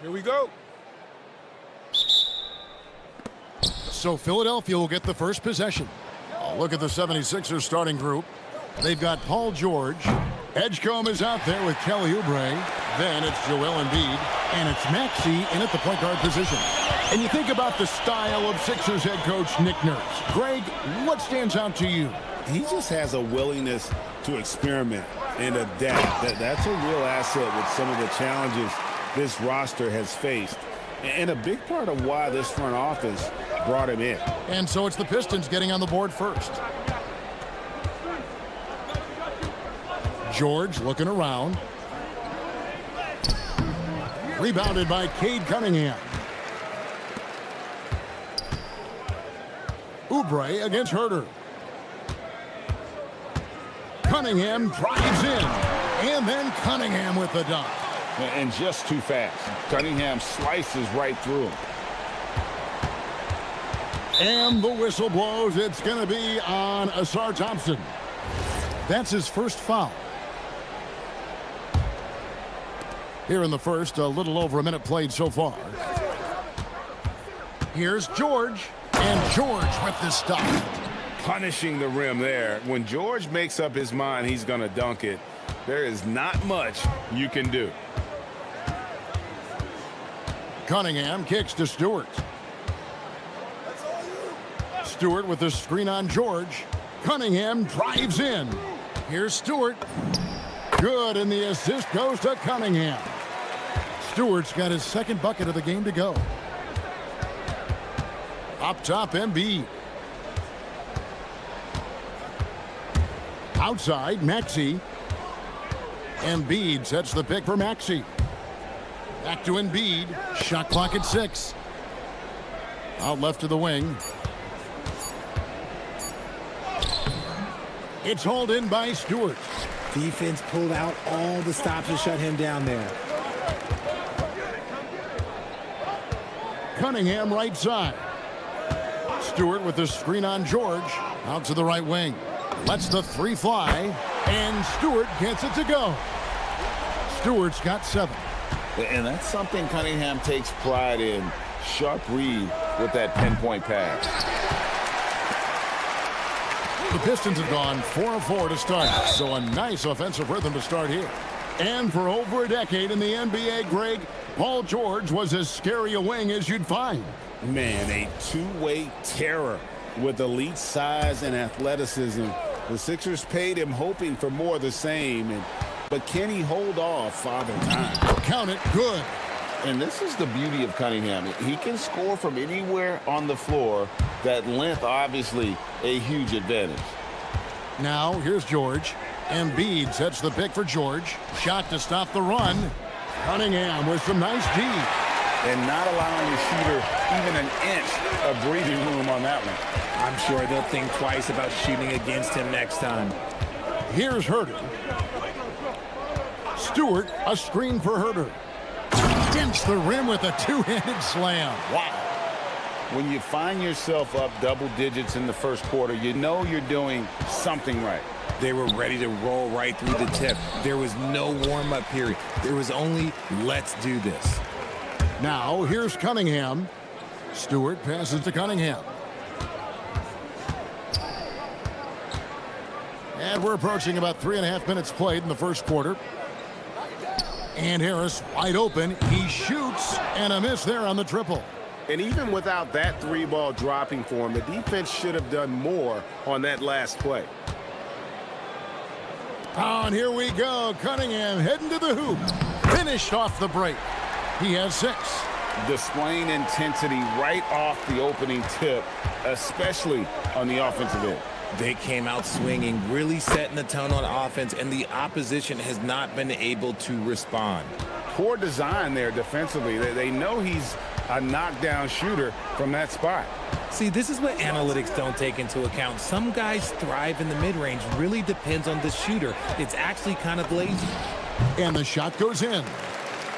Here we go. So Philadelphia will get the first possession. Look at the 76ers starting group. They've got Paul George. Edgecombe is out there with Kelly Oubre. Then it's Joel Embiid. And it's Maxey in at the point guard position. And you think about the style of Sixers head coach Nick Nurse. Greg, what stands out to you? He just has a willingness to experiment and adapt. That's a real asset with some of the challenges this roster has faced. And a big part of why this front office brought him in. And so it's the Pistons getting on the board first. George looking around. Rebounded by Cade Cunningham. Oubre against Herter. Cunningham drives in. And then Cunningham with the dunk. And just too fast. Cunningham slices right through him. And the whistle blows. It's going to be on Asar Thompson. That's his first foul. Here in the first, a little over a minute played so far. Here's George. And George with the stop. Punishing the rim there. When George makes up his mind he's going to dunk it, there is not much you can do. Cunningham kicks to Stewart. Stewart with the screen on George. Cunningham drives in. Here's Stewart. Good, and the assist goes to Cunningham. Stewart's got his second bucket of the game to go. Up top, Embiid. Outside, Maxey. Embiid sets the pick for Maxey. Back to Embiid. Shot clock at 6. Out left to the wing. It's hauled in by Stewart. Defense pulled out all the stops to shut him down there. Cunningham right side. Stewart with the screen on George. Out to the right wing. Lets the three fly. And Stewart gets it to go. Stewart's got 7. And that's something Cunningham takes pride in. Sharp read with that pinpoint pass. The Pistons have gone 4 of 4 to start, so a nice offensive rhythm to start here. And for over a decade in the NBA, Greg, Paul George was as scary a wing as you'd find. Man, a two-way terror with elite size and athleticism. The Sixers paid him hoping for more of the same, but can he hold off Father Time? Count it, good. And this is the beauty of Cunningham. He can score from anywhere on the floor. That length, obviously, a huge advantage. Now, here's George. Embiid sets the pick for George. Shot to stop the run. Cunningham with some nice D. And not allowing the shooter even an inch of breathing room on that one. I'm sure they'll think twice about shooting against him next time. Here's Herter. Stewart, a screen for Herter. Dents the rim with a two-handed slam. Wow. When you find yourself up double digits in the first quarter, you know you're doing something right. They were ready to roll right through the tip. There was no warm-up period. There was only, let's do this. Now, here's Cunningham. Stewart passes to Cunningham. And we're approaching about 3.5 minutes played in the first quarter. And Harris wide open. He shoots, and a miss there on the triple. And even without that three ball dropping for him, the defense should have done more on that last play. Oh, and here we go. Cunningham heading to the hoop. Finished off the break. He has 6. Displaying intensity right off the opening tip, especially on the offensive end. They came out swinging, really setting the tone on offense, and the opposition has not been able to respond. Poor design there defensively. They know he's a knockdown shooter from that spot. See, this is what analytics don't take into account. Some guys thrive in the mid-range. Really depends on the shooter. It's actually kind of lazy. And the shot goes in.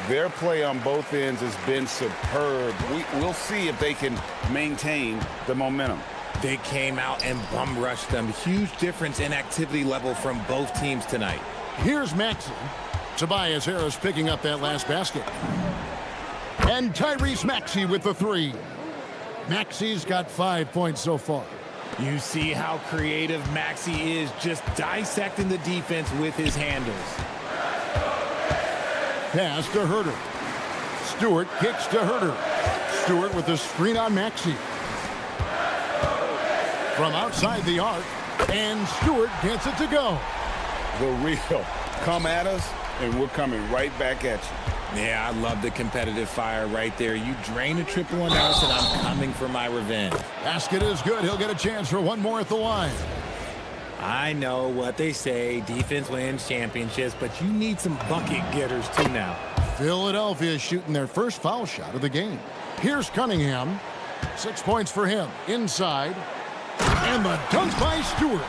Their play on both ends has been superb. We'll see if they can maintain the momentum. They came out and bum rushed them. Huge difference in activity level from both teams tonight. Here's Maxey. Tobias Harris picking up that last basket. And Tyrese Maxey with the three. Maxey's got 5 points so far. You see how creative Maxey is, just dissecting the defense with his handles. Pass to Herter. Stewart kicks to Herter. Stewart with the screen on Maxey. From outside the arc, and Stewart gets it to go. The real. Come at us, and we're coming right back at you. Yeah, I love the competitive fire right there. You drain a triple on us, and I'm coming for my revenge. Basket is good. He'll get a chance for one more at the line. I know what they say, defense wins championships, but you need some bucket getters too now. Philadelphia shooting their first foul shot of the game. Here's Cunningham. 6 points for him. Inside. And the dunk by Stewart.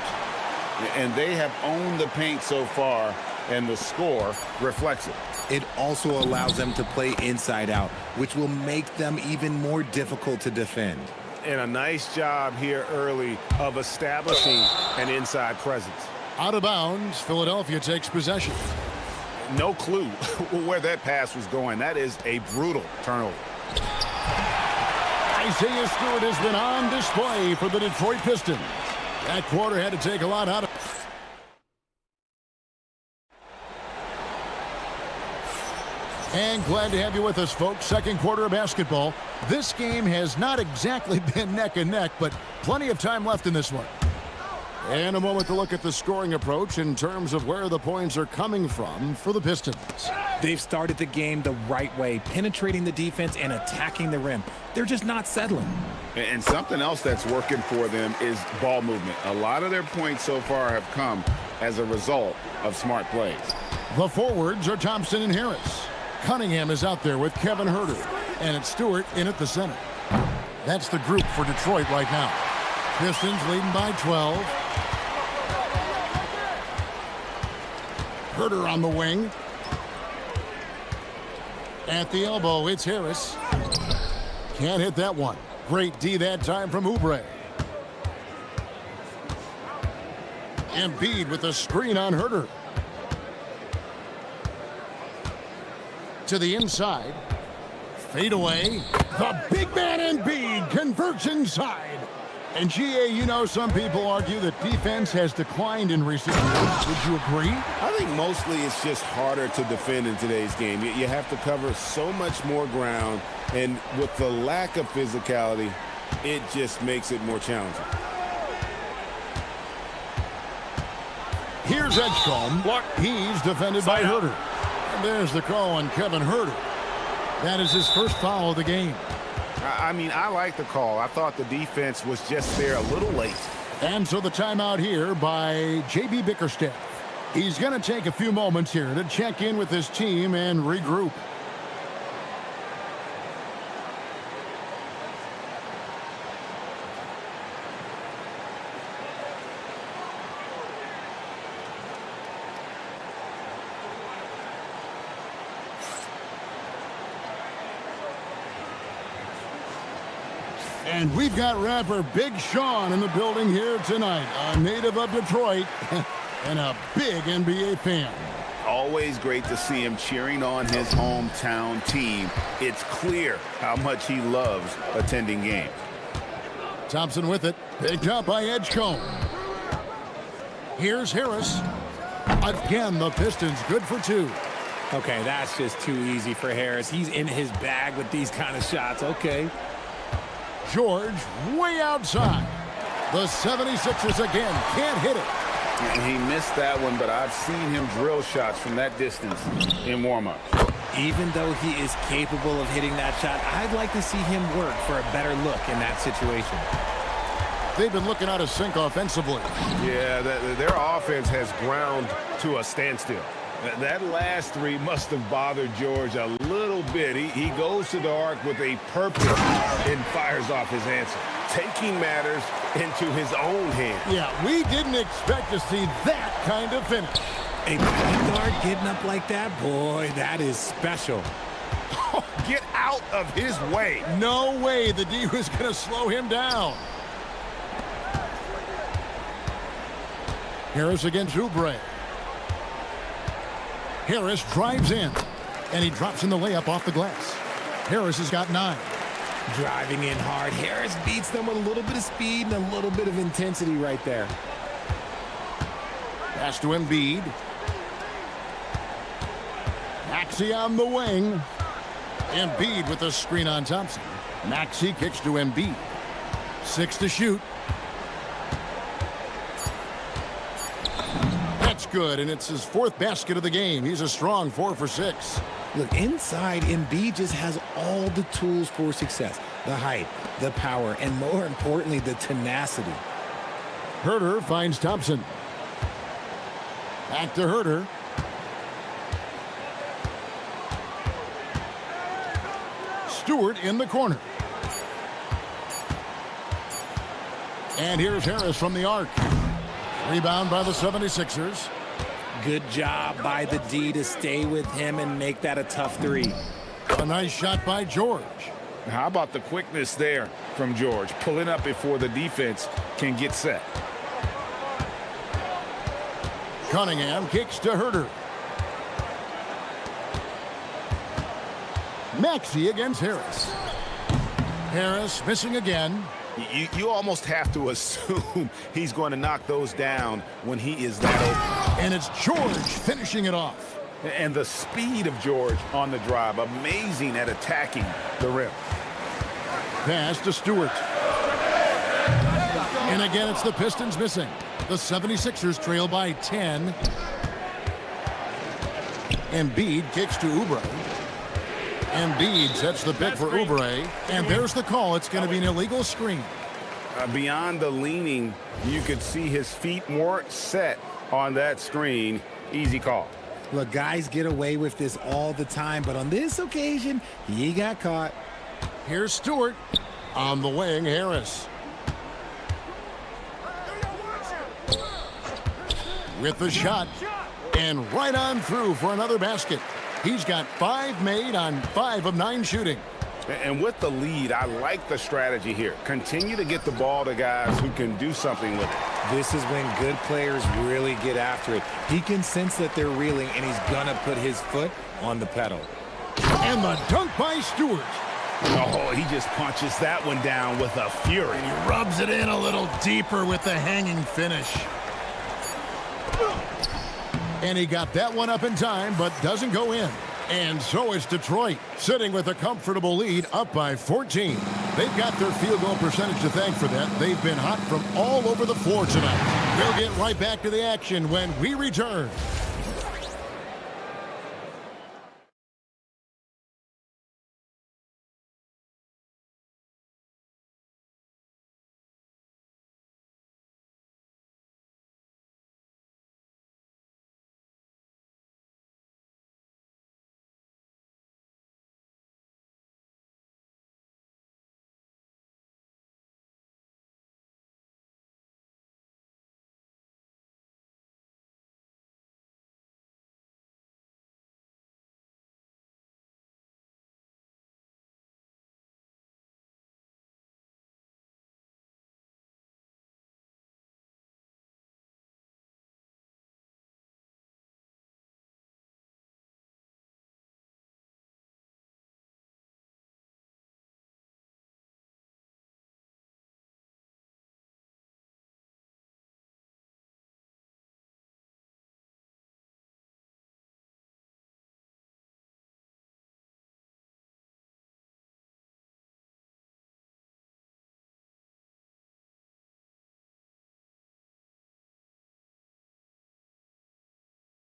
And they have owned the paint so far, and the score reflects it. It also allows them to play inside out, which will make them even more difficult to defend. And a nice job here early of establishing an inside presence. Out of bounds, Philadelphia takes possession. No clue where that pass was going. That is a brutal turnover. Isaiah Stewart has been on display for the Detroit Pistons. That quarter had to take a lot out of. And glad to have you with us, folks. Second quarter of basketball. This game has not exactly been neck and neck, but plenty of time left in this one. And a moment to look at the scoring approach in terms of where the points are coming from for the Pistons. They've started the game the right way, penetrating the defense and attacking the rim. They're just not settling. And something else that's working for them is ball movement. A lot of their points so far have come as a result of smart plays. The forwards are Thompson and Harris. Cunningham is out there with Kevin Herter. And it's Stewart in at the center. That's the group for Detroit right now. Pistons leading by 12. Herter on the wing. At the elbow, it's Harris. Can't hit that one. Great D that time from Oubre. Embiid with a screen on Herter. To the inside. Fade away. The big man Embiid converts inside. And GA, you know, some people argue that defense has declined in recent years. Would you agree? I think mostly it's just harder to defend in today's game. You have to cover so much more ground, and with the lack of physicality, it just makes it more challenging. Here's Edgecombe. He's defended by Herter. And there's the call on Kevin Herter. That is his first foul of the game. I mean, I like the call. I thought the defense was just there a little late. And so the timeout here by J.B. Bickerstaff. He's going to take a few moments here to check in with his team and regroup. And we've got rapper Big Sean in the building here tonight, a native of Detroit and a big NBA fan. Always great to see him cheering on his hometown team. It's clear how much he loves attending games. Thompson with it, picked up by Edgecombe. Here's Harris. Again, the Pistons good for two. Okay, that's just too easy for Harris. He's in his bag with these kind of shots. Okay. George way outside. The 76ers again can't hit it. And he missed that one, but I've seen him drill shots from that distance in warm-up. Even though he is capable of hitting that shot, I'd like to see him work for a better look in that situation. They've been looking out of sync offensively. Yeah, their offense has ground to a standstill. That last three must have bothered George a little bit. He goes to the arc with a purpose and fires off his answer, taking matters into his own hands. Yeah, we didn't expect to see that kind of finish. A point guard getting up like that, boy, that is special. Oh, get out of his way. No way the D was going to slow him down. Harris against Oubre. Harris drives in, and he drops in the layup off the glass. Harris has got 9. Driving in hard. Harris beats them with a little bit of speed and a little bit of intensity right there. Pass to Embiid. Maxey on the wing. Embiid with the screen on Thompson. Maxey kicks to Embiid. 6 to shoot. That's good, and it's his 4th basket of the game. He's a strong 4 for 6. Look, inside, Embiid just has all the tools for success. The height, the power, and more importantly, the tenacity. Herter finds Thompson. Back to Herter. Stewart in the corner. And here's Harris from the arc. Rebound by the 76ers. Good job by the D to stay with him and make that a tough 3. A nice shot by George. How about the quickness there from George, pulling up before the defense can get set. Cunningham kicks to Herter. Maxey against Harris. Harris missing again. You almost have to assume he's going to knock those down when he is that open. And it's George finishing it off. And the speed of George on the drive, amazing at attacking the rim. Pass to Stewart. And again, it's the Pistons missing. The 76ers trail by 10. Embiid kicks to Oubre. Embiid sets the pick for Oubre. And there's the call. It's going to be an illegal screen. Beyond the leaning, you could see his feet more set on that screen. Easy call. Look, guys get away with this all the time, but on this occasion, he got caught. Here's Stewart. On the wing, Harris. With the shot. And right on through for another basket. He's got 5 made on 5 of 9 shooting. And with the lead, I like the strategy here. Continue to get the ball to guys who can do something with it. This is when good players really get after it. He can sense that they're reeling, and he's going to put his foot on the pedal. And the dunk by Stewart. Oh, he just punches that one down with a fury. And he rubs it in a little deeper with the hanging finish. And he got that one up in time, but doesn't go in. And so it's Detroit, sitting with a comfortable lead, up by 14. They've got their field goal percentage to thank for that. They've been hot from all over the floor tonight. We'll get right back to the action when we return.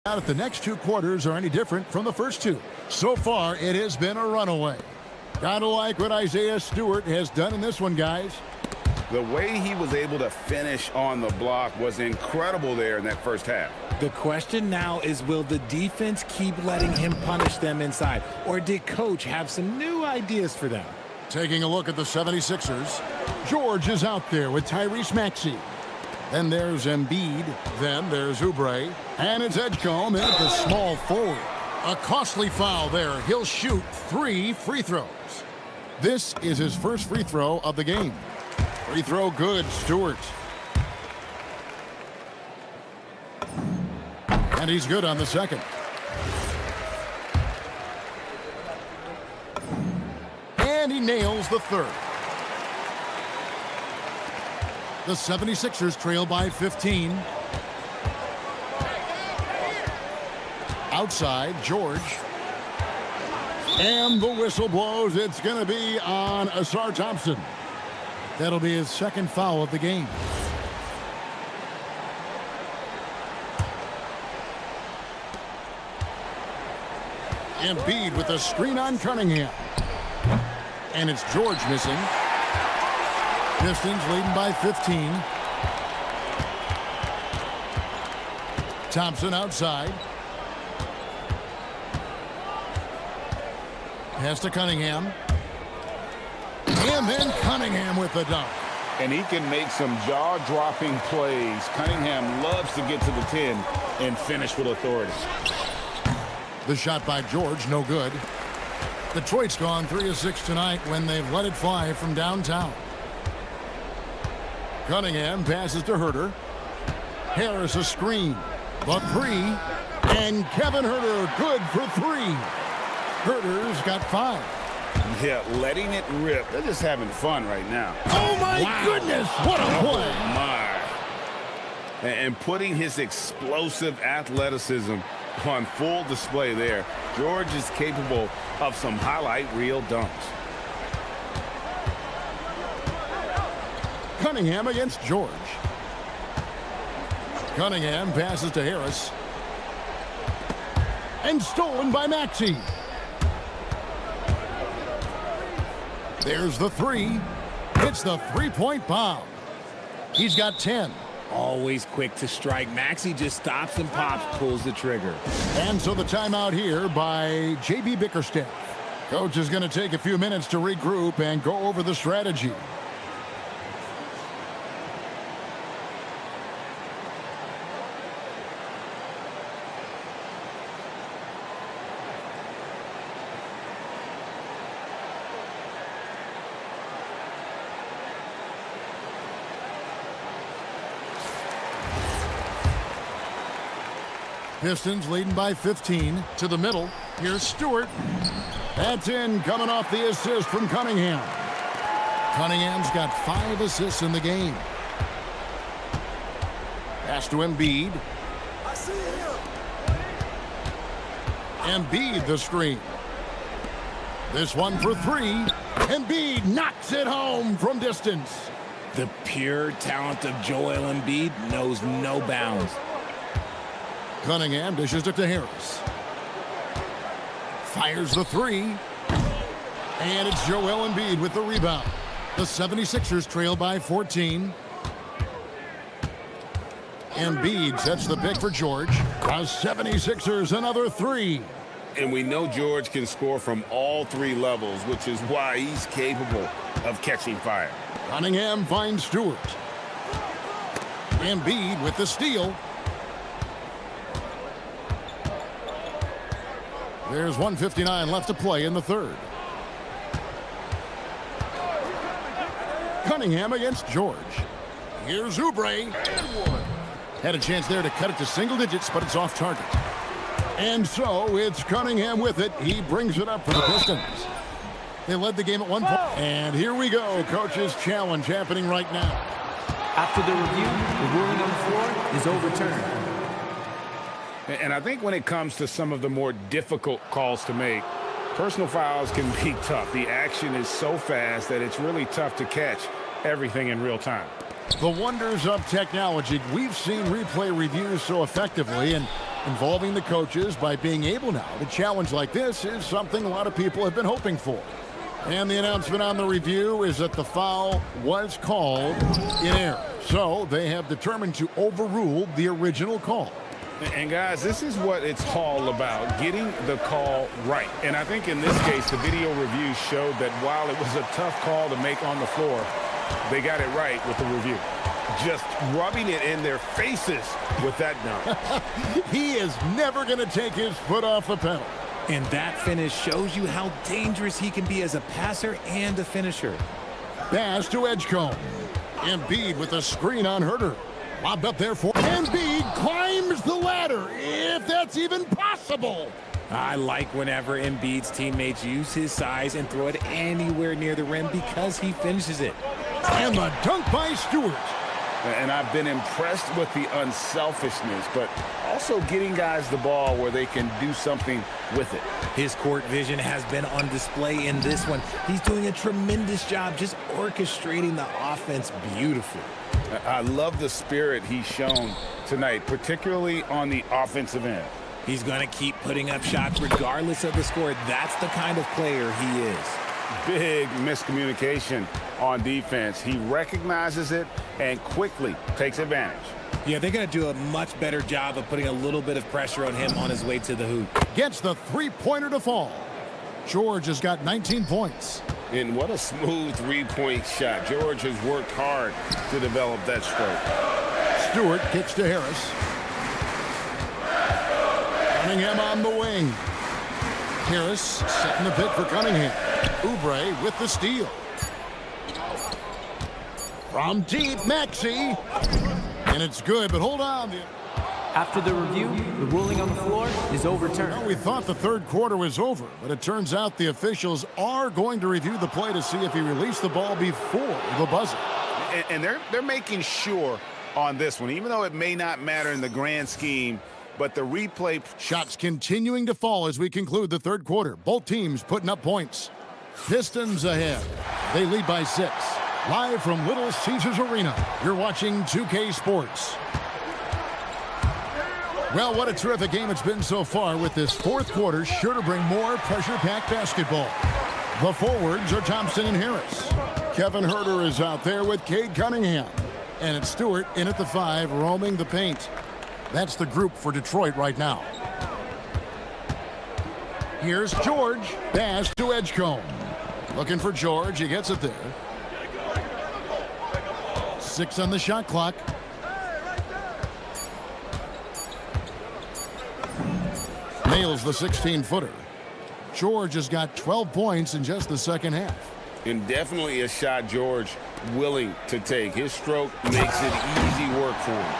Out if the next 2 quarters are any different from the first 2. So far, it has been a runaway. Gotta like what Isaiah Stewart has done in this one, guys. The way he was able to finish on the block was incredible there in that first half. The question now is, will the defense keep letting him punish them inside? Or did Coach have some new ideas for them? Taking a look at the 76ers. George is out there with Tyrese Maxey. Then there's Embiid. Then there's Oubre. And it's Edgecombe in at the small forward. A costly foul there. He'll shoot 3 free throws. This is his first free throw of the game. Free throw good, Stewart. And he's good on the second. And he nails the third. The 76ers trail by 15. Outside, George. And the whistle blows. It's going to be on Asar Thompson. That'll be his second foul of the game. Embiid with a screen on Cunningham. And it's George missing. Pistons leading by 15. Thompson outside. Pass to Cunningham. And then Cunningham with the dunk. And he can make some jaw-dropping plays. Cunningham loves to get to the 10 and finish with authority. The shot by George, no good. Detroit's gone 3 of 6 tonight when they've let it fly from downtown. Cunningham passes to Herter. Harris a screen. The three. And Kevin Herter good for 3. Herter's got 5. Yeah, letting it rip. They're just having fun right now. Oh, my goodness. What a play. Oh, my. And putting his explosive athleticism on full display there. George is capable of some highlight reel dunks. Cunningham against George. Cunningham passes to Harris. And stolen by Maxey. There's the 3. It's the three-point bomb. He's got 10. Always quick to strike. Maxey just stops and pops, pulls the trigger. And so the timeout here by J.B. Bickerstaff. Coach is going to take a few minutes to regroup and go over the strategy. Pistons leading by 15 to the middle. Here's Stewart. That's in, coming off the assist from Cunningham. Cunningham's got 5 assists in the game. Pass to Embiid. I see him. Embiid the screen. This one for 3. Embiid knocks it home from distance. The pure talent of Joel Embiid knows no bounds. Cunningham dishes it to Harris. Fires the 3. And it's Joel Embiid with the rebound. The 76ers trail by 14. Embiid sets the pick for George. The 76ers another 3. And we know George can score from all 3 levels, which is why he's capable of catching fire. Cunningham finds Stewart. Embiid with the steal. There's 1:59 left to play in the third. Cunningham against George. Here's Oubre. Had a chance there to cut it to single digits, but it's off target. And so it's Cunningham with it. He brings it up for the Pistons. They led the game at 1 point. And here we go. Coach's challenge happening right now. After the review, the ruling on the floor is overturned. And I think when it comes to some of the more difficult calls to make, personal fouls can be tough. The action is so fast that it's really tough to catch everything in real time. The wonders of technology. We've seen replay reviews so effectively, and involving the coaches by being able now to challenge like this is something a lot of people have been hoping for. And the announcement on the review is that the foul was called in error. So they have determined to overrule the original call. And guys, this is what it's all about, getting the call right. And I think in this case, the video review showed that while it was a tough call to make on the floor, they got it right with the review. Just rubbing it in their faces with that dunk. He is never going to take his foot off the pedal. And that finish shows you how dangerous he can be as a passer and a finisher. Pass to Edgecombe. Embiid with a screen on Herter. Lobbed up there for Embiid, climbs the ladder, if that's even possible. I like whenever Embiid's teammates use his size and throw it anywhere near the rim because he finishes it. And the dunk by Stewart. And I've been impressed with the unselfishness, but also getting guys the ball where they can do something with it. His court vision has been on display in this one. He's doing a tremendous job just orchestrating the offense beautifully. I love the spirit he's shown tonight, particularly on the offensive end. He's going to keep putting up shots regardless of the score. That's the kind of player he is. Big miscommunication on defense. He recognizes it and quickly takes advantage. Yeah, they're going to do a much better job of putting a little bit of pressure on him on his way to the hoop. Gets the three-pointer to fall. George has got 19 points. And what a smooth three-point shot. George has worked hard to develop that stroke. Stewart kicks to Harris. Cunningham on the wing. Harris setting the pick for Cunningham. Oubre with the steal. From deep, Maxey. And it's good, but hold on. After the review, the ruling on the floor is overturned. Well, we thought the third quarter was over, but it turns out the officials are going to review the play to see if he released the ball before the buzzer. And they're making sure on this one, even though it may not matter in the grand scheme, but the replay. Shots continuing to fall as we conclude the third quarter. Both teams putting up points. Pistons ahead. They lead by 6. Live from Little Caesars Arena, you're watching 2K Sports. Well, what a terrific game it's been so far, with this fourth quarter sure to bring more pressure-packed basketball. The forwards are Thompson and Harris. Kevin Huerter is out there with Cade Cunningham. And it's Stewart in at the 5, roaming the paint. That's the group for Detroit right now. Here's George. Pass to Edgecombe. Looking for George. He gets it there. 6 on the shot clock. Nails the 16-footer. George has got 12 points in just the second half. And definitely a shot George willing to take. His stroke makes it easy work for him.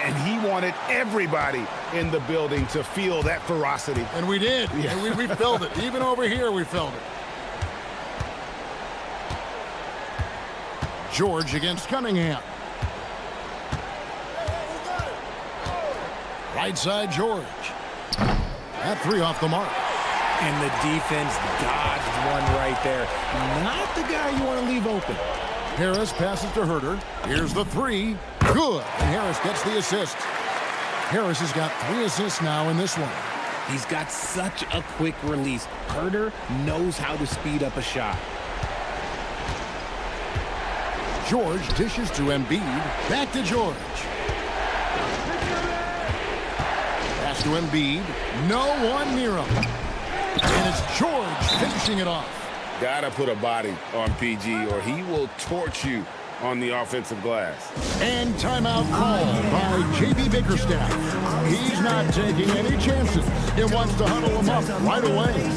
And he wanted everybody in the building to feel that ferocity. And we did. Yeah. And we felt it. Even over here, we felt it. George against Cunningham. Right side, George. That 3 off the mark. And the defense dodged one right there. Not the guy you want to leave open. Harris passes to Huerter. Here's the 3. Good. And Harris gets the assist. Harris has got 3 assists now in this one. He's got such a quick release. Huerter knows how to speed up a shot. George dishes to Embiid. Back to George. Pass to Embiid. No one near him. And it's George finishing it off. Gotta put a body on PG or he will torch you on the offensive glass. And timeout called by J.B. Bickerstaff. He's not taking any chances. He wants to huddle him up right away.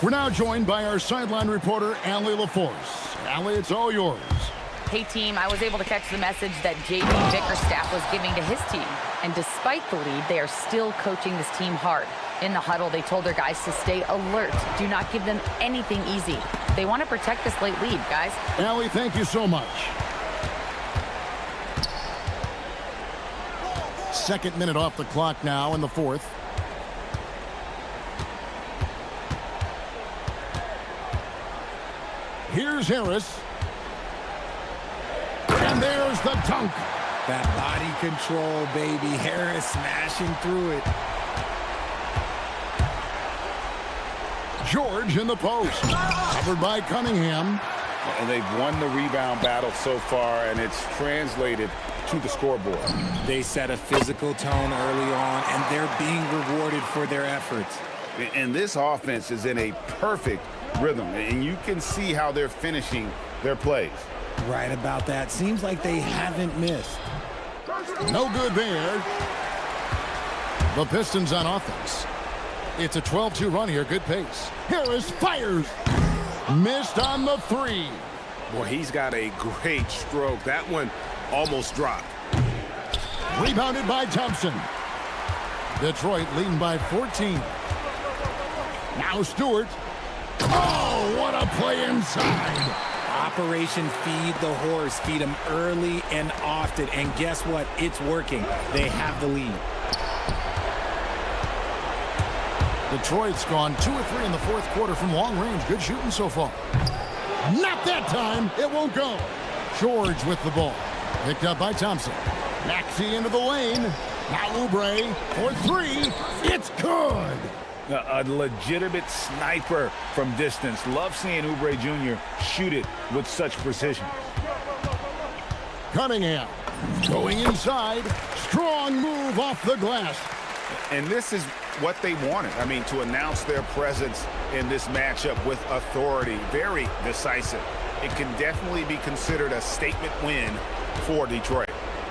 We're now joined by our sideline reporter, Allie LaForce. Allie, it's all yours. Hey, team, I was able to catch the message that J.B. Bickerstaff was giving to his team. And despite the lead, they are still coaching this team hard. In the huddle, they told their guys to stay alert. Do not give them anything easy. They want to protect this late lead, guys. Allie, thank you so much. Second minute off the clock now in the fourth. Here's Harris. And there's the dunk. That body control, baby. Harris smashing through it. George in the post. Covered by Cunningham. And they've won the rebound battle so far, and it's translated to the scoreboard. They set a physical tone early on, and they're being rewarded for their efforts. And this offense is in a perfect rhythm, and you can see how they're finishing their plays. Right about that. Seems like they haven't missed. No good there. The Pistons on offense. It's a 12-2 run here. Good pace. Harris fires. Missed on the three. Boy, he's got a great stroke. That one almost dropped. Rebounded by Thompson. Detroit leading by 14. Now Stewart. Oh, what a play inside. Operation Feed the Horse. Feed him early and often. And guess what? It's working. They have the lead. Detroit's gone 2 or 3 in the fourth quarter from long range. Good shooting so far. Not that time. It won't go. George with the ball. Picked up by Thompson. Maxey into the lane. Now Oubre for 3. It's good. A legitimate sniper from distance. Love seeing Oubre Jr. shoot it with such precision. Cunningham going inside. Strong move off the glass. And this is what they wanted. I mean, to announce their presence in this matchup with authority. Very decisive. It can definitely be considered a statement win for Detroit.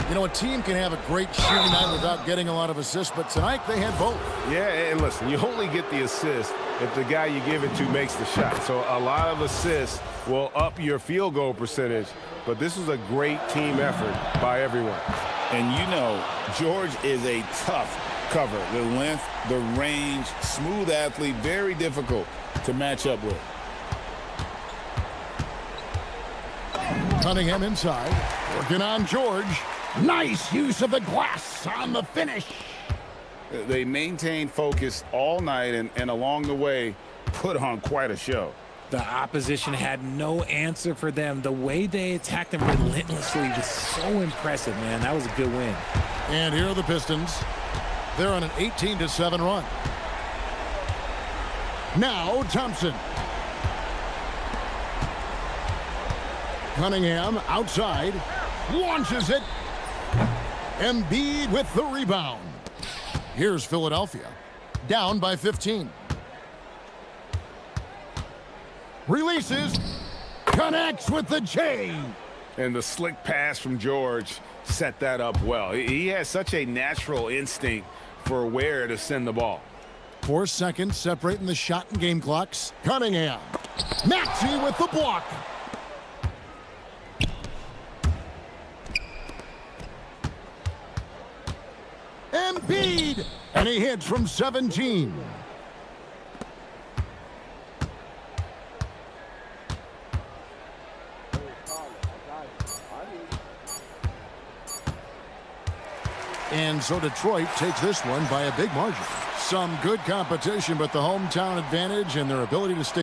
You know, a team can have a great shooting night without getting a lot of assists, but tonight they had both. Yeah, and listen, you only get the assist if the guy you give it to makes the shot. So a lot of assists will up your field goal percentage, but this was a great team effort by everyone. And you know, George is a tough cover. The length, the range, smooth athlete, very difficult to match up with. Cunningham inside, working on George. Nice use of the glass on the finish. They maintained focus all night and along the way put on quite a show. The opposition had no answer for them. The way they attacked them relentlessly was so impressive, man. That was a good win. And here are the Pistons. They're on an 18-7 run. Now Thompson. Cunningham outside. Launches it. Embiid with the rebound. Here's Philadelphia. Down by 15. Releases. Connects with the J. And the slick pass from George set that up well. He has such a natural instinct for where to send the ball. 4 seconds separating the shot and game clocks. Cunningham. Maxey with the block. Embiid. And he hits from 17. And so Detroit takes this one by a big margin. Some good competition, but the hometown advantage and their ability to stay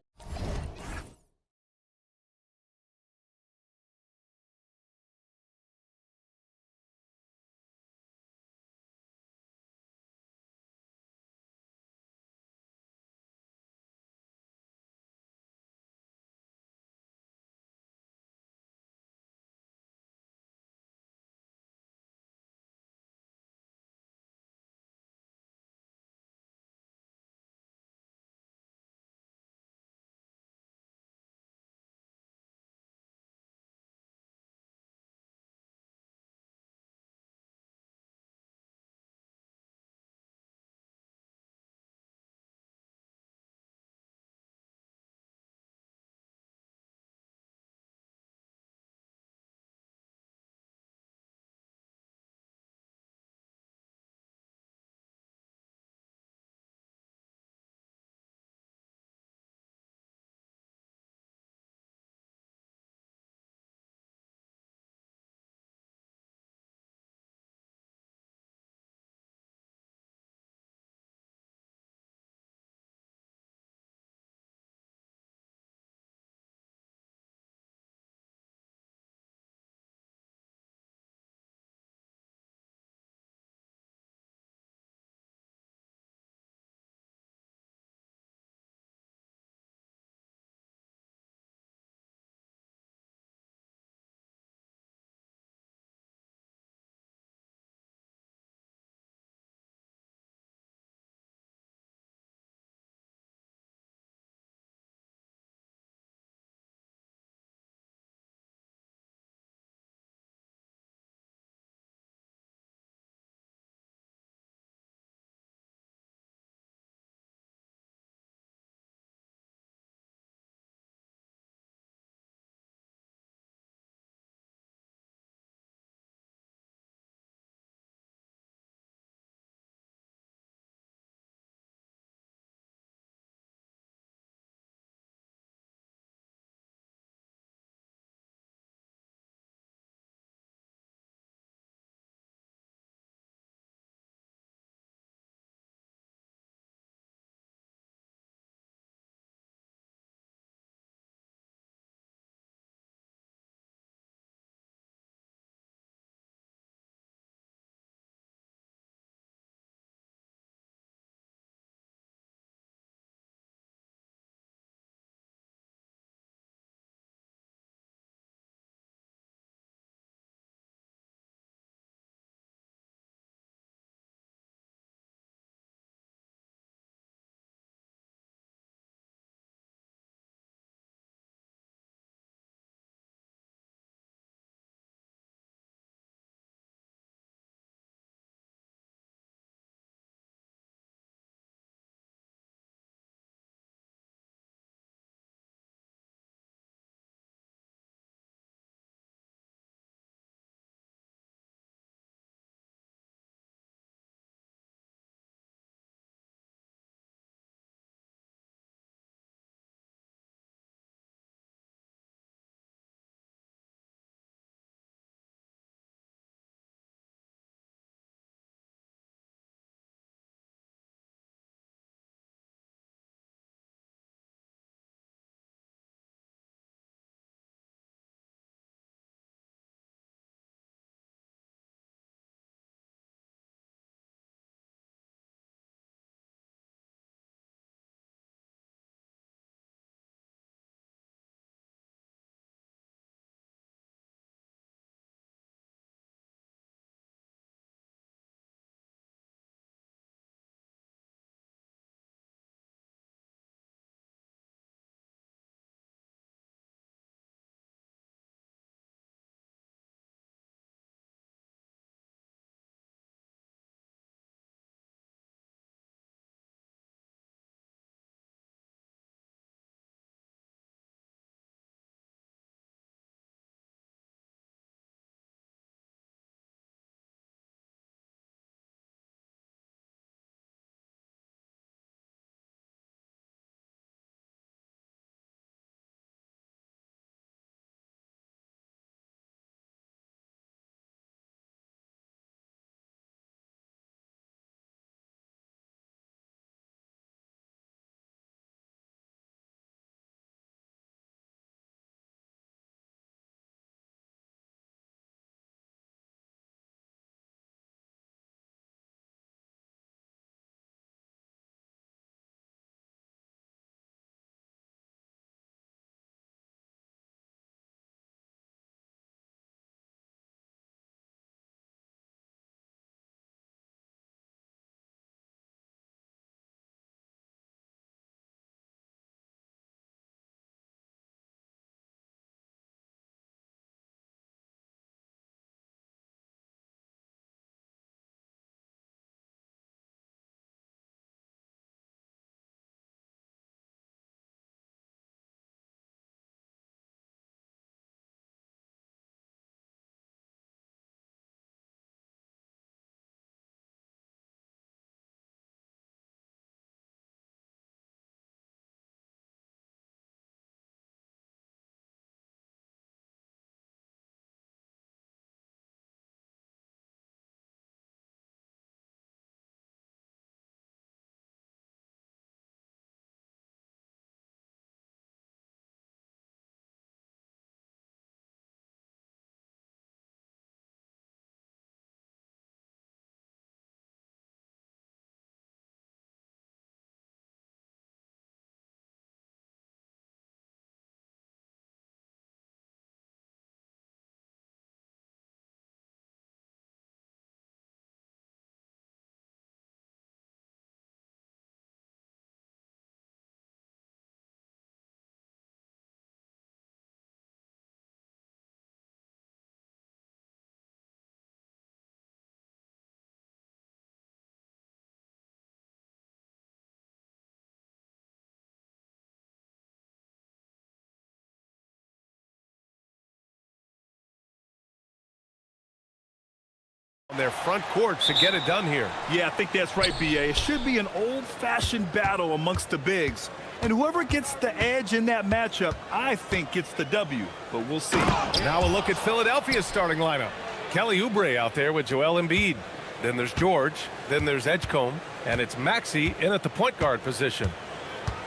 their front court to get it done here. Yeah, I think that's right, B.A. It should be an old-fashioned battle amongst the bigs. And whoever gets the edge in that matchup, I think gets the W. But we'll see. Now a look at Philadelphia's starting lineup. Kelly Oubre out there with Joel Embiid. Then there's George. Then there's Edgecombe. And it's Maxey in at the point guard position.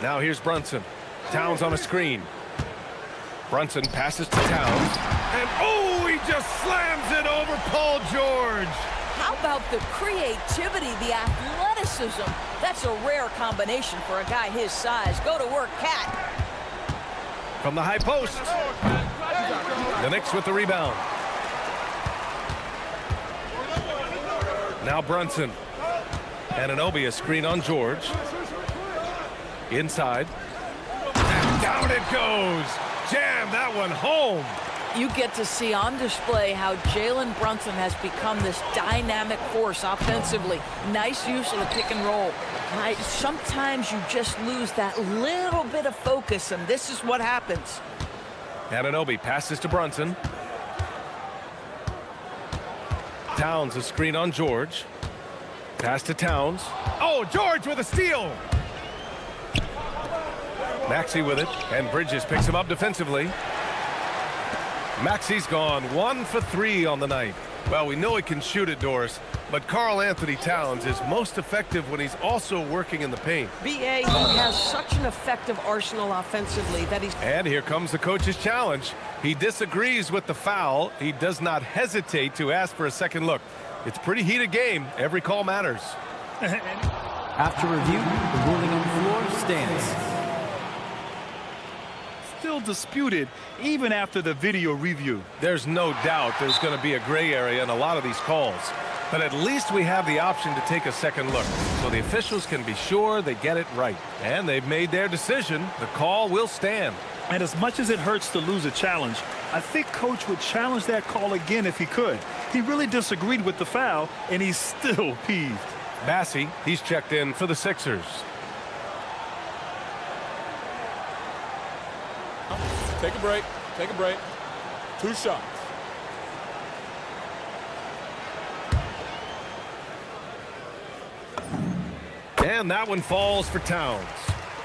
Now here's Brunson. Towns on a screen. Brunson passes to Towns. And oh, he just slams it over Paul George. How about the creativity, the athleticism? That's a rare combination for a guy his size. Go to work, Cat. From the high post. The Knicks with the rebound. Now Brunson. Anunoby a screen on George. Inside. And down it goes. Jam that one home. You get to see on display how Jalen Brunson has become this dynamic force offensively. Nice use of the pick and roll. Sometimes you just lose that little bit of focus, and this is what happens. Anunoby passes to Brunson. Towns a screen on George. Pass to Towns. Oh, George with a steal. Maxey with it, and Bridges picks him up defensively. Maxey's gone 1 for 3 on the night. Well, we know he can shoot it, Doris, but Karl Anthony Towns is most effective when he's also working in the paint. B.A. he has such an effective arsenal offensively that he's... And here comes the coach's challenge. He disagrees with the foul. He does not hesitate to ask for a second look. It's a pretty heated game. Every call matters. After review, the ruling on the floor stands. Still disputed even after the video review. There's no doubt there's going to be a gray area in a lot of these calls. But at least we have the option to take a second look, so the officials can be sure they get it right. And they've made their decision. The call will stand. And as much as it hurts to lose a challenge, I think Coach would challenge that call again if he could. He really disagreed with the foul, and he's still peeved. Bassey, he's checked in for the Sixers. Take a break. Take a break. 2 shots. And that one falls for Towns.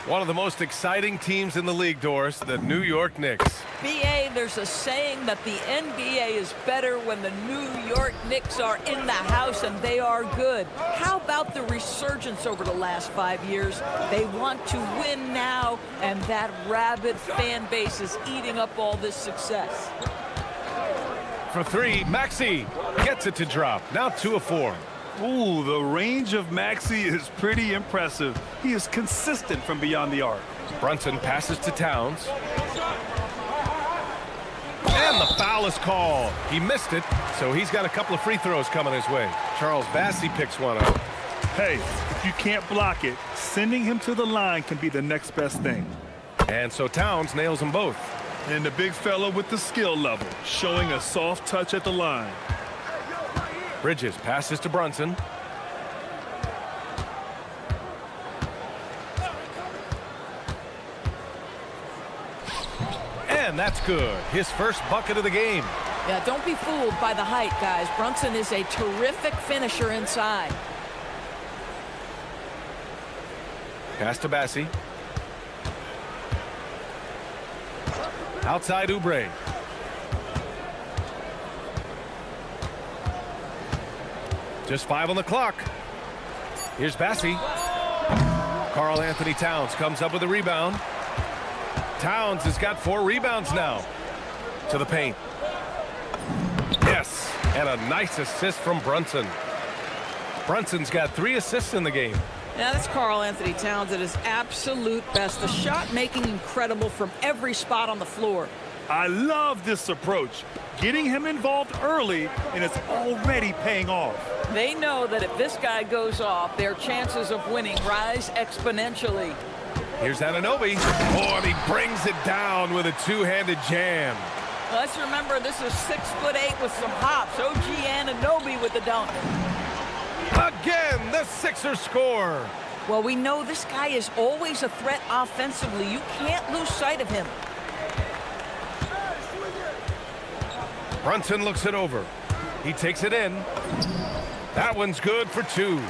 One of the most exciting teams in the league, Doris, the New York Knicks. B.A., there's a saying that the NBA is better when the New York Knicks are in the house, and they are good. How about the resurgence over the last 5 years? They want to win now, and that rabid fan base is eating up all this success. For 3, Maxey gets it to drop. Now 2 of 4. Ooh, the range of Maxey is pretty impressive. He is consistent from beyond the arc. Brunson passes to Towns. And the foul is called. He missed it, so he's got a couple of free throws coming his way. Charles Bassey picks one up. Hey, if you can't block it, sending him to the line can be the next best thing. And so Towns nails them both. And the big fella with the skill level, showing a soft touch at the line. Bridges passes to Brunson. And that's good. His first bucket of the game. Yeah, don't be fooled by the height, guys. Brunson is a terrific finisher inside. Pass to Bassey. Outside Oubre. Just 5 on the clock. Here's Bassey. Karl Anthony Towns comes up with a rebound. Towns has got 4 rebounds now. To the paint. Yes, and a nice assist from Brunson. Brunson's got 3 assists in the game. Now that's Karl Anthony Towns at his absolute best. The shot making incredible from every spot on the floor. I love this approach. Getting him involved early, and it's already paying off. They know that if this guy goes off, their chances of winning rise exponentially. Here's Anunoby. Oh, and he brings it down with a 2-handed jam. Let's remember this is 6'8" with some hops. OG Anunoby with the dunk. Again, the Sixers score. Well, we know this guy is always a threat offensively. You can't lose sight of him. Brunson looks it over. He takes it in. That one's good for two.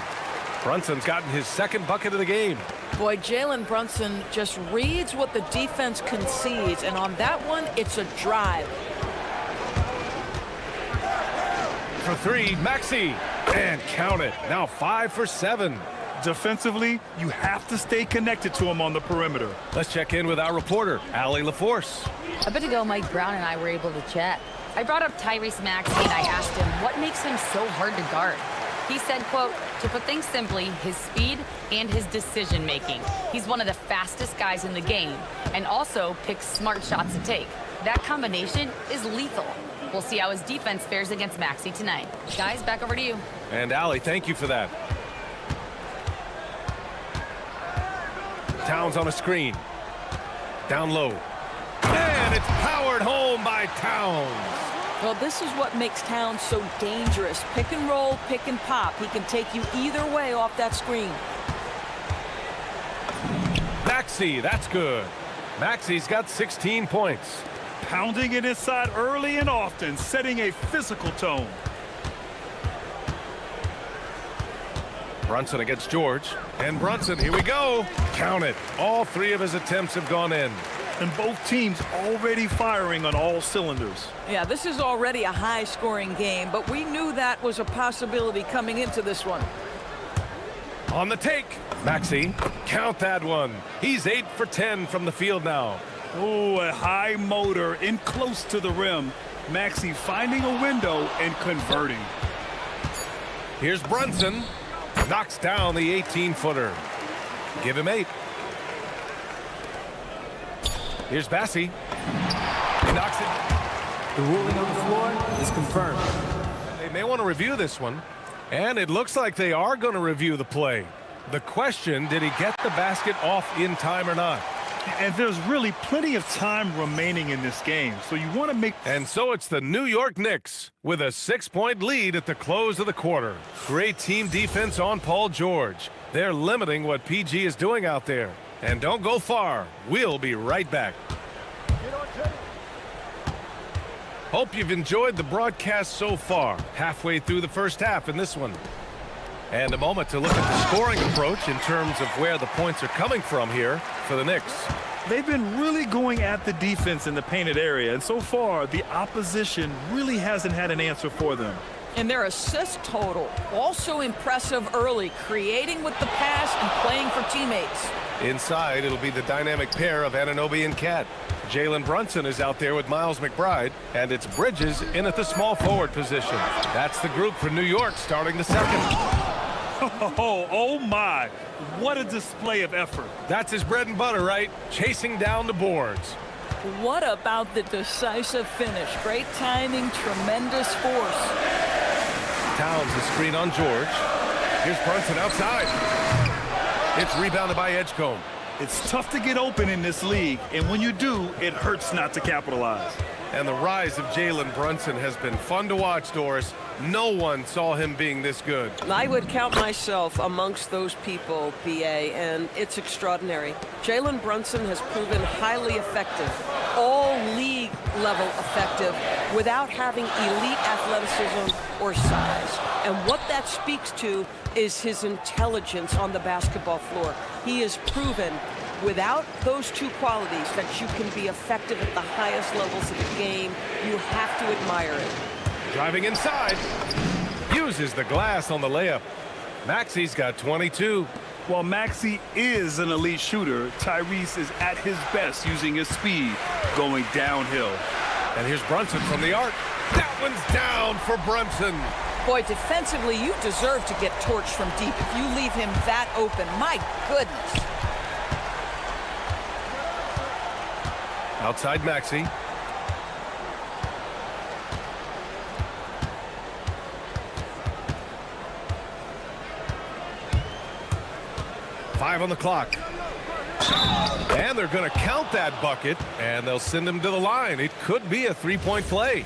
Brunson's gotten his second bucket of the game. Boy, Jalen Brunson just reads what the defense concedes, and on that one, it's a drive. For three, Maxey. And count it. Now 5 for 7. Defensively, you have to stay connected to him on the perimeter. Let's check in with our reporter, Allie LaForce. A bit ago, Mike Brown and I were able to chat. I brought up Tyrese Maxey and I asked him what makes him so hard to guard. He said, quote, to put things simply, his speed and his decision-making. He's one of the fastest guys in the game and also picks smart shots to take. That combination is lethal. We'll see how his defense fares against Maxey tonight. Guys, back over to you. And Allie, thank you for that. Towns on a screen. Down low. And it's powered home by Towns. Well, this is what makes Towns so dangerous. Pick and roll, pick and pop. He can take you either way off that screen. Maxey, that's good. Maxey's got 16 points. Pounding it inside early and often, setting a physical tone. Brunson against George. And Brunson, here we go. Count it. All three of his attempts have gone in. And both teams already firing on all cylinders. Yeah, this is already a high-scoring game, but we knew that was a possibility coming into this one. On the take. Maxey, count that one. He's 8 for 10 from the field now. Oh, a high motor in close to the rim. Maxey finding a window and converting. Here's Brunson. Knocks down the 18-footer. Give him 8. Here's Bassey. He knocks it. The ruling on the floor is confirmed. They may want to review this one. And it looks like they are going to review the play. The question, did he get the basket off in time or not? And there's really plenty of time remaining in this game, so you want to make... And so it's the New York Knicks with a 6-point lead at the close of the quarter. Great team defense on Paul George. They're limiting what PG is doing out there. And don't go far. We'll be right back. Hope you've enjoyed the broadcast so far. Halfway through the first half in this one. And a moment to look at the scoring approach in terms of where the points are coming from here for the Knicks. They've been really going at the defense in the painted area, and so far, the opposition really hasn't had an answer for them. And their assist total, also impressive early, creating with the pass and playing for teammates. Inside, it'll be the dynamic pair of Anunoby and Cat. Jalen Brunson is out there with Miles McBride, and it's Bridges in at the small forward position. That's the group for New York starting the second. Oh my, what a display of effort. That's his bread and butter, right? Chasing down the boards. What about the decisive finish? Great timing, tremendous force. Towns is screen on George. Here's Brunson outside. It's rebounded by Edgecombe. It's tough to get open in this league, and when you do, it hurts not to capitalize. And the rise of Jalen Brunson has been fun to watch, Doris. No one saw him being this good. I would count myself amongst those people, BA, and it's extraordinary. Jalen Brunson has proven highly effective, all league level effective, without having elite athleticism or size. And what that speaks to is his intelligence on the basketball floor. He has proven without those two qualities that you can be effective at the highest levels of the game. You have to admire it. Driving inside. Uses the glass on the layup. Maxey's got 22. While Maxey is an elite shooter, Tyrese is at his best using his speed, going downhill. And here's Brunson from the arc. That one's down for Brunson. Boy, defensively, you deserve to get torched from deep if you leave him that open. My goodness. Outside Maxey. Five on the clock. And they're going to count that bucket, and they'll send him to the line. It could be a three-point play.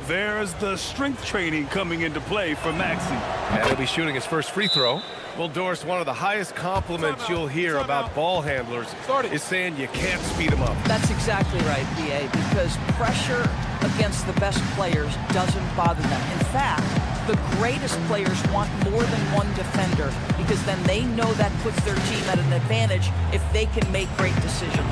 There's the strength training coming into play for Maxey. And he'll be shooting his first free throw. Well, Doris, one of the highest compliments you'll hear about ball handlers is saying you can't speed them up. That's exactly right, BA, because pressure against the best players doesn't bother them. In fact, the greatest players want more than one defender because then they know that puts their team at an advantage if they can make great decisions.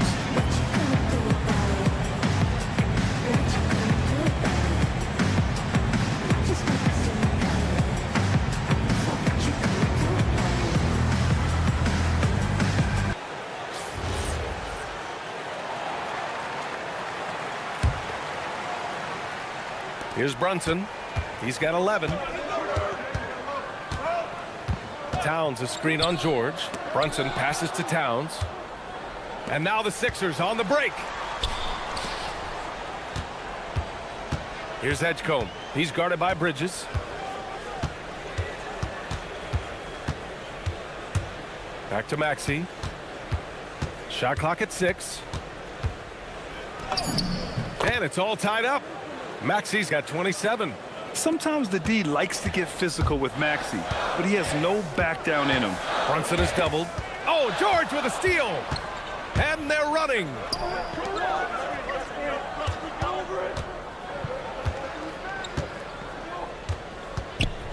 Here's Brunson. He's got 11. Towns a screen on George. Brunson passes to Towns. And now the Sixers on the break. Here's Edgecombe. He's guarded by Bridges. Back to Maxey. Shot clock at 6. And it's all tied up. Maxey's got 27. Sometimes the D likes to get physical with Maxey, but he has no back down in him. Brunson is doubled. Oh, George with a steal. And they're running.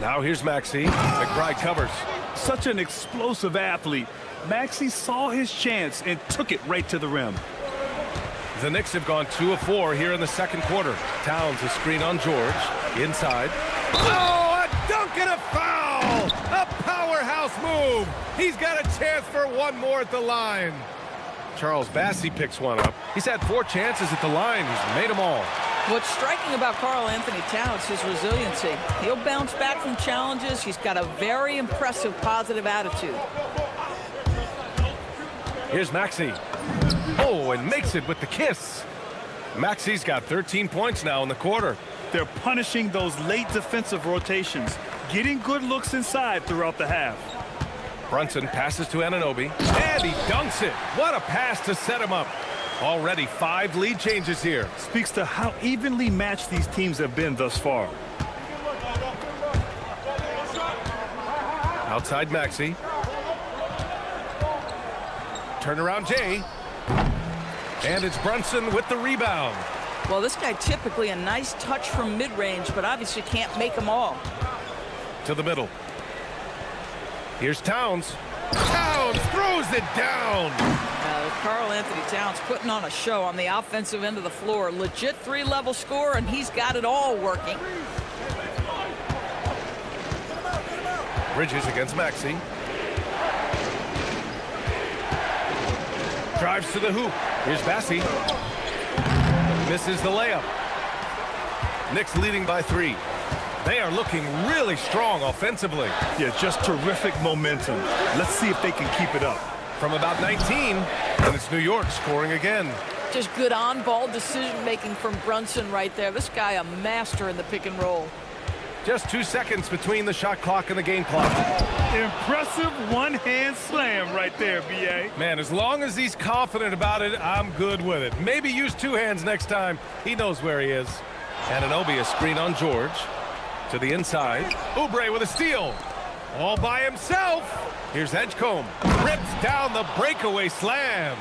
Now here's Maxey. McBride covers. Such an explosive athlete. Maxey saw his chance and took it right to the rim. The Knicks have gone 2 of 4 here in the second quarter. Towns a screen on George. Inside. Oh, a dunk and a foul! A powerhouse move. He's got a chance for one more at the line. Charles Bassey picks one up. He's had 4 chances at the line. He's made them all. What's striking about Karl Anthony Towns is his resiliency. He'll bounce back from challenges. He's got a very impressive positive attitude. Here's Maxey. Oh, and makes it with the kiss. Maxey's got 13 points now in the quarter. They're punishing those late defensive rotations, getting good looks inside throughout the half. Brunson passes to Anunoby, and he dunks it. What a pass to set him up. Already 5 lead changes here. Speaks to how evenly matched these teams have been thus far. Outside Maxey. Turnaround Jay. And it's Brunson with the rebound. Well, this guy typically a nice touch from mid-range, but obviously can't make them all. To the middle. Here's Towns. Towns throws it down. Karl Anthony Towns putting on a show on the offensive end of the floor. Legit 3-level score, and he's got it all working. Bridges against Maxey. Drives to the hoop. Here's Bassey. Misses the layup. Knicks leading by 3. They are looking really strong offensively. Yeah, just terrific momentum. Let's see if they can keep it up. From about 19, and it's New York scoring again. Just good on-ball decision-making from Brunson right there. This guy a master in the pick and roll. Just 2 seconds between the shot clock and the game clock. Impressive one-hand slam right there, B.A. Man, as long as he's confident about it, I'm good with it. Maybe use 2 hands next time. He knows where he is. Anunoby a screen on George. To the inside. Oubre with a steal. All by himself. Here's Edgecombe. Rips down the breakaway slam.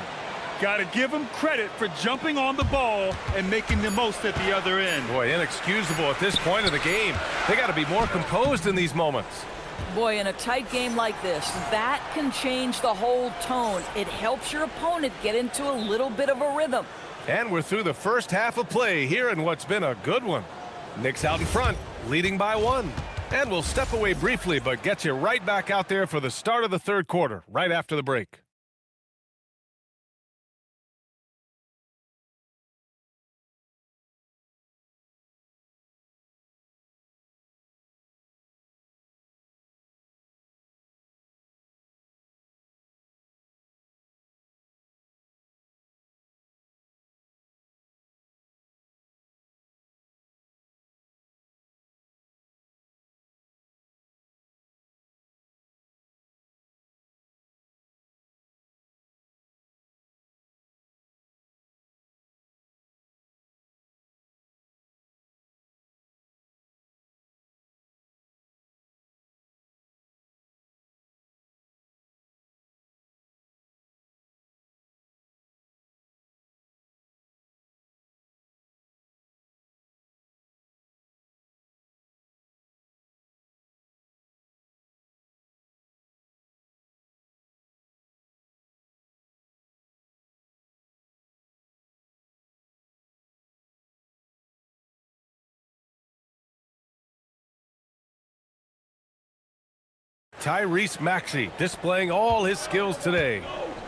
Got to give him credit for jumping on the ball and making the most at the other end. Boy, inexcusable at this point of the game. They got to be more composed in these moments. Boy, in a tight game like this, that can change the whole tone. It helps your opponent get into a little bit of a rhythm. And we're through the first half of play here in what's been a good one. Knicks out in front, leading by 1. And we'll step away briefly, but get you right back out there for the start of the third quarter, right after the break. Tyrese Maxey displaying all his skills today.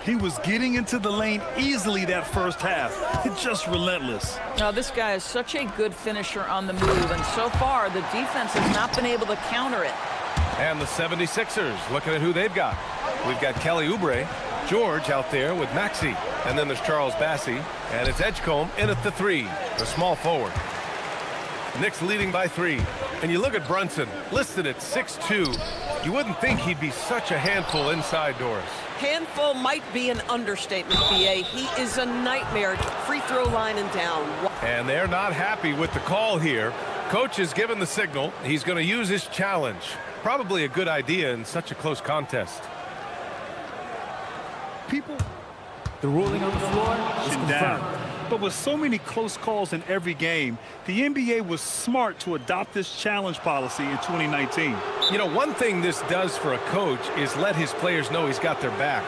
He was getting into the lane easily that first half. It's just relentless. Now, this guy is such a good finisher on the move, and so far, the defense has not been able to counter it. And the 76ers, looking at who they've got. We've got Kelly Oubre, George out there with Maxey, and then there's Charles Bassey, and it's Edgecombe in at the 3, the small forward. Knicks leading by 3. And you look at Brunson, listed at 6'2". You wouldn't think he'd be such a handful inside doors. Handful might be an understatement, BA. He is a nightmare, free throw line and down. And they're not happy with the call here. Coach has given the signal. He's going to use his challenge. Probably a good idea in such a close contest. The ruling on the floor is confirmed. But with so many close calls in every game, the NBA was smart to adopt this challenge policy in 2019. You know, one thing this does for a coach is let his players know he's got their back.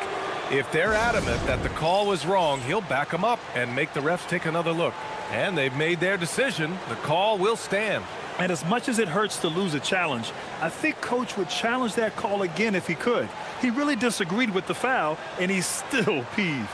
If they're adamant that the call was wrong, he'll back them up and make the refs take another look. And they've made their decision. The call will stand. And as much as it hurts to lose a challenge, I think Coach would challenge that call again if he could. He really disagreed with the foul, and he's still peeved.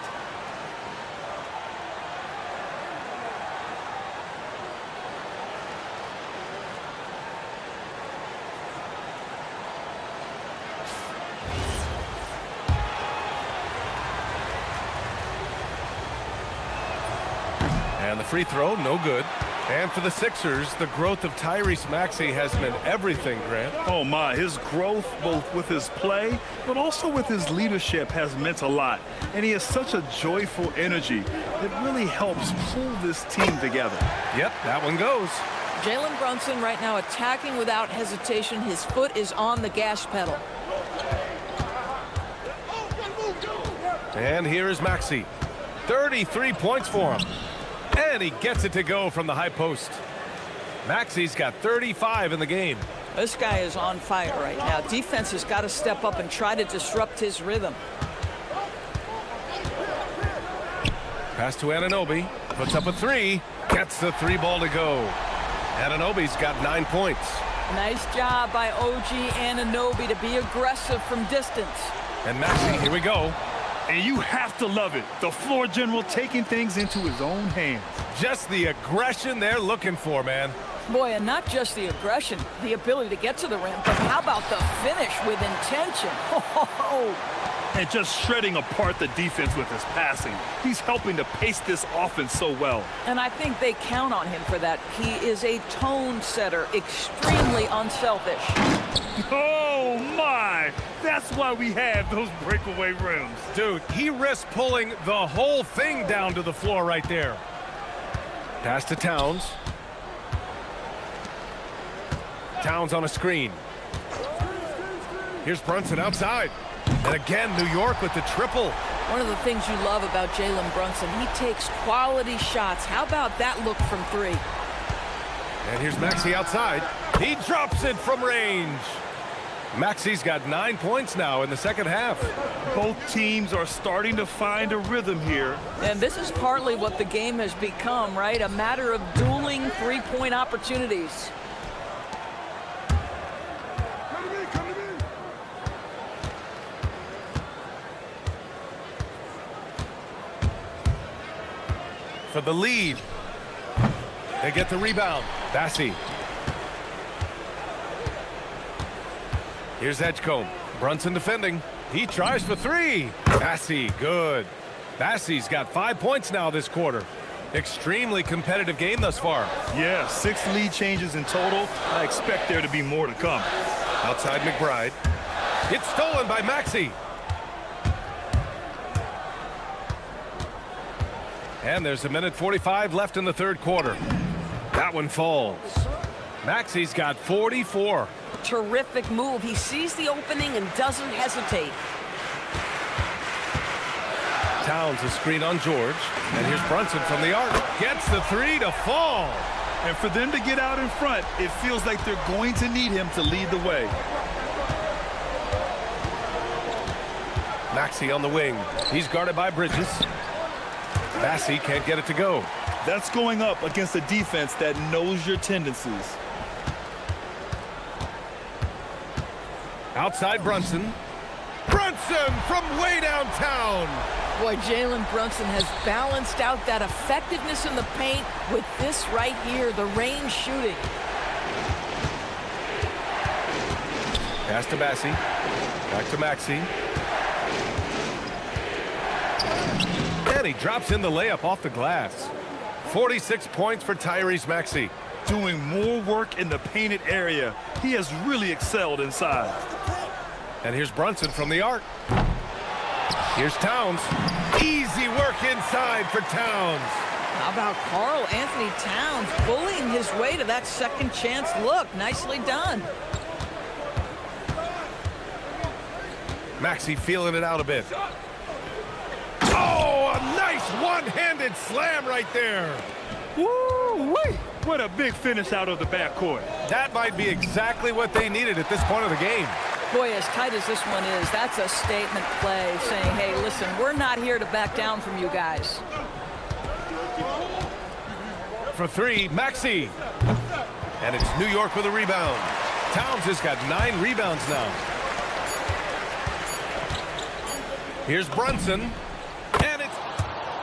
And the free throw, no good. And for the Sixers, the growth of Tyrese Maxey has meant everything, Grant. Oh my, his growth both with his play, but also with his leadership has meant a lot. And he has such a joyful energy that really helps pull this team together. Yep, that one goes. Jalen Brunson right now attacking without hesitation. His foot is on the gas pedal. And here is Maxey. 33 points for him. And he gets it to go from the high post. Maxey's got 35 in the game. This guy is on fire right now. Defense has got to step up and try to disrupt his rhythm. Pass to Anunoby. Puts up a 3. Gets the 3 ball to go. Anunoby's got 9 points. Nice job by OG Anunoby to be aggressive from distance. And Maxey, here we go. And you have to love it. The floor general taking things into his own hands. Just the aggression they're looking for, man. Boy, and not just the aggression, the ability to get to the rim, but how about the finish with intention? And just shredding apart the defense with his passing. He's helping to pace this offense so well. And I think they count on him for that. He is a tone setter, extremely unselfish. Oh my! That's why we have those breakaway rims. Dude, he risks pulling the whole thing down to the floor right there. Pass to Towns. Towns on a screen. Here's Brunson outside. And again, New York with the triple. One of the things you love about Jalen Brunson, he takes quality shots. How about that look from 3? And here's Maxey outside. He drops it from range. Maxey's got 9 points now in the second half. Both teams are starting to find a rhythm here. And this is partly what the game has become, right? A matter of dueling three-point opportunities. For the lead. They get the rebound. Bassey. Here's Edgecombe. Brunson defending. He tries for 3. Bassey, good. Bassey's got 5 points now this quarter. Extremely competitive game thus far. Yeah, 6 lead changes in total. I expect there to be more to come. Outside McBride. It's stolen by Maxey. And there's 1:45 left in the third quarter. That one falls. Maxey's got 44. Terrific move. He sees the opening and doesn't hesitate. Towns a screen on George. And here's Brunson from the arc. Gets the 3 to fall. And for them to get out in front, it feels like they're going to need him to lead the way. Maxey on the wing. He's guarded by Bridges. Bassey can't get it to go. That's going up against a defense that knows your tendencies. Outside Brunson. Brunson from way downtown. Boy, Jalen Brunson has balanced out that effectiveness in the paint with this right here, the range shooting. Pass to Bassi. Back to Maxey. And he drops in the layup off the glass. 46 points for Tyrese Maxey. Doing more work in the painted area. He has really excelled inside. And here's Brunson from the arc. Here's Towns. Easy work inside for Towns. How about Karl Anthony Towns bullying his way to that second chance look? Nicely done. Maxey feeling it out a bit. Oh, a nice one-handed slam right there. Woo-wee! What a big finish out of the backcourt. That might be exactly what they needed at this point of the game. Boy, as tight as this one is, that's a statement play saying, hey, listen, we're not here to back down from you guys. For three, Maxey. And it's New York with a rebound. Towns has got 9 rebounds now. Here's Brunson. And it's...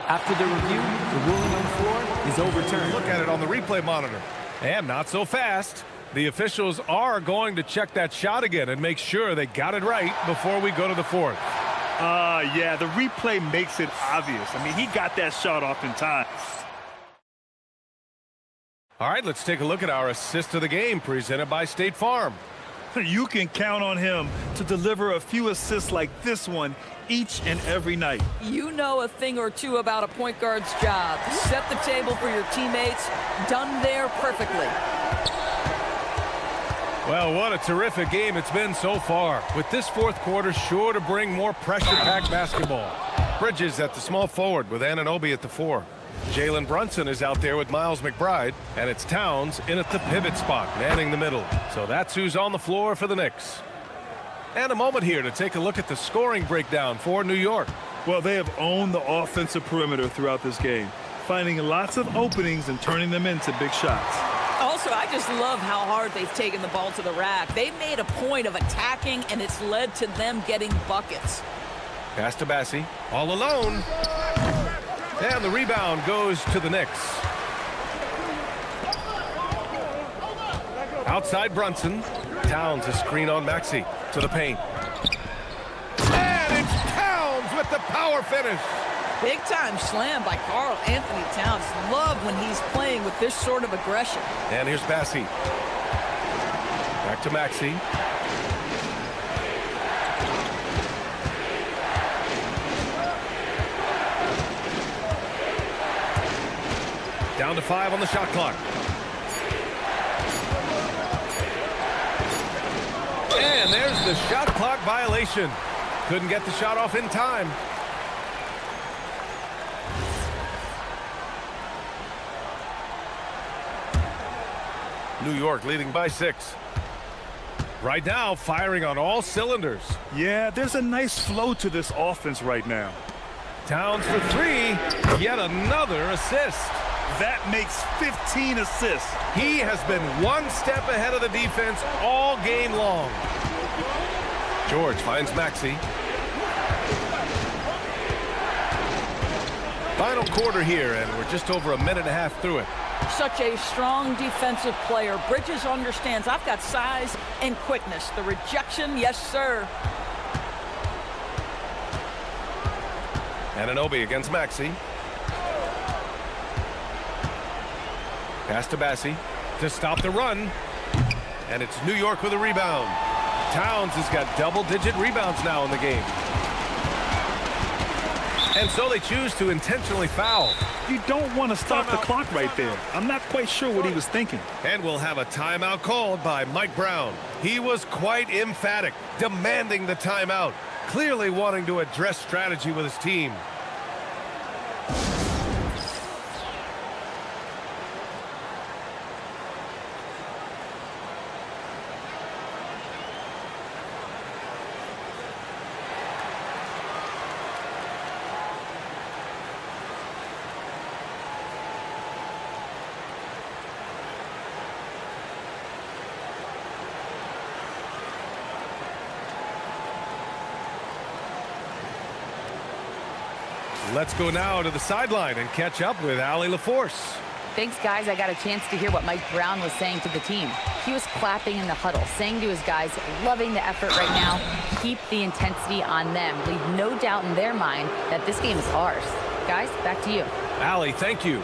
After the review, the ruling on the floor is overturned. Look at it on the replay monitor. And not so fast. The officials are going to check that shot again and make sure they got it right before we go to the fourth. Yeah, the replay makes it obvious. I mean, he got that shot off in time. All right, let's take a look at our assist of the game presented by State Farm. You can count on him to deliver a few assists like this one each and every night. You know a thing or two about a point guard's job. Set the table for your teammates. Done there perfectly. Well, what a terrific game it's been so far. With this fourth quarter sure to bring more pressure-packed basketball. Bridges at the small forward with Anunoby at the 4. Jalen Brunson is out there with Miles McBride, and it's Towns in at the pivot spot, manning the middle. So that's who's on the floor for the Knicks. And a moment here to take a look at the scoring breakdown for New York. Well, they have owned the offensive perimeter throughout this game, finding lots of openings and turning them into big shots. Also, I just love how hard they've taken the ball to the rack. They've made a point of attacking, and it's led to them getting buckets. Pass to Bassi, all alone. And the rebound goes to the Knicks. Outside Brunson. Towns a screen on Maxey to the paint. And it's Towns with the power finish. Big time slam by Karl Anthony Towns. Love when he's playing with this sort of aggression. And here's Bassi. Back to Maxey. Down to 5 on the shot clock. And there's the shot clock violation. Couldn't get the shot off in time. New York leading by 6. Right now, firing on all cylinders. Yeah, there's a nice flow to this offense right now. Towns for 3. Yet another assist. That makes 15 assists. He has been one step ahead of the defense all game long. George finds Maxey. Final quarter here, and we're just over a minute and a half through it. Such a strong defensive player. Bridges understands I've got size and quickness. The rejection, yes, sir. Anunoby against Maxey. Pass to Bassi to stop the run. And it's New York with a rebound. Towns has got double-digit rebounds now in the game. And so they choose to intentionally foul. You don't want to stop the clock right there. I'm not quite sure what he was thinking. And we'll have a timeout called by Mike Brown. He was quite emphatic, demanding the timeout, clearly wanting to address strategy with his team. Let's go now to the sideline and catch up with Allie LaForce. Thanks, guys. I got a chance to hear what Mike Brown was saying to the team. He was clapping in the huddle, saying to his guys, loving the effort right now, keep the intensity on them. Leave no doubt in their mind that this game is ours. Guys, back to you. Allie, thank you.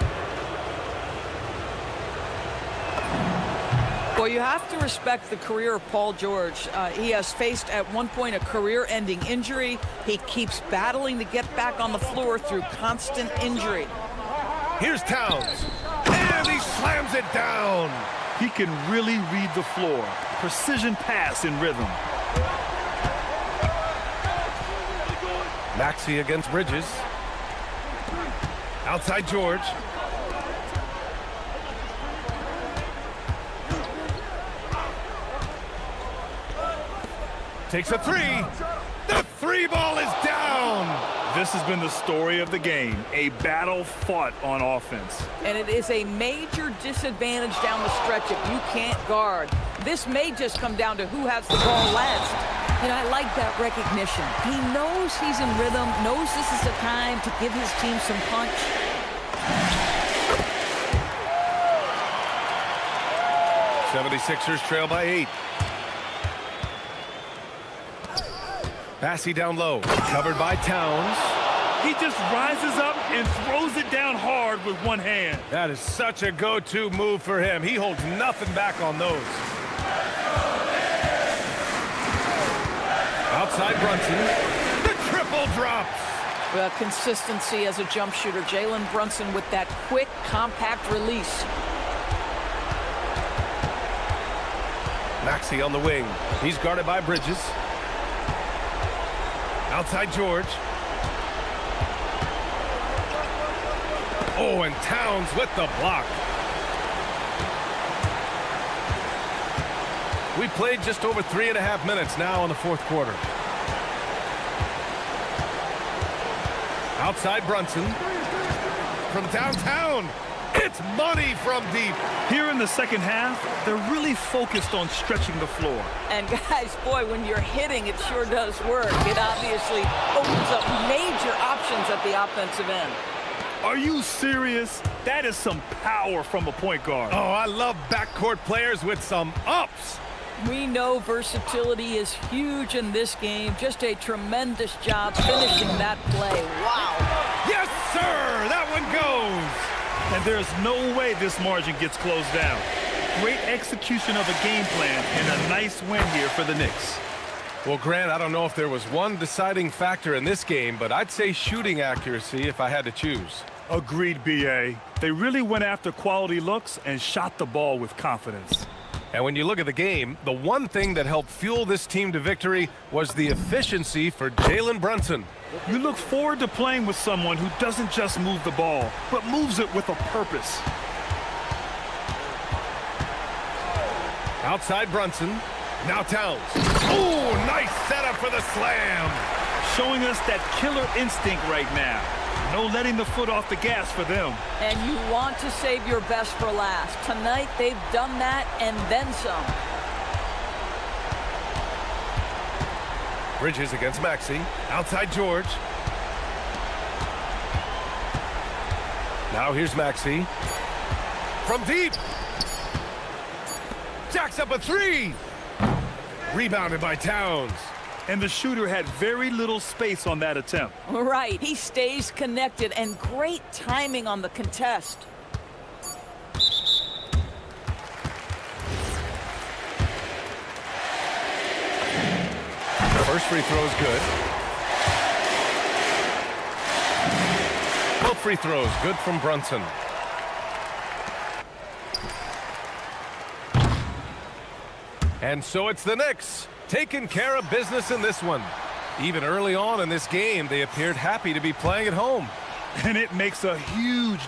Well, you have to respect the career of Paul George. He has faced at one point a career-ending injury. He keeps battling to get back on the floor through constant injury. Here's Towns. And he slams it down. He can really read the floor. Precision pass in rhythm. Maxey against Bridges. Outside George. Takes a three. The three ball is down. This has been the story of the game, a battle fought on offense. And it is a major disadvantage down the stretch if you can't guard. This may just come down to who has the ball last. You know, I like that recognition. He knows he's in rhythm, knows this is the time to give his team some punch. '76ers trail by 8. Bassey down low, covered by Towns. He just rises up and throws it down hard with one hand. That is such a go-to move for him. He holds nothing back on those. Outside Brunson, the triple drops. Well, consistency as a jump shooter. Jalen Brunson with that quick, compact release. Maxey on the wing. He's guarded by Bridges. Outside George. Oh, and Towns with the block. We played just over 3.5 minutes now in the fourth quarter. Outside Brunson. From downtown. It's money from deep. Here in the second half, they're really focused on stretching the floor. And guys, boy, when you're hitting, it sure does work. It obviously opens up major options at the offensive end. Are you serious? That is some power from a point guard. Oh, I love backcourt players with some ups. We know versatility is huge in this game. Just a tremendous job finishing that play. Wow. Yes, sir! That one goes. And there's no way this margin gets closed down. Great execution of a game plan and a nice win here for the Knicks. Well, Grant, I don't know if there was one deciding factor in this game, but I'd say shooting accuracy if I had to choose. Agreed, B.A. They really went after quality looks and shot the ball with confidence. And when you look at the game, the one thing that helped fuel this team to victory was the efficiency for Jalen Brunson. You look forward to playing with someone who doesn't just move the ball, but moves it with a purpose. Outside Brunson. Now Towns. Oh, nice setup for the slam. Showing us that killer instinct right now. No letting the foot off the gas for them. And you want to save your best for last. Tonight, they've done that and then some. Bridges against Maxey. Outside George. Now here's Maxey. From deep. Jacks up a three. Rebounded by Towns. And the shooter had very little space on that attempt. Right. He stays connected and great timing on the contest. First free throw is good. Both free throws good from Brunson. And so it's the Knicks taking care of business in this one. Even early on in this game, they appeared happy to be playing at home. And it makes a huge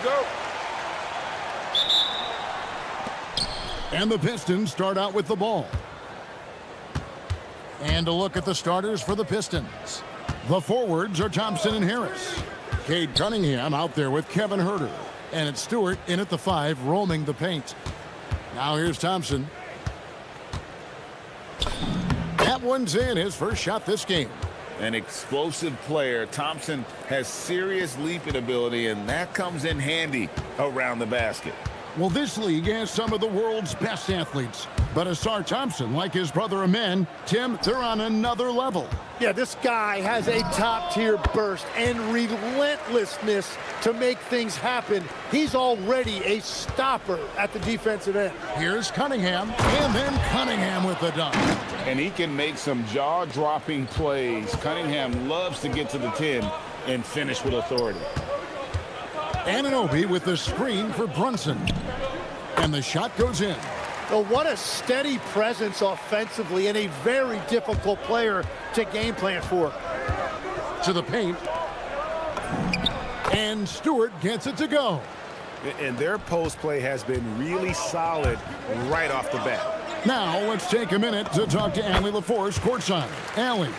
go. And the Pistons start out with the ball. And a look at the starters for the Pistons. The forwards are Thompson and Harris. Cade Cunningham out there with Kevin Huerter. And it's Stewart in at the 5, roaming the paint. Now here's Thompson. That one's in, his first shot this game. An explosive player. Thompson has serious leaping ability, and that comes in handy around the basket. Well, this league has some of the world's best athletes. But Asar Thompson, like his brother Amen, Tim, they're on another level. Yeah, this guy has a top-tier burst and relentlessness to make things happen. He's already a stopper at the defensive end. Here's Cunningham, and then Cunningham with the dunk. And he can make some jaw-dropping plays. Cunningham loves to get to the 10 and finish with authority. Anunoby with the screen for Brunson. And the shot goes in. Well, what a steady presence offensively and a very difficult player to game plan for. To the paint. And Stewart gets it to go. And their post play has been really solid right off the bat. Now let's take a minute to talk to Allie LaForce courtside. Allie.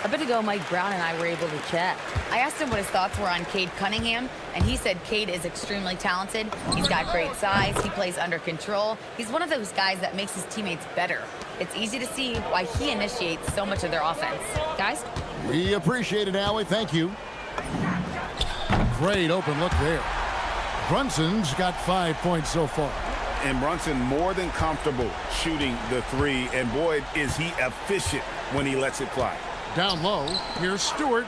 A bit ago, Mike Brown and I were able to chat. I asked him what his thoughts were on Cade Cunningham, and he said Cade is extremely talented. He's got great size. He plays under control. He's one of those guys that makes his teammates better. It's easy to see why he initiates so much of their offense. Guys? We appreciate it, Allie. Thank you. Great open look there. Brunson's got 5 points so far. And Brunson more than comfortable shooting the 3, and boy, is he efficient when he lets it fly. Down low, here's Stewart.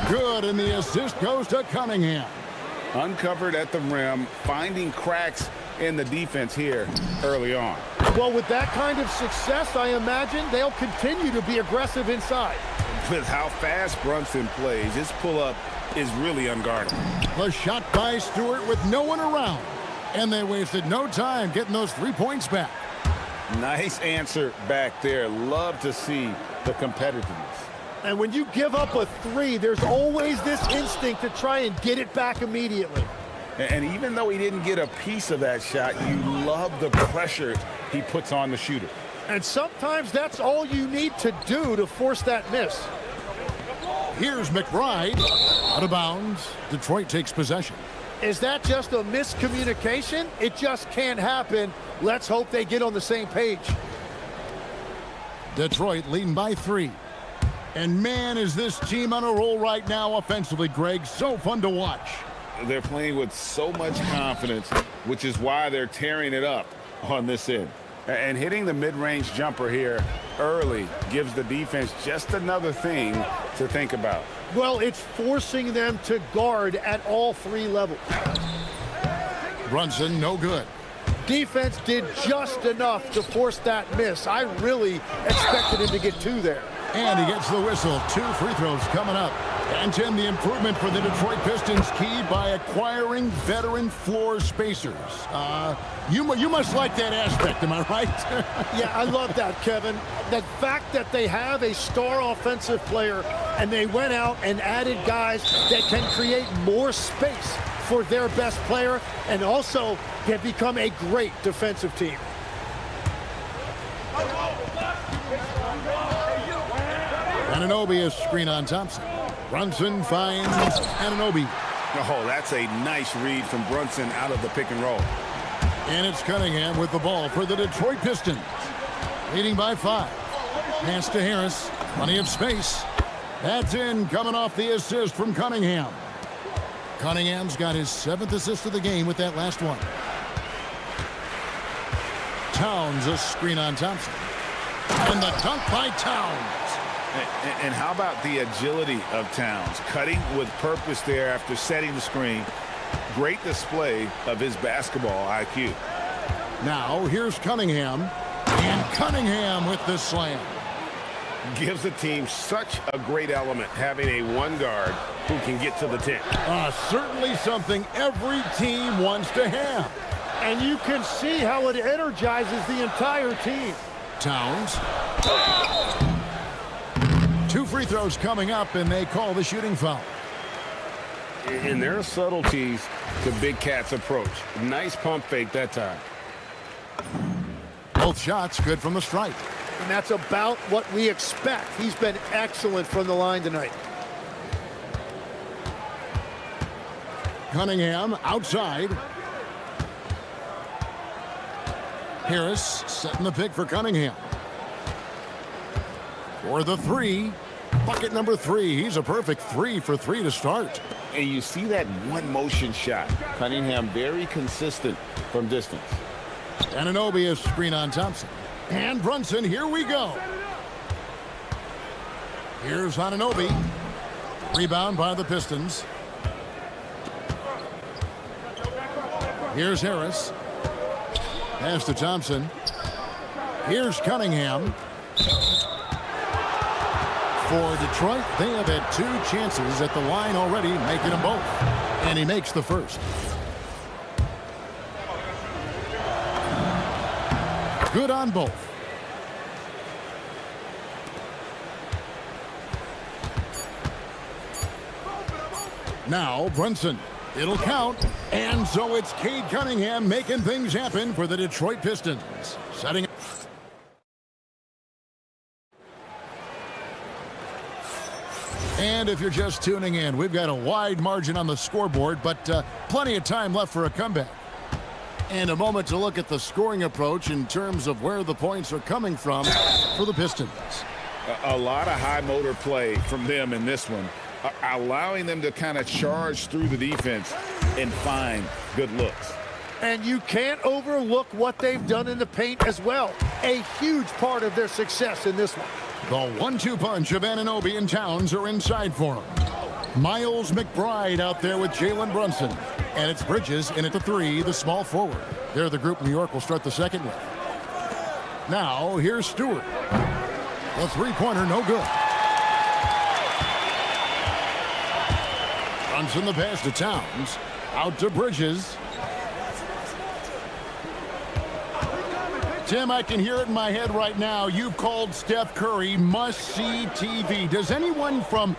Good, and the assist goes to Cunningham. Uncovered at the rim, finding cracks in the defense here early on. Well, with that kind of success, I imagine they'll continue to be aggressive inside. With how fast Brunson plays, his pull-up is really unguarded. The shot by Stewart with no one around. And they wasted no time getting those 3 points back. Nice answer back there. Love to see the competitiveness. And when you give up a 3, there's always this instinct to try and get it back immediately. And even though he didn't get a piece of that shot, you love the pressure he puts on the shooter. And sometimes that's all you need to do to force that miss. Here's McBride. Out of bounds. Detroit takes possession. Is that just a miscommunication? It just can't happen. Let's hope they get on the same page. Detroit leading by 3. And man, is this team on a roll right now offensively, Greg. So fun to watch. They're playing with so much confidence, which is why they're tearing it up on this end. And hitting the mid-range jumper here early gives the defense just another thing to think about. Well, it's forcing them to guard at all 3 levels. Brunson, no good. Defense did just enough to force that miss. I really expected him to get 2 there. And he gets the whistle. 2 free throws coming up. And Tim, the improvement for the Detroit Pistons keyed by acquiring veteran floor spacers. You must like that aspect, am I right? Yeah, I love that, Kevin. The fact that they have a star offensive player and they went out and added guys that can create more space for their best player and also have become a great defensive team. Anunoby is screen on Thompson. Brunson finds Anunoby. Oh, that's a nice read from Brunson out of the pick and roll. And it's Cunningham with the ball for the Detroit Pistons. Leading by 5. Pass to Harris. Plenty of space. That's in, coming off the assist from Cunningham. Cunningham's got his 7th assist of the game with that last one. Towns a screen on Thompson. And the dunk by Towns. And how about the agility of Towns? Cutting with purpose there after setting the screen. Great display of his basketball IQ. Now here's Cunningham. And Cunningham with the slam. Gives the team such a great element having a 1 guard who can get to the 10. Certainly something every team wants to have. And you can see how it energizes the entire team. Towns. 2 free throws coming up, and they call the shooting foul. And there are subtleties to Big Cat's approach. Nice pump fake that time. Both shots good from the stripe. And that's about what we expect. He's been excellent from the line tonight. Cunningham outside. Harris setting the pick for Cunningham. For the three. Bucket number 3. He's a perfect 3 for 3 to start. And you see that one motion shot. Cunningham very consistent from distance. Anunoby is screen on Thompson. And Brunson, here we go. Here's Anunoby. Rebound by the Pistons. Here's Harris. Pass to Thompson. Here's Cunningham. For Detroit, they have had 2 chances at the line already, making them both. And he makes the first. Good on both. Now Brunson. It'll count. And so it's Cade Cunningham making things happen for the Detroit Pistons. Setting. And if you're just tuning in, we've got a wide margin on the scoreboard, but plenty of time left for a comeback. And a moment to look at the scoring approach in terms of where the points are coming from for the Pistons. A lot of high motor play from them in this one, allowing them to kind of charge through the defense and find good looks. And you can't overlook what they've done in the paint as well. A huge part of their success in this one. The 1-2 punch of Anunoby and Towns are inside for him. Miles McBride out there with Jalen Brunson. And it's Bridges in at the 3, the small forward. They're the group New York will start the second with. Now, here's Stewart. The three-pointer, no good. Brunson the pass to Towns. Out to Bridges. Tim, I can hear it in my head right now. You've called Steph Curry must-see TV. Does anyone from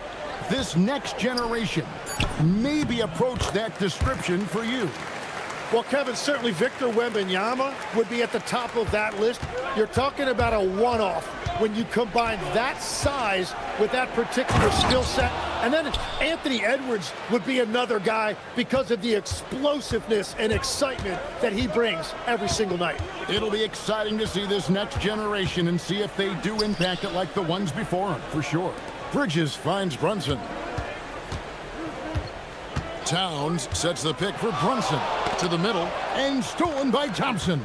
this next generation maybe approach that description for you? Well, Kevin, certainly Victor Wembanyama would be at the top of that list. You're talking about a one-off when you combine that size with that particular skill set. And then Anthony Edwards would be another guy because of the explosiveness and excitement that he brings every single night. It'll be exciting to see this next generation and see if they do impact it like the ones before him, for sure. Bridges finds Brunson. Towns sets the pick for Brunson to the middle and stolen by Thompson.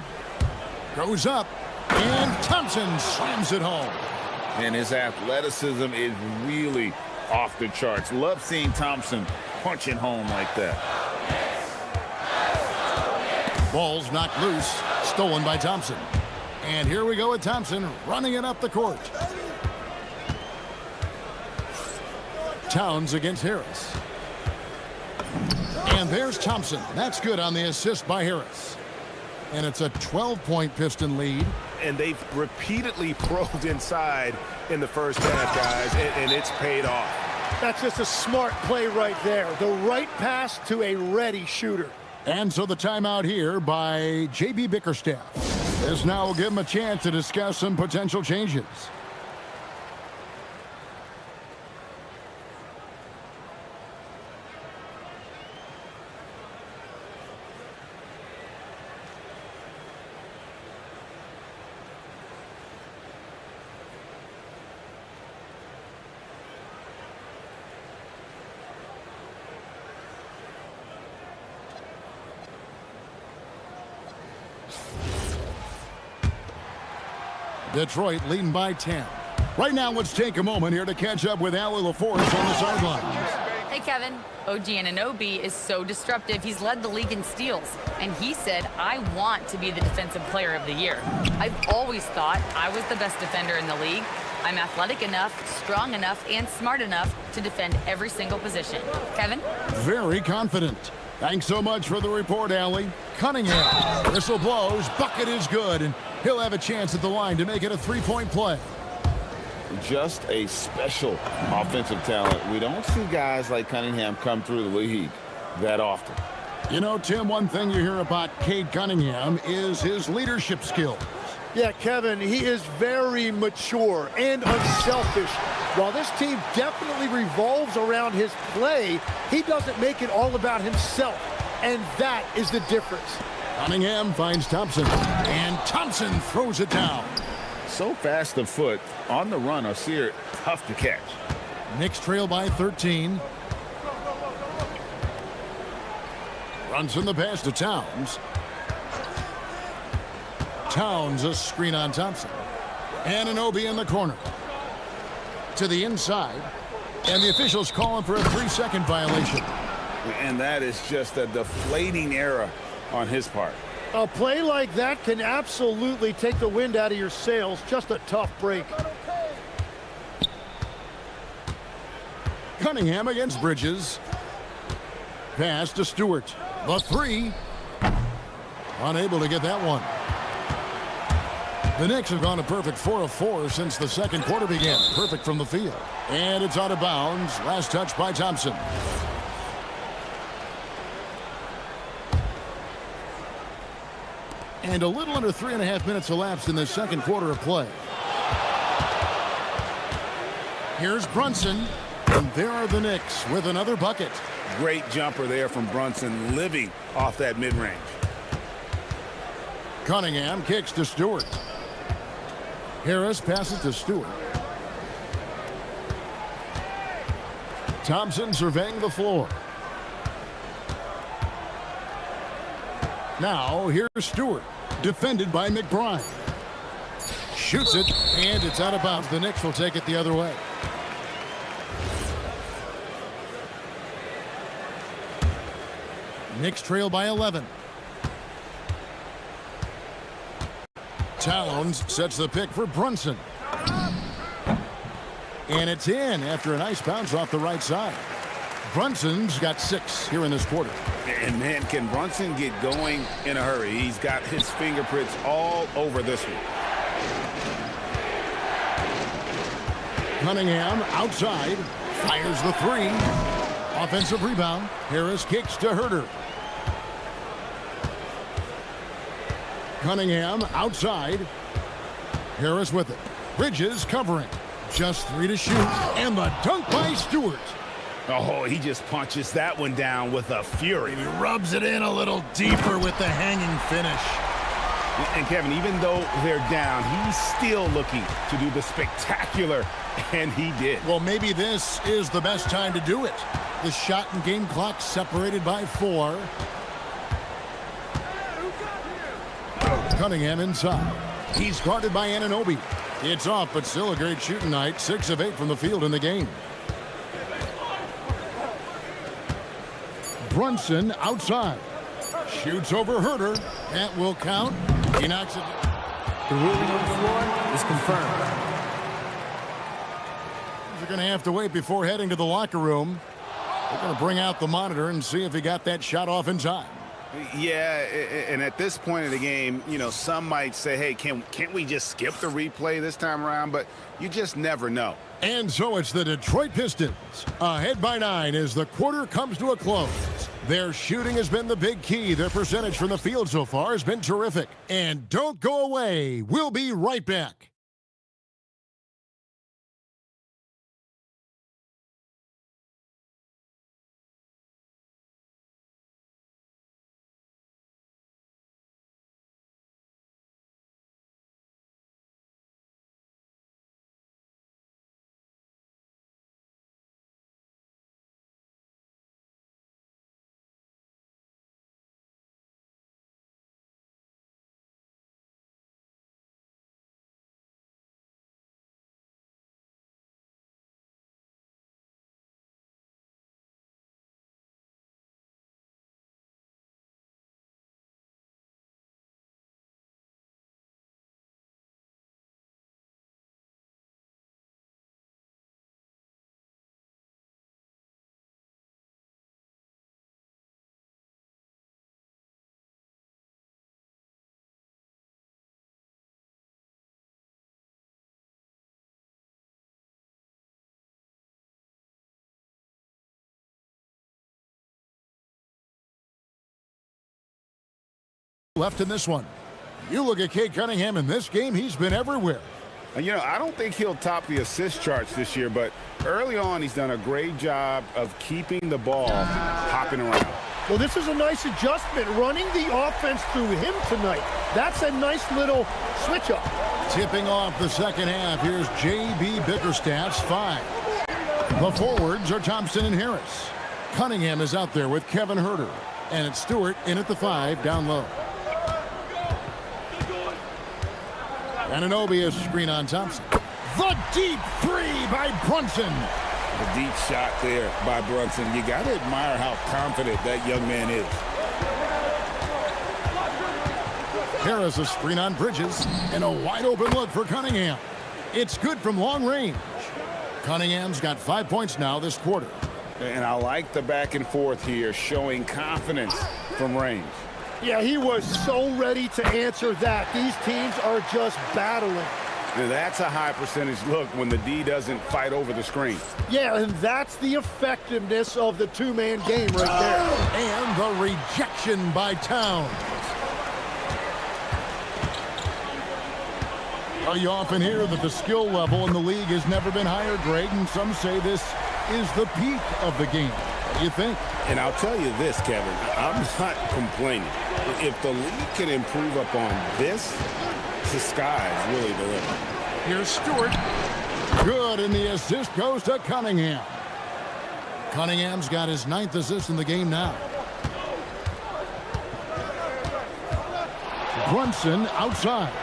Goes up and Thompson slams it home. And his athleticism is really off the charts. Love seeing Thompson punching home like that. Ball's knocked loose, stolen by Thompson. And here we go with Thompson running it up the court. Towns against Harris. And there's Thompson. That's good on the assist by Harris. And it's a 12-point Piston lead. And they've repeatedly probed inside in the first half, guys, and it's paid off. That's just a smart play right there. The right pass to a ready shooter. And so the timeout here by J.B. Bickerstaff. This now will give him a chance to discuss some potential changes. Detroit leading by 10. Right now, let's take a moment here to catch up with Allie LaForce on the sidelines. Hey, Kevin. OG Anunoby is so disruptive. He's led the league in steals. And he said, I want to be the defensive player of the year. I've always thought I was the best defender in the league. I'm athletic enough, strong enough, and smart enough to defend every single position. Kevin? Very confident. Thanks so much for the report, Allie. Cunningham. Whistle blows. Bucket is good. And he'll have a chance at the line to make it a three-point play. just a special offensive talent. We don't see guys like Cunningham come through the league that often. You know, Tim, one thing you hear about Cade Cunningham is his leadership skills. Yeah, Kevin, he is very mature and unselfish. While this team definitely revolves around his play, he doesn't make it all about himself, and that is the difference. Cunningham finds Thompson, and Thompson throws it down. So fast of foot, on the run, or Sear, tough to catch. Knicks trail by 13. Brunson the pass to Towns. Towns a screen on Thompson. Anunoby in the corner. To the inside. And the officials calling for a 3-second violation. And that is just a deflating error on his part. A play like that can absolutely take the wind out of your sails. Just a tough break. Cunningham against Bridges. Pass to Stewart. The three. Unable to get that one. The Knicks have gone a perfect 4 of 4 since the second quarter began. Perfect from the field. And it's out of bounds. Last touch by Thompson. And a little under 3.5 minutes elapsed in the second quarter of play. Here's Brunson. And there are the Knicks with another bucket. Great jumper there from Brunson, living off that mid-range. Cunningham kicks to Stewart. Harris passes to Stewart. Thompson surveying the floor. Now here's Stewart, defended by McBride. Shoots it, and it's out of bounds. The Knicks will take it the other way. Knicks trail by 11. Towns sets the pick for Brunson. And it's in after a nice bounce off the right side. Brunson's got 6 here in this quarter. And man, can Brunson get going in a hurry? He's got his fingerprints all over this one. Cunningham outside, fires the 3. Offensive rebound. Harris kicks to Herter. Cunningham outside. Harris with it. Bridges covering. Just 3 to shoot. And the dunk by Stewart. Oh, he just punches that one down with a fury. He rubs it in a little deeper with the hanging finish. And Kevin, even though they're down, he's still looking to do the spectacular, and he did. Well, maybe this is the best time to do it. The shot and game clock separated by 4. Cunningham inside. He's guarded by Anunoby. It's off, but still a great shooting night. 6 of 8 from the field in the game. Brunson outside. Shoots over Herter. That will count. He knocks it. The ruling on the floor is confirmed. They're going to have to wait before heading to the locker room. They're going to bring out the monitor and see if he got that shot off in time. Yeah, and at this point of the game, you know, some might say, hey, can't we just skip the replay this time around? But you just never know. And so it's the Detroit Pistons ahead by 9 as the quarter comes to a close. Their shooting has been the big key. Their percentage from the field so far has been terrific. And don't go away. We'll be right back. left in this one. You look at Cade Cunningham in this game, he's been everywhere. And, you know, I don't think he'll top the assist charts this year, but early on he's done a great job of keeping the ball hopping around. Well, this is a nice adjustment, running the offense through him tonight. That's a nice little switch up. Tipping off the second half, here's J.B. Bickerstaff's 5. The forwards are Thompson and Harris. Cunningham is out there with Kevin Herter. And it's Stewart in at the 5, down low. Anunoby is screen on Thompson. The deep 3 by Brunson. The deep shot there by Brunson. You got to admire how confident that young man is. Harris a screen on Bridges. And a wide open look for Cunningham. It's good from long range. Cunningham's got 5 points now this quarter. And I like the back and forth here, showing confidence from range. Yeah, he was so ready to answer that. These teams are just battling. Now that's a high percentage look when the D doesn't fight over the screen. Yeah, and that's the effectiveness of the two-man game right there. And the rejection by Towns. Well, you often hear that the skill level in the league has never been higher, Greg, and some say this is the peak of the game. What do you think? And I'll tell you this, Kevin, I'm not complaining. If the league can improve upon this, the sky is really the limit. Here's Stewart. Good, and the assist goes to Cunningham. Cunningham's got his 9th assist in the game now. Brunson outside.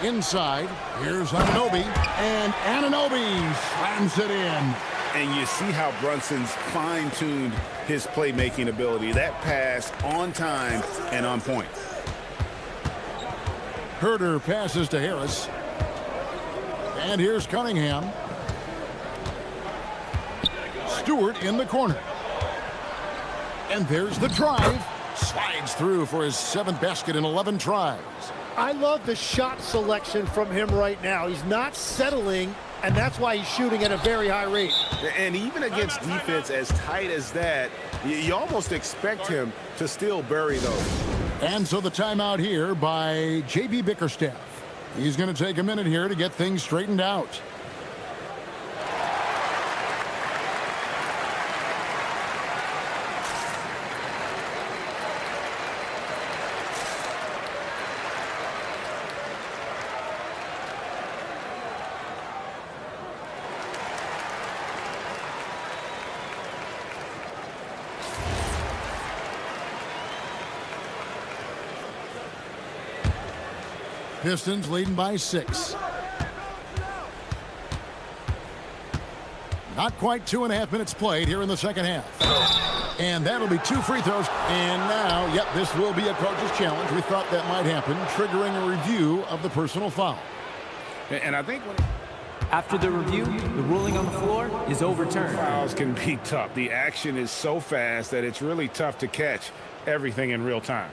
Inside, here's Anunoby, and Anunoby slams it in. And you see how Brunson's fine-tuned his playmaking ability. That pass on time and on point. Herter passes to Harris. And here's Cunningham. Stewart in the corner. And there's the drive. Slides through for his 7th basket in 11 tries. I love the shot selection from him right now. He's not settling, and that's why he's shooting at a very high rate. And even against defense as tight as that, you almost expect him to still bury those. And so the timeout here by J.B. Bickerstaff. He's going to take a minute here to get things straightened out. Pistons leading by 6. Not quite 2.5 minutes played here in the second half. And that'll be 2 free throws. And now, yep, this will be a coach's challenge. We thought that might happen, triggering a review of the personal foul. And I think after the review, the ruling on the floor is overturned. Fouls can be tough. The action is so fast that it's really tough to catch everything in real time.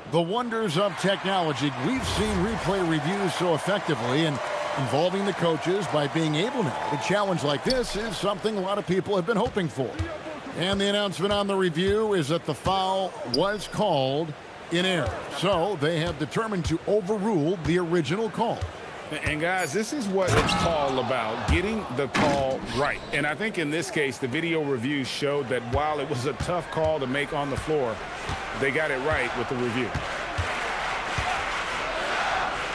The wonders of technology. We've seen replay reviews so effectively, and involving the coaches by being able now to challenge like this is something a lot of people have been hoping for. And the announcement on the review is that the foul was called in error. So they have determined to overrule the original call. And guys, this is what it's all about, getting the call right. And I think in this case, the video review showed that while it was a tough call to make on the floor, they got it right with the review.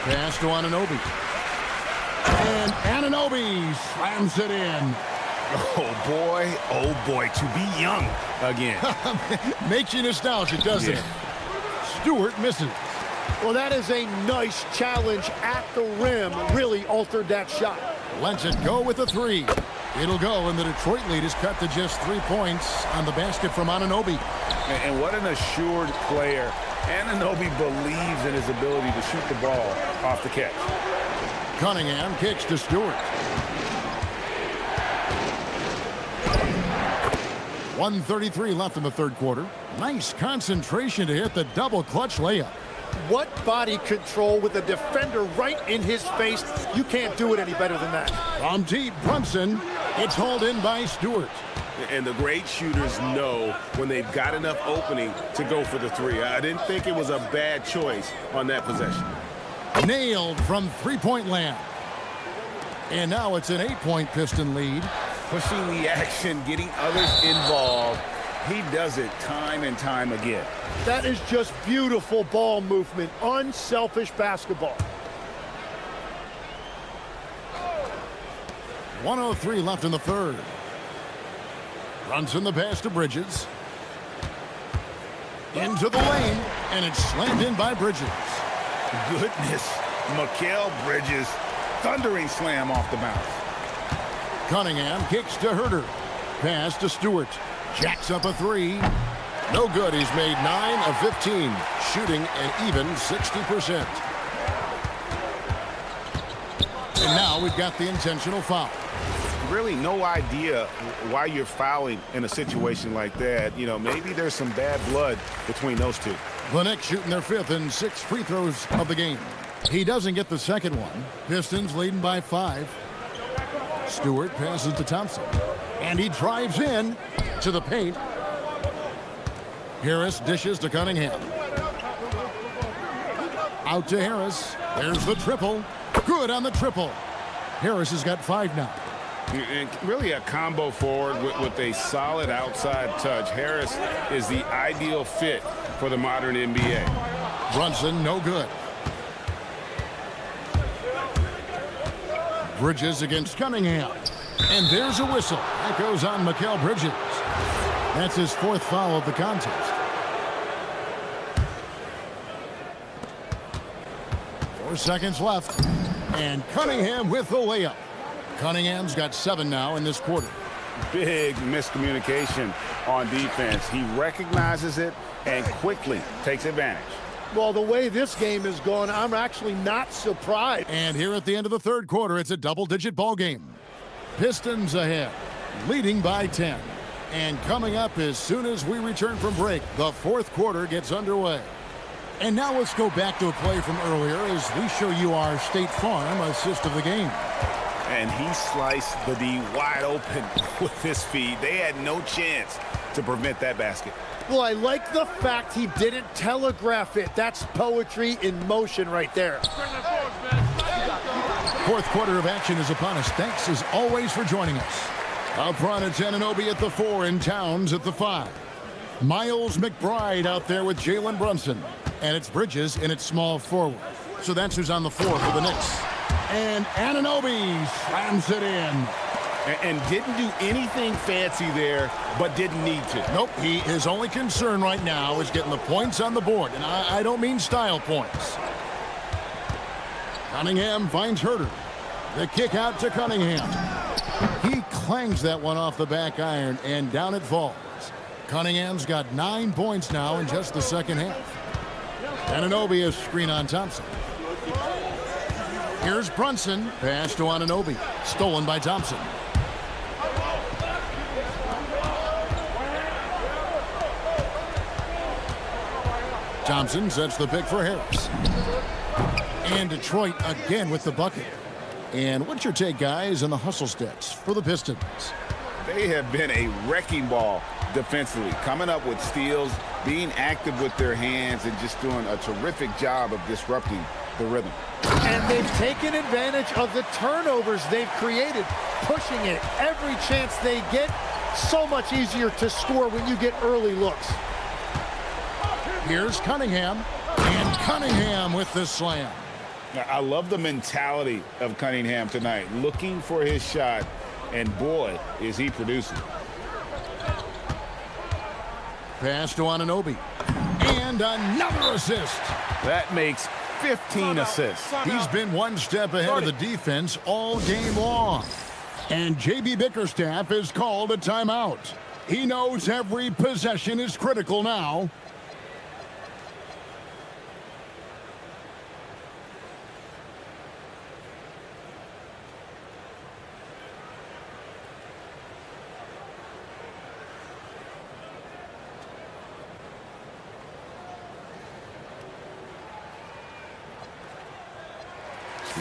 Pass to Anunoby. And Anunoby slams it in. Oh boy, to be young again. Makes you nostalgic, doesn't it? Stewart misses. Well, that is a nice challenge at the rim. Really altered that shot. Lets it go with a 3. It'll go, and the Detroit lead is cut to just 3 points on the basket from Anunoby. And what an assured player. Anunoby believes in his ability to shoot the ball off the catch. Cunningham kicks to Stewart. 1:33 left in the third quarter. Nice concentration to hit the double clutch layup. What body control with a defender right in his face. You can't do it any better than that. From deep, Brunson. It's hauled in by Stewart. And the great shooters know when they've got enough opening to go for the three. I didn't think it was a bad choice on that possession. Nailed from three-point land. And now it's an 8-point Piston lead. Pushing the action, getting others involved. He does it time and time again. That is just beautiful ball movement, unselfish basketball. 1:03 left in the third. Brunson the pass to Bridges. Into the lane, and it's slammed in by Bridges. Goodness, Mikal Bridges, thundering slam off the bounce. Cunningham kicks to Herter. Pass to Stewart. Jacks up a three. No good. He's made 9 of 15, shooting an even 60%. And now we've got the intentional foul. Really no idea why you're fouling in a situation like that. You know, maybe there's some bad blood between those two. The Knicks shooting their 5th and 6th free throws of the game. He doesn't get the second one. Pistons leading by 5. Stewart passes to Thompson. And he drives in to the paint. Harris dishes to Cunningham. Out to Harris. There's the triple. Good on the triple. Harris has got 5 now. And really a combo forward with a solid outside touch. Harris is the ideal fit for the modern NBA. Brunson, no good. Bridges against Cunningham. And there's a whistle. That goes on Mikal Bridges. That's his 4th foul of the contest. 4 seconds left. And Cunningham with the layup. Cunningham's got 7 now in this quarter. Big miscommunication on defense. He recognizes it and quickly takes advantage. Well, the way this game is going, I'm actually not surprised. And here at the end of the third quarter, it's a double-digit ball game. Pistons ahead, leading by 10. And coming up as soon as we return from break, the 4th quarter gets underway. And now let's go back to a play from earlier as we show you our State Farm assist of the game. And he sliced the D wide open with his feet. They had no chance to prevent that basket. Well, I like the fact he didn't telegraph it. That's poetry in motion right there. 4th quarter of action is upon us. Thanks as always for joining us. Up front, it's Anunoby at the 4 and Towns at the 5. Miles McBride out there with Jalen Brunson. And it's Bridges in its small forward. So that's who's on the floor for the Knicks. And Anunoby slams it in. And didn't do anything fancy there, but didn't need to. Nope, his only concern right now is getting the points on the board. And I don't mean style points. Cunningham finds Herter. The kick out to Cunningham. He clangs that one off the back iron, and down it falls. Cunningham's got 9 points now in just the second half. Anunoby is screen on Thompson. Here's Brunson. Pass to Anunoby. Stolen by Thompson. Thompson sets the pick for Harris. And Detroit again with the bucket. And what's your take, guys, on the hustle stats for the Pistons? They have been a wrecking ball defensively, coming up with steals, being active with their hands, and just doing a terrific job of disrupting the rhythm. And they've taken advantage of the turnovers they've created, pushing it every chance they get. So much easier to score when you get early looks. Here's Cunningham, and Cunningham with the slam. I love the mentality of Cunningham tonight, looking for his shot, and boy, is he producing. Pass to Anunoby, and another assist. That makes 15 assists. He's been one step ahead of the defense all game long. And J.B. Bickerstaff has called a timeout. He knows every possession is critical now.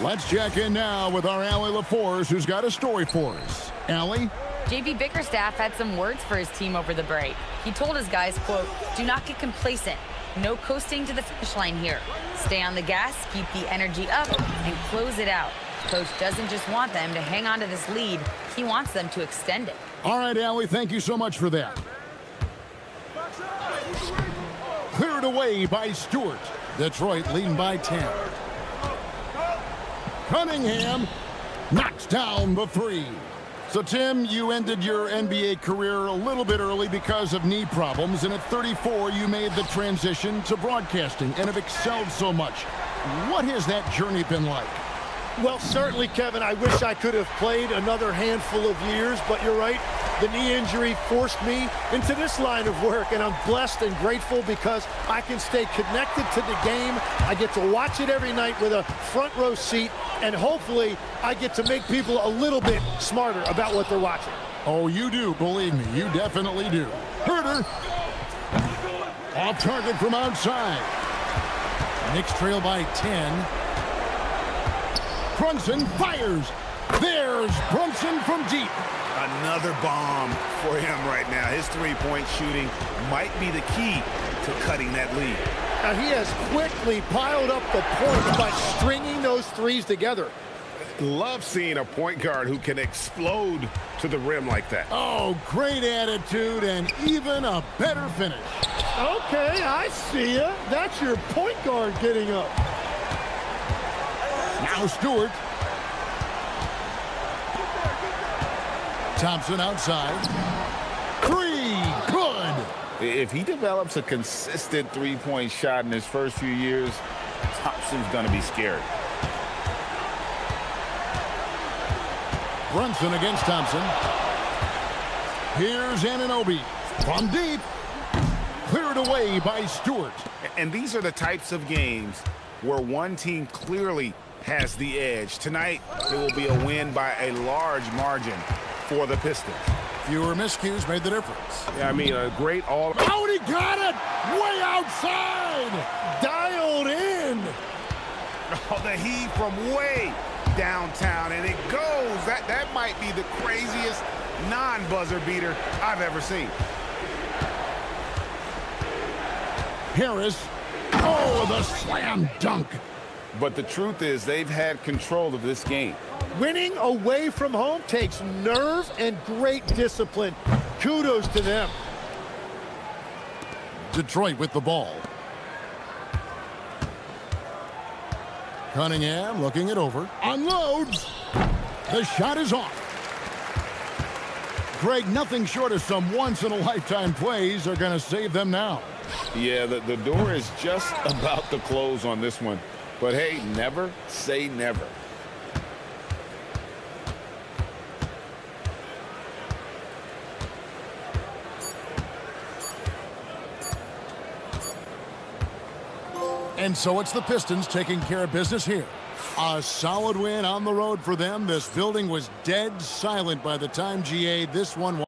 Let's check in now with our Allie LaForce, who's got a story for us. Allie? JB Bickerstaff had some words for his team over the break. He told his guys, quote, "Do not get complacent. No coasting to the finish line here. Stay on the gas, keep the energy up, and close it out." Coach doesn't just want them to hang on to this lead. He wants them to extend it. All right, Allie, thank you so much for that. Cleared away by Stewart. Detroit leading by 10. Cunningham knocks down the three. So, Tim, you ended your NBA career a little bit early because of knee problems, and at 34, you made the transition to broadcasting and have excelled so much. What has that journey been like? Well, certainly, Kevin, I wish I could have played another handful of years, but you're right. The knee injury forced me into this line of work, and I'm blessed and grateful because I can stay connected to the game. I get to watch it every night with a front row seat, and hopefully I get to make people a little bit smarter about what they're watching. Oh, you do, believe me. You definitely do. Herter. Off target from outside. Knicks trail by 10. Brunson fires. There's Brunson from deep. Another bomb for him right now. His three-point shooting might be the key to cutting that lead. Now, he has quickly piled up the points by stringing those threes together. Love seeing a point guard who can explode to the rim like that. Oh, great attitude and even a better finish. Okay, I see ya. That's your point guard getting up. Now Stewart. Thompson outside. Three, good. If he develops a consistent three-point shot in his first few years, Thompson's going to be scared. Brunson against Thompson. Here's Anunoby from deep. Cleared away by Stewart. And these are the types of games where one team clearly has the edge. Tonight, it will be a win by a large margin for the Pistons. Fewer miscues made the difference. Yeah, I mean, a great all... Oh, he got it! Way outside! Dialed in! Oh, the heat from way downtown, and it goes. That might be the craziest non-buzzer beater I've ever seen. Harris. Oh, the slam dunk. But the truth is, they've had control of this game. Winning away from home takes nerve and great discipline. Kudos to them. Detroit with the ball. Cunningham looking it over. Unloads. The shot is off. Greg, nothing short of some once-in-a-lifetime plays are going to save them now. Yeah, the door is just about to close on this one. But hey, never say never. And so it's the Pistons taking care of business here. A solid win on the road for them. This building was dead silent by the time GA this one was.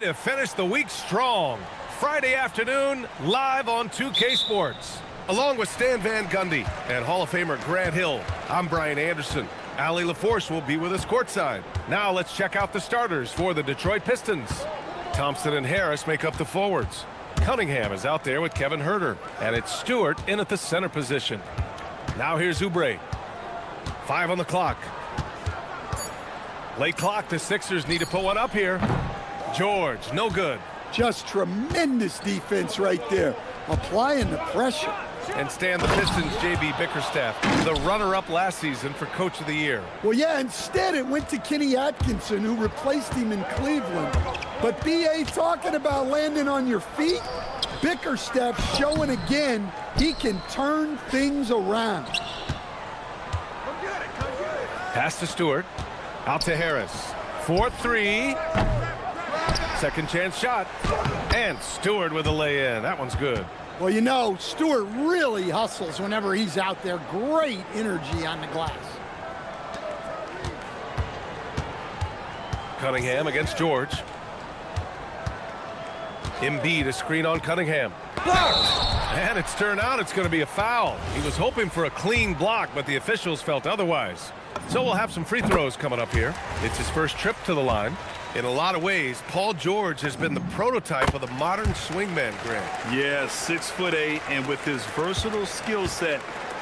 To finish the week strong. Friday afternoon, live on 2K Sports. Along with Stan Van Gundy and Hall of Famer Grant Hill, I'm Brian Anderson. Allie LaForce will be with us courtside. Now let's check out the starters for the Detroit Pistons. Thompson and Harris make up the forwards. Cunningham is out there with Kevin Huerter, and it's Stewart in at the center position. Now here's Oubre. 5 on the clock. Late clock, the Sixers need to put one up here. George, no good. Just tremendous defense right there, applying the pressure. And Stan, the Pistons' J.B. Bickerstaff, the runner-up last season for Coach of the Year. Well, yeah, instead it went to Kenny Atkinson, who replaced him in Cleveland. But B.A. talking about landing on your feet, Bickerstaff showing again he can turn things around. Pass to Stewart, out to Harris. 4-3. Second chance shot. And Stewart with a lay-in. That one's good. Well, you know, Stewart really hustles whenever he's out there. Great energy on the glass. Cunningham against George. Embiid, a screen on Cunningham. Blocked! And it's turned out it's going to be a foul. He was hoping for a clean block, but the officials felt otherwise. So we'll have some free throws coming up here. It's his first trip to the line. In a lot of ways, Paul George has been the prototype of the modern swingman, Grant. Yeah, 6'8", and with his versatile skill set,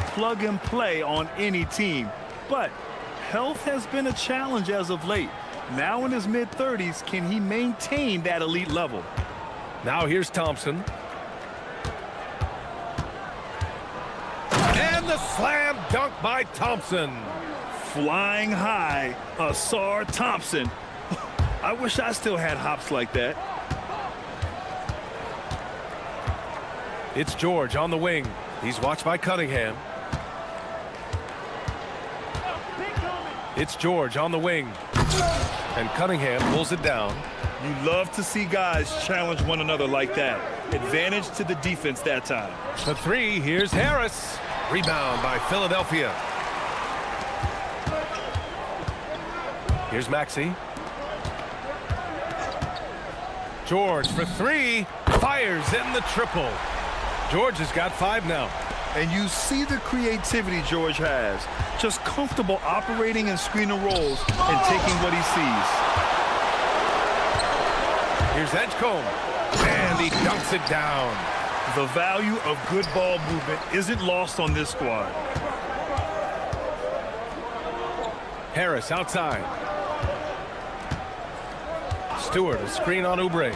plug and play on any team. But health has been a challenge as of late. Now in his mid-30s, can he maintain that elite level? Now here's Thompson. And the slam dunk by Thompson. Flying high, Asar Thompson. I wish I still had hops like that. It's George on the wing. He's watched by Cunningham. It's George on the wing. And Cunningham pulls it down. You love to see guys challenge one another like that. Advantage to the defense that time. The three, here's Harris. Rebound by Philadelphia. Here's Maxey. George for three, fires in the triple. George has got 5 now. And you see the creativity George has. Just comfortable operating in screen and rolls and taking what he sees. Here's Edgecombe, and he dunks it down. The value of good ball movement isn't lost on this squad. Harris outside. Stewart, a screen on Oubre.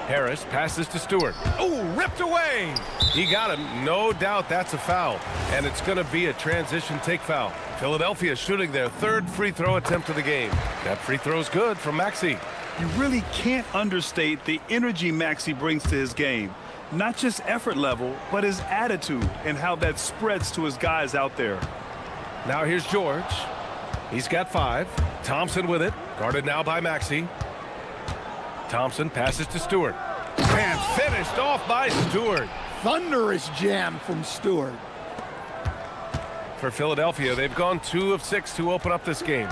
Harris passes to Stewart. Oh, ripped away. He got him. No doubt that's a foul. And it's going to be a transition take foul. Philadelphia shooting their 3rd free throw attempt of the game. That free throw's good from Maxey. You really can't understate the energy Maxey brings to his game. Not just effort level, but his attitude and how that spreads to his guys out there. Now here's George. He's got 5. Thompson with it. Guarded now by Maxey. Thompson passes to Stewart. And finished off by Stewart. Thunderous jam from Stewart. For Philadelphia, they've gone 2 of 6 to open up this game.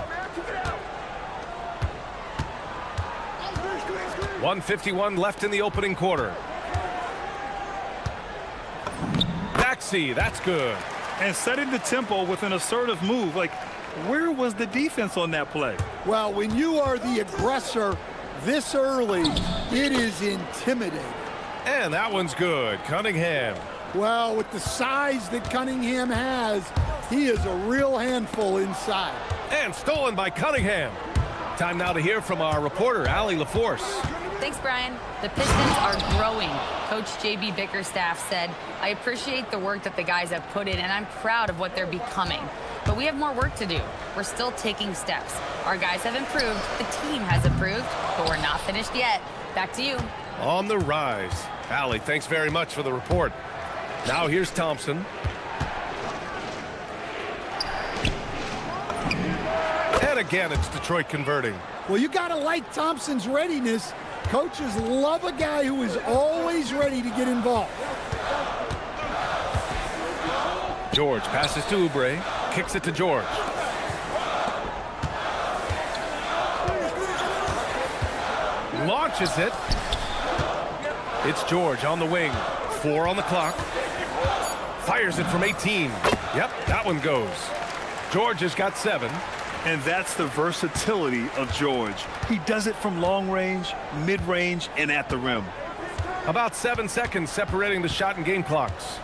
1:51 left in the opening quarter. Maxey, that's good. And setting the tempo with an assertive move. Like, where was the defense on that play? Well, when you are the aggressor this early, it is intimidating. And that one's good. Cunningham. Well, with the size that Cunningham has, he is a real handful inside. And stolen by Cunningham. Time now to hear from our reporter, Allie LaForce. Thanks, Brian. The Pistons are growing. Coach J.B. Bickerstaff said, I appreciate the work that the guys have put in, and I'm proud of what they're becoming. But we have more work to do. We're still taking steps. Our guys have improved. The team has improved, but we're not finished yet. Back to you. On the rise. Allie, thanks very much for the report. Now here's Thompson. And again, it's Detroit converting. Well, you got to like Thompson's readiness. Coaches love a guy who is always ready to get involved. George passes to Oubre, kicks it to George. launches it. It's George on the wing. 4 on the clock. Fires it from 18. Yep, that one goes. George has got 7. And that's the versatility of George. He does it from long range, mid-range, and at the rim. About 7 seconds separating the shot and game clocks.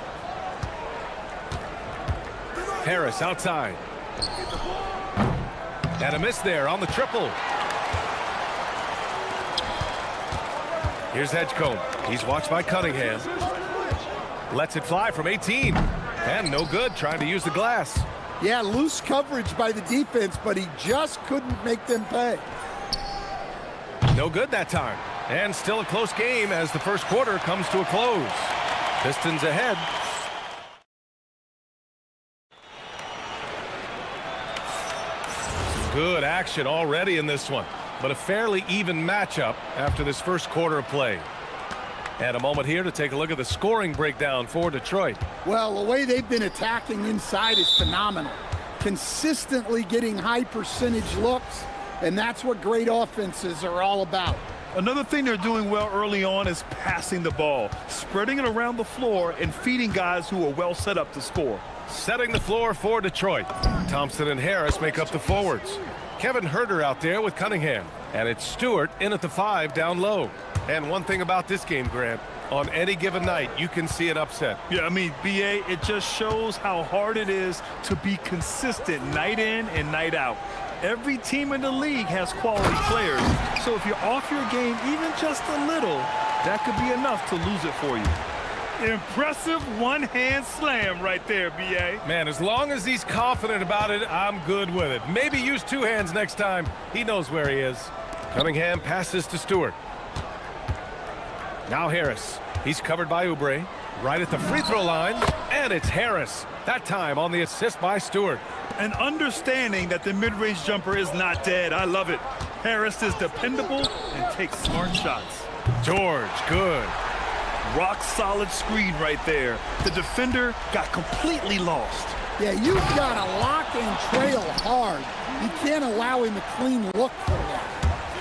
Harris outside. And a miss there on the triple. Here's Edgecombe. He's watched by Cunningham. Lets it fly from 18. And no good, trying to use the glass. Yeah, loose coverage by the defense, but he just couldn't make them pay. No good that time. And still a close game as the first quarter comes to a close. Pistons ahead. Good action already in this one, but a fairly even matchup after this first quarter of play. And a moment here to take a look at the scoring breakdown for Detroit. Well, the way they've been attacking inside is phenomenal. Consistently getting high percentage looks, and that's what great offenses are all about. Another thing they're doing well early on is passing the ball, spreading it around the floor and feeding guys who are well set up to score. Setting the floor for Detroit. Thompson and Harris make up the forwards. Kevin Herter out there with Cunningham. And it's Stewart in at the 5 down low. And one thing about this game, Grant, on any given night, you can see an upset. Yeah, I mean, BA, it just shows how hard it is to be consistent night in and night out. Every team in the league has quality players. So if you're off your game even just a little, that could be enough to lose it for you. Impressive one-hand slam right there, BA. Man, as long as he's confident about it, I'm good with it. Maybe use 2 hands next time. He knows where he is. Cunningham passes to Stewart. Now Harris. He's covered by Oubre. Right at the free throw line. And it's Harris. That time on the assist by Stewart. An understanding that the mid-range jumper is not dead. I love it. Harris is dependable and takes smart shots. George, good. Rock solid screen right there. The defender got completely lost. Yeah, you've got to lock and trail hard. You can't allow him a clean look for that.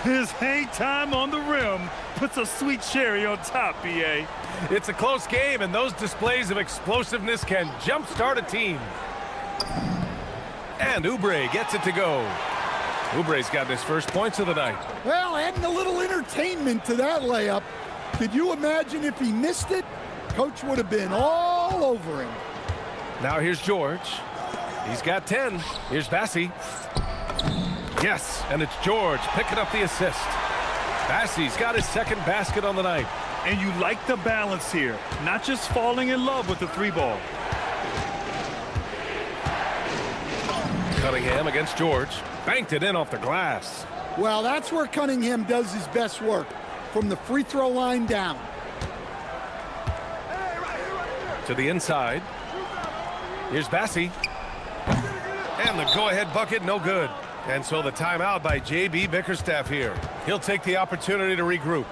His hang time on the rim puts a sweet cherry on top, BA. It's a close game, and those displays of explosiveness can jumpstart a team. And Oubre gets it to go. Oubre's gotten his first points of the night. Well, adding a little entertainment to that layup. Could you imagine if he missed it? Coach would have been all over him. Now here's George. He's got 10. Here's Bassey. Yes, and it's George picking up the assist. Bassey's got his second basket on the night. And you like the balance here, not just falling in love with the 3-ball. Cunningham against George. Banked it in off the glass. Well, that's where Cunningham does his best work, from the free throw line down. To the inside. Here's Bassey. And the go-ahead bucket, no good. And so the timeout by J.B. Bickerstaff here. He'll take the opportunity to regroup.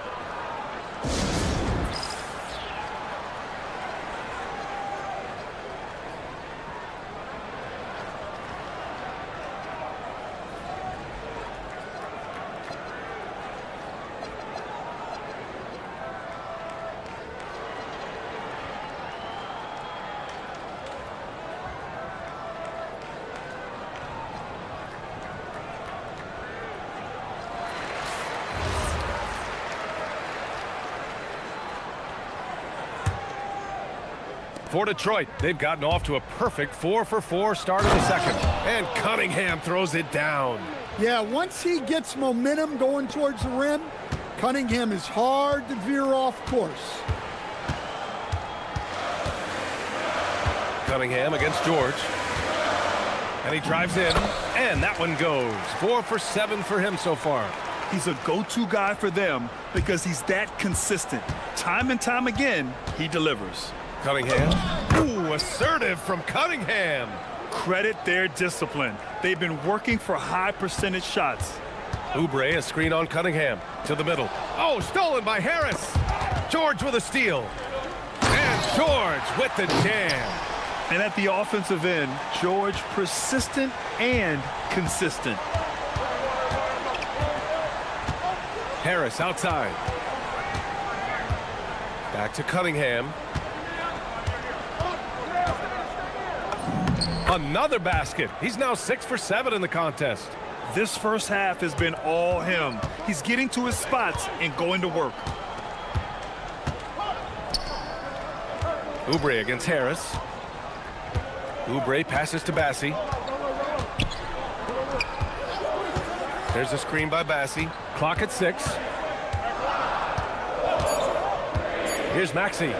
For Detroit, they've gotten off to a perfect 4-for-4 start of the second. And Cunningham throws it down. Yeah, once he gets momentum going towards the rim, Cunningham is hard to veer off course. Cunningham against George. And he drives in, and that one goes. 4 for 7 for him so far. He's a go-to guy for them because he's that consistent. Time and time again, he delivers. Cunningham. Ooh, assertive from Cunningham. Credit their discipline. They've been working for high percentage shots. Oubre, a screen on Cunningham. To the middle. Oh, stolen by Harris. George with a steal. And George with the jam. And at the offensive end, George persistent and consistent. Harris outside. Back to Cunningham. Another basket. He's now 6 for 7 in the contest. This first half has been all him. He's getting to his spots and going to work. Oubre against Harris. Oubre passes to Bassi. There's a screen by Bassi. Clock at 6. Here's Maxey.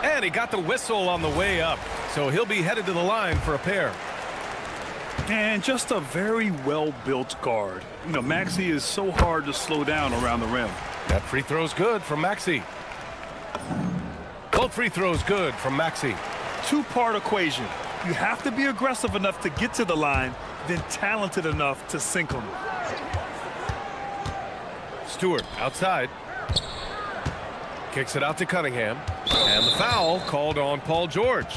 And he got the whistle on the way up. So he'll be headed to the line for a pair. And just a very well-built guard. You know, Maxey is so hard to slow down around the rim. That free throw's good from Maxey. Both free throws good from Maxey. Two-part equation. You have to be aggressive enough to get to the line, then talented enough to sink them. Stewart outside. Kicks it out to Cunningham. And the foul called on Paul George.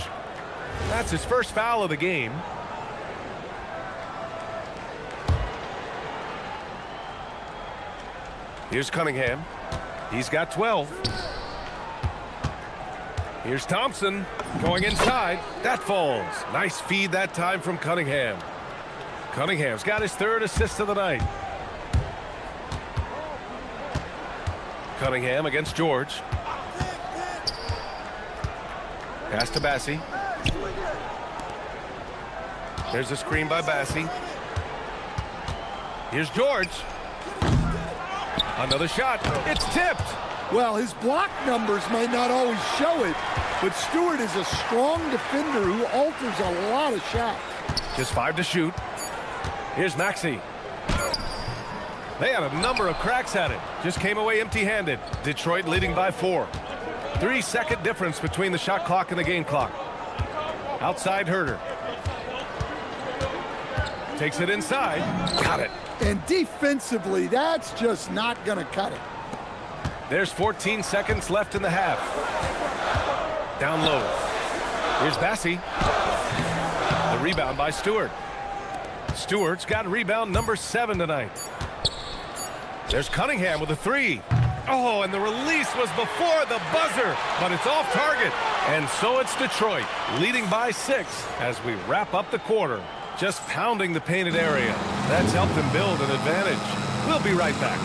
That's his first foul of the game. Here's Cunningham. He's got 12. Here's Thompson going inside. That falls. Nice feed that time from Cunningham. Cunningham's got his 3rd assist of the night. Cunningham against George. Pass to Bassi. There's a screen by Bassi. Here's George. Another shot. It's tipped. Well, his block numbers may not always show it, but Stewart is a strong defender who alters a lot of shots. Just 5 to shoot. Here's Maxey. They had a number of cracks at it. Just came away empty-handed. Detroit leading by 4. 3-second difference between the shot clock and the game clock. Outside Herter. Takes it inside. Got it. And defensively, that's just not going to cut it. There's 14 seconds left in the half. Down low. Here's Bassi. The rebound by Stewart. Stewart's got rebound number 7 tonight. There's Cunningham with a 3. Oh, and the release was before the buzzer, but it's off target. And so it's Detroit, leading by 6 as we wrap up the quarter. Just pounding the painted area. That's helped them build an advantage. We'll be right back.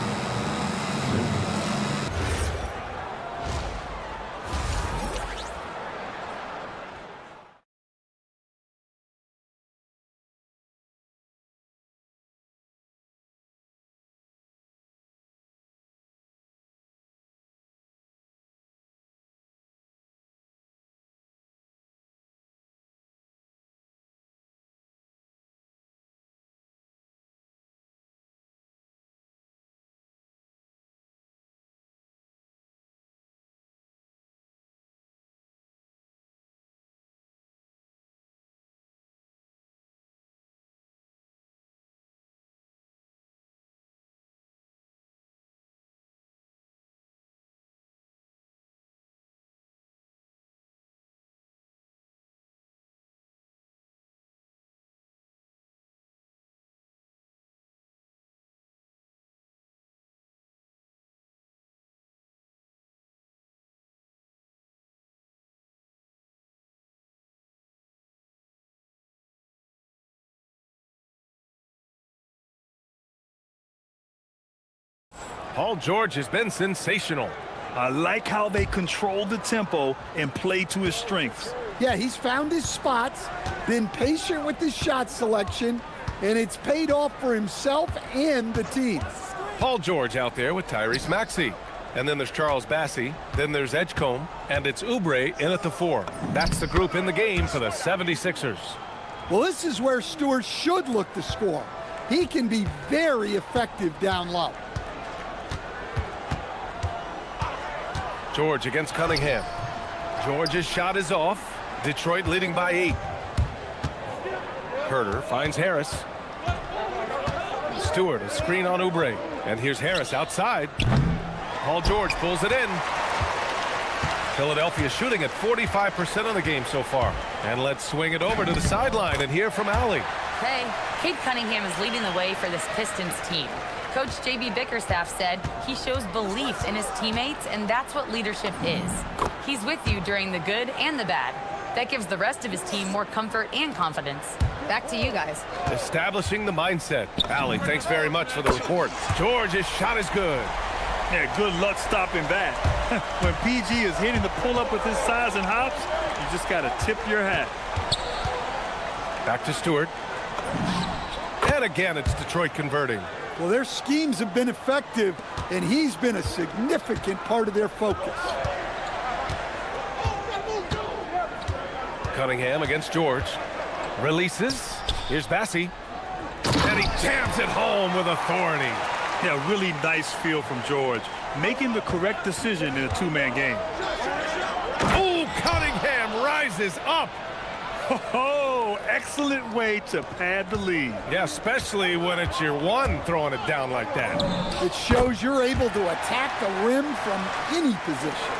Paul George has been sensational. I like how they control the tempo and play to his strengths. Yeah, he's found his spots, been patient with his shot selection, and it's paid off for himself and the team. Paul George out there with Tyrese Maxey. And then there's Charles Bassi. Then there's Edgecombe. And it's Oubre in at the 4. That's the group in the game for the 76ers. Well, this is where Stewart should look to score. He can be very effective down low. George against Cunningham. George's shot is off. Detroit leading by 8. Herter finds Harris. Stewart, a screen on Oubre. And here's Harris outside. Paul George pulls it in. Philadelphia shooting at 45% of the game so far. And let's swing it over to the sideline and hear from Allie. Hey, Cade Cunningham is leading the way for this Pistons team. Coach J.B. Bickerstaff said he shows belief in his teammates, and that's what leadership is. He's with you during the good and the bad. That gives the rest of his team more comfort and confidence. Back to you guys. Establishing the mindset. Allie, thanks very much for the report. George's shot is good. Yeah, good luck stopping that. When PG is hitting the pull-up with his size and hops, you just got to tip your hat. Back to Stewart. And again, it's Detroit converting. Well, their schemes have been effective, and he's been a significant part of their focus. Cunningham against George. Releases. Here's Bassi. And he jams it home with authority. Yeah, really nice feel from George, making the correct decision in a two-man game. Oh, Cunningham rises up. Oh, excellent way to pad the lead. Yeah, especially when it's your one throwing it down like that. It shows you're able to attack the rim from any position.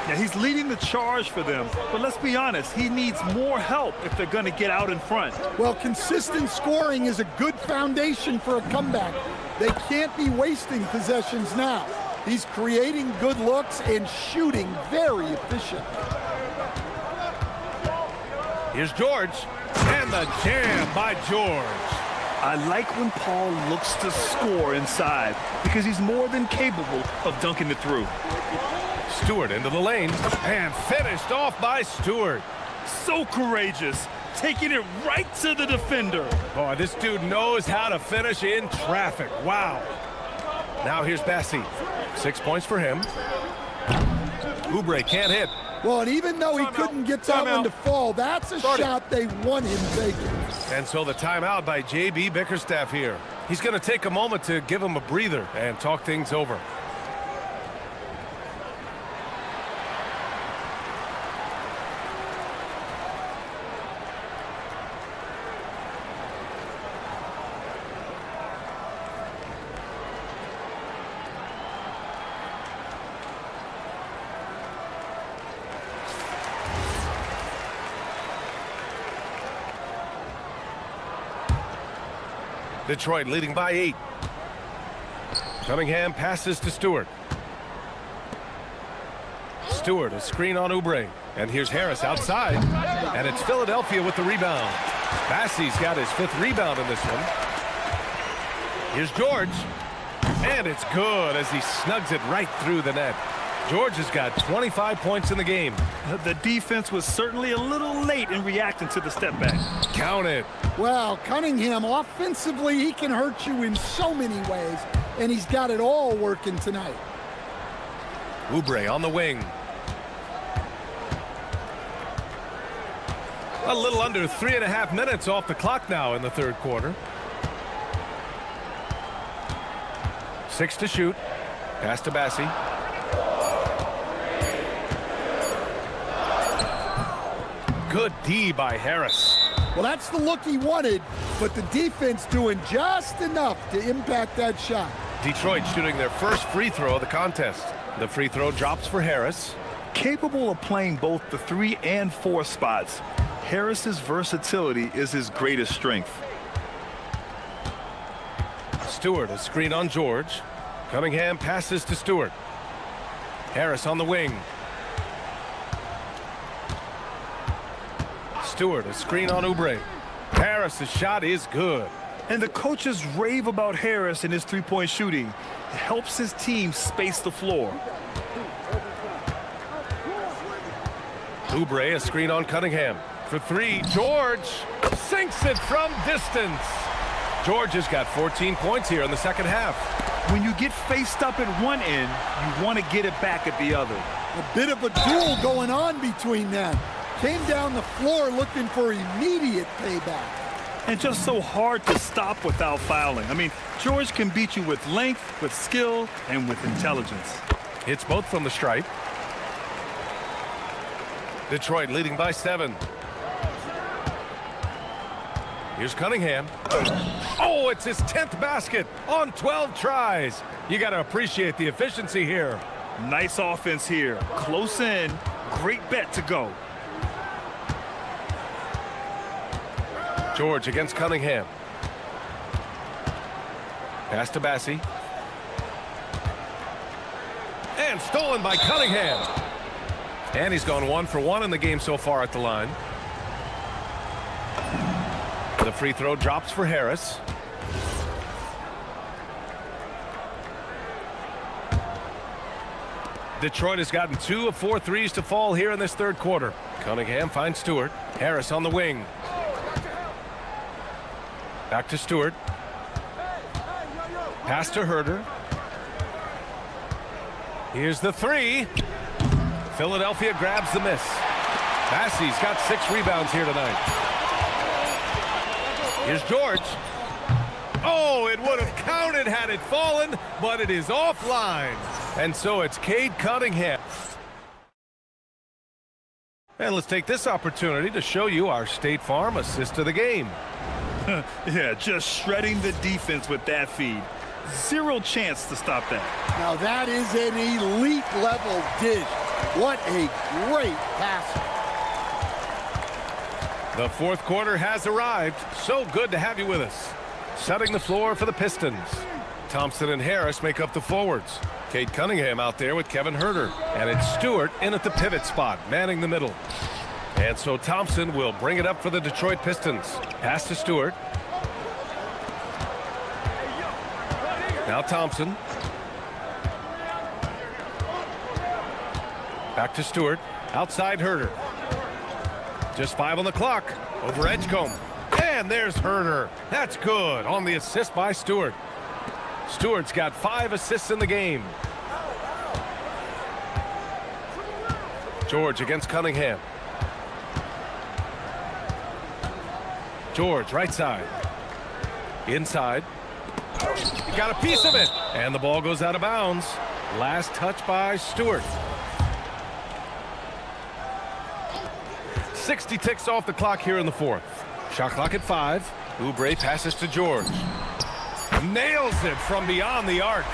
Yeah, he's leading the charge for them, but let's be honest, he needs more help if they're going to get out in front. Well, consistent scoring is a good foundation for a comeback. They can't be wasting possessions now. He's creating good looks and shooting very efficient. Here's George, and the jam by George. I like when Paul looks to score inside because he's more than capable of dunking it through. Stewart into the lane, and finished off by Stewart. So courageous, taking it right to the defender. Boy, this dude knows how to finish in traffic. Wow. Now here's Bassi. 6 points for him. Oubre can't hit. Well, and even though he couldn't get that one to fall, that's a shot they want him taking. And so the timeout by J.B. Bickerstaff here. He's going to take a moment to give him a breather and talk things over. Detroit leading by 8. Cunningham passes to Stewart. Stewart, a screen on Oubre. And here's Harris outside. And it's Philadelphia with the rebound. Bassi's got his 5th rebound in this one. Here's George. And it's good as he snugs it right through the net. George has got 25 points in the game. The defense was certainly a little late in reacting to the step back. Count it. Well, Cunningham, offensively, he can hurt you in so many ways, and he's got it all working tonight. Oubre on the wing. A little under 3.5 minutes off the clock now in the third quarter. 6 to shoot. Pass to Bassi. Good D by Harris. Well, that's the look he wanted, but the defense doing just enough to impact that shot. Detroit shooting their first free throw of the contest. The free throw drops for Harris. Capable of playing both the 3 and 4 spots, Harris's versatility is his greatest strength. Stewart, a screen on George. Cunningham passes to Stewart. Harris on the wing. Stewart, a screen on Oubre. Harris's shot is good. And the coaches rave about Harris and his three-point shooting. It helps his team space the floor. Oubre, a screen on Cunningham. For 3, George sinks it from distance. George has got 14 points here in the second half. When you get faced up at one end, you want to get it back at the other. A bit of a duel going on between them. Came down the floor looking for immediate payback. And just so hard to stop without fouling. I mean, George can beat you with length, with skill, and with intelligence. Hits both from the stripe. Detroit leading by 7. Here's Cunningham. Oh, it's his 10th basket on 12 tries. You got to appreciate the efficiency here. Nice offense here. Close in. Great bet to go. George against Cunningham. Pass to Bassi. And stolen by Cunningham. And he's gone 1 for 1 in the game so far at the line. The free throw drops for Harris. Detroit has gotten 2 of 4 threes to fall here in this third quarter. Cunningham finds Stewart. Harris on the wing. Back to Stewart. Pass to Herter. Here's the three. Philadelphia grabs the miss. Massey's got 6 rebounds here tonight. Here's George. Oh, it would have counted had it fallen, but it is offline. And so it's Cade Cunningham. And let's take this opportunity to show you our State Farm assist of the game. Yeah, just shredding the defense with that feed. Zero chance to stop that. Now that is an elite level dish. What a great pass. The fourth quarter has arrived. So good to have you with us. Setting the floor for the Pistons. Thompson and Harris make up the forwards. Cade Cunningham out there with Kevin Herter. And it's Stewart in at the pivot spot, manning the middle. And so Thompson will bring it up for the Detroit Pistons. Pass to Stewart. Now Thompson. Back to Stewart. Outside Herter. Just 5 on the clock. Over Edgecombe. And there's Herter. That's good on the assist by Stewart. Stewart's got 5 assists in the game. George against Cunningham. George, right side. Inside. He got a piece of it. And the ball goes out of bounds. Last touch by Stewart. 60 ticks off the clock here in the fourth. Shot clock at 5. Oubre passes to George. Nails it from beyond the arc.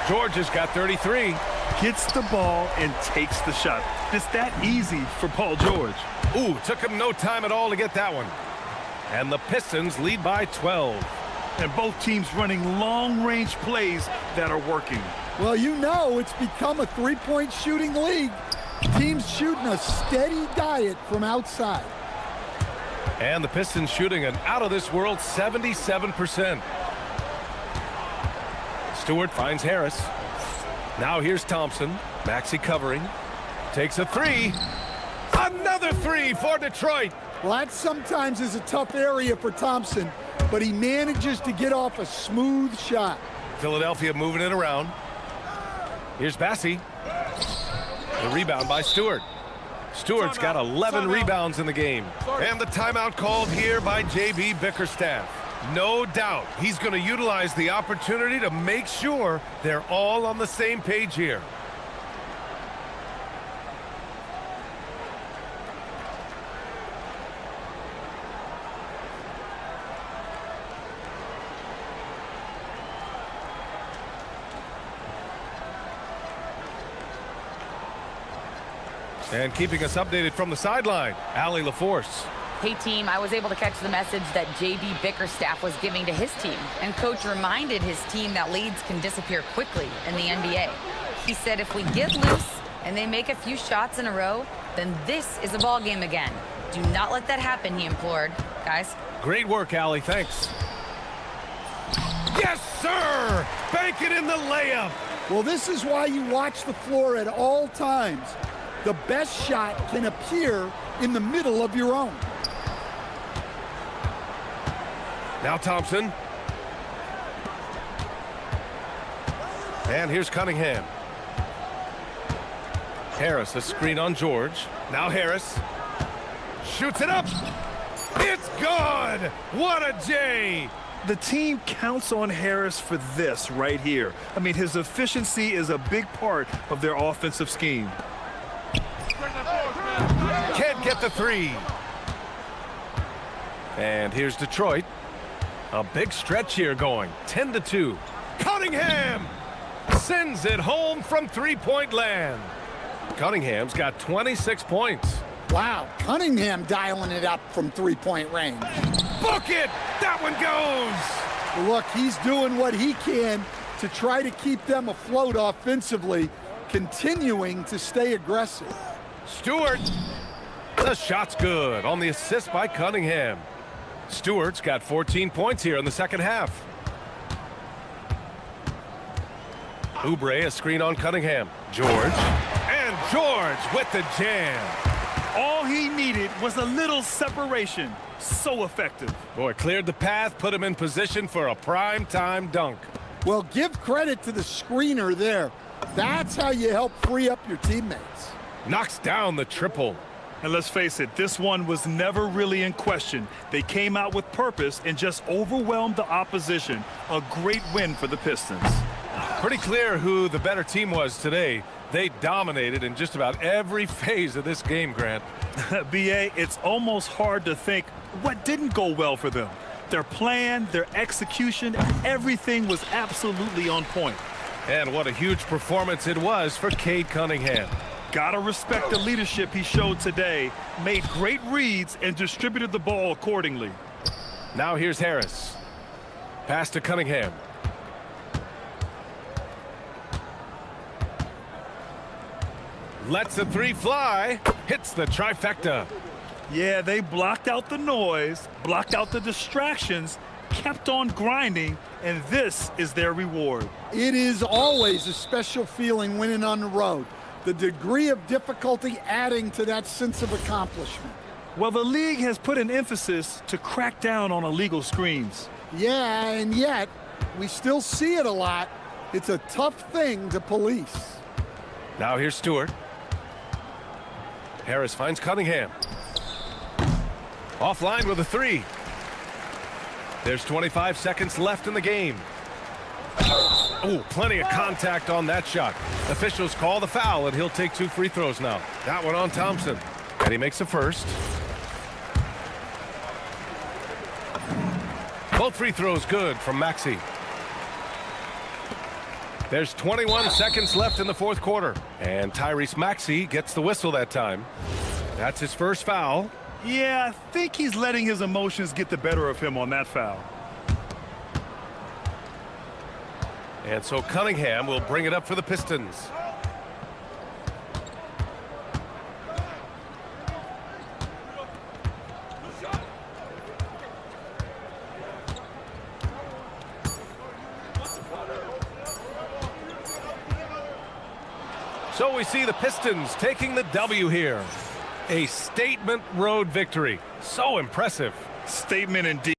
George has got 33. Gets the ball and takes the shot. It's that easy for Paul George. Ooh, took him no time at all to get that one. And the Pistons lead by 12. And both teams running long-range plays that are working. Well, you know it's become a three-point shooting league. Teams shooting a steady diet from outside. And the Pistons shooting an out-of-this-world 77%. Stewart finds Harris. Now here's Thompson. Maxey covering. Takes a three. Another three for Detroit. Well, that sometimes is a tough area for Thompson, but he manages to get off a smooth shot. Philadelphia moving it around. Here's Bassey. The rebound by Stewart. Stewart's got 11 rebounds in the game. And the timeout called here by J.B. Bickerstaff. No doubt he's going to utilize the opportunity to make sure they're all on the same page here. And keeping us updated from the sideline, Allie LaForce. Hey team, I was able to catch the message that J.B. Bickerstaff was giving to his team. And coach reminded his team that leads can disappear quickly in the NBA. He said if we get loose and they make a few shots in a row, then this is a ball game again. Do not let that happen, he implored. Guys. Great work, Allie. Thanks. Yes, sir! Bank it in the layup. Well, this is why you watch the floor at all times. The best shot can appear in the middle of your own. Now Thompson. And here's Cunningham. Harris, a screen on George. Now Harris. Shoots it up. It's good. What a J. The team counts on Harris for this right here. I mean, his efficiency is a big part of their offensive scheme. Can't get the three. And here's Detroit. A big stretch here going. 10-2. Cunningham sends it home from three-point land. Cunningham's got 26 points. Wow, Cunningham dialing it up from three-point range. Book it! That one goes! Well, look, he's doing what he can to try to keep them afloat offensively. continuing to stay aggressive. Stewart. The shot's good on the assist by Cunningham. Stewart's got 14 points here in the second half. Oubre, a screen on Cunningham. George. And George with the jam. All he needed was a little separation. So effective. Boy, cleared the path, put him in position for a prime-time dunk. Well, give credit to the screener there. That's how you help free up your teammates. Knocks down the triple. And let's face it, this one was never really in question. They came out with purpose and just overwhelmed the opposition. A great win for the Pistons. Pretty clear who the better team was today. They dominated in just about every phase of this game, Grant. B.A., it's almost hard to think what didn't go well for them. Their plan, their execution, everything was absolutely on point. And what a huge performance it was for Cade Cunningham. Gotta respect the leadership he showed today. Made great reads and distributed the ball accordingly. Now here's Harris. Pass to Cunningham. Lets the three fly. Hits the trifecta. Yeah, they blocked out the noise, blocked out the distractions, kept on grinding, and this is their reward. It is always a special feeling winning on the road. The degree of difficulty adding to that sense of accomplishment. Well, the league has put an emphasis to crack down on illegal screens. Yeah, and yet, we still see it a lot. It's a tough thing to police. Now here's Stewart. Harris finds Cunningham. Offline with a three. There's 25 seconds left in the game. Oh, plenty of contact on that shot. Officials call the foul, and he'll take 2 free throws now. That one on Thompson. And he makes the first. Both free throws good from Maxey. There's 21 seconds left in the fourth quarter. And Tyrese Maxey gets the whistle that time. That's his first foul. Yeah, I think he's letting his emotions get the better of him on that foul. And so Cunningham will bring it up for the Pistons. So we see the Pistons taking the W here. A statement road victory. So impressive. Statement indeed.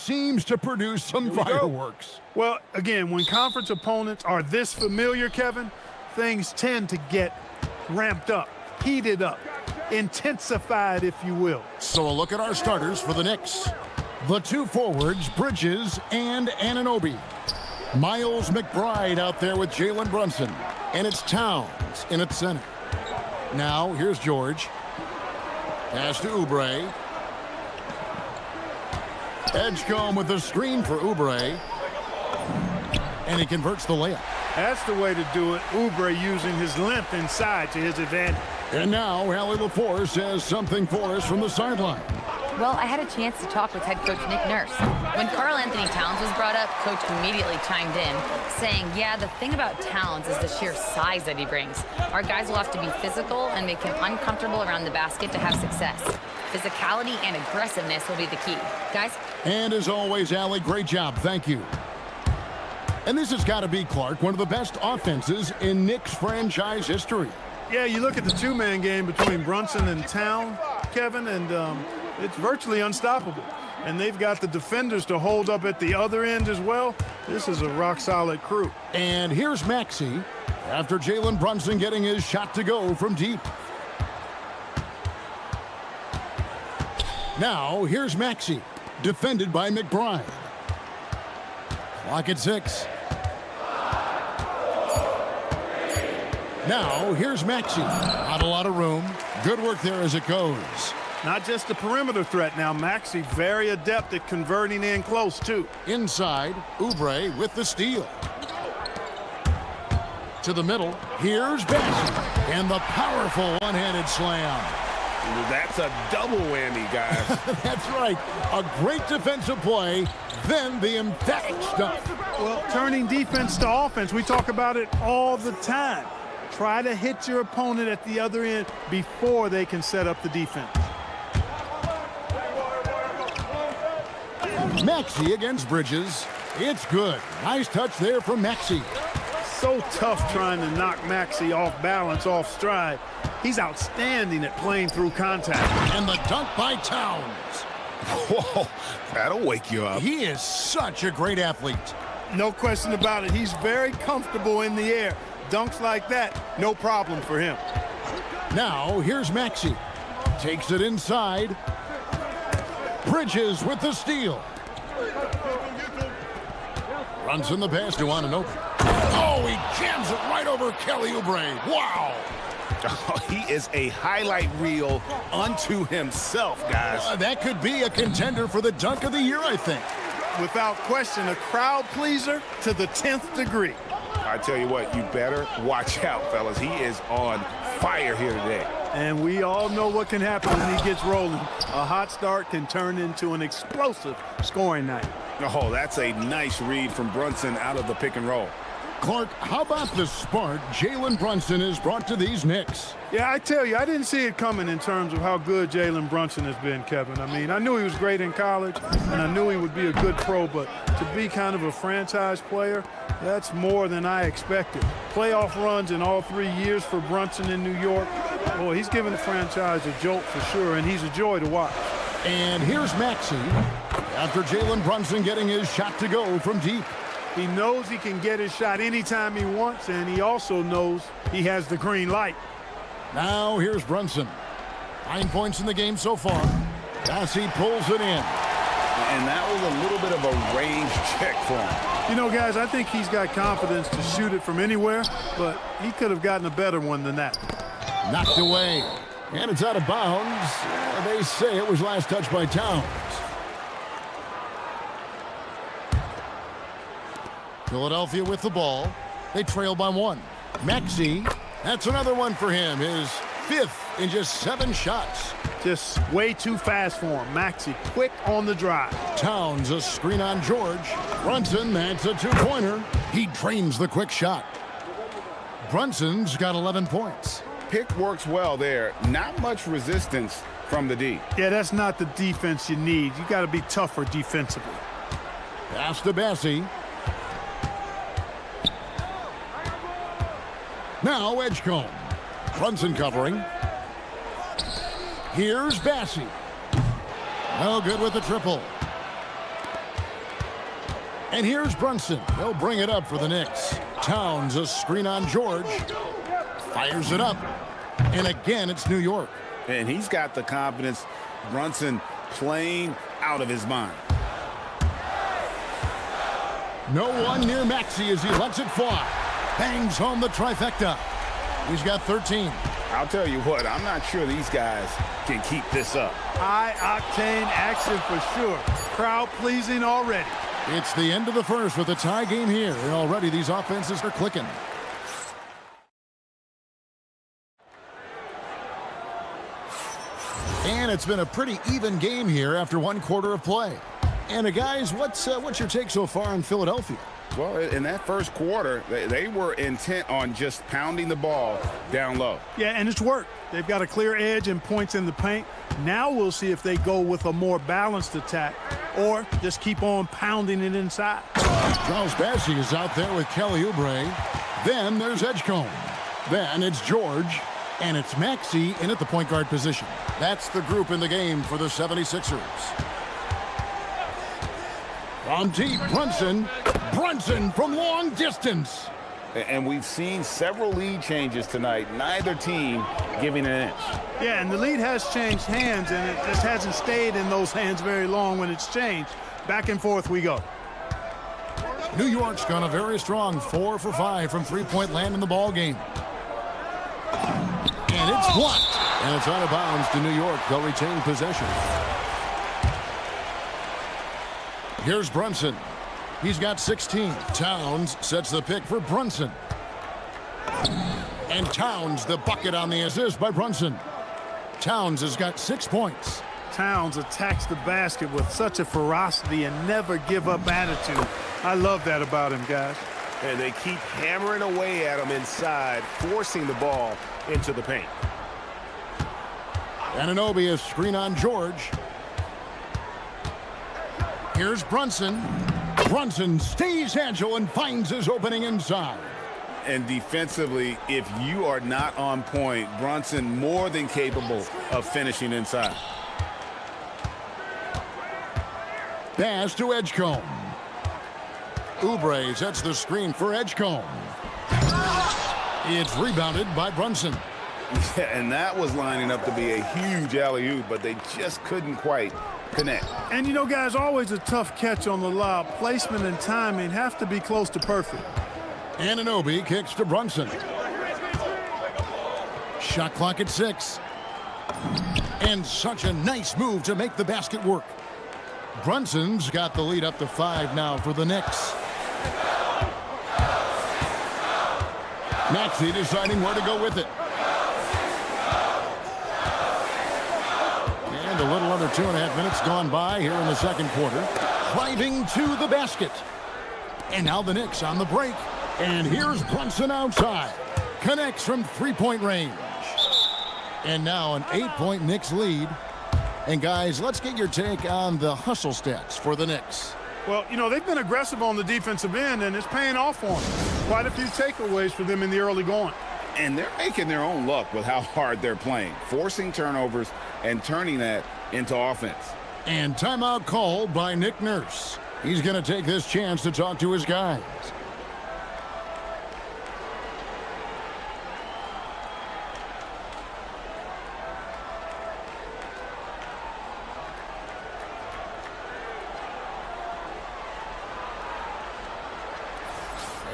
seems to produce some fireworks. Well, again, when conference opponents are this familiar, Kevin, things tend to get ramped up, heated up, intensified, if you will. So a look at our starters for the Knicks. The two forwards, Bridges and Anunoby. Miles McBride out there with Jalen Brunson. And it's Towns in at center. Now, here's George. Pass to Oubre. Edgecombe with the screen for Oubre. And he converts the layup. That's the way to do it. Oubre using his length inside to his advantage. And now, Allie LaForce has something for us from the sideline. Well, I had a chance to talk with head coach Nick Nurse. When Karl Anthony Towns was brought up, coach immediately chimed in, saying, yeah, the thing about Towns is the sheer size that he brings. Our guys will have to be physical and make him uncomfortable around the basket to have success. Physicality and aggressiveness will be the key. Guys? And as always, Allie, great job. Thank you. And this has got to be, Clark, one of the best offenses in Knicks franchise history. Yeah, you look at the two-man game between Brunson and Town, Kevin, and it's virtually unstoppable. And they've got the defenders to hold up at the other end as well. This is a rock-solid crew. And here's Maxey after Jalen Brunson getting his shot to go from deep. Now, here's Maxey, defended by McBride. Clock at 6. Now, here's Maxey. Not a lot of room. Good work there as it goes. Not just a perimeter threat now. Maxey very adept at converting in close, too. Inside, Oubre with the steal. To the middle, here's Bassey. And the powerful one-handed slam. That's a double whammy, guys. That's right. A great defensive play, then the emphatic stuff. Well, turning defense to offense, we talk about it all the time. Try to hit your opponent at the other end before they can set up the defense. Maxey against Bridges. It's good. Nice touch there from Maxey. So tough trying to knock Maxey off balance, off stride. He's outstanding at playing through contact. And the dunk by Towns. Whoa, that'll wake you up. He is such a great athlete. No question about it. He's very comfortable in the air. Dunks like that, no problem for him. Now, here's Maxey. Takes it inside. Bridges with the steal. Runs in the pass to Anunoby. Oh, he jams it right over Kelly Oubre. Wow. Oh, he is a highlight reel unto himself, guys. That could be a contender for the dunk of the year, I think. Without question, a crowd pleaser to the 10th degree. I tell you what, you better watch out, fellas. He is on fire here today. And we all know what can happen when he gets rolling. A hot start can turn into an explosive scoring night. Oh, that's a nice read from Brunson out of the pick and roll. Clark, how about the spark Jalen Brunson has brought to these Knicks? Yeah, I tell you, I didn't see it coming in terms of how good Jalen Brunson has been, Kevin. I mean, I knew he was great in college, and I knew he would be a good pro, but to be kind of a franchise player, that's more than I expected. Playoff runs in all 3 years for Brunson in New York. Boy, he's given the franchise a jolt for sure, and he's a joy to watch. And here's Maxey after Jalen Brunson getting his shot to go from deep. He knows he can get his shot anytime he wants, and he also knows he has the green light. Now here's Brunson. 9 points in the game so far. Bassey pulls it in. And that was a little bit of a range check for him. You know, guys, I think he's got confidence to shoot it from anywhere, but he could have gotten a better one than that. Knocked away. And it's out of bounds. They say it was last touched by Towns. Philadelphia with the ball. They trail by 1. Maxey, that's another one for him. His 5th in just 7 shots. Just way too fast for him. Maxey, quick on the drive. Towns, a screen on George. Brunson, that's a 2-pointer. He drains the quick shot. Brunson's got 11 points. Pick works well there. Not much resistance from the D. Yeah, that's not the defense you need. You got to be tougher defensively. Pass to Bassey. Now Edgecombe. Brunson covering. Here's Bassey. No good with the triple. And here's Brunson. He'll bring it up for the Knicks. Towns, a screen on George. Fires it up. And again, it's New York. And he's got the confidence. Brunson playing out of his mind. No one near Maxey as he lets it fly. Bangs home the trifecta. He's got 13. I'll tell you what, I'm not sure these guys can keep this up. High-octane action for sure. Crowd-pleasing already. It's the end of the first with a tie game here, and already these offenses are clicking. And it's been a pretty even game here after one quarter of play. And guys, what's your take so far on Philadelphia? Well, in that first quarter, they were intent on just pounding the ball down low. Yeah, and it's worked. They've got a clear edge and points in the paint. Now we'll see if they go with a more balanced attack or just keep on pounding it inside. Charles Bassey is out there with Kelly Oubre. Then there's Edgecombe. Then it's George. And it's Maxey in at the point guard position. That's the group in the game for the 76ers. From deep, Brunson. Brunson from long distance. And we've seen several lead changes tonight. Neither team giving an inch. Yeah, and the lead has changed hands, and it just hasn't stayed in those hands very long when it's changed. Back and forth we go. New York's gone a very strong 4 for 5 from three-point land in the ball game. And it's blocked. And it's out of bounds to New York. They'll retain possession. Here's Brunson. He's got 16. Towns sets the pick for Brunson. And Towns the bucket on the assist by Brunson. Towns has got 6 points. Towns attacks the basket with such a ferocity and never give up attitude. I love that about him, guys. And they keep hammering away at him inside, forcing the ball into the paint. Anunoby a screen on George. Here's Brunson. Brunson stays agile and finds his opening inside. And defensively, if you are not on point, Brunson more than capable of finishing inside. Pass to Edgecombe. Oubre sets the screen for Edgecombe. It's rebounded by Brunson. Yeah, and that was lining up to be a huge alley-oop, but they just couldn't quite connect. And you know, guys, always a tough catch on the lob. Placement and timing have to be close to perfect. Anunoby kicks to Brunson. Shot clock at 6. And such a nice move to make the basket work. Brunson's got the lead up to 5 now for the Knicks. Maxey deciding where to go with it. And a little under 2.5 minutes gone by here in the second quarter. Driving to the basket. And now the Knicks on the break. And here's Brunson outside. Connects from three-point range. And now an 8-point Knicks lead. And guys, let's get your take on the hustle stats for the Knicks. Well, you know, they've been aggressive on the defensive end, and it's paying off for them. Quite a few takeaways for them in the early going. And they're making their own luck with how hard they're playing, forcing turnovers and turning that into offense. And timeout called by Nick Nurse. He's going to take this chance to talk to his guys.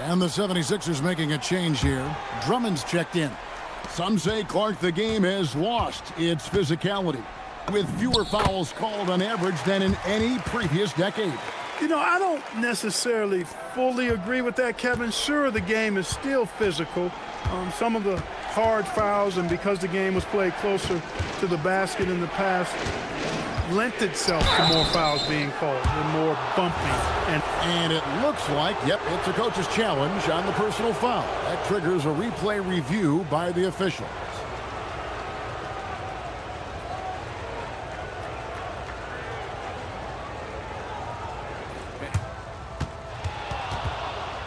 And the 76ers making a change here. Drummond's checked in. Some say, Clark, the game has lost its physicality, with fewer fouls called on average than in any previous decade. You know, I don't necessarily fully agree with that, Kevin. Sure, the game is still physical. Some of the hard fouls, and because the game was played closer to the basket in the past, lent itself to more fouls being called and more bumping. And it looks like, yep, it's a coach's challenge on the personal foul. That triggers a replay review by the officials.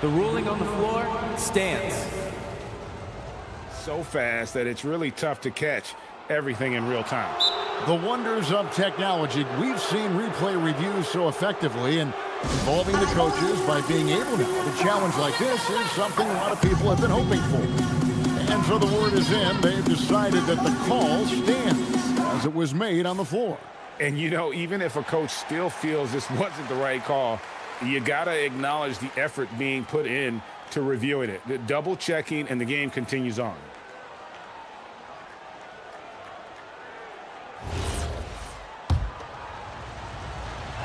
The ruling on the floor stands. So fast that it's really tough to catch everything in real time. The wonders of technology. We've seen replay reviews so effectively, and Involving the coaches by being able now to challenge like this is something a lot of people have been hoping for. And so the word is in, they've decided that the call stands as it was made on the floor. And, you know, even if a coach still feels this wasn't the right call, you got to acknowledge the effort being put in to reviewing it. The double checking, and the game continues on.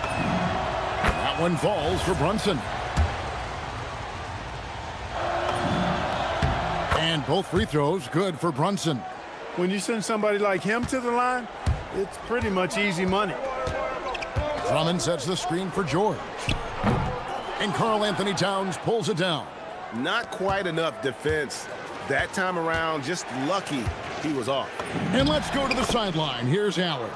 That one falls for Brunson. And both free throws good for Brunson. When you send somebody like him to the line, it's pretty much easy money. Drummond sets the screen for George. And Karl Anthony Towns pulls it down. Not quite enough defense that time around. Just lucky he was off. And let's go to the sideline. Here's Allard.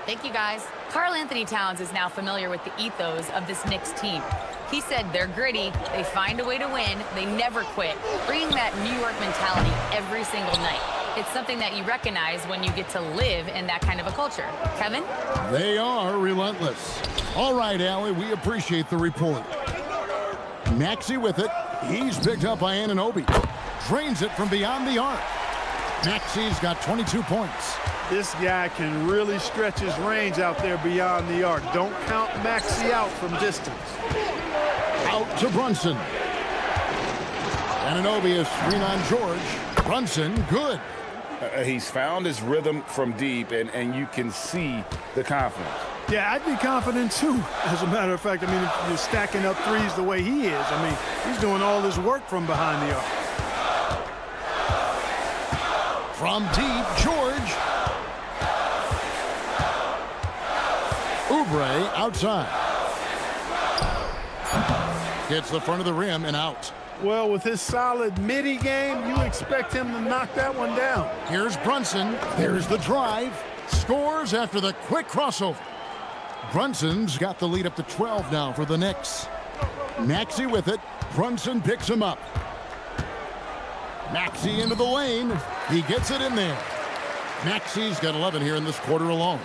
Thank you, guys. Karl Anthony Towns is now familiar with the ethos of this Knicks team. He said they're gritty, they find a way to win, they never quit, bringing that New York mentality every single night. It's something that you recognize when you get to live in that kind of a culture. Kevin? They are relentless. All right, Allie, we appreciate the report. Maxey with it. He's picked up by Anunoby. Drains it from beyond the arc. Maxey's got 22 points. This guy can really stretch his range out there beyond the arc. Don't count Maxey out from distance. Out to Brunson. Anunoby is screen on George. Brunson, good. He's found his rhythm from deep, and you can see the confidence. Yeah, I'd be confident too. As a matter of fact, I mean, if you're stacking up threes the way he is, I mean, he's doing all his work from behind the arc. From deep, George. Oubre outside. Gets the front of the rim and out. Well, with his solid midi game, you expect him to knock that one down. Here's Brunson. There's the drive. Scores after the quick crossover. Brunson's got the lead up to 12 now for the Knicks. Maxey with it. Brunson picks him up. Maxey into the lane. He gets it in there. Maxey's got 11 here in this quarter alone.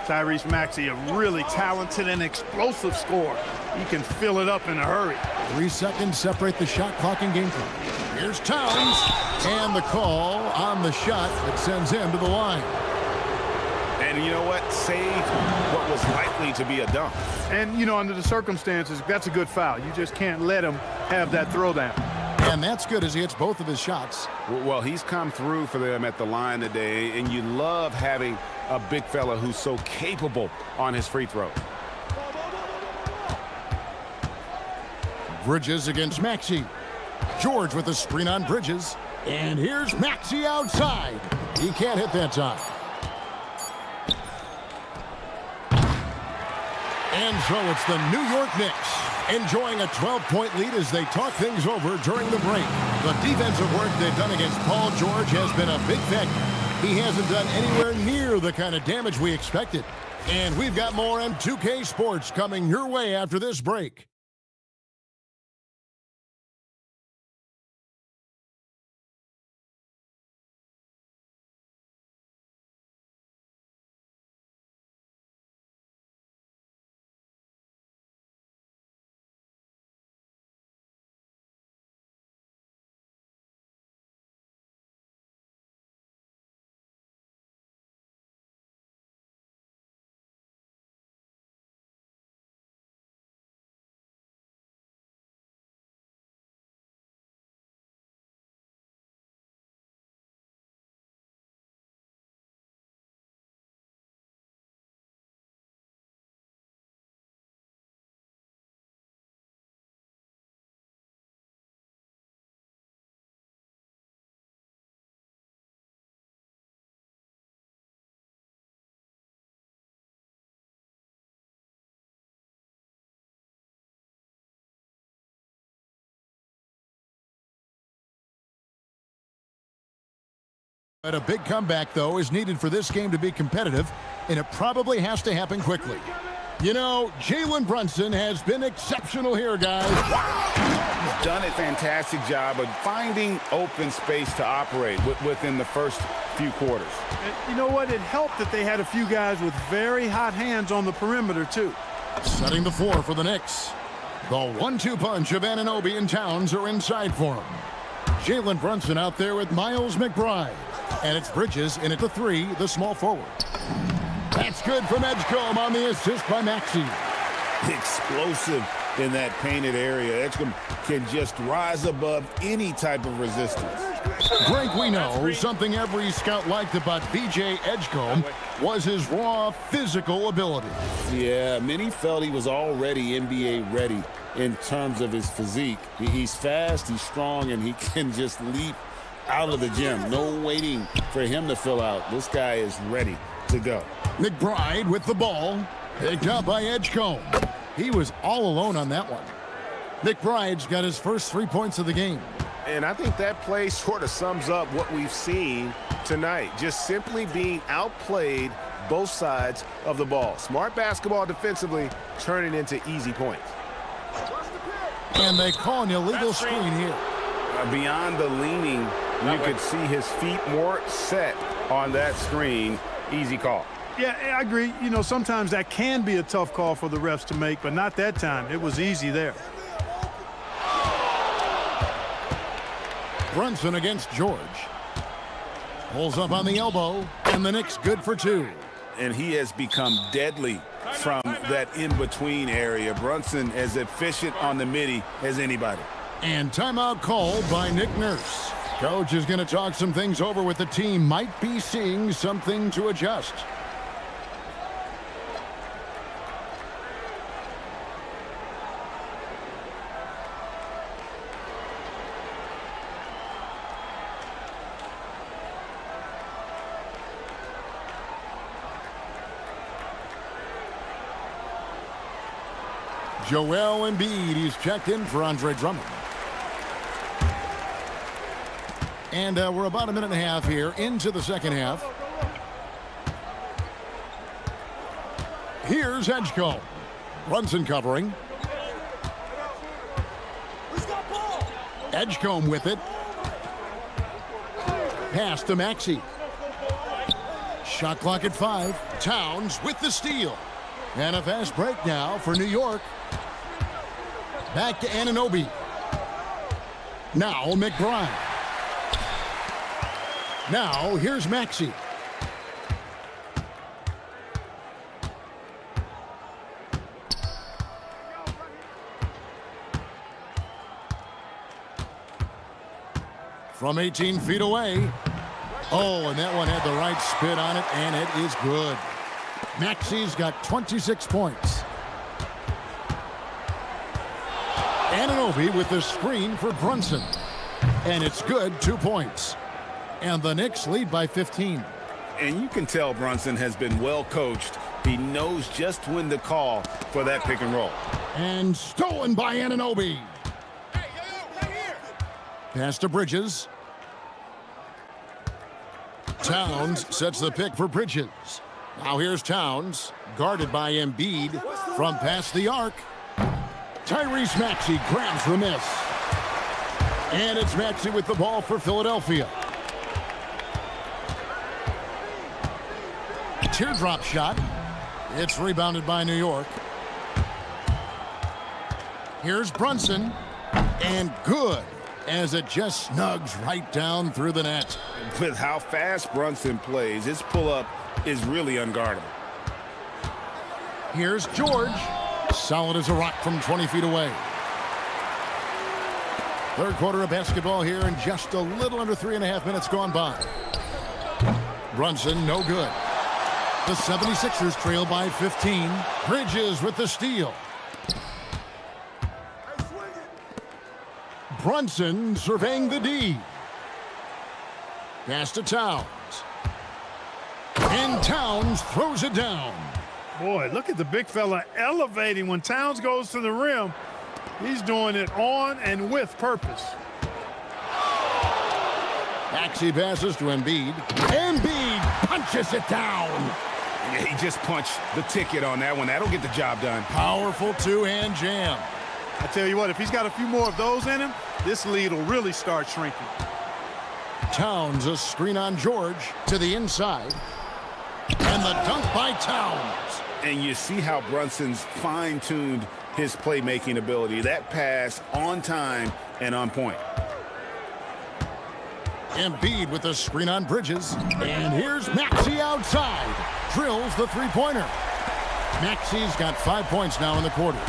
Tyrese Maxey, a really talented and explosive scorer. He can fill it up in a hurry. 3 seconds separate the shot clock and game clock. Here's Towns. And the call on the shot that sends him to the line. And you know what? Saved what was likely to be a dunk. And, you know, under the circumstances, that's a good foul. You just can't let him have that throwdown. And that's good as he hits both of his shots. Well, he's come through for them at the line today, and you love having a big fella who's so capable on his free throw. Bridges against Maxey. George with a screen on Bridges. And here's Maxey outside. He can't hit that time. And so it's the New York Knicks enjoying a 12-point lead as they talk things over during the break. The defensive work they've done against Paul George has been a big factor. He hasn't done anywhere near the kind of damage we expected. And we've got more M2K Sports coming your way after this break. But a big comeback, though, is needed for this game to be competitive, and it probably has to happen quickly. You know, Jalen Brunson has been exceptional here, guys. He's done a fantastic job of finding open space to operate within the first few quarters. And you know what? It helped that they had a few guys with very hot hands on the perimeter, too. Setting the floor for the Knicks. The 1-2 punch of Anunoby and Towns are inside for him. Jalen Brunson out there with Miles McBride. And it's Bridges in at the 3, the small forward. That's good from Edgecombe on the assist by Maxey. Explosive in that painted area. Edgecombe can just rise above any type of resistance. Greg, we know something every scout liked about B.J. Edgecombe was his raw physical ability. Yeah, many felt he was already NBA ready in terms of his physique. He's fast, he's strong, and he can just leap out of the gym. No waiting for him to fill out. This guy is ready to go. McBride with the ball, picked up by Edgecombe. He was all alone on that one. McBride's got his first 3 points of the game. And I think that play sort of sums up what we've seen tonight. Just simply being outplayed both sides of the ball. Smart basketball defensively, turning into easy points. And they call an illegal screen here. Beyond the leaning, you could see his feet more set on that screen. Easy call. Yeah, I agree. You know, sometimes that can be a tough call for the refs to make, but not that time. It was easy there. Brunson against George. Pulls up on the elbow, and the Knicks good for 2. And he has become deadly from that in-between area. Brunson as efficient on the midi as anybody. And timeout called by Nick Nurse. Coach is going to talk some things over with the team. Might be seeing something to adjust. Joel Embiid, he's checked in for Andre Drummond. And we're about a minute and a half here into the second half. Here's Edgecombe. Brunson covering. Edgecombe with it. Pass to Maxey. Shot clock at 5. Towns with the steal. And a fast break now for New York. Back to Anunoby. Now McBride. Now here's Maxey. From 18 feet away. Oh, and that one had the right spin on it, and it is good. Maxey's got 26 points. Anunoby with the screen for Brunson. And it's good, 2 points. And the Knicks lead by 15. And you can tell Brunson has been well coached. He knows just when to call for that pick and roll. And stolen by Anunoby. Pass to Bridges. Towns sets the pick for Bridges. Now here's Towns, guarded by Embiid from past the arc. Tyrese Maxey grabs the miss. And it's Maxey with the ball for Philadelphia. Teardrop shot. It's rebounded by New York. Here's Brunson. And good, as it just snugs right down through the net. With how fast Brunson plays, his pull-up is really unguardable. Here's George. Solid as a rock from 20 feet away. Third quarter of basketball here, and just a little under 3.5 minutes gone by. Brunson, no good. The 76ers trail by 15. Bridges with the steal. Brunson surveying the D. Pass to Towns. And Towns throws it down. Boy, look at the big fella elevating when Towns goes to the rim. He's doing it on and with purpose. Maxey passes to Embiid. Embiid punches it down. Yeah, he just punched the ticket on that one. That'll get the job done. Powerful two-hand jam. I tell you what, if he's got a few more of those in him, this lead will really start shrinking. Towns, a screen on George to the inside. And the dunk by Towns. And you see how Brunson's fine-tuned his playmaking ability. That pass on time and on point. Embiid with the screen on Bridges. And here's Maxey outside. Drills the three-pointer. Maxey's got 5 points now in the quarter.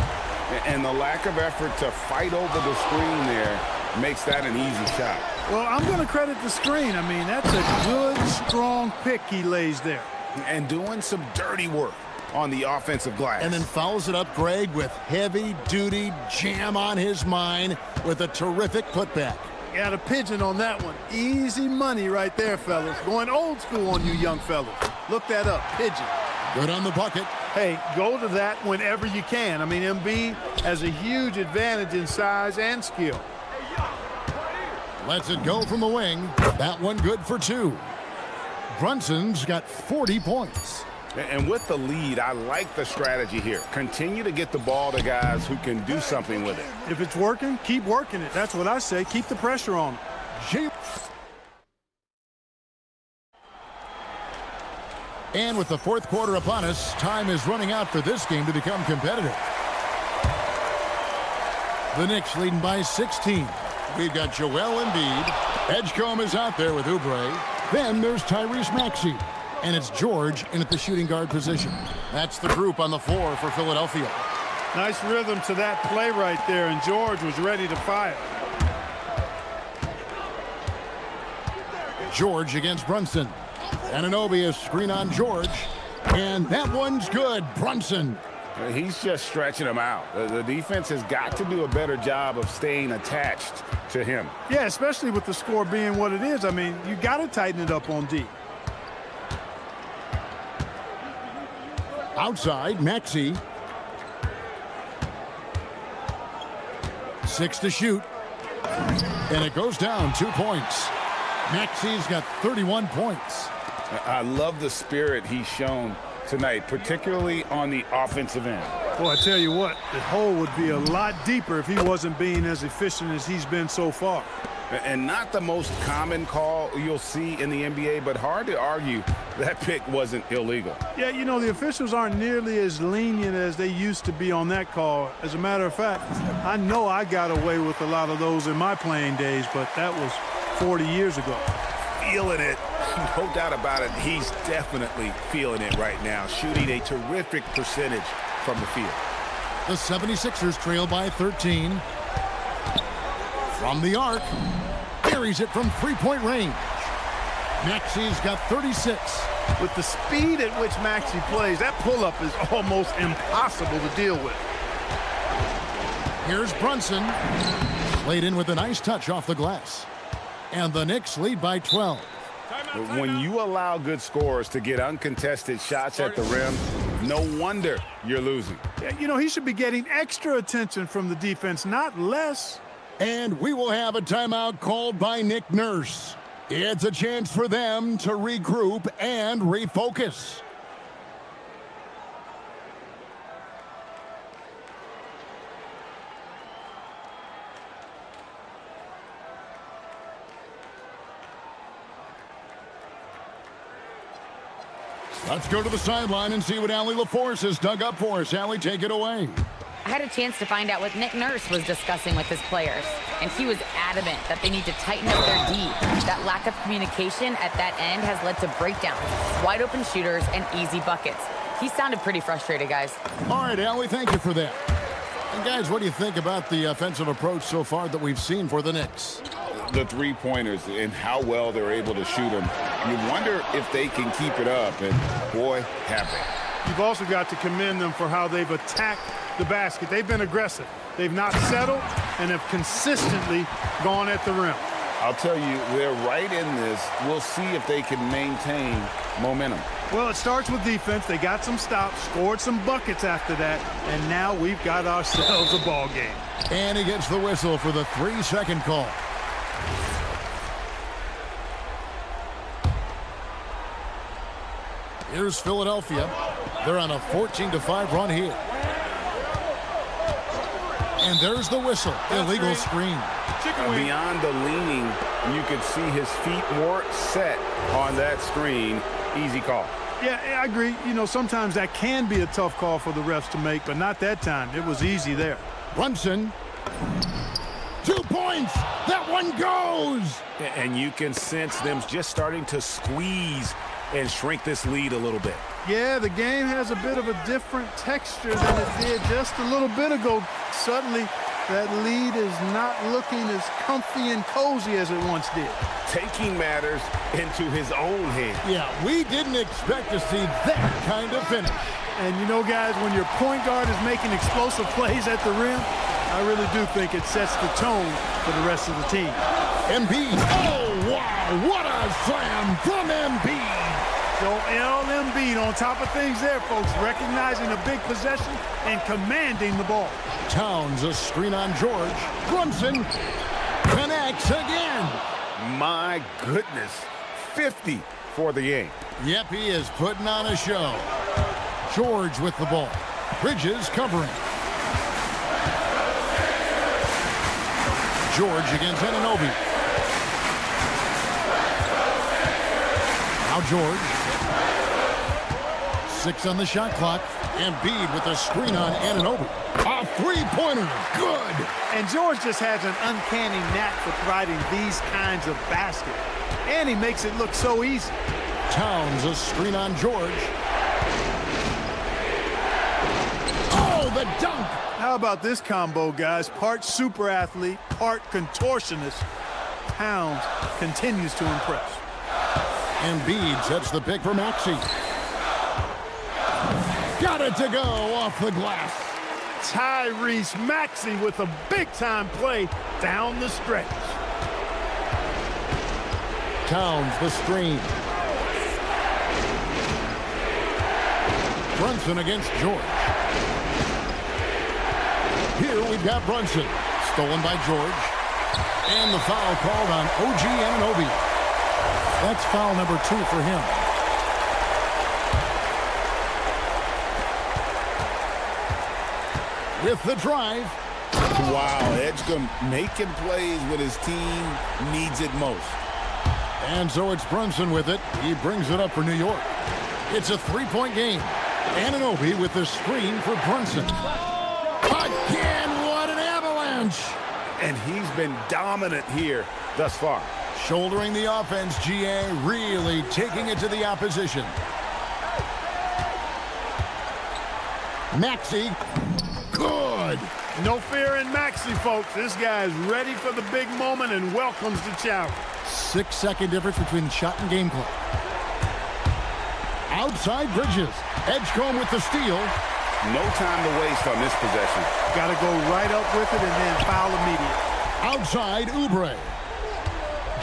And the lack of effort to fight over the screen there makes that an easy shot. Well, I'm going to credit the screen. I mean, that's a good, strong pick he lays there. And doing some dirty work on the offensive glass. And then fouls it up, Greg, with heavy-duty jam on his mind with a terrific putback. Got a pigeon on that one. Easy money right there, fellas. Going old school on you young fellas. Look that up, pigeon. Good on the bucket. Hey, go to that whenever you can. I mean, Embiid has a huge advantage in size and skill. Lets it go from the wing. That one good for 2. Brunson's got 40 points. And with the lead, I like the strategy here. Continue to get the ball to guys who can do something with it. If it's working, keep working it. That's what I say. Keep the pressure on them. And with the fourth quarter upon us, time is running out for this game to become competitive. The Knicks leading by 16. We've got Joel Embiid. Edgecombe is out there with Oubre. Then there's Tyrese Maxey. And it's George in at the shooting guard position. That's the group on the floor for Philadelphia. Nice rhythm to that play right there, and George was ready to fire. George against Brunson. Anunoby, a screen on George. And that one's good. Brunson. He's just stretching him out. The defense has got to do a better job of staying attached to him. Yeah, especially with the score being what it is. I mean, you got to tighten it up on D. Outside, Maxey. 6 to shoot. And it goes down 2 points. Maxey's got 31 points. I love the spirit he's shown tonight, particularly on the offensive end. Well, I tell you what, the hole would be a lot deeper if he wasn't being as efficient as he's been so far. And not the most common call you'll see in the NBA, but hard to argue that pick wasn't illegal. Yeah, you know, the officials aren't nearly as lenient as they used to be on that call. As a matter of fact, I know I got away with a lot of those in my playing days, but that was 40 years ago. Feeling it. No doubt about it. He's definitely feeling it right now, shooting a terrific percentage from the field. The 76ers trail by 13. From the arc, buries it from three-point range. Maxey's got 36. With the speed at which Maxey plays, that pull-up is almost impossible to deal with. Here's Brunson. Laid in with a nice touch off the glass. And the Knicks lead by 12. When you allow good scorers to get uncontested shots at the rim, no wonder you're losing. Yeah, you know, he should be getting extra attention from the defense, not less. And we will have a timeout called by Nick Nurse. It's a chance for them to regroup and refocus. Let's go to the sideline and see what Allie LaForce has dug up for us. Allie, take it away. I had a chance to find out what Nick Nurse was discussing with his players, and he was adamant that they need to tighten up their D. That lack of communication at that end has led to breakdowns, wide open shooters, and easy buckets. He sounded pretty frustrated, guys. All right, Allie, thank you for that. And guys, what do you think about the offensive approach so far that we've seen for the Knicks? The three-pointers and how well they're able to shoot them. You wonder if they can keep it up, and boy, have they. You've also got to commend them for how they've attacked the basket. They've been aggressive. They've not settled and have consistently gone at the rim. I'll tell you, they're right in this. We'll see if they can maintain momentum. Well, it starts with defense. They got some stops, scored some buckets after that, and now we've got ourselves a ball game. And he gets the whistle for the 3-second call. Here's Philadelphia. They're on a 14-5 run here. And there's the whistle. Illegal screen. Beyond the leaning, you could see his feet weren't set on that screen. Easy call. Yeah, I agree. You know, sometimes that can be a tough call for the refs to make, but not that time. It was easy there. Brunson. 2 points. That one goes. And you can sense them just starting to squeeze and shrink this lead a little bit. Yeah, the game has a bit of a different texture than it did just a little bit ago. Suddenly, that lead is not looking as comfy and cozy as it once did. Taking matters into his own hands. Yeah, we didn't expect to see that kind of finish. And you know, guys, when your point guard is making explosive plays at the rim, I really do think it sets the tone for the rest of the team. Embiid. Oh, wow. What a slam from Embiid. Joel Embiid on top of things there, folks, recognizing a big possession and commanding the ball. Towns, a screen on George. Brunson connects again. My goodness. 50 for the game. Yep, he is putting on a show. George with the ball. Bridges covering. George against Anunoby. Now George. 6 on the shot clock. Embiid with a screen on Anunoby. A three-pointer. Good. And George just has an uncanny knack for providing these kinds of baskets. And he makes it look so easy. Towns, a screen on George. Oh, the dunk. How about this combo, guys? Part super athlete, part contortionist. Towns continues to impress. Embiid sets the pick for Maxey. Got it to go off the glass. Tyrese Maxey with a big-time play down the stretch. Towns the screen. Brunson against George. Here we've got Brunson. Stolen by George. And the foul called on OG Anunoby. That's foul number 2 for him. With the drive. Wow, Edgecombe making plays when his team needs it most. And so it's Brunson with it. He brings it up for New York. It's a 3-point game. Anunoby with the screen for Brunson. Again, what an avalanche! And he's been dominant here thus far. Shouldering the offense, GA really taking it to the opposition. Maxey, good. No fear in Maxey, folks. This guy is ready for the big moment and welcomes the challenge. 6-second difference between shot and game clock. Outside Bridges. Edgecombe with the steal. No time to waste on this possession. Got to go right up with it and then foul immediately. Outside Oubre.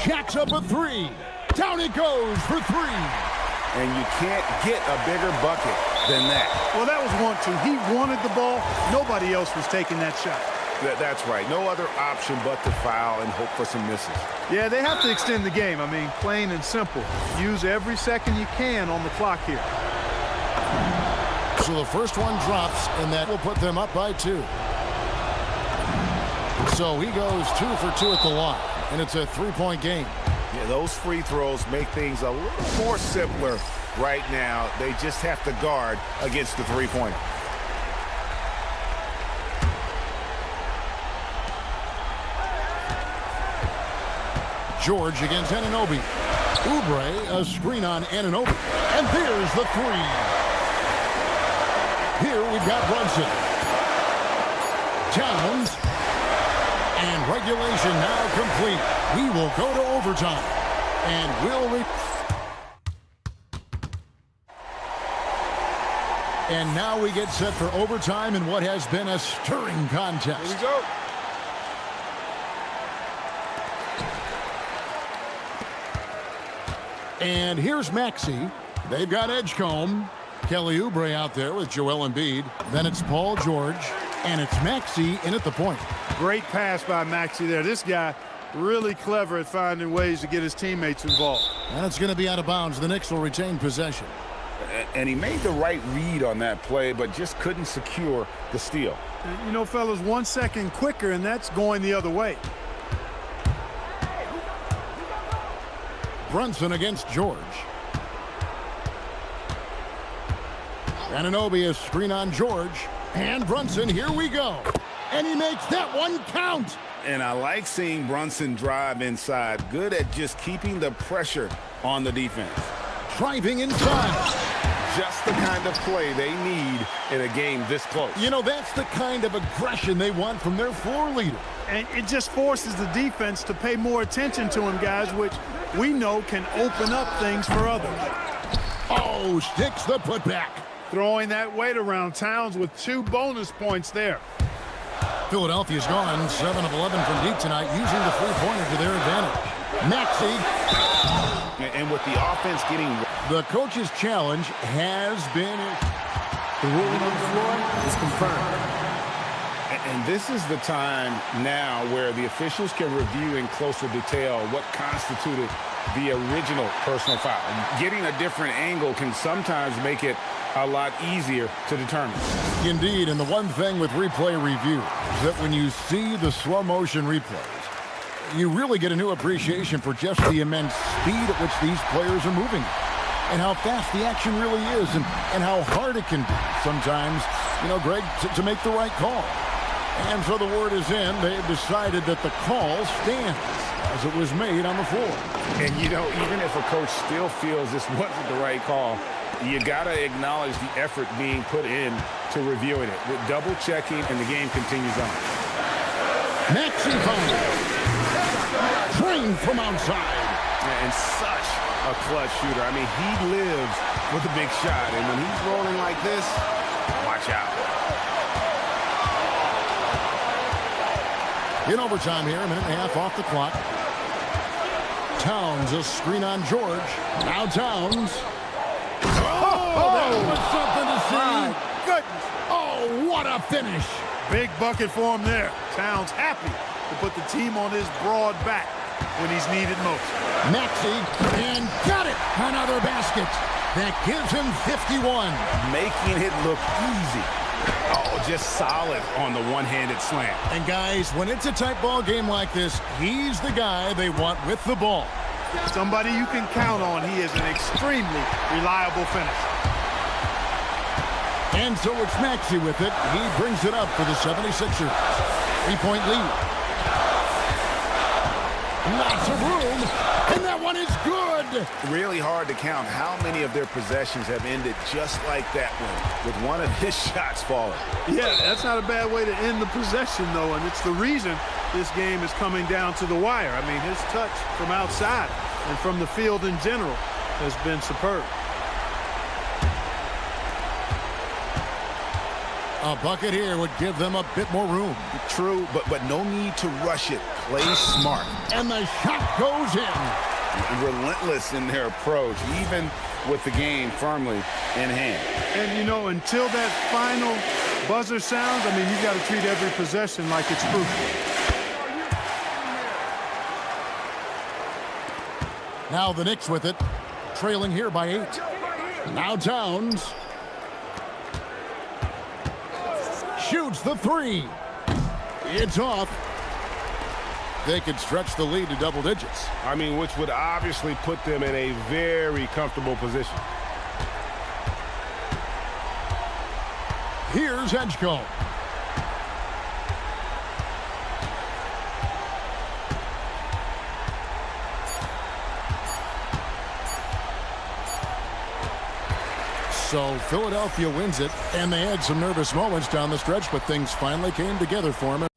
Jacks up a 3. Down it goes for 3. And you can't get a bigger bucket than that. Well, that was 1-2. He wanted the ball. Nobody else was taking that shot. That's right. No other option but to foul and hope for some misses. Yeah, they have to extend the game. I mean, plain and simple. Use every second you can on the clock here. So the first one drops, and that will put them up by 2. So he goes 2 for 2 at the line, and it's a 3-point game. Yeah, those free throws make things a little more simpler right now. They just have to guard against the three-pointer. George against Anunoby. Oubre, a screen on Anunoby. And there's the 3. Here we've got Brunson. Towns. And regulation now complete. We will go to overtime. And we'll And now we get set for overtime in what has been a stirring contest. Here we go. And here's Maxey. They've got Edgecombe. Kelly Oubre out there with Joel Embiid. Then it's Paul George. And it's Maxey in at the point. Great pass by Maxey there. This guy really clever at finding ways to get his teammates involved. And it's going to be out of bounds. The Knicks will retain possession. And he made the right read on that play, but just couldn't secure the steal. And, you know, fellas, 1 second quicker, and that's going the other way. Brunson against George. Anunoby is screen on George. And Brunson, here we go. And he makes that one count. And I like seeing Brunson drive inside. Good at just keeping the pressure on the defense. Driving inside. Just the kind of play they need in a game this close. You know, that's the kind of aggression they want from their floor leader. And it just forces the defense to pay more attention to him, guys, which we know can open up things for others. Oh, sticks the putback. Throwing that weight around. Towns with 2 bonus points there. Philadelphia's gone 7 of 11 from deep tonight, using the three-pointer to their advantage. Maxey. And with the offense getting... The coach's challenge has been... The ruling on the floor is confirmed. And this is the time now where the officials can review in closer detail what constituted the original personal foul. Getting a different angle can sometimes make it a lot easier to determine. Indeed, and the one thing with replay review is that when you see the slow motion replays, you really get a new appreciation for just the immense speed at which these players are moving and how fast the action really is and how hard it can be sometimes, you know, Greg, to make the right call. And so the word is in. They've decided that the call stands as it was made on the floor. And, you know, even if a coach still feels this wasn't the right call, you got to acknowledge the effort being put in to reviewing it. With double checking, and the game continues on. Maxey found trained from outside. And such a clutch shooter. I mean, he lives with a big shot. And when he's rolling like this, watch out. In overtime here, a minute and a half off the clock. Towns, a screen on George. Now Towns. That was something to see. My goodness. Oh, what a finish. Big bucket for him there. Towns happy to put the team on his broad back when he's needed most. Maxey, and got it. Another basket. That gives him 51. Making it look easy. Oh, just solid on the one-handed slam. And guys, when it's a tight ball game like this, he's the guy they want with the ball. Somebody you can count on. He is an extremely reliable finisher. And so it's Maxey with it. He brings it up for the 76ers. 3-point lead. Lots of room. And that one is good. Really hard to count how many of their possessions have ended just like that one, with one of his shots falling. Yeah, that's not a bad way to end the possession, though, and it's the reason this game is coming down to the wire. I mean, his touch from outside and from the field in general has been superb. A bucket here would give them a bit more room. True, but no need to rush it. Play smart. And the shot goes in. Relentless in their approach, even with the game firmly in hand. And, you know, until that final buzzer sounds, I mean, you've got to treat every possession like it's crucial. Now the Knicks with it, trailing here by 8. Now Towns. Shoots the 3. It's off. They could stretch the lead to double digits. I mean, which would obviously put them in a very comfortable position. Here's Edgecombe. So Philadelphia wins it, and they had some nervous moments down the stretch, but things finally came together for them.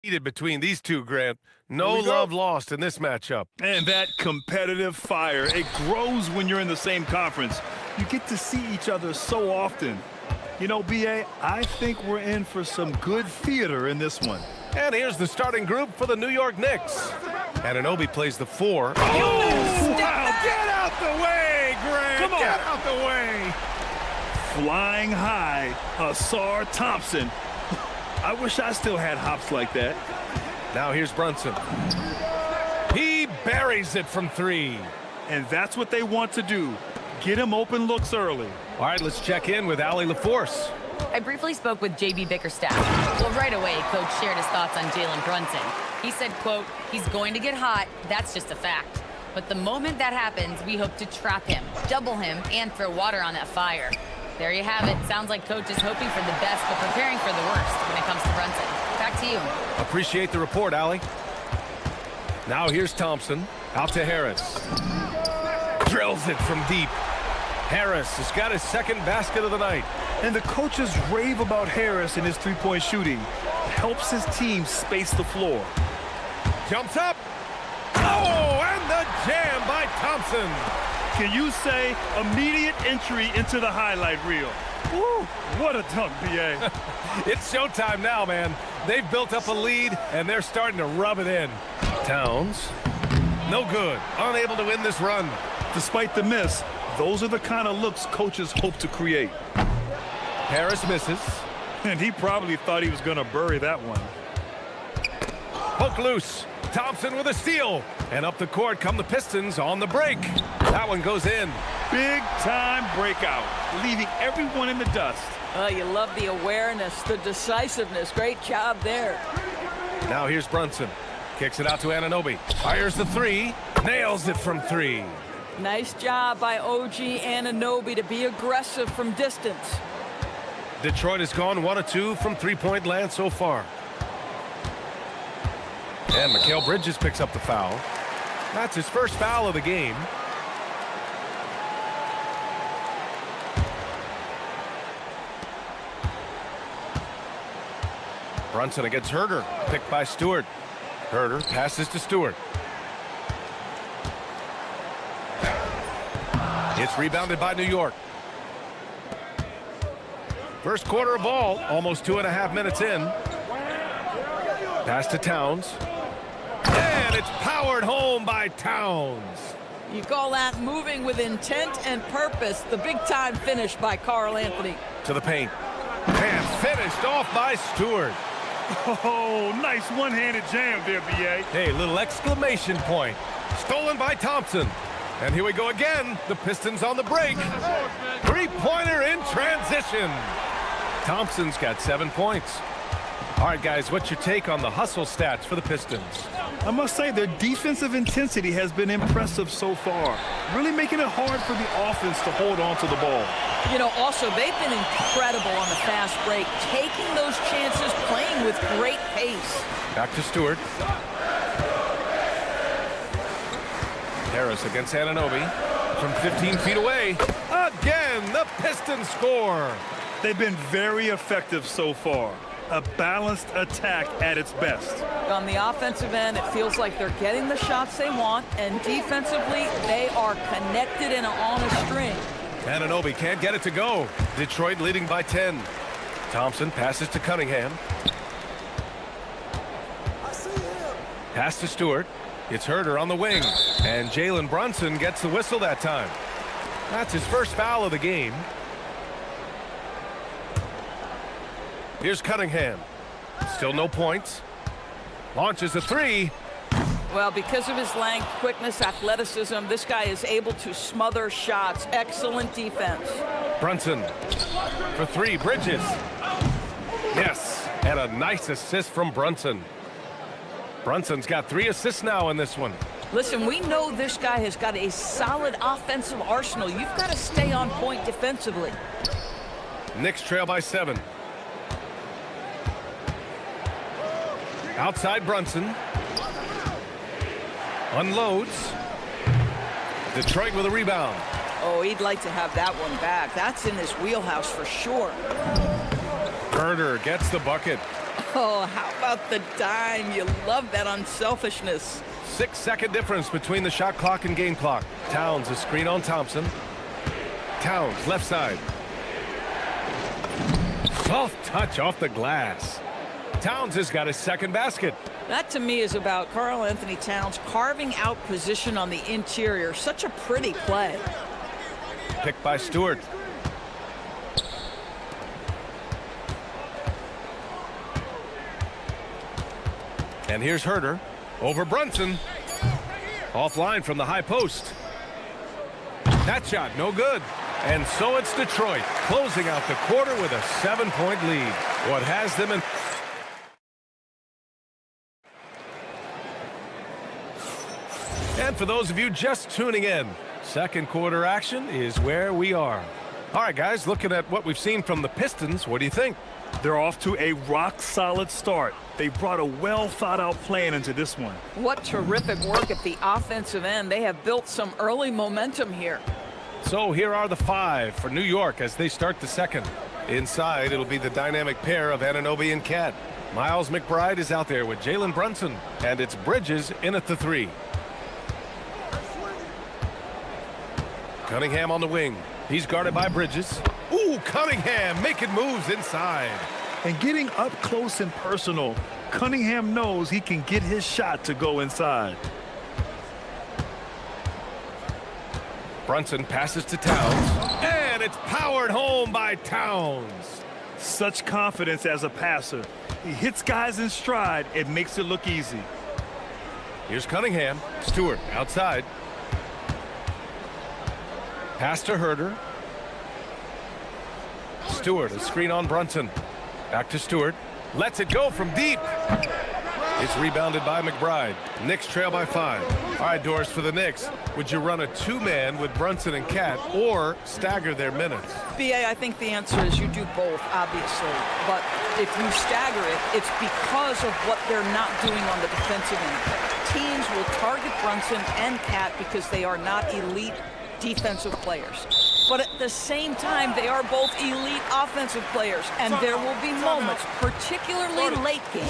Heated between these two, Grant. No love lost in this matchup. And that competitive fire, it grows when you're in the same conference. You get to see each other so often. You know, B.A., I think we're in for some good theater in this one. And here's the starting group for the New York Knicks. Anunoby plays the 4. Oh, wow. Get out the way, Grant! Come on. Get out the way! Flying high, Asar Thompson. I wish I still had hops like that. Now here's Brunson. He buries it from 3. And that's what they want to do. Get him open looks early. All right, let's check in with Allie LaForce. I briefly spoke with JB Bickerstaff. Well, right away, Coach shared his thoughts on Jalen Brunson. He said, quote, he's going to get hot. That's just a fact. But the moment that happens, we hope to trap him, double him, and throw water on that fire. There you have it. Sounds like Coach is hoping for the best, but preparing for the worst when it comes to Brunson. Back to you. Appreciate the report, Allie. Now here's Thompson. Out to Harris. Drills it from deep. Harris has got his second basket of the night. And the coaches rave about Harris and his three-point shooting. Helps his team space the floor. Jumps up. Oh, and the jam by Thompson. Can you say immediate entry into the highlight reel? Woo, what a dunk, B.A. It's showtime now, man. They've built up a lead, and they're starting to rub it in. Towns, no good. Unable to win this run. Despite the miss, those are the kind of looks coaches hope to create. Harris misses. And he probably thought he was going to bury that one. Poke loose. Thompson with a steal. And up the court come the Pistons on the break. That one goes in. Big-time breakout, leaving everyone in the dust. You love the awareness, the decisiveness. Great job there. Now here's Brunson. Kicks it out to Anunoby. Fires the 3. Nails it from 3. Nice job by OG Anunoby to be aggressive from distance. Detroit has gone 1 of 2 from three-point land so far. And Mikal Bridges picks up the foul. That's his first foul of the game. Brunson against Herder, picked by Stewart. Herder passes to Stewart. It's rebounded by New York. First quarter of ball, almost 2.5 minutes in. Pass to Towns. And it's powered home by Towns. You call that moving with intent and purpose. The big-time finish by Karl Anthony. To the paint. And finished off by Stewart. Oh, nice one-handed jam there, B.A. Hey, little exclamation point. Stolen by Thompson. And here we go again. The Pistons on the break. Three-pointer in transition. Thompson's got 7 points. All right, guys, what's your take on the hustle stats for the Pistons? I must say their defensive intensity has been impressive so far, really making it hard for the offense to hold on to the ball. You know, also, they've been incredible on the fast break, taking those chances, playing with great pace. Back to Stewart. Harris against Anunoby from 15 feet away. Again, the Pistons score. They've been very effective so far. A balanced attack at its best. On the offensive end, it feels like they're getting the shots they want, and defensively, they are connected and on a string. Anunoby can't get it to go. Detroit leading by 10. Thompson passes to Cunningham. Pass to Stewart. It's Herder on the wing. And Jalen Brunson gets the whistle that time. That's his first foul of the game. Here's Cunningham. Still no points. Launches a 3. Well, because of his length, quickness, athleticism, this guy is able to smother shots. Excellent defense. Brunson for 3. Bridges. Yes, and a nice assist from Brunson. Brunson's got 3 assists now in this one. Listen, we know this guy has got a solid offensive arsenal. You've got to stay on point defensively. Knicks trail by 7. Outside Brunson. Unloads. Detroit with a rebound. Oh, he'd like to have that one back. That's in his wheelhouse for sure. Herder gets the bucket. Oh, how about the dime? You love that unselfishness. 6-second difference between the shot clock and game clock. Towns a screen on Thompson. Towns, left side. Soft touch off the glass. Towns has got his second basket. That to me is about Karl Anthony Towns carving out position on the interior. Such a pretty play. Picked by Stewart. And here's Herter over Brunson. Offline from the high post. That shot no good. And so it's Detroit closing out the quarter with a 7-point lead. What has them in... And for those of you just tuning in, second quarter action is where we are. All right, guys, looking at what we've seen from the Pistons, what do you think? They're off to a rock-solid start. They brought a well-thought-out plan into this one. What terrific work at the offensive end. They have built some early momentum here. So here are the 5 for New York as they start the second. Inside, it'll be the dynamic pair of Anunoby and Cat. Miles McBride is out there with Jalen Brunson, and it's Bridges in at the 3. Cunningham on the wing. He's guarded by Bridges. Ooh, Cunningham making moves inside. And getting up close and personal, Cunningham knows he can get his shot to go inside. Brunson passes to Towns. And it's powered home by Towns. Such confidence as a passer. He hits guys in stride and makes it look easy. Here's Cunningham. Stewart outside. Pass to Herter. Stewart, a screen on Brunson. Back to Stewart. Lets it go from deep. It's rebounded by McBride. Knicks trail by 5. All right, Doris, for the Knicks, would you run a 2-man with Brunson and Cat or stagger their minutes? BA, I think the answer is you do both, obviously. But if you stagger it, it's because of what they're not doing on the defensive end. Teams will target Brunson and Cat because they are not elite defensive players. But at the same time, they are both elite offensive players. And there will be moments, particularly late game,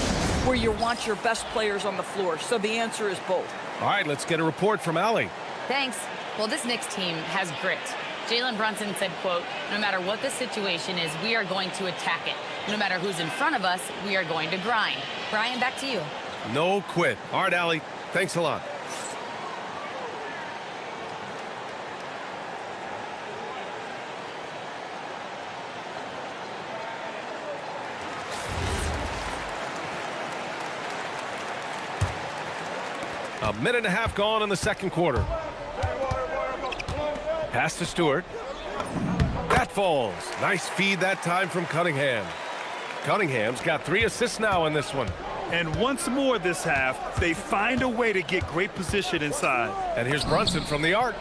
where you want your best players on the floor. So the answer is both. All right, let's get a report from Allie. Thanks. Well, this Knicks team has grit. Jalen Brunson said, quote, "No matter what the situation is, we are going to attack it. No matter who's in front of us, we are going to grind." Brian, back to you. No quit. All right, Allie, thanks a lot. A minute and a half gone in the second quarter. Pass to Stewart. That falls. Nice feed that time from Cunningham. Cunningham's got 3 assists now in this one. And once more this half, they find a way to get great position inside. And here's Brunson from the arc.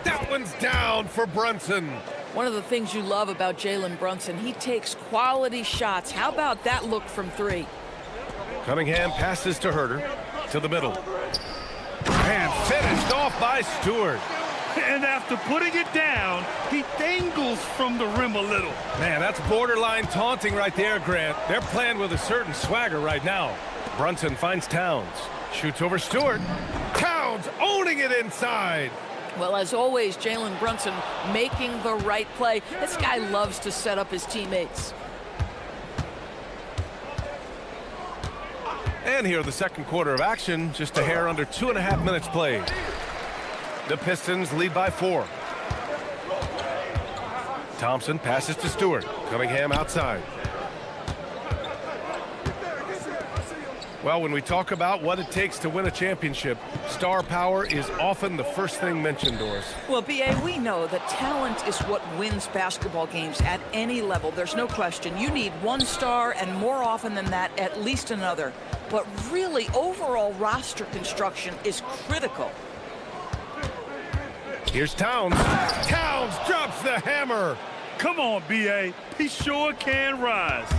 That one's down for Brunson. One of the things you love about Jalen Brunson, he takes quality shots. How about that look from 3? Cunningham passes to Herter. To the middle. And finished off by Stewart. And after putting it down, he dangles from the rim a little. Man, that's borderline taunting right there, Grant. They're playing with a certain swagger right now. Brunson finds Towns. Shoots over Stewart. Towns owning it inside. Well, as always, Jalen Brunson making the right play. This guy loves to set up his teammates. And here the second quarter of action, just a hair under 2.5 minutes played. The Pistons lead by 4. Thompson passes to Stewart. Cunningham outside. Well, when we talk about what it takes to win a championship, star power is often the first thing mentioned, Doris. Well, B.A., we know that talent is what wins basketball games at any level. There's no question. You need one star, and more often than that, at least another. But really, overall roster construction is critical. Here's Towns. Towns drops the hammer. Come on, B.A. He sure can rise.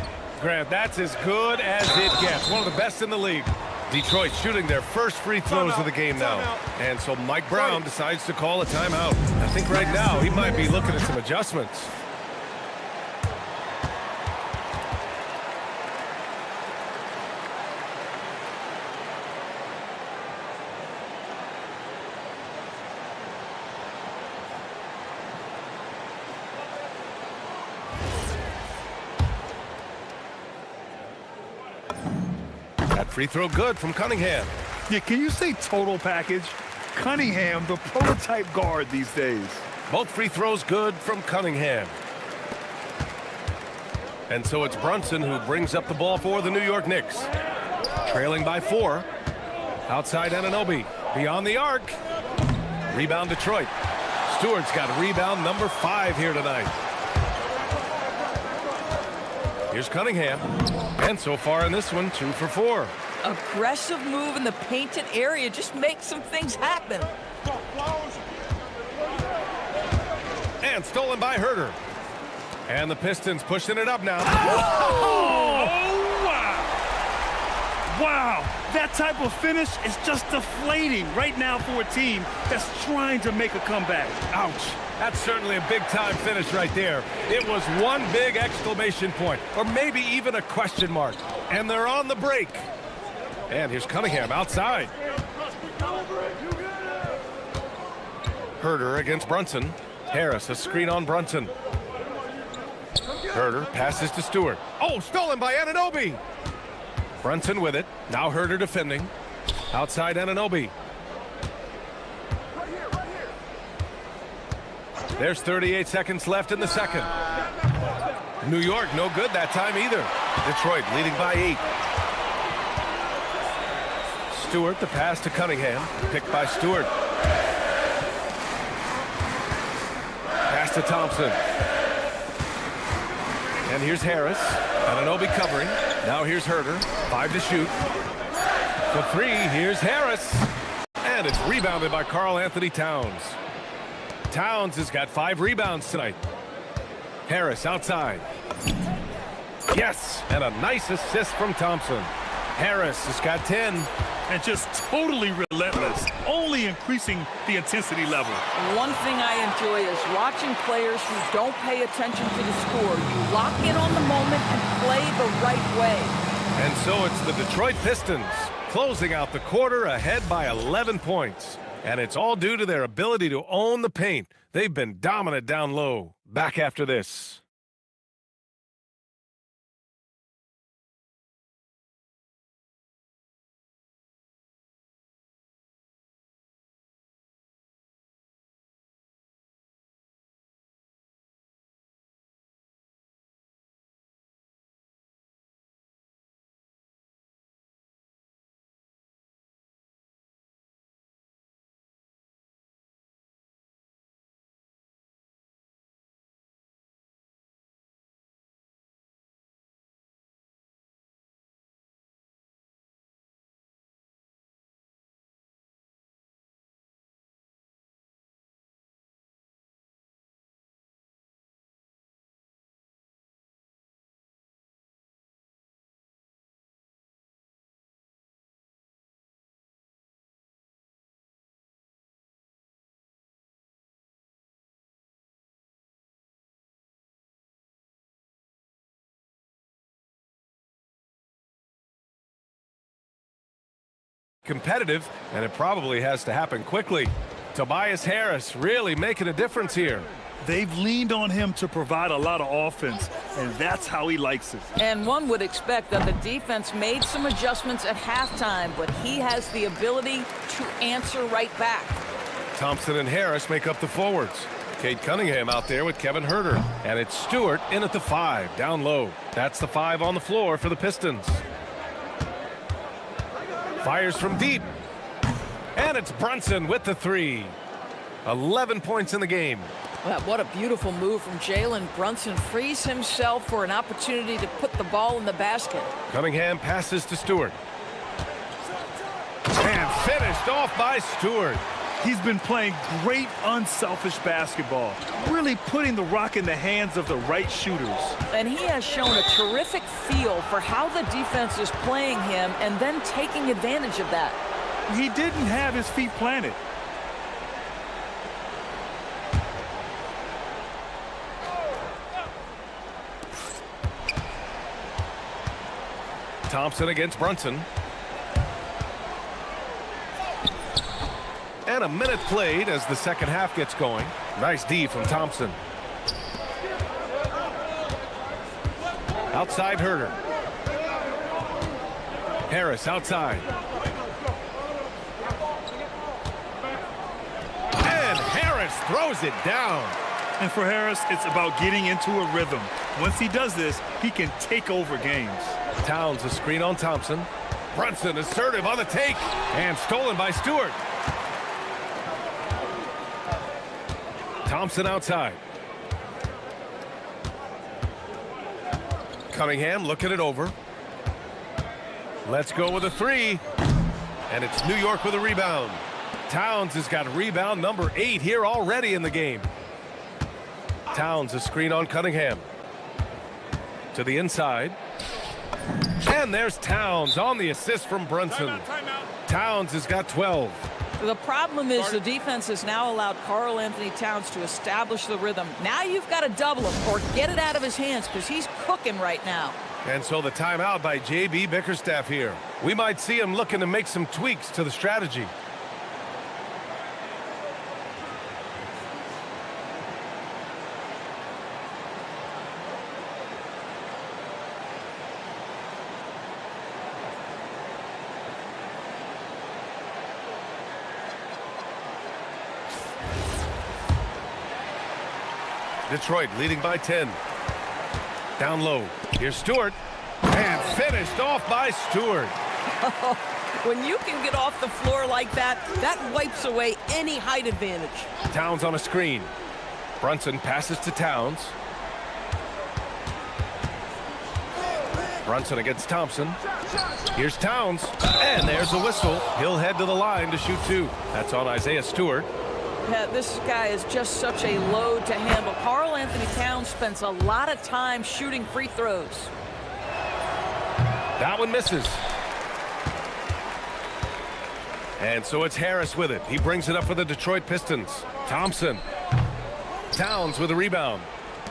Grant, that's as good as it gets. One of the best in the league. Detroit shooting their first free throws of the game now. And so Mike Brown decides to call a timeout. I think right now he might be looking at some adjustments. Free throw good from Cunningham. Yeah, can you say total package? Cunningham, the prototype guard these days. Both free throws good from Cunningham. And so it's Brunson who brings up the ball for the New York Knicks. Trailing by 4. Outside Anunoby. Beyond the arc. Rebound Detroit. Stewart's got rebound number 5 here tonight. Here's Cunningham. And so far in this one, 2 for 4. Aggressive move in the painted area. Just make some things happen. And stolen by Herter. And the Pistons pushing it up now. Oh, wow. Wow. That type of finish is just deflating right now for a team that's trying to make a comeback. Ouch. That's certainly a big-time finish right there. It was one big exclamation point, or maybe even a question mark. And they're on the break. And here's Cunningham outside. Herter against Brunson. Harris, a screen on Brunson. Herter passes to Stewart. Oh, stolen by Anunoby. Brunson with it. Now Herter defending. Outside Anunoby. There's 38 seconds left in the second. New York no good that time either. Detroit leading by 8. Stewart, the pass to Cunningham. Picked by Stewart. Pass to Thompson. And here's Harris. Anunoby covering. Now here's Herter. 5 to shoot. For 3, here's Harris. And it's rebounded by Karl Anthony Towns. Towns has got 5 rebounds tonight. Harris outside. Yes, and a nice assist from Thompson. Harris has got 10. And just totally relentless, only increasing the intensity level. One thing I enjoy is watching players who don't pay attention to the score. You lock in on the moment and play the right way. And so it's the Detroit Pistons closing out the quarter ahead by 11 points. And it's all due to their ability to own the paint. They've been dominant down low. Back after this. Competitive, and it probably has to happen quickly. Tobias Harris really making a difference here. They've leaned on him to provide a lot of offense, and that's how he likes it. And one would expect that the defense made some adjustments at halftime, but he has the ability to answer right back. Thompson and Harris make up the forwards. Cade Cunningham out there with Kevin Herter. And it's Stewart in at the 5, down low. That's the 5 on the floor for the Pistons. Fires from deep. And it's Brunson with the 3. 11 points in the game. Well, what a beautiful move from Jalen Brunson. Frees himself for an opportunity to put the ball in the basket. Cunningham passes to Stewart. And finished off by Stewart. He's been playing great, unselfish basketball, really putting the rock in the hands of the right shooters. And he has shown a terrific feel for how the defense is playing him and then taking advantage of that. He didn't have his feet planted. Thompson against Brunson. And a minute played as the second half gets going. Nice D from Thompson. Outside Herter. Harris outside. And Harris throws it down. And for Harris, it's about getting into a rhythm. Once he does this, he can take over games. Towns a screen on Thompson. Brunson assertive on the take. And stolen by Stewart. Thompson outside. Cunningham looking it over. Let's go with a three. And it's New York with a rebound. Towns has got rebound number 8 here already in the game. Towns a screen on Cunningham. To the inside. And there's Towns on the assist from Brunson. Towns has got 12. The problem is the defense has now allowed Karl Anthony Towns to establish the rhythm. Now you've got to double him or get it out of his hands because he's cooking right now. And so the timeout by J.B. Bickerstaff here. We might see him looking to make some tweaks to the strategy. Detroit leading by 10. Down low. Here's Stewart. And finished off by Stewart. When you can get off the floor like that, that wipes away any height advantage. Towns on a screen. Brunson passes to Towns. Brunson against Thompson. Here's Towns. And there's a whistle. He'll head to the line to shoot 2. That's on Isaiah Stewart. Yeah, this guy is just such a load to handle. Karl Anthony Towns spends a lot of time shooting free throws. That one misses. And so it's Harris with it. He brings it up for the Detroit Pistons. Thompson. Towns with a rebound.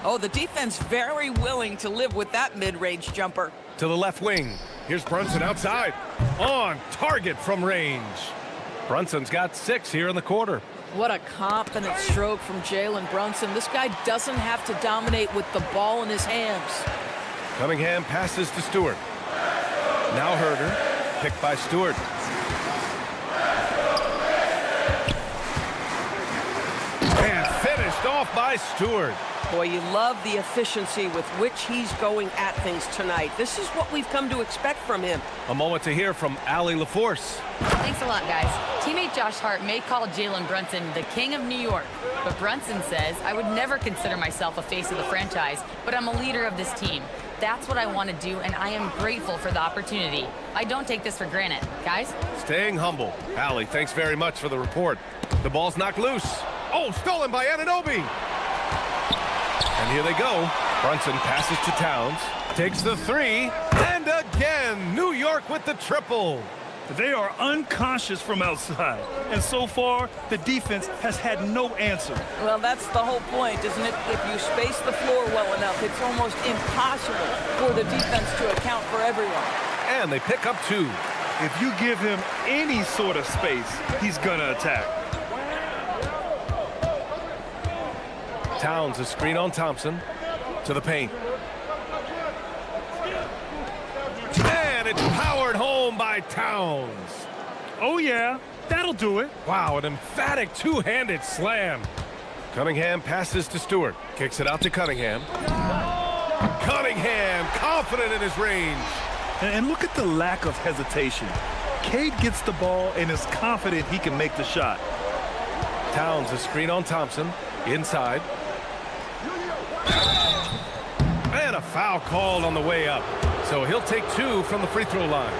Oh, the defense very willing to live with that mid-range jumper. To the left wing. Here's Brunson outside. On target from range. Brunson's got 6 here in the quarter. What a confident stroke from Jalen Brunson. This guy doesn't have to dominate with the ball in his hands. Cunningham passes to Stewart. Now Herder, picked by Stewart. And finished off by Stewart. Boy, you love the efficiency with which he's going at things tonight. This is what we've come to expect from him. A moment to hear from Allie LaForce. Thanks a lot, guys. Teammate Josh Hart may call Jalen Brunson the king of New York, but Brunson says, I would never consider myself a face of the franchise, but I'm a leader of this team. That's what I want to do, and I am grateful for the opportunity. I don't take this for granted. Guys? Staying humble. Allie, thanks very much for the report. The ball's knocked loose. Oh, stolen by Anunoby. And here they go. Brunson passes to Towns. Takes the 3. And again, New York with the triple. They are unconscious from outside. And so far, the defense has had no answer. Well, that's the whole point, isn't it? If you space the floor well enough, it's almost impossible for the defense to account for everyone. And they pick up 2. If you give him any sort of space, he's gonna attack. Towns a screen on Thompson. To the paint. And it's powered home by Towns. Oh, yeah. That'll do it. Wow, an emphatic two-handed slam. Cunningham passes to Stewart. Kicks it out to Cunningham. Cunningham, confident in his range. And look at the lack of hesitation. Cade gets the ball and is confident he can make the shot. Towns a screen on Thompson. Inside. And a foul called on the way up. So he'll take 2 from the free throw line.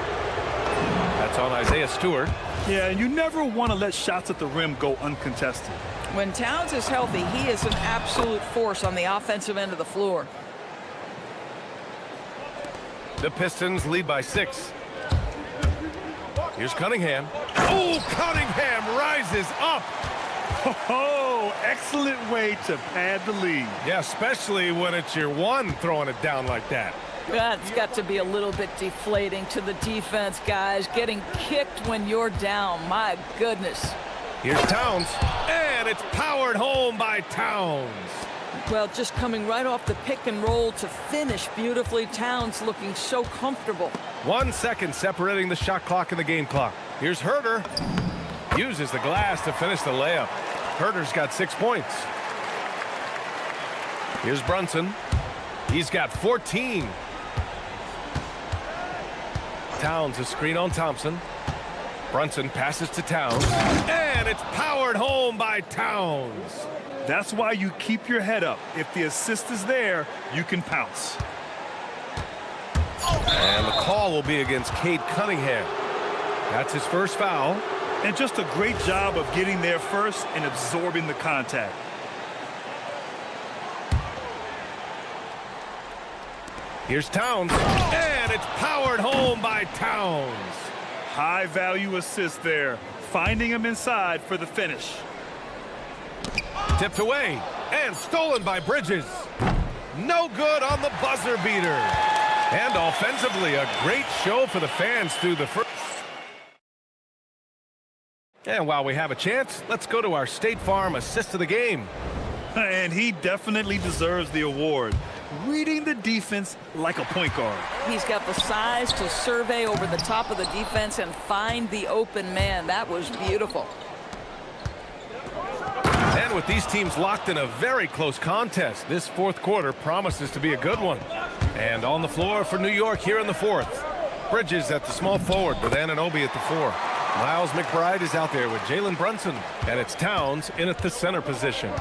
That's on Isaiah Stewart. Yeah, and you never want to let shots at the rim go uncontested. When Towns is healthy, he is an absolute force on the offensive end of the floor. The Pistons lead by 6. Here's Cunningham. Oh, Cunningham rises up. Oh, excellent way to pad the lead. Yeah, especially when it's your one throwing it down like that. That's got to be a little bit deflating to the defense, guys. Getting kicked when you're down. My goodness. Here's Towns. And it's powered home by Towns. Well, just coming right off the pick and roll to finish beautifully. Towns looking so comfortable. 1 second separating the shot clock and the game clock. Here's Herter. Uses the glass to finish the layup. Herter's got 6 points. Here's Brunson. He's got 14. Towns a screen on Thompson. Brunson passes to Towns. And it's powered home by Towns. That's why you keep your head up. If the assist is there, you can pounce. And the call will be against Cade Cunningham. That's his first foul. And just a great job of getting there first and absorbing the contact. Here's Towns. And it's powered home by Towns. High value assist there. Finding him inside for the finish. Tipped away and stolen by Bridges. No good on the buzzer beater. And offensively, a great show for the fans through the first. And while we have a chance, let's go to our State Farm assist of the game. And he definitely deserves the award. Reading the defense like a point guard. He's got the size to survey over the top of the defense and find the open man. That was beautiful. And with these teams locked in a very close contest, this fourth quarter promises to be a good one. And on the floor for New York here in the fourth. Bridges at the small forward with Anunoby at the 4. Miles McBride is out there with Jalen Brunson. And it's Towns in at the center position.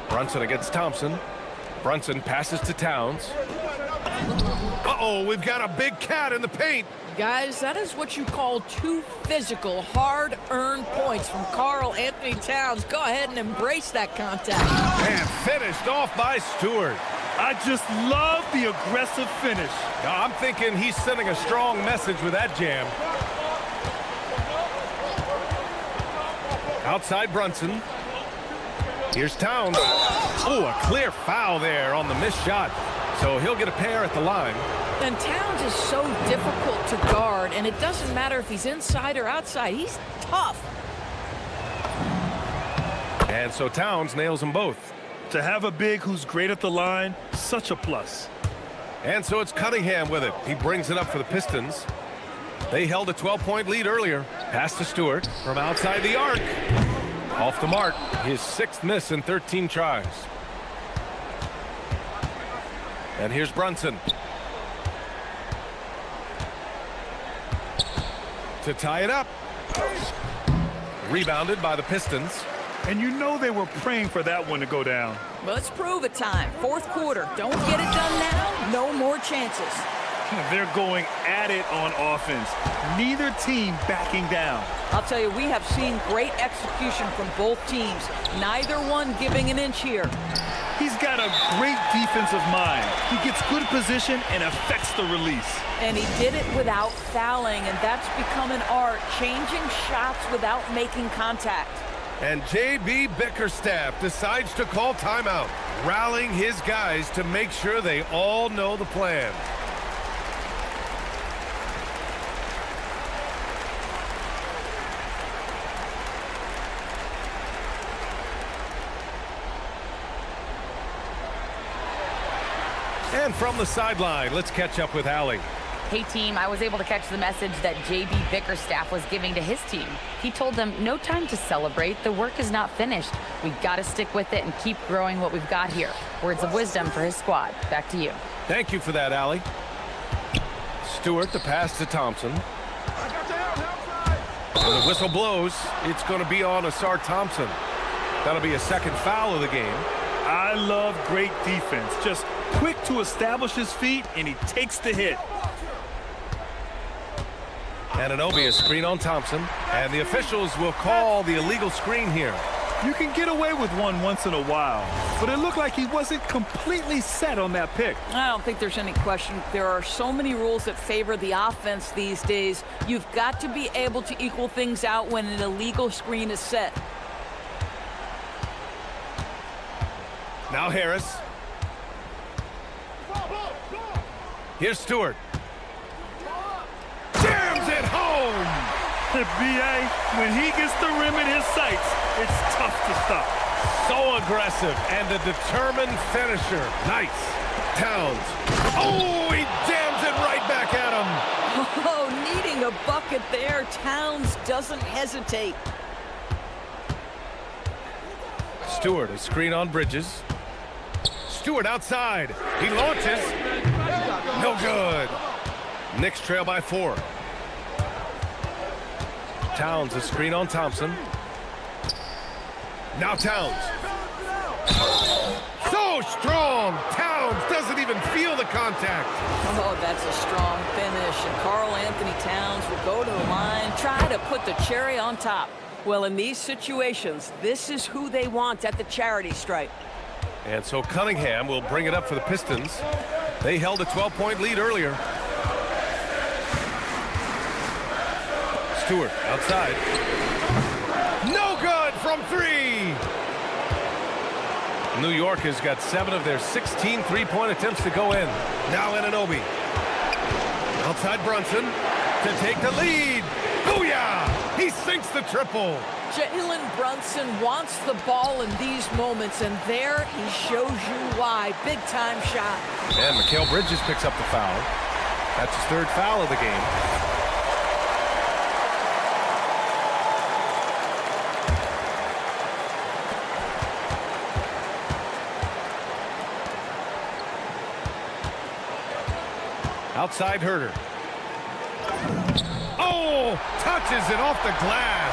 Brunson against Thompson. Brunson passes to Towns. Uh-oh, we've got a big cat in the paint. Guys, that is what you call two physical, hard-earned points from Karl Anthony Towns. Go ahead and embrace that contact. And finished off by Stewart. I just love the aggressive finish. I'm thinking he's sending a strong message with that jam. Outside Brunson. Here's Towns. Oh, a clear foul there on the missed shot. So he'll get a pair at the line. And Towns is so difficult to guard, and it doesn't matter if he's inside or outside. He's tough. And so Towns nails them both. To have a big who's great at the line, such a plus. And so it's Cunningham with it. He brings it up for the Pistons. They held a 12-point lead earlier. Pass to Stewart from outside the arc. Off the mark, his 6th miss in 13 tries. And here's Brunson. To tie it up. Rebounded by the Pistons. And you know they were praying for that one to go down. Well, it's prove it time. Fourth quarter. Don't get it done now. No more chances. They're going at it on offense. Neither team backing down. I'll tell you, we have seen great execution from both teams. Neither one giving an inch here. He's got a great defensive mind. He gets good position and affects the release. And he did it without fouling, and that's become an art, changing shots without making contact. And J.B. Bickerstaff decides to call timeout, rallying his guys to make sure they all know the plan. And from the sideline, let's catch up with Allie. Hey team, I was able to catch the message that J.B. Bickerstaff was giving to his team. He told them, no time to celebrate, the work is not finished. We gotta stick with it and keep growing what we've got here. Words of wisdom for his squad. Back to you. Thank you for that, Allie. Stewart, the pass to Thompson. And the whistle blows. It's gonna be on Asar Thompson. That'll be a 2nd foul of the game. I love great defense. Just quick to establish his feet, and he takes the hit. Anunoby a screen on Thompson, and the officials will call the illegal screen here. You can get away with one once in a while, but it looked like he wasn't completely set on that pick. I don't think there's any question. There are so many rules that favor the offense these days. You've got to be able to equal things out when an illegal screen is set. Now Harris. Here's Stewart. Jams it home! B.A., when he gets the rim in his sights, it's tough to stop. So aggressive and a determined finisher. Nice. Towns Oh, he jams it right back at him. Oh, needing a bucket there. Towns doesn't hesitate. Stewart, a screen on Bridges. Stewart outside. He launches. No good. Knicks trail by 4. Towns, a screen on Thompson. Now Towns. So strong. Towns doesn't even feel the contact. Oh, that's a strong finish. And Karl Anthony Towns will go to the line, try to put the cherry on top. Well, in these situations, this is who they want at the charity stripe. And so Cunningham will bring it up for the Pistons. They held a 12-point lead earlier. Stewart outside. No good from 3. New York has got 7 of their 16 three-point attempts to go in. Now Anunoby. Outside Brunson to take the lead. Booyah! He sinks the triple. Jalen Brunson wants the ball in these moments, and there he shows you why. Big-time shot. And Mikal Bridges picks up the foul. That's his 3rd foul of the game. Outside Herter. Oh, touches it off the glass.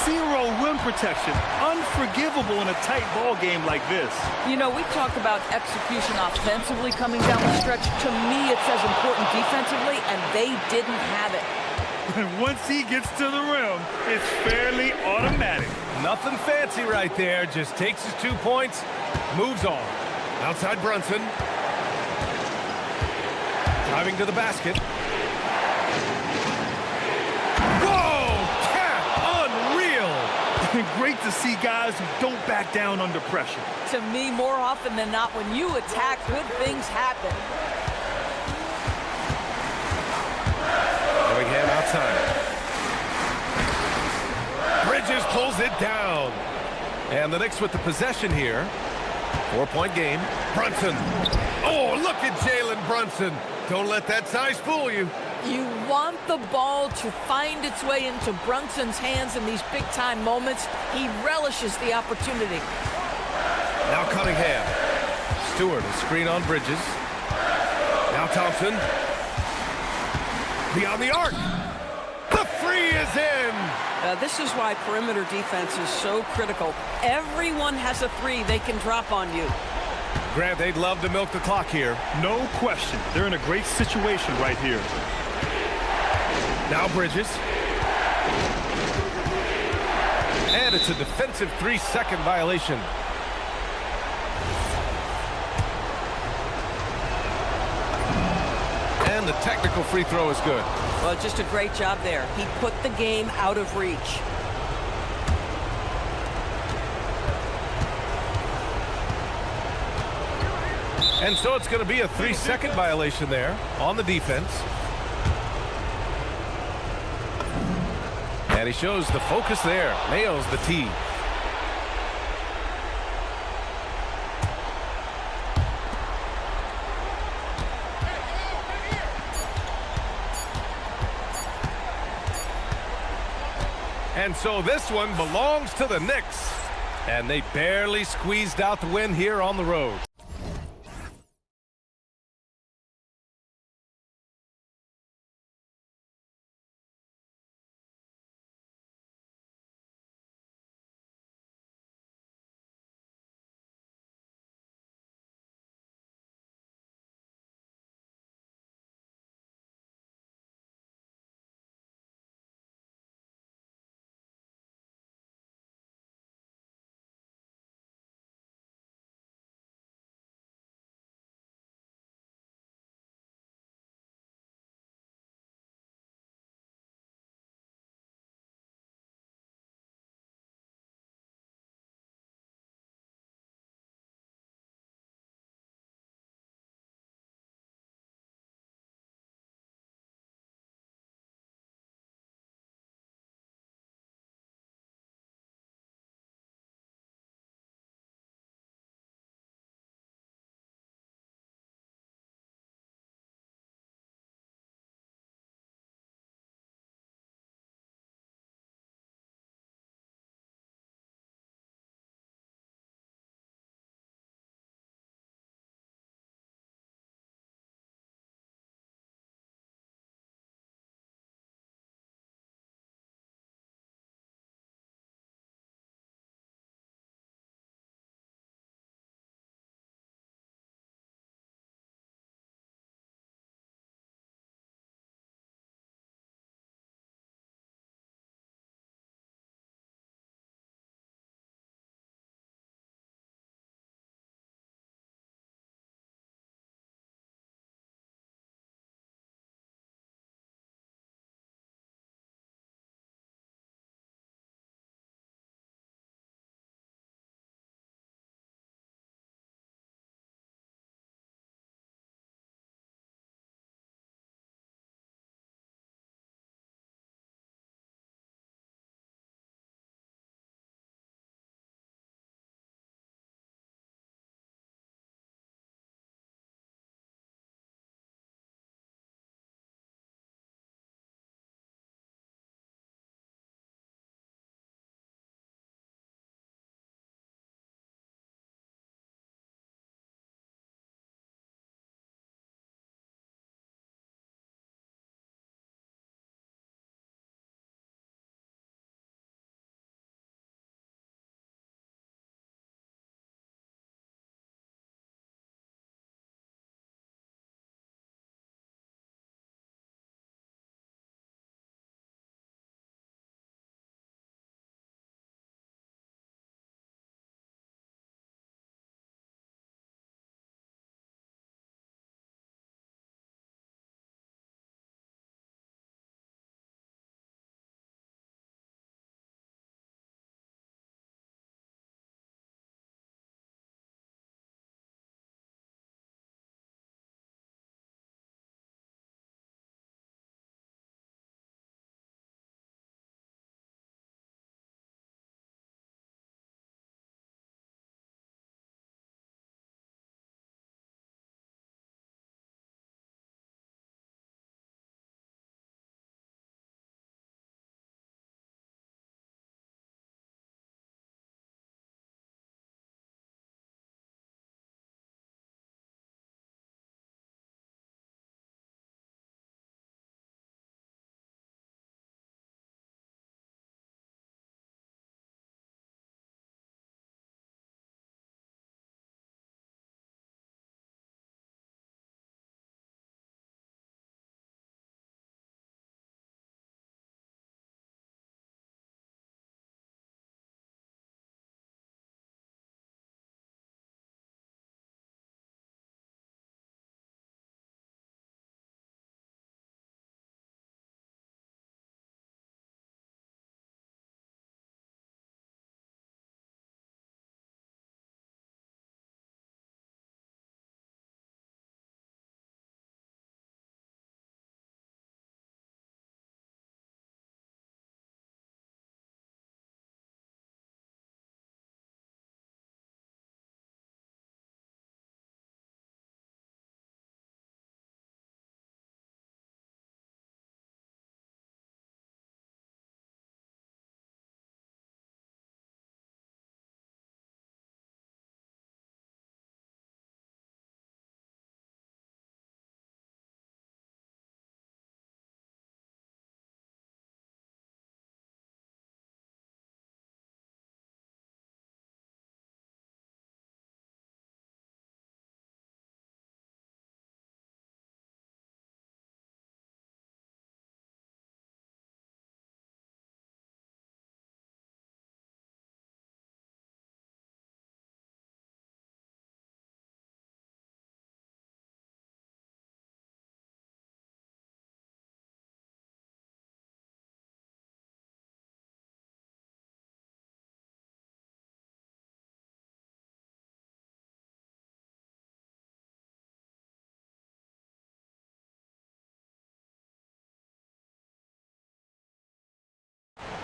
Zero rim protection. Unforgivable in a tight ball game like this. You know, we talk about execution offensively coming down the stretch. To me, it's as important defensively, and they didn't have it. Once he gets to the rim, it's fairly automatic. Nothing fancy right there. Just takes his 2 points, moves on. Outside Brunson. Driving to the basket. Whoa! Cat! Unreal! Great to see guys who don't back down under pressure. To me, more often than not, when you attack, good things happen. Cunningham outside. Bridges pulls it down. And the Knicks with the possession here. 4-point game. Brunson. Oh, look at Jalen Brunson. Don't let that size fool you. You want the ball to find its way into Brunson's hands in these big-time moments. He relishes the opportunity. Now Cunningham. Stewart, a screen on Bridges. Now Thompson. Beyond the arc. The free is in. This is why perimeter defense is so critical. Everyone has a 3 they can drop on you. Grant, they'd love to milk the clock here. No question. They're in a great situation right here. Now Bridges. And it's a defensive 3-second violation. And the technical free throw is good. Well, just a great job there. He put the game out of reach. And so it's going to be a 3-second violation there on the defense. And he shows the focus there. Nails the tee. And so this one belongs to the Knicks. And they barely squeezed out the win here on the road.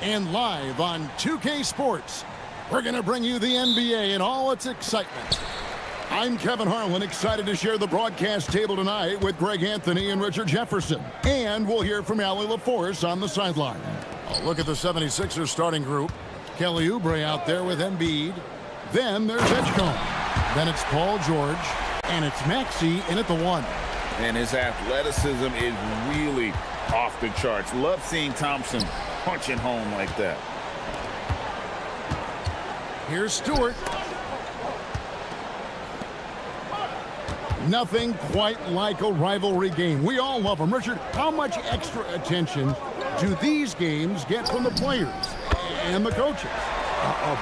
And live on 2K Sports, we're going to bring you the NBA and all its excitement. I'm Kevin Harlan, excited to share the broadcast table tonight with Greg Anthony and Richard Jefferson. And we'll hear from Allie LaForce on the sideline. A look at the 76ers starting group. Kelly Oubre out there with Embiid. Then there's Edgecombe. Then it's Paul George. And it's Maxey in at the 1. And his athleticism is really off the charts. Love seeing Thompson punching home like that. Here's Stewart. Nothing quite like a rivalry game. We all love them. Richard, how much extra attention do these games get from the players and the coaches?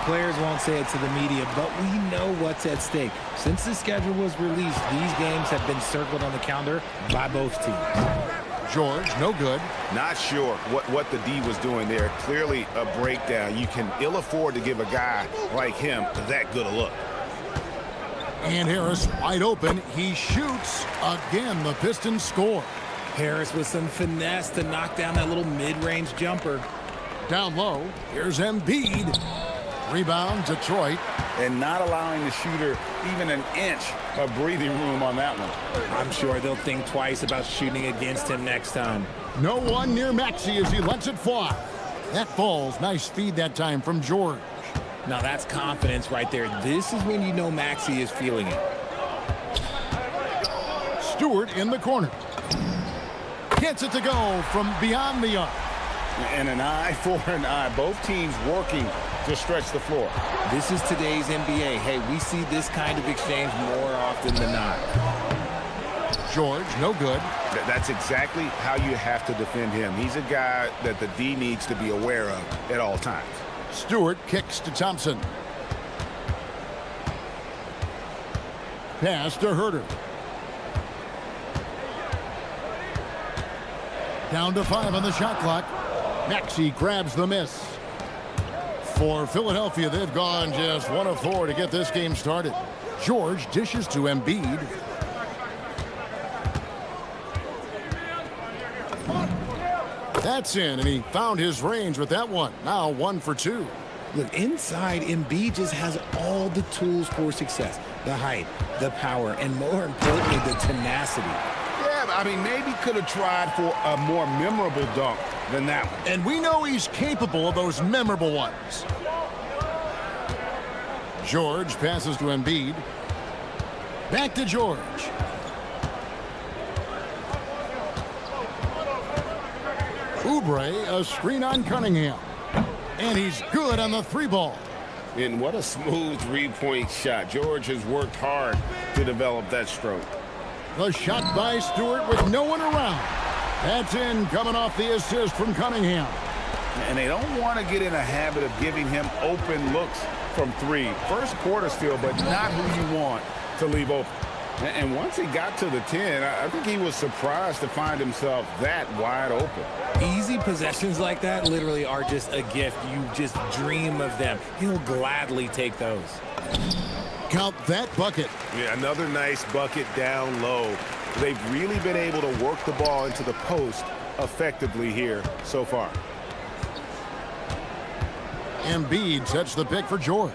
Players won't say it to the media, but we know what's at stake. Since the schedule was released, these games have been circled on the calendar by both teams. George, no good. Not sure what the D was doing there. Clearly a breakdown. You can ill afford to give a guy like him that good a look. And Harris wide open. He shoots. Again, the Pistons score. Harris with some finesse to knock down that little mid-range jumper. Down low, here's Embiid. Rebound, Detroit. And not allowing the shooter even an inch of breathing room on that one. I'm sure they'll think twice about shooting against him next time. No one near Maxey as he lets it fly. That falls. Nice feed that time from George. Now that's confidence right there. This is when you know Maxey is feeling it. Stewart in the corner. Gets it to go from beyond the arc. And an eye for an eye. Both teams working to stretch the floor. This is today's NBA. Hey, we see this kind of exchange more often than not. George, no good. That's exactly how you have to defend him. He's a guy that the D needs to be aware of at all times. Stewart kicks to Thompson. Pass to Herter. Down to 5 on the shot clock. Maxey grabs the miss. For Philadelphia, they've gone just 1 of 4 to get this game started. George dishes to Embiid. That's in, and he found his range with that one. Now 1 for 2. Look, inside, Embiid just has all the tools for success. The height, the power, and more importantly, the tenacity. Yeah, I mean, maybe could have tried for a more memorable dunk than that one. And we know he's capable of those memorable ones. George passes to Embiid. Back to George. Oubre, a screen on Cunningham. And he's good on the 3-ball. And what a smooth 3-point shot. George has worked hard to develop that stroke. The shot by Stewart with no one around. That's in, coming off the assist from Cunningham. And they don't want to get in a habit of giving him open looks from 3. First quarter still, but not who you want to leave open. And once he got to the 10, I think he was surprised to find himself that wide open. Easy possessions like that literally are just a gift. You just dream of them. He'll gladly take those. Count that bucket. Yeah, another nice bucket down low. They've really been able to work the ball into the post effectively here so far. Embiid sets the pick for George.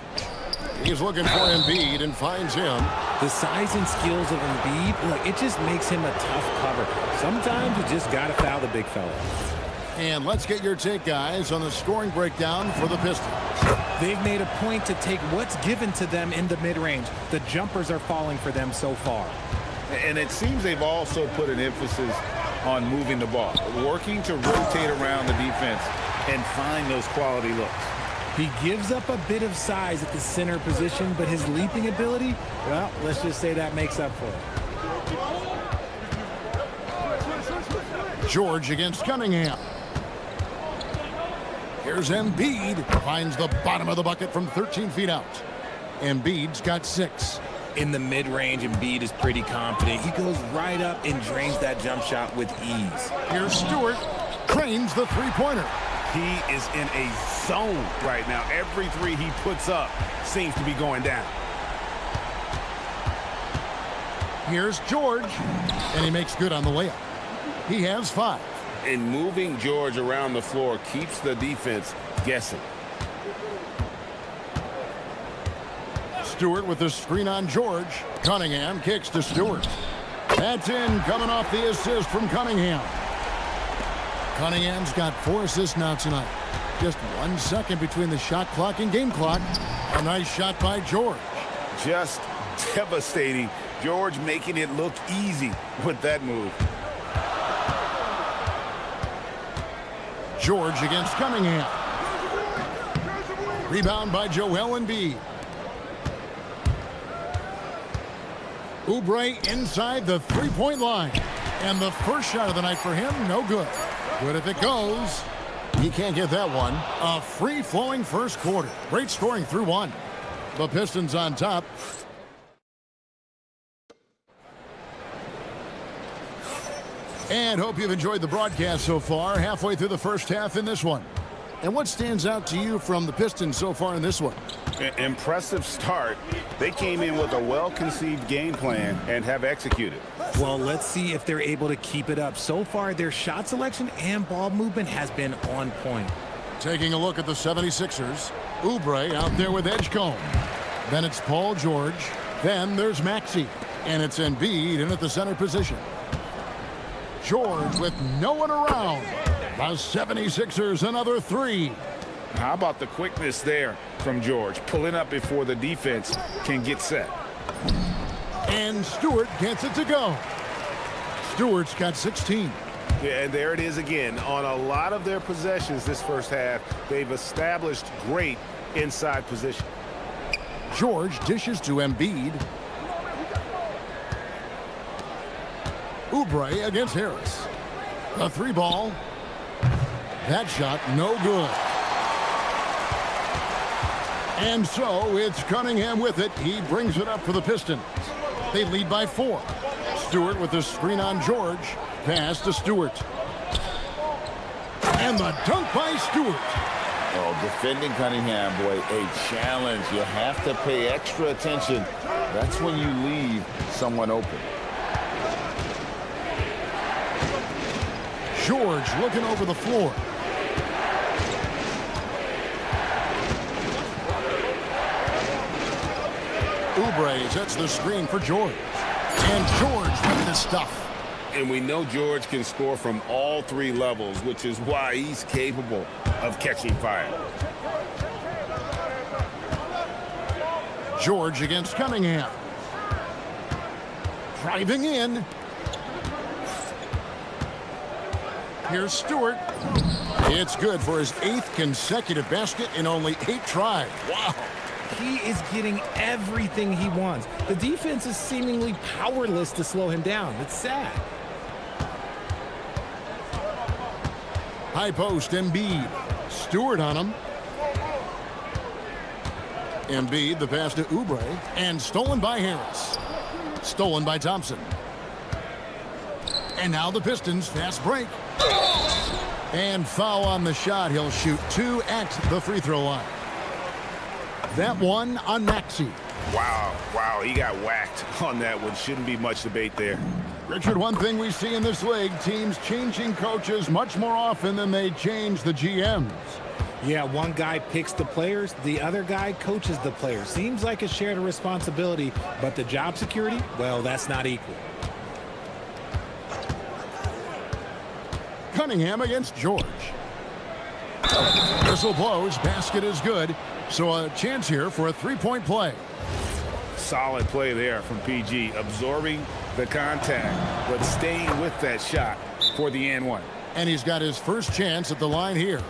He's looking for Embiid and finds him. The size and skills of Embiid, look, it just makes him a tough cover. Sometimes you just got to foul the big fella. And let's get your take, guys, on the scoring breakdown for the Pistons. They've made a point to take what's given to them in the mid-range. The jumpers are falling for them so far. And it seems they've also put an emphasis on moving the ball, working to rotate around the defense and find those quality looks. He gives up a bit of size at the center position, but his leaping ability, well, let's just say that makes up for it. George against Cunningham. Here's Embiid. Finds the bottom of the bucket from 13 feet out. Embiid's got 6. In the mid-range, Embiid is pretty confident. He goes right up and drains that jump shot with ease. Here's Stewart. Trains the three-pointer. He is in a zone right now. Every 3 he puts up seems to be going down. Here's George. And he makes good on the layup. He has 5. And moving George around the floor keeps the defense guessing. Stewart with the screen on George. Cunningham kicks to Stewart. That's in, coming off the assist from Cunningham. Cunningham's got 4 assists now tonight. Just 1 second between the shot clock and game clock. A nice shot by George. Just devastating. George making it look easy with that move. George against Cunningham. Rebound by Joel Embiid. Oubre inside the three-point line. And the first shot of the night for him, no good. But if it goes, he can't get that one. A free-flowing first quarter. Great scoring through 1. The Pistons on top. And hope you've enjoyed the broadcast so far. Halfway through the first half in this one. And what stands out to you from the Pistons so far in this one? Impressive start. They came in with a well-conceived game plan and have executed. Well, let's see if they're able to keep it up. So far, their shot selection and ball movement has been on point. Taking a look at the 76ers. Oubre out there with Edgecombe. Then it's Paul George. Then there's Maxey. And it's Embiid in at the center position. George with no one around. The 76ers another 3. How about the quickness there from George, pulling up before the defense can get set. And Stewart gets it to go. Stewart's got 16. Yeah, and there it is again. On a lot of their possessions this first half, they've established great inside position. George dishes to Embiid. Oubre against Harris. A 3-ball. That shot no good. And so it's Cunningham with it. He brings it up for the Pistons. They lead by 4. Stewart with the screen on George. Pass to Stewart. And the dunk by Stewart. Oh, defending Cunningham, boy, a challenge. You have to pay extra attention. That's when you leave someone open. George looking over the floor. Oubre sets the screen for George. And George with the stuff. And we know George can score from all 3 levels, which is why he's capable of catching fire. George against Cunningham. Driving in. Here's Stewart. It's good for his 8th consecutive basket in only 8 tries. Wow. He is getting everything he wants. The defense is seemingly powerless to slow him down. It's sad. High post, Embiid. Stewart on him. Embiid, the pass to Oubre. And stolen by Harris. Stolen by Thompson. And now the Pistons, fast break. And foul on the shot. He'll shoot 2 at the free throw line. That one on Maxey. Wow, he got whacked on that one. Shouldn't be much debate there. Richard, one thing we see in this league, teams changing coaches much more often than they change the GMs. Yeah, one guy picks the players, the other guy coaches the players. Seems like a shared responsibility, but the job security, well, that's not equal. Cunningham against George. Whistle blows, basket is good. So a chance here for a 3-point play. Solid play there from PG, absorbing the contact, but staying with that shot for the and one. And he's got his first chance at the line here.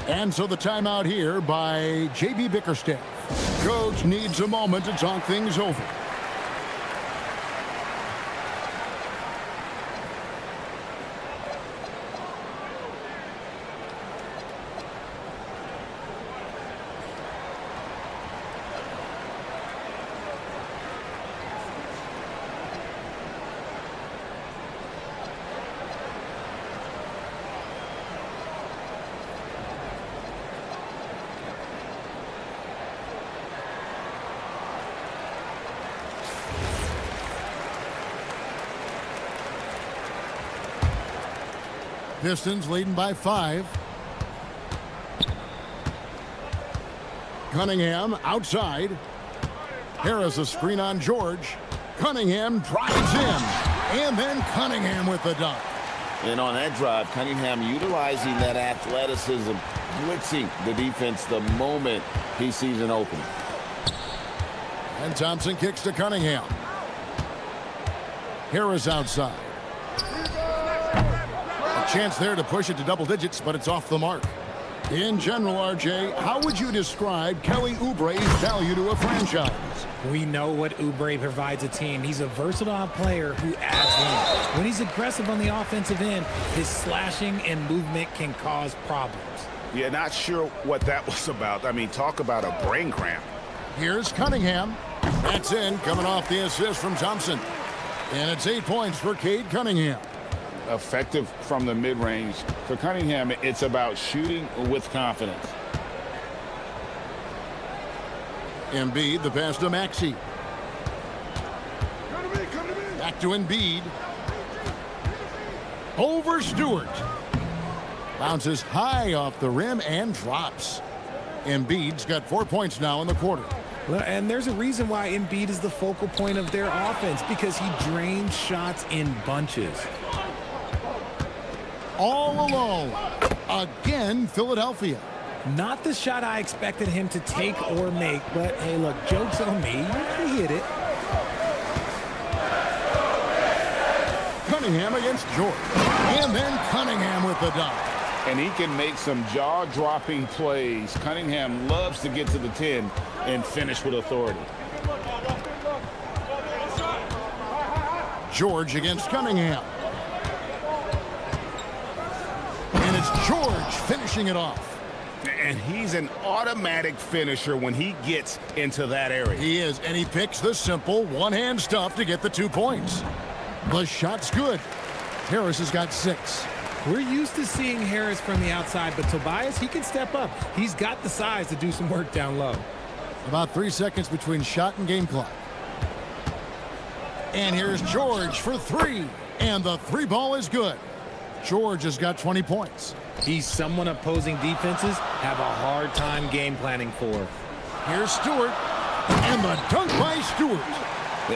And so the timeout here by J.B. Bickerstaff. Coach needs a moment to talk things over. Pistons leading by 5. Cunningham outside. Harris a screen on George. Cunningham drives in. And then Cunningham with the dunk. And on that drive, Cunningham utilizing that athleticism, blitzing the defense the moment he sees an opening. And Thompson kicks to Cunningham. Harris outside. A chance there to push it to double digits, but it's off the mark. In general, RJ, how would you describe Kelly Oubre's value to a franchise? We know what Oubre provides a team. He's a versatile player who adds length. When he's aggressive on the offensive end, his slashing and movement can cause problems. Yeah, not sure what that was about. I mean, talk about a brain cramp. Here's Cunningham. That's in, coming off the assist from Thompson. And it's 8 points for Cade Cunningham. Effective from the mid-range. For Cunningham, it's about shooting with confidence. Embiid, the pass to Maxey. Back to Embiid. Over Stewart. Bounces high off the rim and drops. Embiid's got 4 points now in the quarter. Well, and there's a reason why Embiid is the focal point of their offense, because he drains shots in bunches. All alone. Again, Philadelphia. Not the shot I expected him to take or make, but hey, look, joke's on me. He hit it. Cunningham against George. And then Cunningham with the dunk. And he can make some jaw-dropping plays. Cunningham loves to get to the 10 and finish with authority. George against Cunningham. And it's George finishing it off. And he's an automatic finisher when he gets into that area. He is, and he picks the simple one-hand stuff to get the 2 points. The shot's good. Harris has got 6. We're used to seeing Harris from the outside, but Tobias, he can step up. He's got the size to do some work down low. About 3 seconds between shot and game clock. And here's George for 3. And the 3 ball is good. George has got 20 points. He's someone opposing defenses have a hard time game planning for. Here's Stewart. And the dunk by Stewart.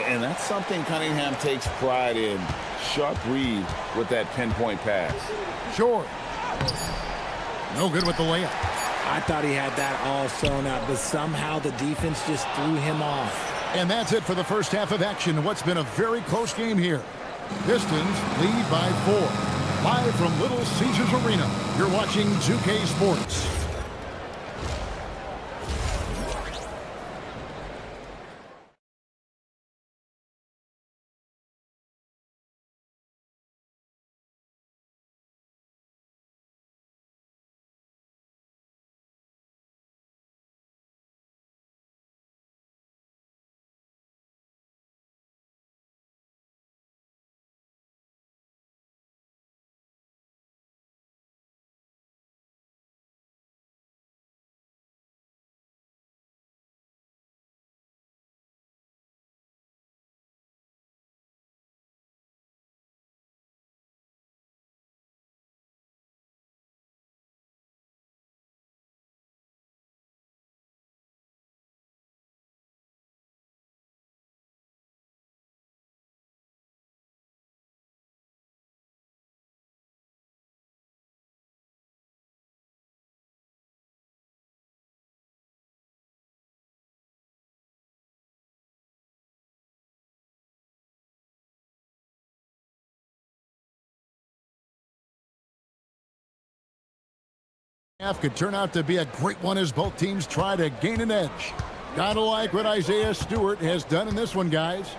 And that's something Cunningham takes pride in. Sharp read with that pinpoint pass. George. No good with the layup. I thought he had that all sewn up, but somehow the defense just threw him off. And that's it for the first half of action in what's been a very close game here. Pistons lead by 4. Live from Little Caesars Arena, you're watching 2K Sports. Could turn out to be a great one as both teams try to gain an edge. Gotta like what Isaiah Stewart has done in this one, guys.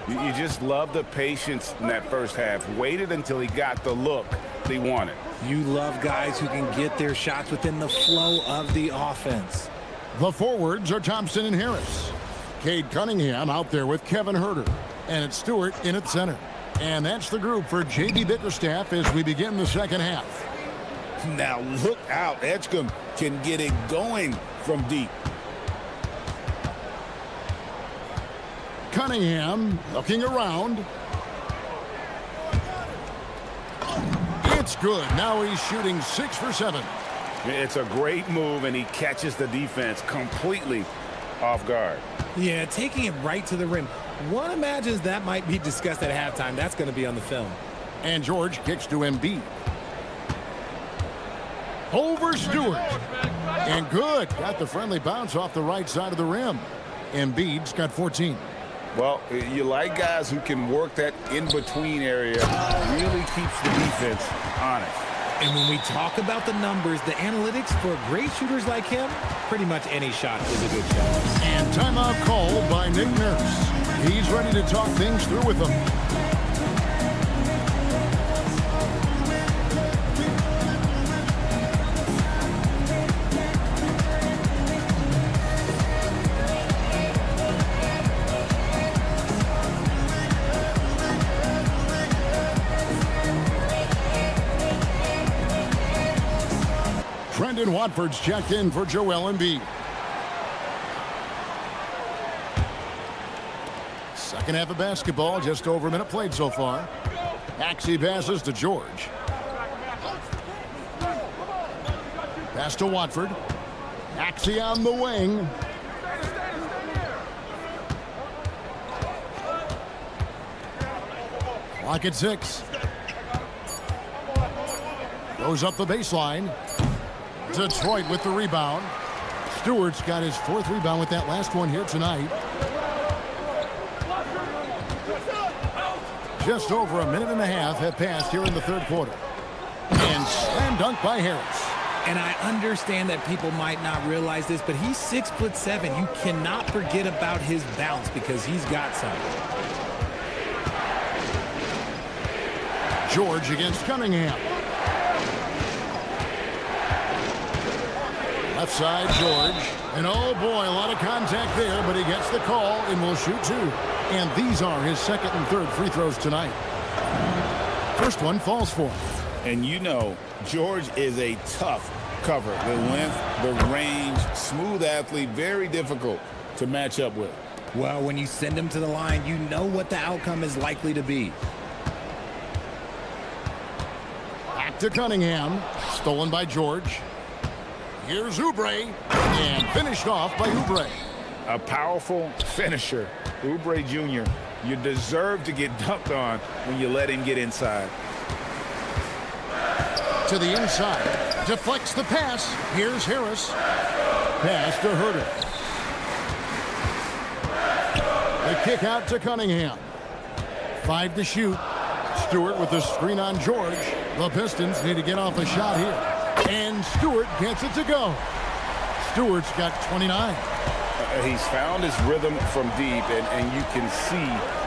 You just love the patience in that first half. Waited until he got the look he wanted. You love guys who can get their shots within the flow of the offense. The forwards are Thompson and Harris. Cade Cunningham out there with Kevin Huerter. And it's Stewart in at center. And that's the group for J.B. Bickerstaff as we begin the second half. Now look out. Edgecombe can get it going from deep. Cunningham looking around. It's good. Now he's shooting 6 for 7. It's a great move, and he catches the defense completely off guard. Yeah, taking it right to the rim. One imagines that might be discussed at halftime. That's going to be on the film. And George kicks to Embiid. Over Stewart. And good. Got the friendly bounce off the right side of the rim. Embiid's got 14. Well, you like guys who can work that in-between area. Really keeps the defense honest. And when we talk about the numbers, the analytics for great shooters like him, pretty much any shot is a good shot. And timeout called by Nick Nurse. He's ready to talk things through with them. Brendan Watford's checked in for Joel Embiid. Second half of basketball, just over a minute played so far. Maxey passes to George. Pass to Watford. Maxey on the wing. Clock at 6. Goes up the baseline. Detroit with the rebound. Stewart's got his 4th rebound with that last one here tonight. Just over a minute and a half have passed here in the 3rd quarter. And slam dunk by Harris. And I understand that people might not realize this, but he's 6'7". You cannot forget about his bounce because he's got some. George against Cunningham. Left side, George. And oh boy, a lot of contact there, but he gets the call and will shoot 2. And these are his 2nd and 3rd free throws tonight. First one falls for him. And you know, George is a tough cover. The length, the range, smooth athlete, very difficult to match up with. Well, when you send him to the line, you know what the outcome is likely to be. Back to Cunningham. Stolen by George. Here's Oubre. And finished off by Oubre. A powerful finisher. Oubre Jr., you deserve to get dunked on when you let him get inside. To the inside. Deflects the pass. Here's Harris. Pass to Herter. The kick out to Cunningham. 5 to shoot. Stewart with the screen on George. The Pistons need to get off a shot here. And Stewart gets it to go. Stewart's got 29. He's found his rhythm from deep, and you can see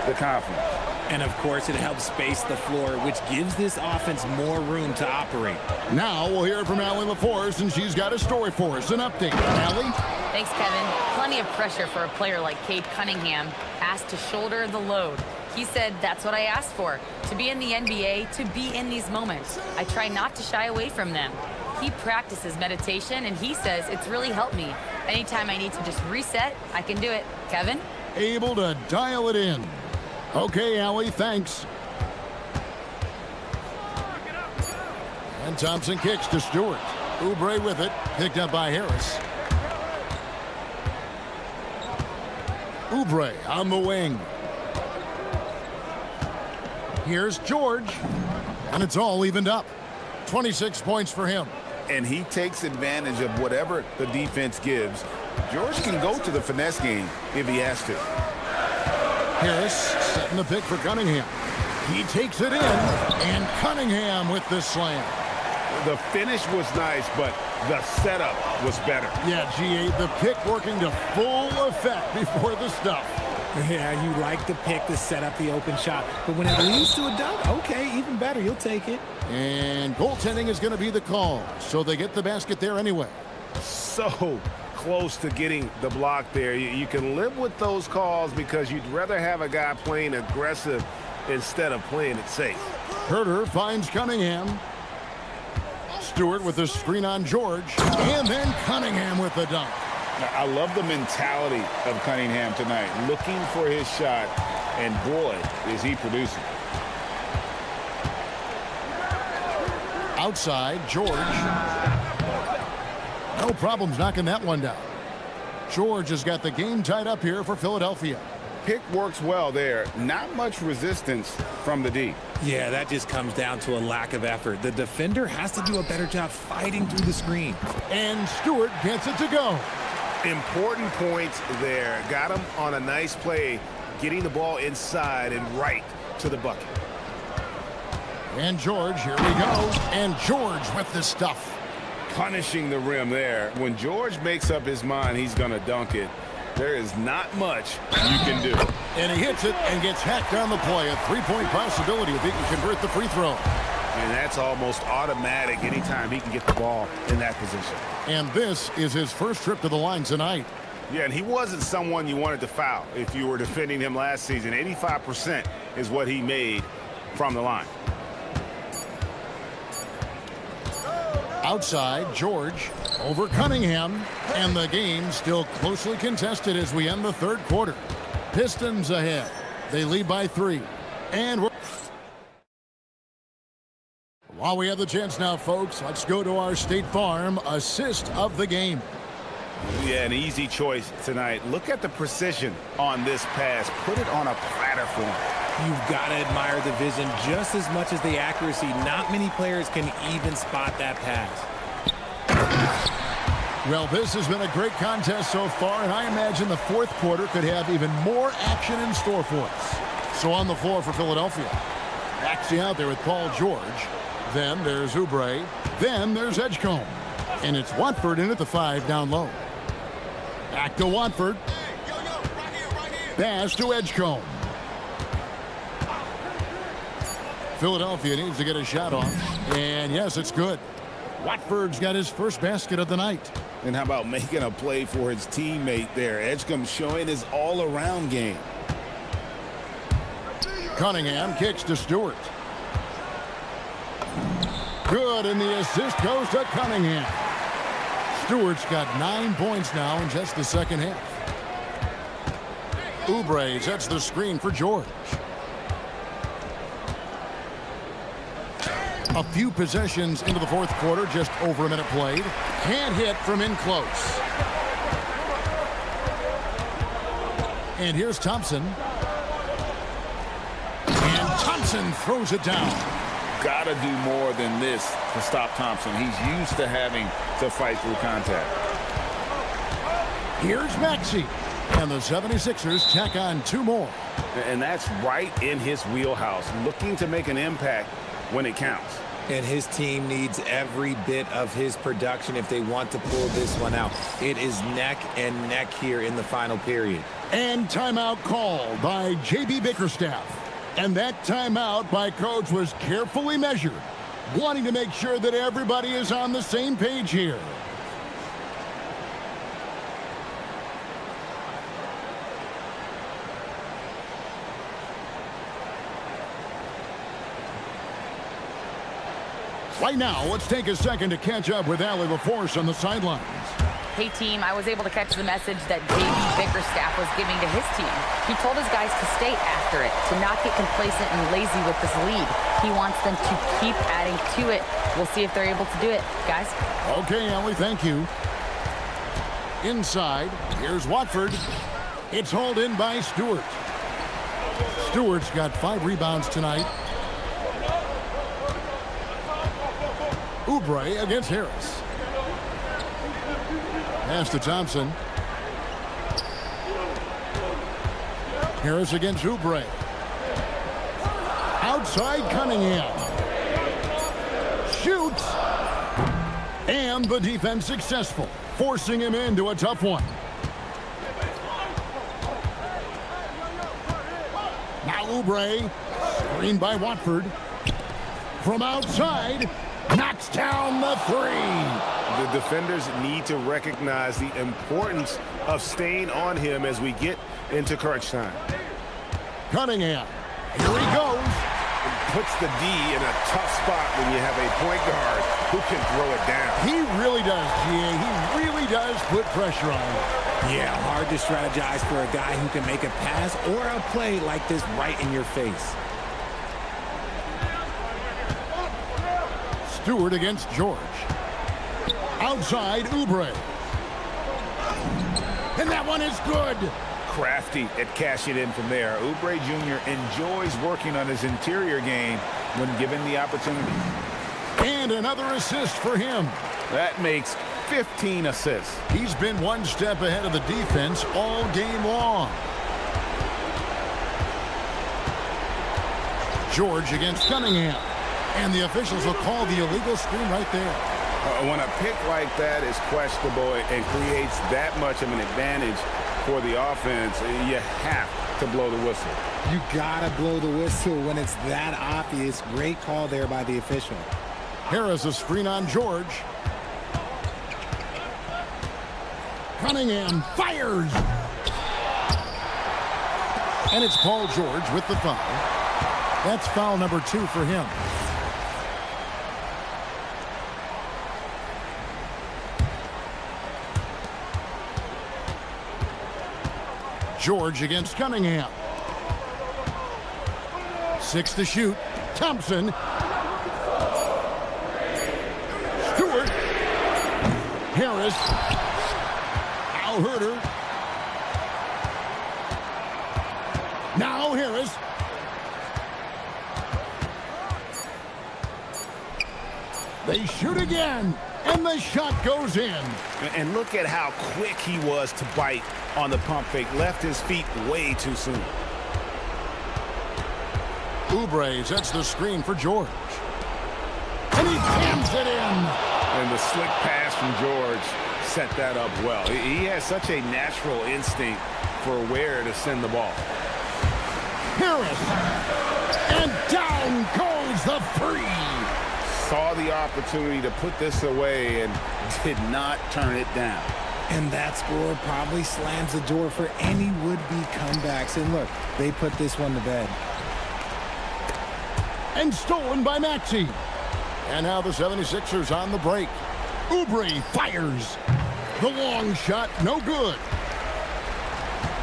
the confidence. And, of course, it helps space the floor, which gives this offense more room to operate. Now we'll hear from Allie LaForce, and she's got a story for us. An update. Allie? Thanks, Kevin. Plenty of pressure for a player like Cade Cunningham, asked to shoulder the load. He said, that's what I asked for, to be in the NBA, to be in these moments. I try not to shy away from them. He practices meditation, and he says it's really helped me. Anytime I need to just reset, I can do it. Kevin? Able to dial it in. Okay, Allie, thanks. And Thompson kicks to Stewart. Oubre with it, picked up by Harris. Oubre on the wing. Here's George. And it's all evened up. 26 points for him. And he takes advantage of whatever the defense gives. George can go to the finesse game if he has to. Harris setting the pick for Cunningham. He takes it in, and Cunningham with the slam. The finish was nice, but the setup was better. Yeah, G8, the pick working to full effect before the stuff. Yeah, you like the pick to set up the open shot. But when it leads to a dunk, okay, even better. You'll take it. And goaltending is going to be the call. So they get the basket there anyway. So close to getting the block there. You can live with those calls because you'd rather have a guy playing aggressive instead of playing it safe. Herter finds Cunningham. Stewart with the screen on George. And then Cunningham with the dunk. I love the mentality of Cunningham tonight, looking for his shot, and boy, is he producing. Outside, George. No problems knocking that one down. George has got the game tied up here for Philadelphia. Pick works well there. Not much resistance from the D. Yeah, that just comes down to a lack of effort. The defender has to do a better job fighting through the screen. And Stewart gets it to go. Important points there. Got him on a nice play, getting the ball inside and right to the bucket. And George, here we go. And George with the stuff. Punishing the rim there. When George makes up his mind he's going to dunk it, there is not much you can do. And he hits it and gets hacked on the play. A three-point possibility if he can convert the free throw. And that's almost automatic anytime he can get the ball in that position. And this is his first trip to the line tonight. Yeah, and he wasn't someone you wanted to foul if you were defending him last season. 85% is what he made from the line. Outside, George over Cunningham. And the game still closely contested as we end the third quarter. Pistons ahead. They lead by 3. And we're... While we have the chance now, folks, let's go to our State Farm assist of the game. Yeah, an easy choice tonight. Look at the precision on this pass. Put it on a platter for him. You've got to admire the vision just as much as the accuracy. Not many players can even spot that pass. Well, this has been a great contest so far, and I imagine the fourth quarter could have even more action in store for us. So on the floor for Philadelphia. Maxey out there with Paul George. Then there's Oubre. Then there's Edgecombe. And it's Watford in at the 5 down low. Back to Watford. Pass to Edgecombe. Philadelphia needs to get a shot off. And yes, it's good. Watford's got his first basket of the night. And how about making a play for his teammate there? Edgecombe showing his all-around game. Cunningham kicks to Stewart. Good, and the assist goes to Cunningham. Stewart's got 9 points now in just the second half. Oubre sets the screen for George. A few possessions into the fourth quarter, just over a minute played. Can't hit from in close. And here's Thompson. And Thompson throws it down. Got to do more than this to stop Thompson. He's used to having to fight through contact. Here's Maxey. And the 76ers tack on 2 more. And that's right in his wheelhouse, looking to make an impact when it counts. And his team needs every bit of his production if they want to pull this one out. It is neck and neck here in the final period. And timeout called by J.B. Bickerstaff. And that timeout by Coach was carefully measured, wanting to make sure that everybody is on the same page here. Right now, let's take a second to catch up with Allie LaForce on the sidelines. Hey, team, I was able to catch the message that J.B. Bickerstaff was giving to his team. He told his guys to stay after it, to not get complacent and lazy with this lead. He wants them to keep adding to it. We'll see if they're able to do it, guys. Okay, Allie, thank you. Inside, here's Watford. It's hauled in by Stewart. Stewart's got 5 rebounds tonight. Oubre against Harris. Pass to Thompson. Harris against Oubre. Outside Cunningham. Shoots. And the defense successful, forcing him into a tough one. Now Oubre, screened by Watford. From outside, knocks down the 3. The defenders need to recognize the importance of staying on him as we get into crunch time. Cunningham, here he goes. It puts the D in a tough spot when you have a point guard who can throw it down. He really does, GA. He really does put pressure on him. Yeah, hard to strategize for a guy who can make a pass or a play like this right in your face. Stewart against George. Outside, Oubre. And that one is good. Crafty at cashing in from there. Oubre Jr. enjoys working on his interior game when given the opportunity. And another assist for him. That makes 15 assists. He's been one step ahead of the defense all game long. George against Cunningham. And the officials will call the illegal screen right there. When a pick like that is questionable and creates that much of an advantage for the offense, you have to blow the whistle. You gotta blow the whistle when it's that obvious. Great call there by the official. Harris a screen on George. Cunningham fires. And it's Paul George with the foul. That's foul number 2 for him. George against Cunningham. 6 to shoot. Thompson. Stewart. Harris. Al Herter. Now Harris. They shoot again. And the shot goes in. And look at how quick he was to bite on the pump fake. Left his feet way too soon. Oubre sets the screen for George. And he jams it in. And the slick pass from George set that up well. He has such a natural instinct for where to send the ball. Harris. And down goes the three. Saw the opportunity to put this away and did not turn it down. And that score probably slams the door for any would-be comebacks. And look, they put this one to bed. And stolen by Maxey. And now the 76ers on the break. Oubre fires. The long shot, no good.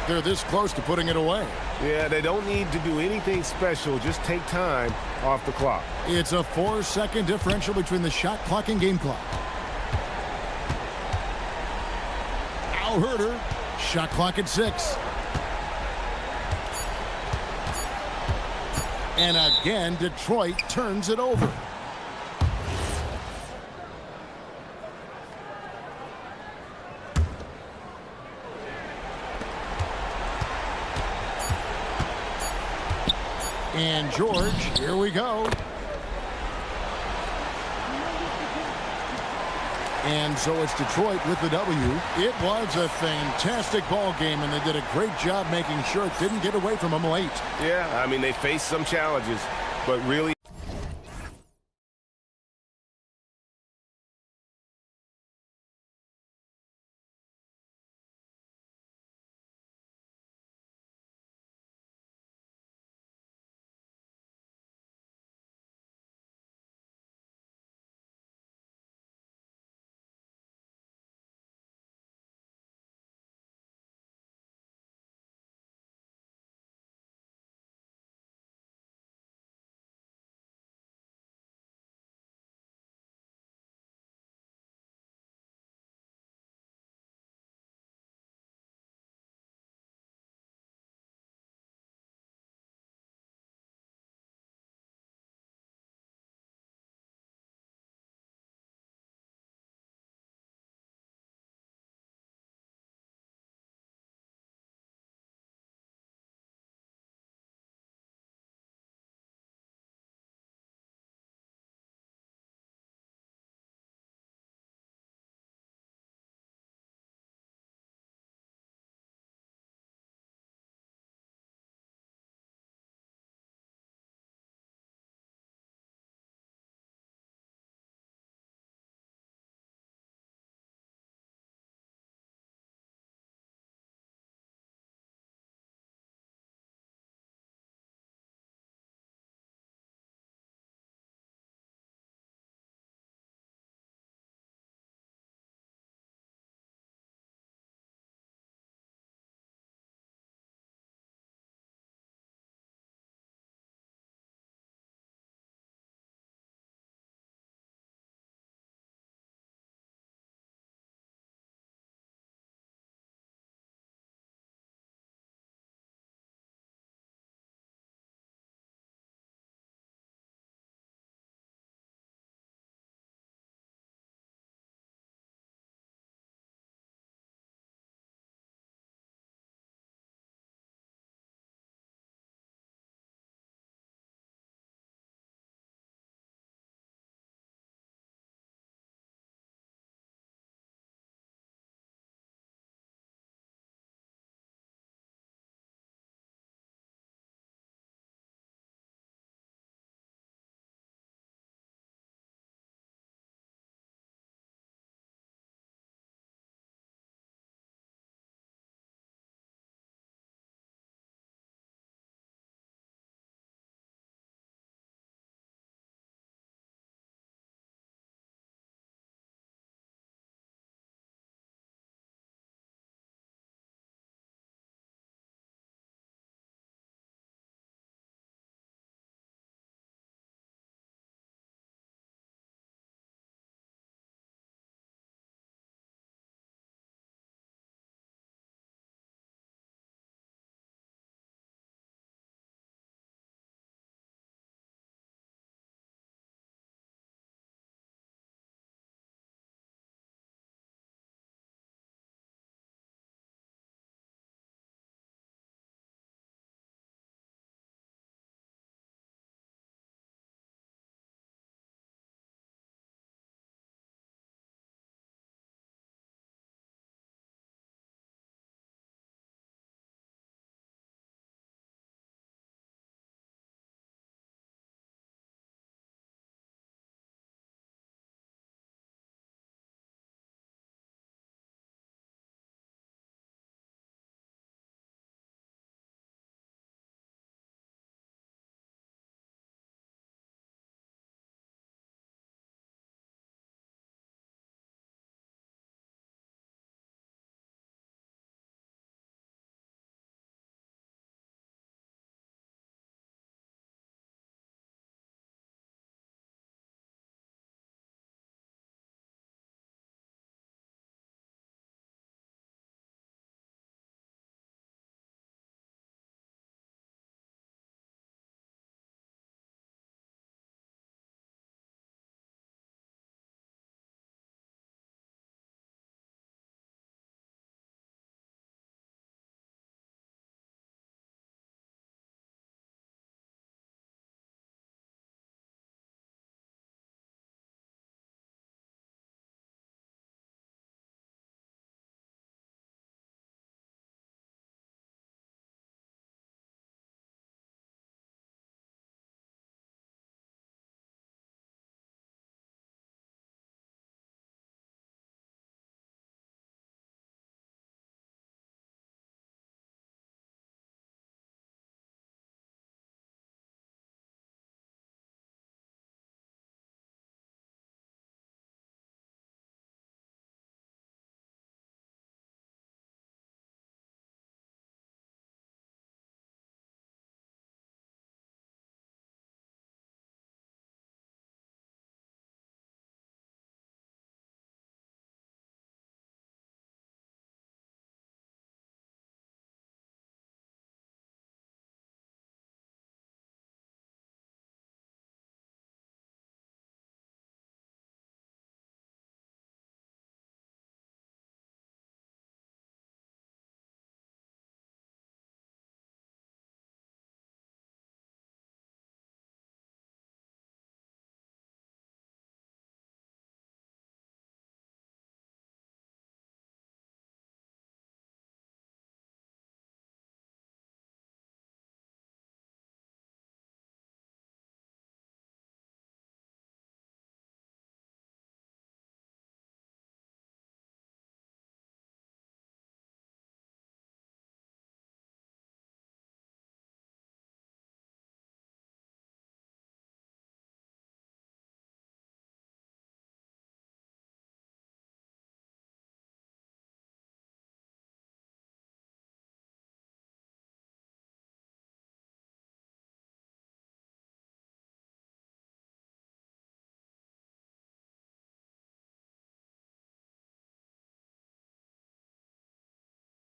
They're this close to putting it away. Yeah, they don't need to do anything special. Just take time off the clock. It's a 4-second differential between the shot clock and game clock. Al Herter, shot clock at 6. And again, Detroit turns it over. And George, here we go. And so it's Detroit with the W. It was a fantastic ball game, and they did a great job making sure it didn't get away from them late. Yeah, I mean, they faced some challenges, but really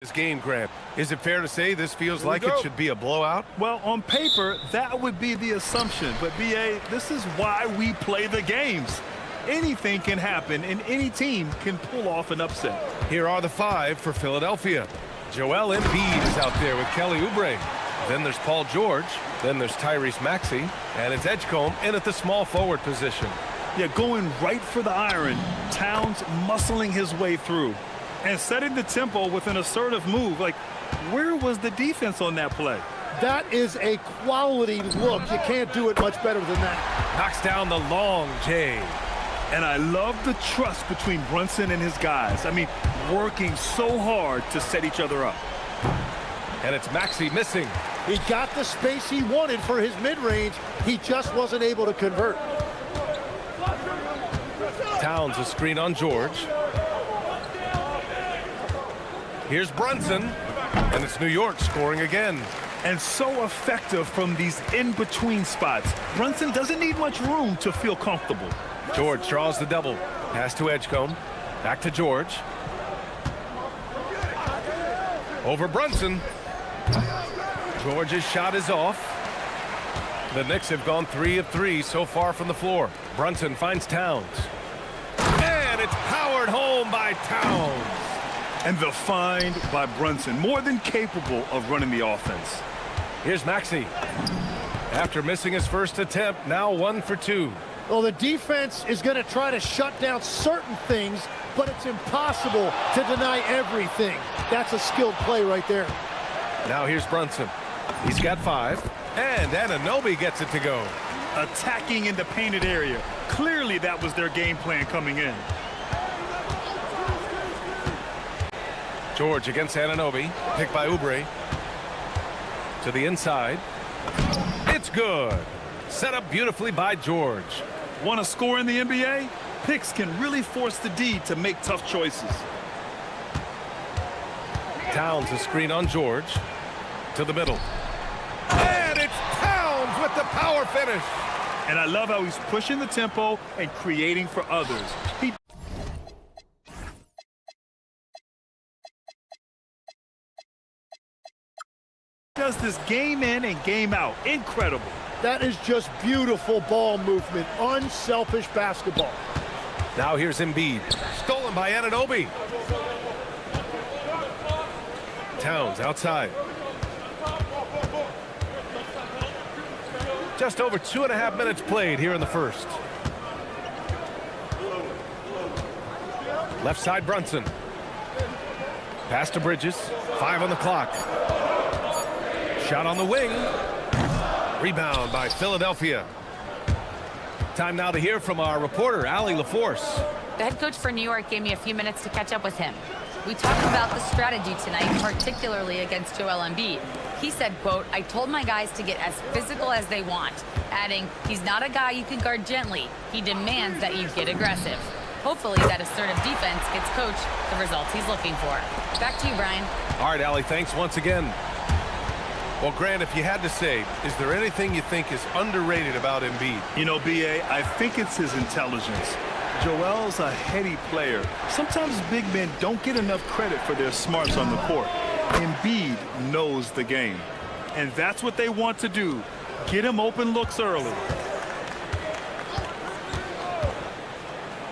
This game, Grant. Is it fair to say this feels like it should be a blowout? Well, on paper, that would be the assumption. But, B.A., this is why we play the games. Anything can happen, and any team can pull off an upset. Here are the five for Philadelphia. Joel Embiid is out there with Kelly Oubre. Then there's Paul George. Then there's Tyrese Maxey. And it's Edgecombe in at the small forward position. Yeah, going right for the iron. Towns muscling his way through. And setting the tempo with an assertive move. Like, where was the defense on that play? That is a quality look. You can't do it much better than that. Knocks down the long J. And I love the trust between Brunson and his guys. I mean, working so hard to set each other up. And it's Maxey missing. He got the space he wanted for his mid-range. He just wasn't able to convert. Towns a screen on George. Here's Brunson. And it's New York scoring again. And so effective from these in-between spots. Brunson doesn't need much room to feel comfortable. George draws the double. Pass to Edgecombe. Back to George. Over Brunson. George's shot is off. The Knicks have gone 3 of 3 so far from the floor. Brunson finds Towns. And it's powered home by Towns. And the find by Brunson, more than capable of running the offense. Here's Maxey. After missing his first attempt, now 1 for 2. Well, the defense is going to try to shut down certain things, but it's impossible to deny everything. That's a skilled play right there. Now here's Brunson. He's got 5. And Anunoby gets it to go. Attacking in the painted area. Clearly that was their game plan coming in. George against Anunoby. Picked by Oubre. To the inside. It's good. Set up beautifully by George. Want to score in the NBA? Picks can really force the D to make tough choices. Towns a screen on George. To the middle. And it's Towns with the power finish. And I love how he's pushing the tempo and creating for others. He does this game in and game out. Incredible. That is just beautiful ball movement. Unselfish basketball. Now here's Embiid. Stolen by Anunoby. Towns outside. Just over 2.5 minutes played here in the first. Left side Brunson. Pass to Bridges. 5 on the clock. Shot on the wing. Rebound by Philadelphia. Time now to hear from our reporter, Allie LaForce. The head coach for New York gave me a few minutes to catch up with him. We talked about the strategy tonight, particularly against Joel Embiid. He said, quote, "I told my guys to get as physical as they want," adding, "He's not a guy you can guard gently. He demands that you get aggressive." Hopefully that assertive defense gets Coach the results he's looking for. Back to you, Brian. All right, Allie, thanks once again. Well, Grant, if you had to say, is there anything you think is underrated about Embiid? You know, B.A., I think it's his intelligence. Joel's a heady player. Sometimes big men don't get enough credit for their smarts on the court. Embiid knows the game. And that's what they want to do. Get him open looks early.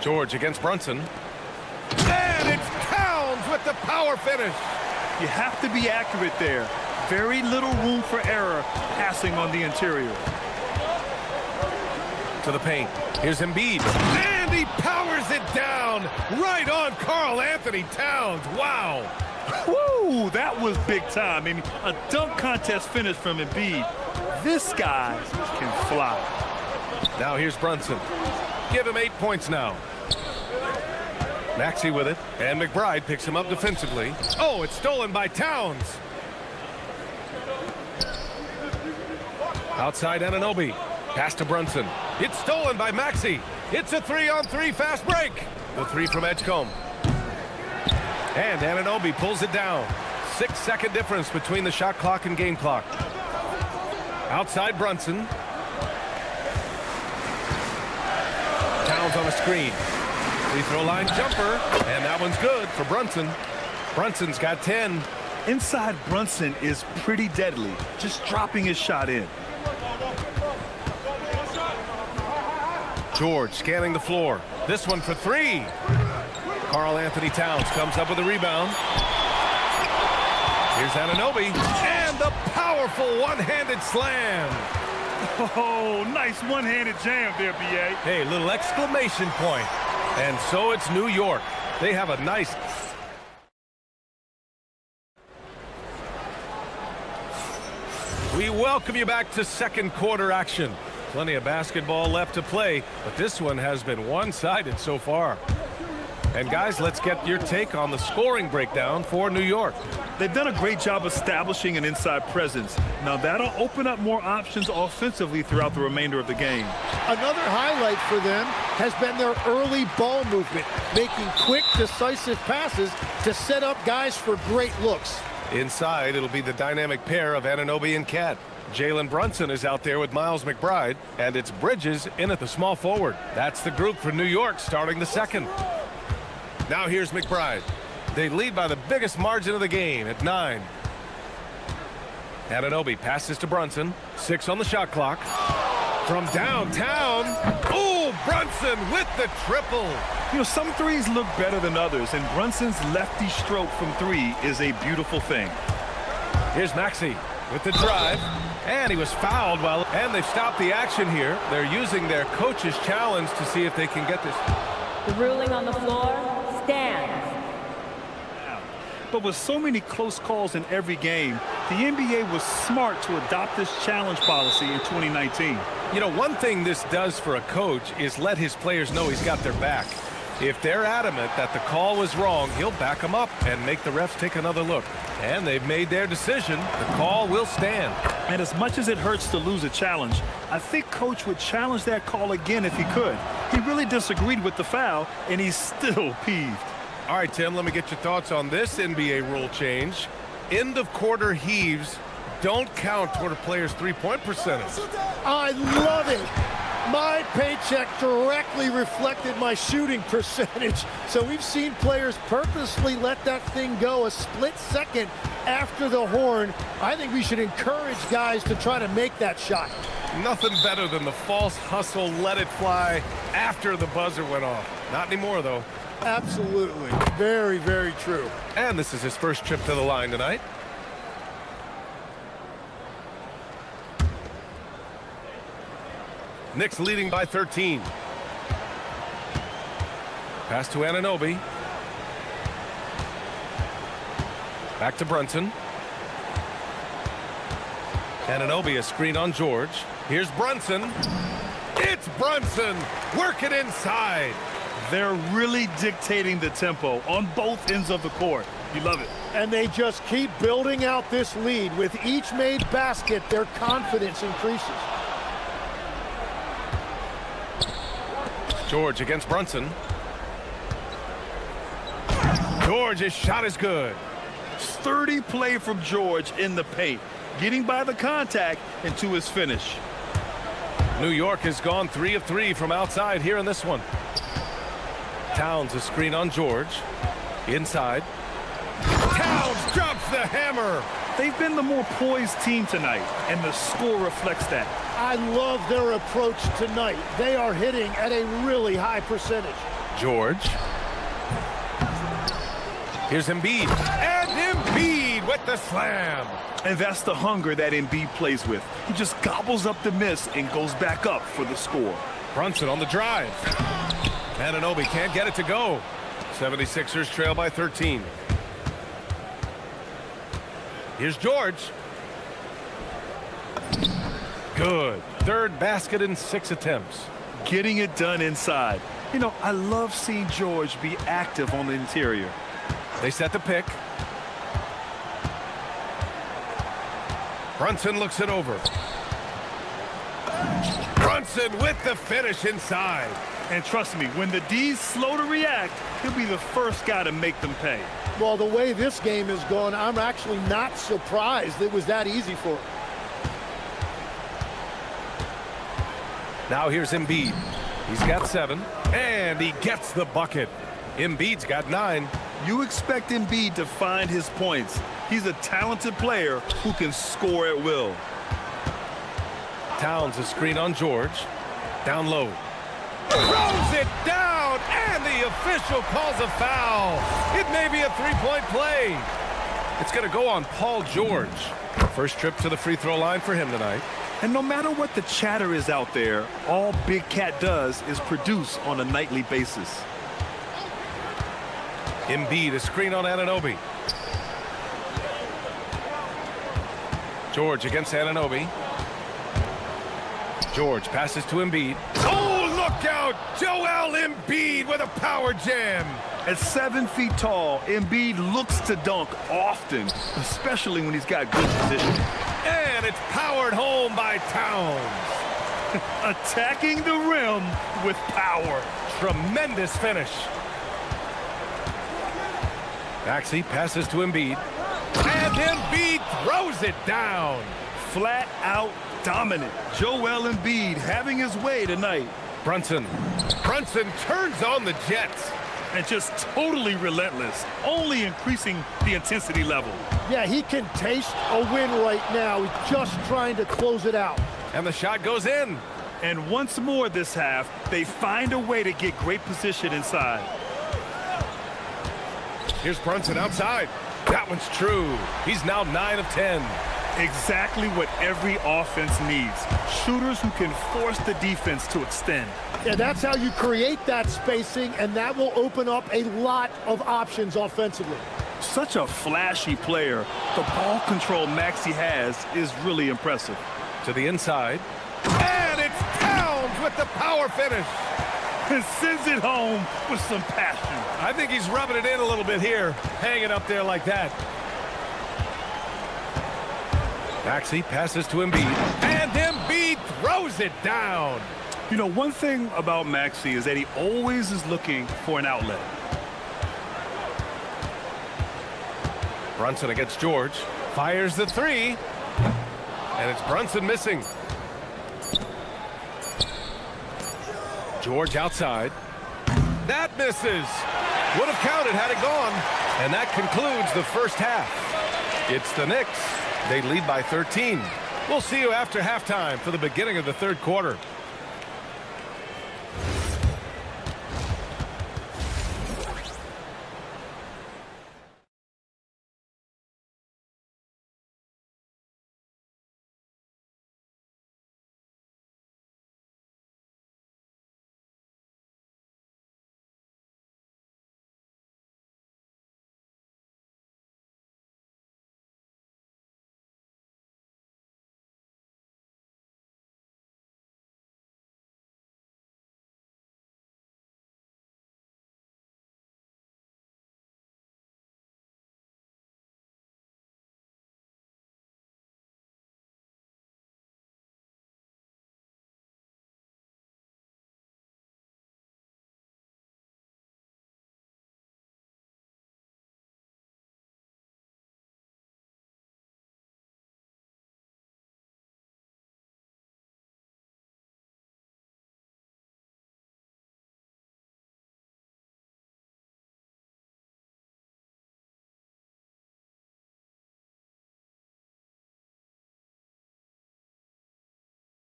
George against Brunson. And it's Towns with the power finish. You have to be accurate there. Very little room for error passing on the interior. To the paint. Here's Embiid. And he powers it down right on Karl Anthony Towns. Wow. Woo, that was big time. I mean, a dunk contest finish from Embiid. This guy can fly. Now here's Brunson. Give him 8 points now. Maxey with it. And McBride picks him up defensively. Oh, it's stolen by Towns. Outside Anunoby. Pass to Brunson. It's stolen by Maxey. It's a 3-on-3 fast break. The 3 from Edgecombe. And Anunoby pulls it down. 6-second difference between the shot clock and game clock. Outside Brunson. Towns on a screen. Free throw line jumper. And that one's good for Brunson. Brunson's got 10. Inside Brunson is pretty deadly, just dropping his shot in. George scanning the floor. This one for three. Karl Anthony Towns comes up with a rebound. Here's Anunoby, and the powerful one-handed slam. Oh, nice one-handed jam there, B.A. Hey, little exclamation point. And so it's New York. They have a nice... We welcome you back to second quarter action. Plenty of basketball left to play, but this one has been one-sided so far. And guys, let's get your take on the scoring breakdown for New York. They've done a great job establishing an inside presence. Now that'll open up more options offensively throughout the remainder of the game. Another highlight for them has been their early ball movement, making quick, decisive passes to set up guys for great looks. Inside, it'll be the dynamic pair of Anunoby and Cat. Jalen Brunson is out there with Miles McBride, and it's Bridges in at the small forward. That's the group for New York starting the second. Now here's McBride. They lead by the biggest margin of the game at 9. Anunoby passes to Brunson. 6 on the shot clock. From downtown. Oh, Brunson with the triple. You know, some threes look better than others, and Brunson's lefty stroke from three is a beautiful thing. Here's Maxey with the drive. And he was fouled and they've stopped the action here. They're using their coach's challenge to see if they can get this. The ruling on the floor stands. But with so many close calls in every game, the NBA was smart to adopt this challenge policy in 2019. You know, one thing this does for a coach is let his players know he's got their back. If they're adamant that the call was wrong, he'll back them up and make the refs take another look. And they've made their decision. The call will stand. And as much as it hurts to lose a challenge, I think Coach would challenge that call again if he could. He really disagreed with the foul, and he's still peeved. All right, Tim, let me get your thoughts on this NBA rule change. End of quarter heaves don't count toward a player's three-point percentage. I love it. My paycheck directly reflected my shooting percentage. So we've seen players purposely let that thing go a split second after the horn. I think we should encourage guys to try to make that shot. Nothing better than the false hustle, let it fly after the buzzer went off. Not anymore, though. Absolutely. Very, very true. And this is his first trip to the line tonight. Knicks leading by 13. Pass to Anunoby. Back to Brunson. Anunoby, a screen on George. Here's Brunson. It's Brunson. Work it inside. They're really dictating the tempo on both ends of the court. You love it. And they just keep building out this lead. With each made basket, their confidence increases. George against Brunson. George's shot is good. Sturdy play from George in the paint, getting by the contact and to his finish. New York has gone 3 of 3 from outside here in this one. Towns a screen on George. Inside. Towns drops the hammer. They've been the more poised team tonight, and the score reflects that. I love their approach tonight. They are hitting at a really high percentage. George. Here's Embiid. And Embiid with the slam. And that's the hunger that Embiid plays with. He just gobbles up the miss and goes back up for the score. Brunson on the drive. Anunoby can't get it to go. 76ers trail by 13. Here's George. Good. Third basket in 6 attempts. Getting it done inside. You know, I love seeing George be active on the interior. They set the pick. Brunson looks it over. Brunson with the finish inside. And trust me, when the D's slow to react, he'll be the first guy to make them pay. Well, the way this game is going, I'm actually not surprised it was that easy for him. Now here's Embiid. He's got 7, and he gets the bucket. Embiid's got 9. You expect Embiid to find his points. He's a talented player who can score at will. Towns a screen on George. Down low. Throws it down, and the official calls a foul. It may be a three-point play. It's going to go on Paul George. First trip to the free throw line for him tonight. And no matter what the chatter is out there, all Big Cat does is produce on a nightly basis. Embiid a screen on Anunoby. George against Anunoby. George passes to Embiid. Oh, look out! Joel Embiid with a power jam. At 7 feet tall, Embiid looks to dunk often, especially when he's got good position. And it's powered home by Towns. Attacking the rim with power. Tremendous finish. Maxey passes to Embiid. And Embiid throws it down. Flat out dominant. Joel Embiid having his way tonight. Brunson turns on the Jets. And just totally relentless, only increasing the intensity level. Yeah, he can taste a win right now. He's just trying to close it out. And the shot goes in. And once more this half, they find a way to get great position inside. Here's Brunson outside. That one's true. He's now 9 of 10. Exactly what every offense needs. Shooters who can force the defense to extend. Yeah, that's how you create that spacing, and that will open up a lot of options offensively. Such a flashy player. The ball control Maxey has is really impressive. To the inside. And it's Towns with the power finish. And sends it home with some passion. I think he's rubbing it in a little bit here, hanging up there like that. Maxey passes to Embiid, and Embiid throws it down. You know, one thing about Maxey is that he always is looking for an outlet. Brunson against George, fires the three, and it's Brunson missing. George outside. That misses. Would have counted had it gone. And that concludes the first half. It's the Knicks. They lead by 13. We'll see you after halftime for the beginning of the third quarter.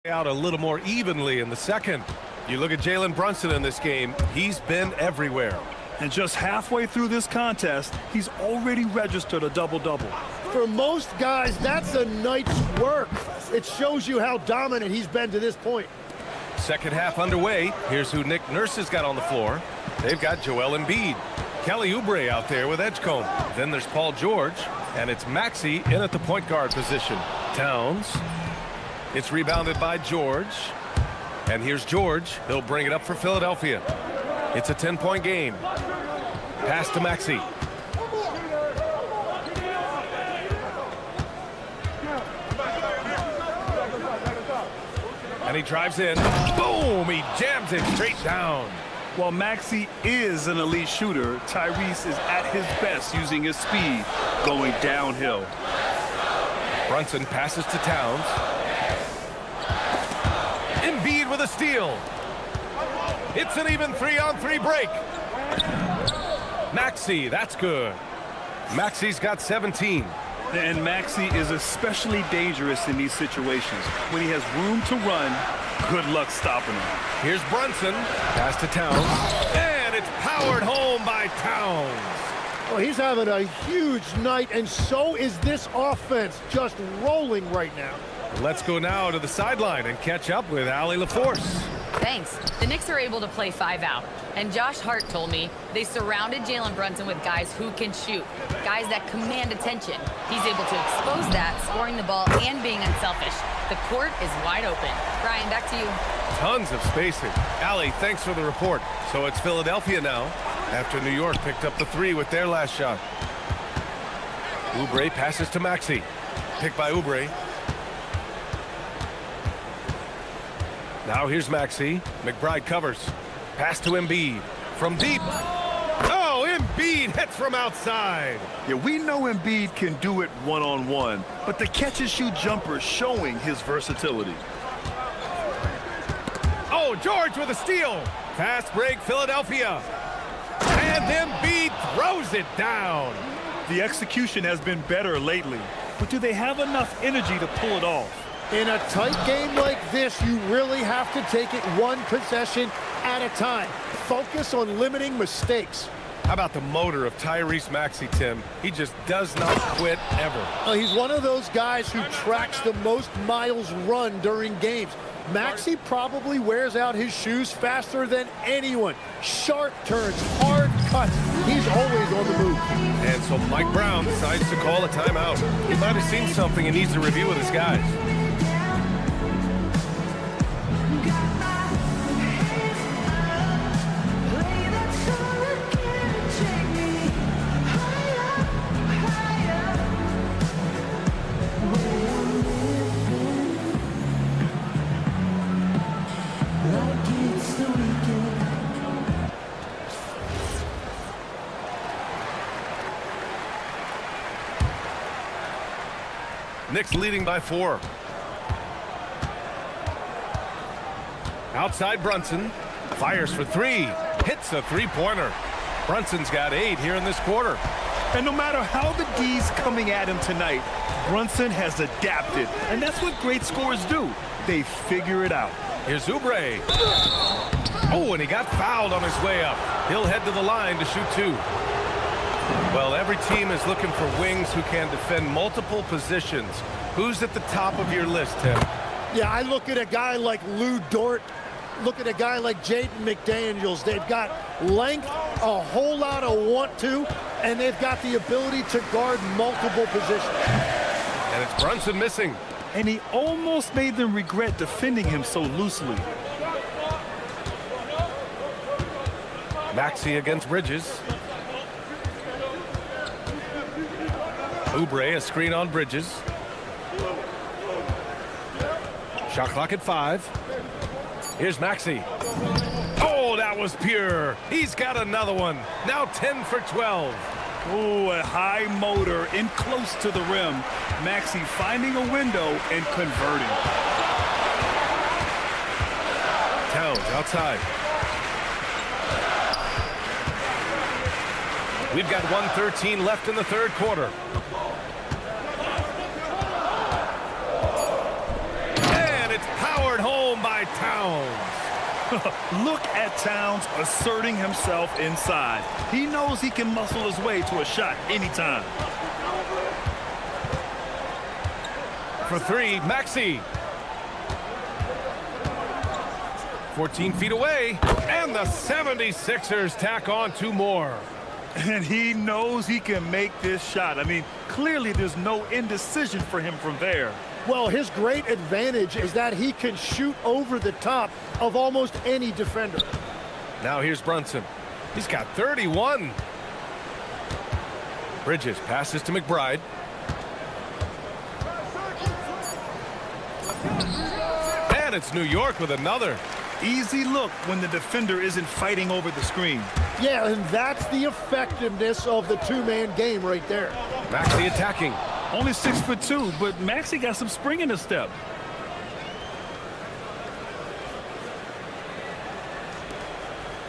Out a little more evenly in the second. You look at Jalen Brunson in this game, he's been everywhere. And just halfway through this contest, he's already registered a double-double. For most guys, that's a night's work. It shows you how dominant he's been to this point. Second half underway. Here's who Nick Nurse has got on the floor. They've got Joel Embiid. Kelly Oubre out there with Edgecombe. Then there's Paul George, and it's Maxey in at the point guard position. Towns. It's rebounded by George. And here's George. He'll bring it up for Philadelphia. It's a 10-point game. Pass to Maxey. And he drives in. Boom! He jams it straight down. While Maxey is an elite shooter, Tyrese is at his best using his speed going downhill. Brunson passes to Towns. Embiid with a steal. It's an even 3-on-3 break. Maxey, that's good. Maxey's got 17. And Maxey is especially dangerous in these situations. When he has room to run, good luck stopping him. Here's Brunson. Pass to Towns. And it's powered home by Towns. Well, he's having a huge night, and so is this offense, just rolling right now. Let's go now to the sideline and catch up with Allie LaForce. Thanks. The Knicks are able to play 5 out. And Josh Hart told me they surrounded Jalen Brunson with guys who can shoot, guys that command attention. He's able to expose that, scoring the ball and being unselfish. The court is wide open. Brian, back to you. Tons of spacing. Allie, thanks for the report. So it's Philadelphia now, after New York picked up the 3 with their last shot. Oubre passes to Maxey. Picked by Oubre. Now here's Maxey. McBride covers. Pass to Embiid. From deep. Oh, Embiid hits from outside. Yeah, we know Embiid can do it one-on-one, but the catch-and-shoot jumper is showing his versatility. Oh, George with a steal. Fast break, Philadelphia. And Embiid throws it down. The execution has been better lately, but do they have enough energy to pull it off? In a tight game like this, you really have to take it one possession at a time. Focus on limiting mistakes. How about the motor of Tyrese Maxey, Tim? He just does not quit ever. He's one of those guys who tracks the most miles run during games. Maxey probably wears out his shoes faster than anyone. Sharp turns, hard cuts. He's always on the move. And so Mike Brown decides to call a timeout. He might have seen something and needs to review with his guys. Knicks leading by 4. Outside Brunson. Fires for 3. Hits a 3-pointer. Brunson's got 8 here in this quarter. And no matter how the D's coming at him tonight, Brunson has adapted. And that's what great scorers do. They figure it out. Here's Oubre. Oh, and he got fouled on his way up. He'll head to the line to shoot 2. Well, every team is looking for wings who can defend multiple positions. Who's at the top of your list, Tim? Yeah, I look at a guy like Lou Dort. Look at a guy like Jaden McDaniels. They've got length, a whole lot of want to, and they've got the ability to guard multiple positions. And it's Brunson missing. And he almost made them regret defending him so loosely. Maxey against Bridges. Oubre, a screen on Bridges. Shot clock at 5. Here's Maxey. Oh, that was pure. He's got another one. Now 10 for 12. Oh, a high motor in close to the rim. Maxey finding a window and converting. Towns outside. We've got 1:13 left in the third quarter. And it's powered home by Towns. Look at Towns asserting himself inside. He knows he can muscle his way to a shot anytime. For 3, Maxey. 14 feet away. And the 76ers tack on 2 more. And he knows he can make this shot. I mean, clearly there's no indecision for him from there. Well, his great advantage is that he can shoot over the top of almost any defender. Now here's Brunson. He's got 31. Bridges passes to McBride. And it's New York with another. Easy look when the defender isn't fighting over the screen. Yeah, and that's the effectiveness of the two-man game right there. Maxey attacking. Only 6'2", but Maxey got some spring in his step.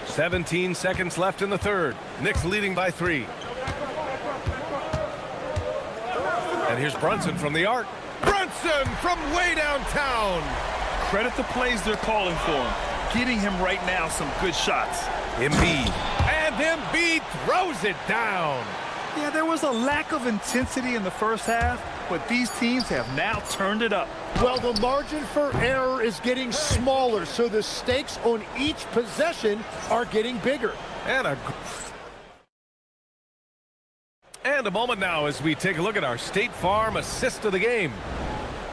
"17 seconds left in the third. Knicks leading by 3. And here's Brunson from the arc. Brunson from way downtown. Credit the plays they're calling for him. Getting him right now some good shots. Embiid. And Embiid throws it down. Yeah, there was a lack of intensity in the first half, but these teams have now turned it up. Well, the margin for error is getting smaller, so the stakes on each possession are getting bigger. And a moment now as we take a look at our State Farm assist of the game.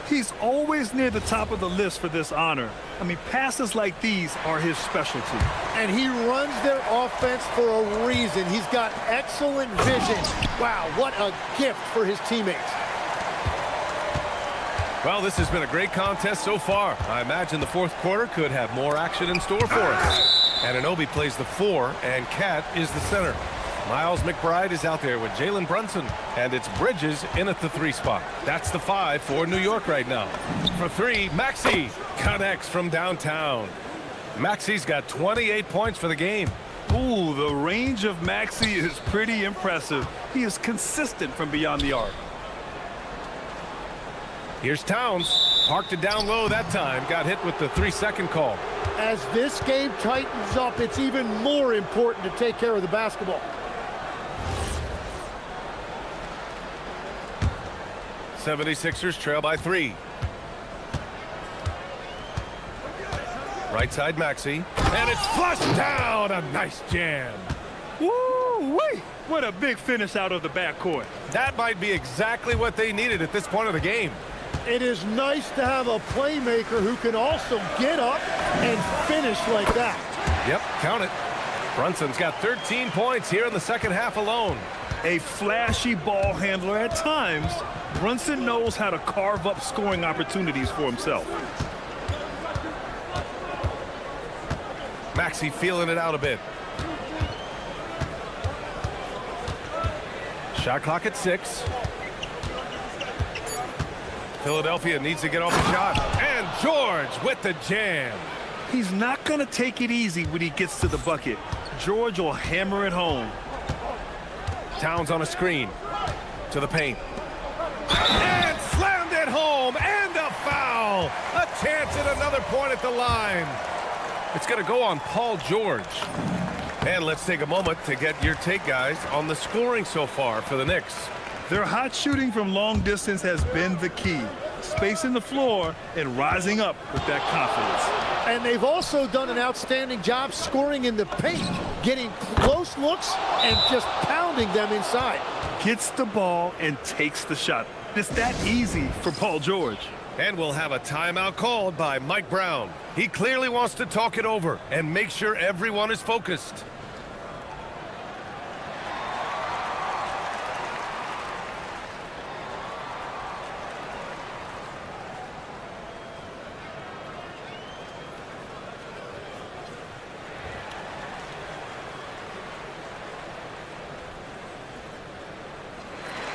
He's always near the top of the list for this honor. I mean, passes like these are his specialty. And he runs their offense for a reason. He's got excellent vision. Wow, what a gift for his teammates. Well, this has been a great contest so far. I imagine the fourth quarter could have more action in store for us. Anunoby plays the 4, and Cat is the center. Miles McBride is out there with Jalen Brunson, and it's Bridges in at the 3 spot. That's the 5 for New York right now. For 3, Maxey connects from downtown. Maxey's got 28 points for the game. Ooh, the range of Maxey is pretty impressive. He is consistent from beyond the arc. Here's Towns. Parked it down low that time. Got hit with the 3-second call. As this game tightens up, it's even more important to take care of the basketball. 76ers trail by 3. Right side Maxey. And it's flushed down. A nice jam. Woo-wee! What a big finish out of the backcourt. That might be exactly what they needed at this point of the game. It is nice to have a playmaker who can also get up and finish like that. Yep, count it. Brunson's got 13 points here in the second half alone. A flashy ball handler at times, Brunson knows how to carve up scoring opportunities for himself. Maxey feeling it out a bit. Shot clock at 6. Philadelphia needs to get off the shot. And George with the jam. He's not going to take it easy when he gets to the bucket. George will hammer it home. Towns on a screen. To the paint. And slammed it home. And a foul. A chance at another point at the line. It's going to go on Paul George. And let's take a moment to get your take, guys, on the scoring so far for the Knicks. Their hot shooting from long distance has been the key. Spacing the floor and rising up with that confidence. And they've also done an outstanding job scoring in the paint, getting close looks and just pounding them inside. Gets the ball and takes the shot. It's that easy for Paul George. And we'll have a timeout called by Mike Brown. He clearly wants to talk it over and make sure everyone is focused.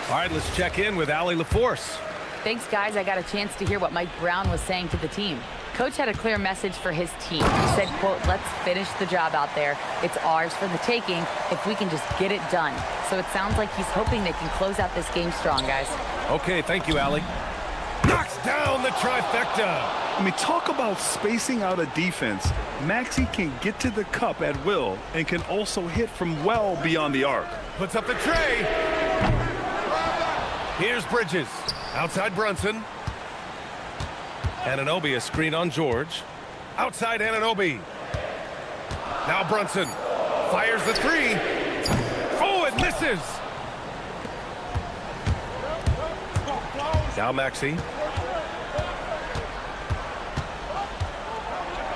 All right, let's check in with Allie LaForce. Thanks, guys. I got a chance to hear what Mike Brown was saying to the team. Coach had a clear message for his team. He said, quote, let's finish the job out there. It's ours for the taking if we can just get it done. So it sounds like he's hoping they can close out this game strong, guys. Okay, thank you, Allie. Knocks down the trifecta. I mean, talk about spacing out a defense. Maxey can get to the cup at will and can also hit from well beyond the arc. Puts up the tray. Here's Bridges. Outside Brunson. Anunoby, a screen on George. Outside Anunoby. Now Brunson fires the 3. Oh, it misses. Now Maxey.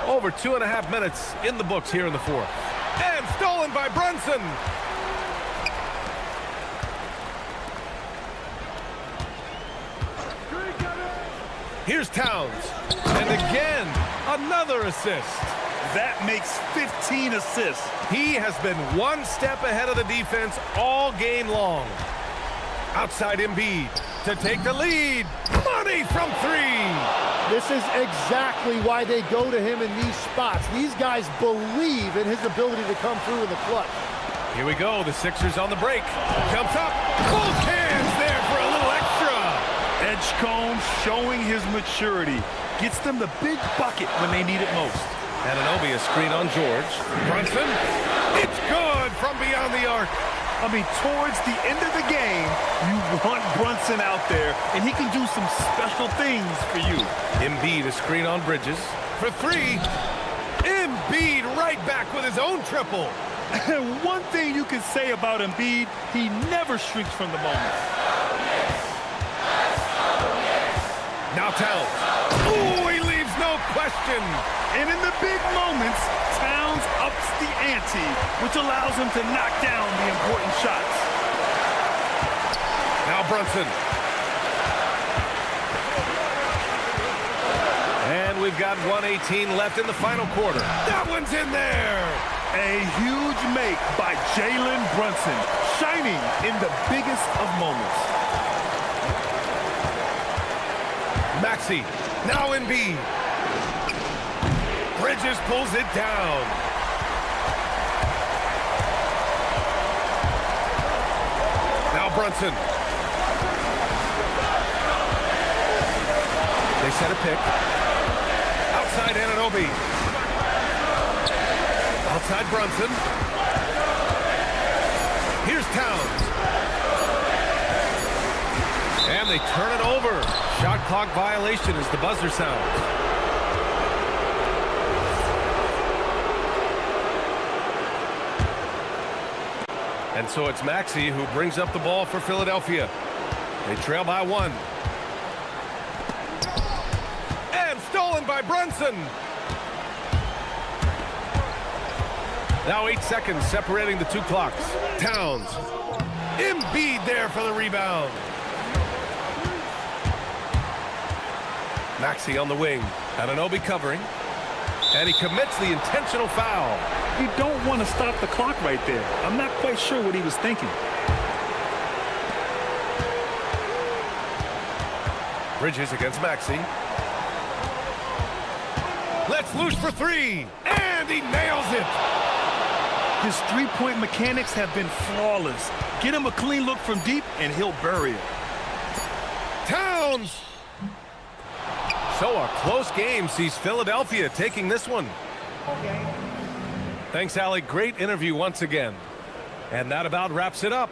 Over 2.5 minutes in the books here in the fourth. And stolen by Brunson. Here's Towns. And again, another assist. That makes 15 assists. He has been one step ahead of the defense all game long. Outside Embiid to take the lead. Money from 3. This is exactly why they go to him in these spots. These guys believe in his ability to come through in the clutch. Here we go. The Sixers on the break. Jumps up. Both hands there for a little extra. Edgecombe showing his maturity. Gets them the big bucket when they need it most. Anunoby a screen on George. Brunson. It's good from beyond the arc. I mean, towards the end of the game, you want Brunson out there, and he can do some special things for you. Embiid a screen on Bridges. For three. Embiid right back with his own triple. And one thing you can say about Embiid, he never shrinks from the moment. Now Towns. Ooh, he leaves no question. And in the big moments, Towns ups the ante, which allows him to knock down the important shots. Now Brunson. And we've got 1:18 left in the final quarter. That one's in there. A huge make by Jalen Brunson, shining in the biggest of moments. Maxey, now Embiid. Bridges pulls it down. Now Brunson. They set a pick. Outside Anunoby. Outside Brunson. Here's Towns. And they turn it over. Shot clock violation as the buzzer sounds. And so it's Maxey who brings up the ball for Philadelphia. They trail by one. And stolen by Brunson. Now 8 seconds separating the two clocks. Towns. Embiid there for the rebound. Maxey on the wing. Anunoby covering. And he commits the intentional foul. You don't want to stop the clock right there. I'm not quite sure what he was thinking. Bridges against Maxey. Let's loose for three. And he nails it. His three-point mechanics have been flawless. Get him a clean look from deep, and he'll bury it. Towns! So a close game sees Philadelphia taking this one. Thanks, Allie. Great interview once again. And that about wraps it up.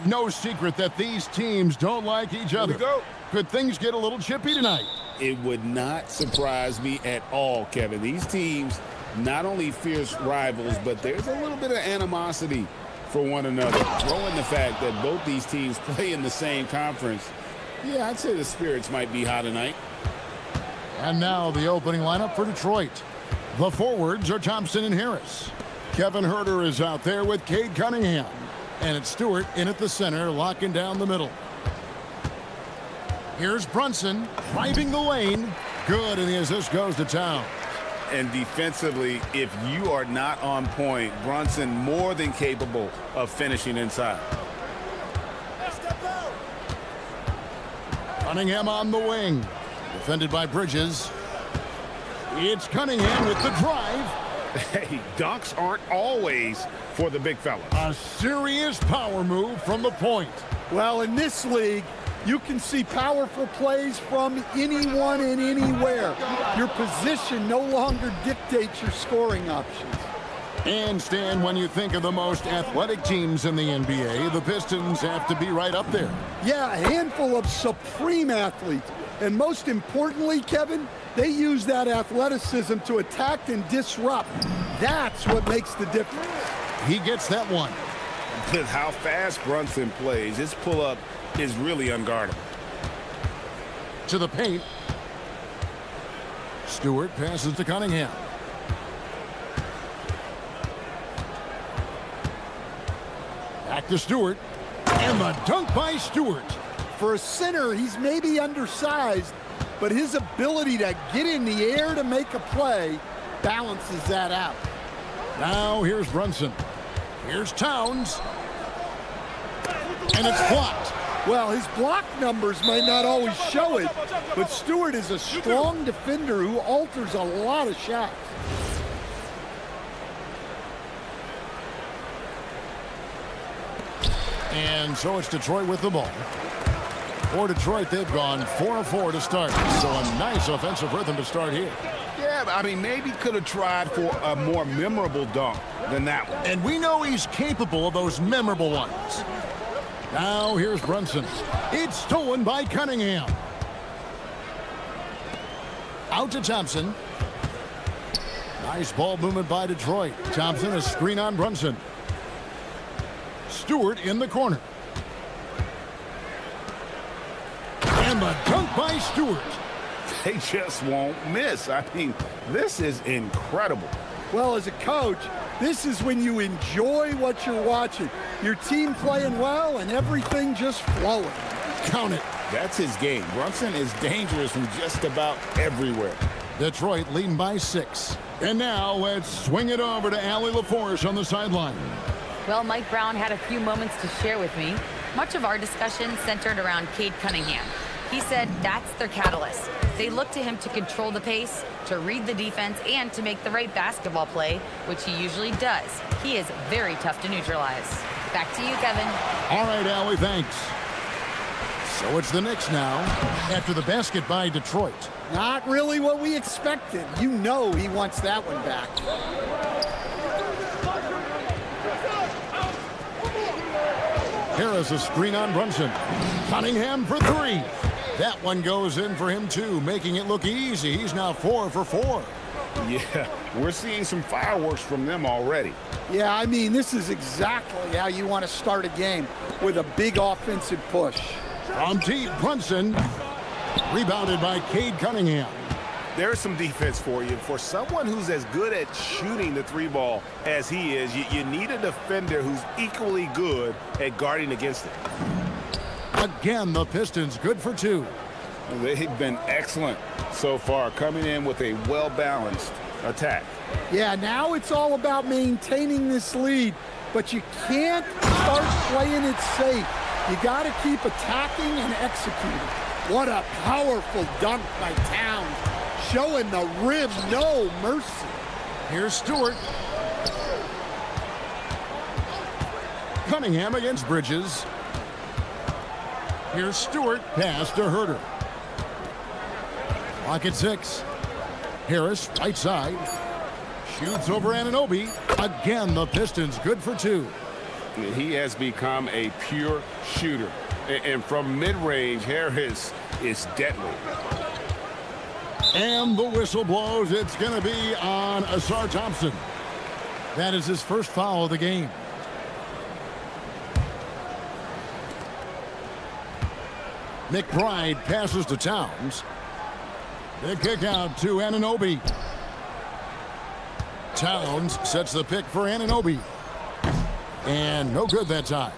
No secret that these teams don't like each other. Here we go. Could things get a little chippy tonight? It would not surprise me at all, Kevin. These teams, not only fierce rivals, but there's a little bit of animosity for one another. Throw in the fact that both these teams play in the same conference. Yeah, I'd say the spirits might be high tonight. And now the opening lineup for Detroit. The forwards are Thompson and Harris. Kevin Herter is out there with Cade Cunningham. And it's Stewart in at the center, locking down the middle. Here's Brunson driving the lane. Good, and the assist goes to Towns. And defensively, if you are not on point, Brunson more than capable of finishing inside. Cunningham on the wing. Defended by Bridges. It's Cunningham with the drive. Hey, dunks aren't always for the big fella. A serious power move from the point. Well, in this league, you can see powerful plays from anyone and anywhere. Your position no longer dictates your scoring options. And Stan, when you think of the most athletic teams in the NBA, the Pistons have to be right up there. Yeah, a handful of supreme athletes. And most importantly, Kevin, they use that athleticism to attack and disrupt. That's what makes the difference. He gets that one. With how fast Brunson plays, his pull-up is really unguardable. To the paint. Stewart passes to Cunningham. Back to Stewart. And the dunk by Stewart. For a center, he's maybe undersized, but his ability to get in the air to make a play balances that out. Now here's Brunson. Here's Towns. And it's blocked. Well, his block numbers might not always show it, but Stewart is a strong defender who alters a lot of shots. And so it's Detroit with the ball. For Detroit, they've gone 4 of 4 to start. So a nice offensive rhythm to start here. Yeah, but I mean, maybe could have tried for a more memorable dunk than that one. And we know he's capable of those memorable ones. Now here's Brunson. It's stolen by Cunningham. Out to Thompson. Nice ball movement by Detroit. Thompson, a screen on Brunson. Stewart in the corner. And the dunk by Stewart. They just won't miss. I mean, this is incredible. Well, as a coach, this is when you enjoy what you're watching. Your team playing well and everything just flowing. Count it. That's his game. Brunson is dangerous from just about everywhere. Detroit leading by 6. And now let's swing it over to Allie LaForce on the sideline. Well, Mike Brown had a few moments to share with me. Much of our discussion centered around Cade Cunningham. He said that's their catalyst. They look to him to control the pace, to read the defense, and to make the right basketball play, which he usually does. He is very tough to neutralize. Back to you, Kevin. All right, Allie, thanks. So it's the Knicks now, after the basket by Detroit. Not really what we expected. You know he wants that one back. Harris a screen on Brunson. Cunningham for 3. That one goes in for him, too, making it look easy. He's now 4 for 4. Yeah, we're seeing some fireworks from them already. Yeah, I mean, this is exactly how you want to start a game, with a big offensive push. From deep, Brunson. Rebounded by Cade Cunningham. There's some defense for you. For someone who's as good at shooting the 3-ball as he is, you need a defender who's equally good at guarding against it. Again, the Pistons good for 2. They've been excellent so far, coming in with a well-balanced attack. Yeah, now it's all about maintaining this lead, but you can't start playing it safe. You got to keep attacking and executing. What a powerful dunk by Towns, showing the rim no mercy. Here's Stewart. Cunningham against Bridges. Here's Stewart, pass to Herter. Clock at 6. Harris, right side. Shoots over Anunoby. Again, the Pistons good for 2. He has become a pure shooter. And from mid-range, Harris is deadly. And the whistle blows. It's going to be on Asar Thompson. That is his first foul of the game. McBride passes to Towns. The kick out to Anunoby. Towns sets the pick for Anunoby. And no good that time.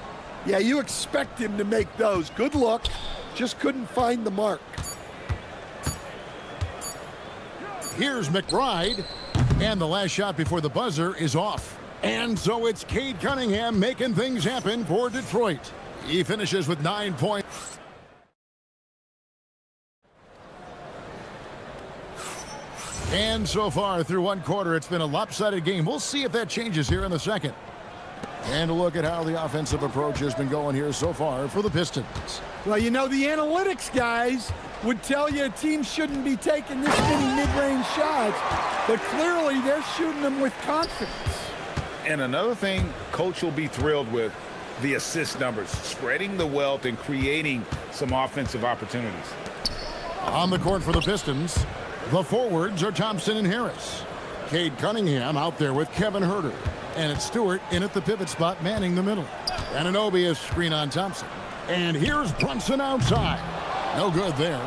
Yeah, you expect him to make those. Good luck. Just couldn't find the mark. Here's McBride. And the last shot before the buzzer is off. And so it's Cade Cunningham making things happen for Detroit. He finishes with 9 points. And so far through one quarter, it's been a lopsided game. We'll see if that changes here in the second. And a look at how the offensive approach has been going here so far for the Pistons. Well, you know, the analytics guys would tell you a team shouldn't be taking this many mid-range shots, but clearly they're shooting them with confidence. And another thing Coach will be thrilled with, the assist numbers, spreading the wealth and creating some offensive opportunities. On the court for the Pistons, the forwards are Thompson and Harris. Cade Cunningham out there with Kevin Huerter. And it's Stewart in at the pivot spot, manning the middle. Anunoby is screen on Thompson. And here's Brunson outside. No good there.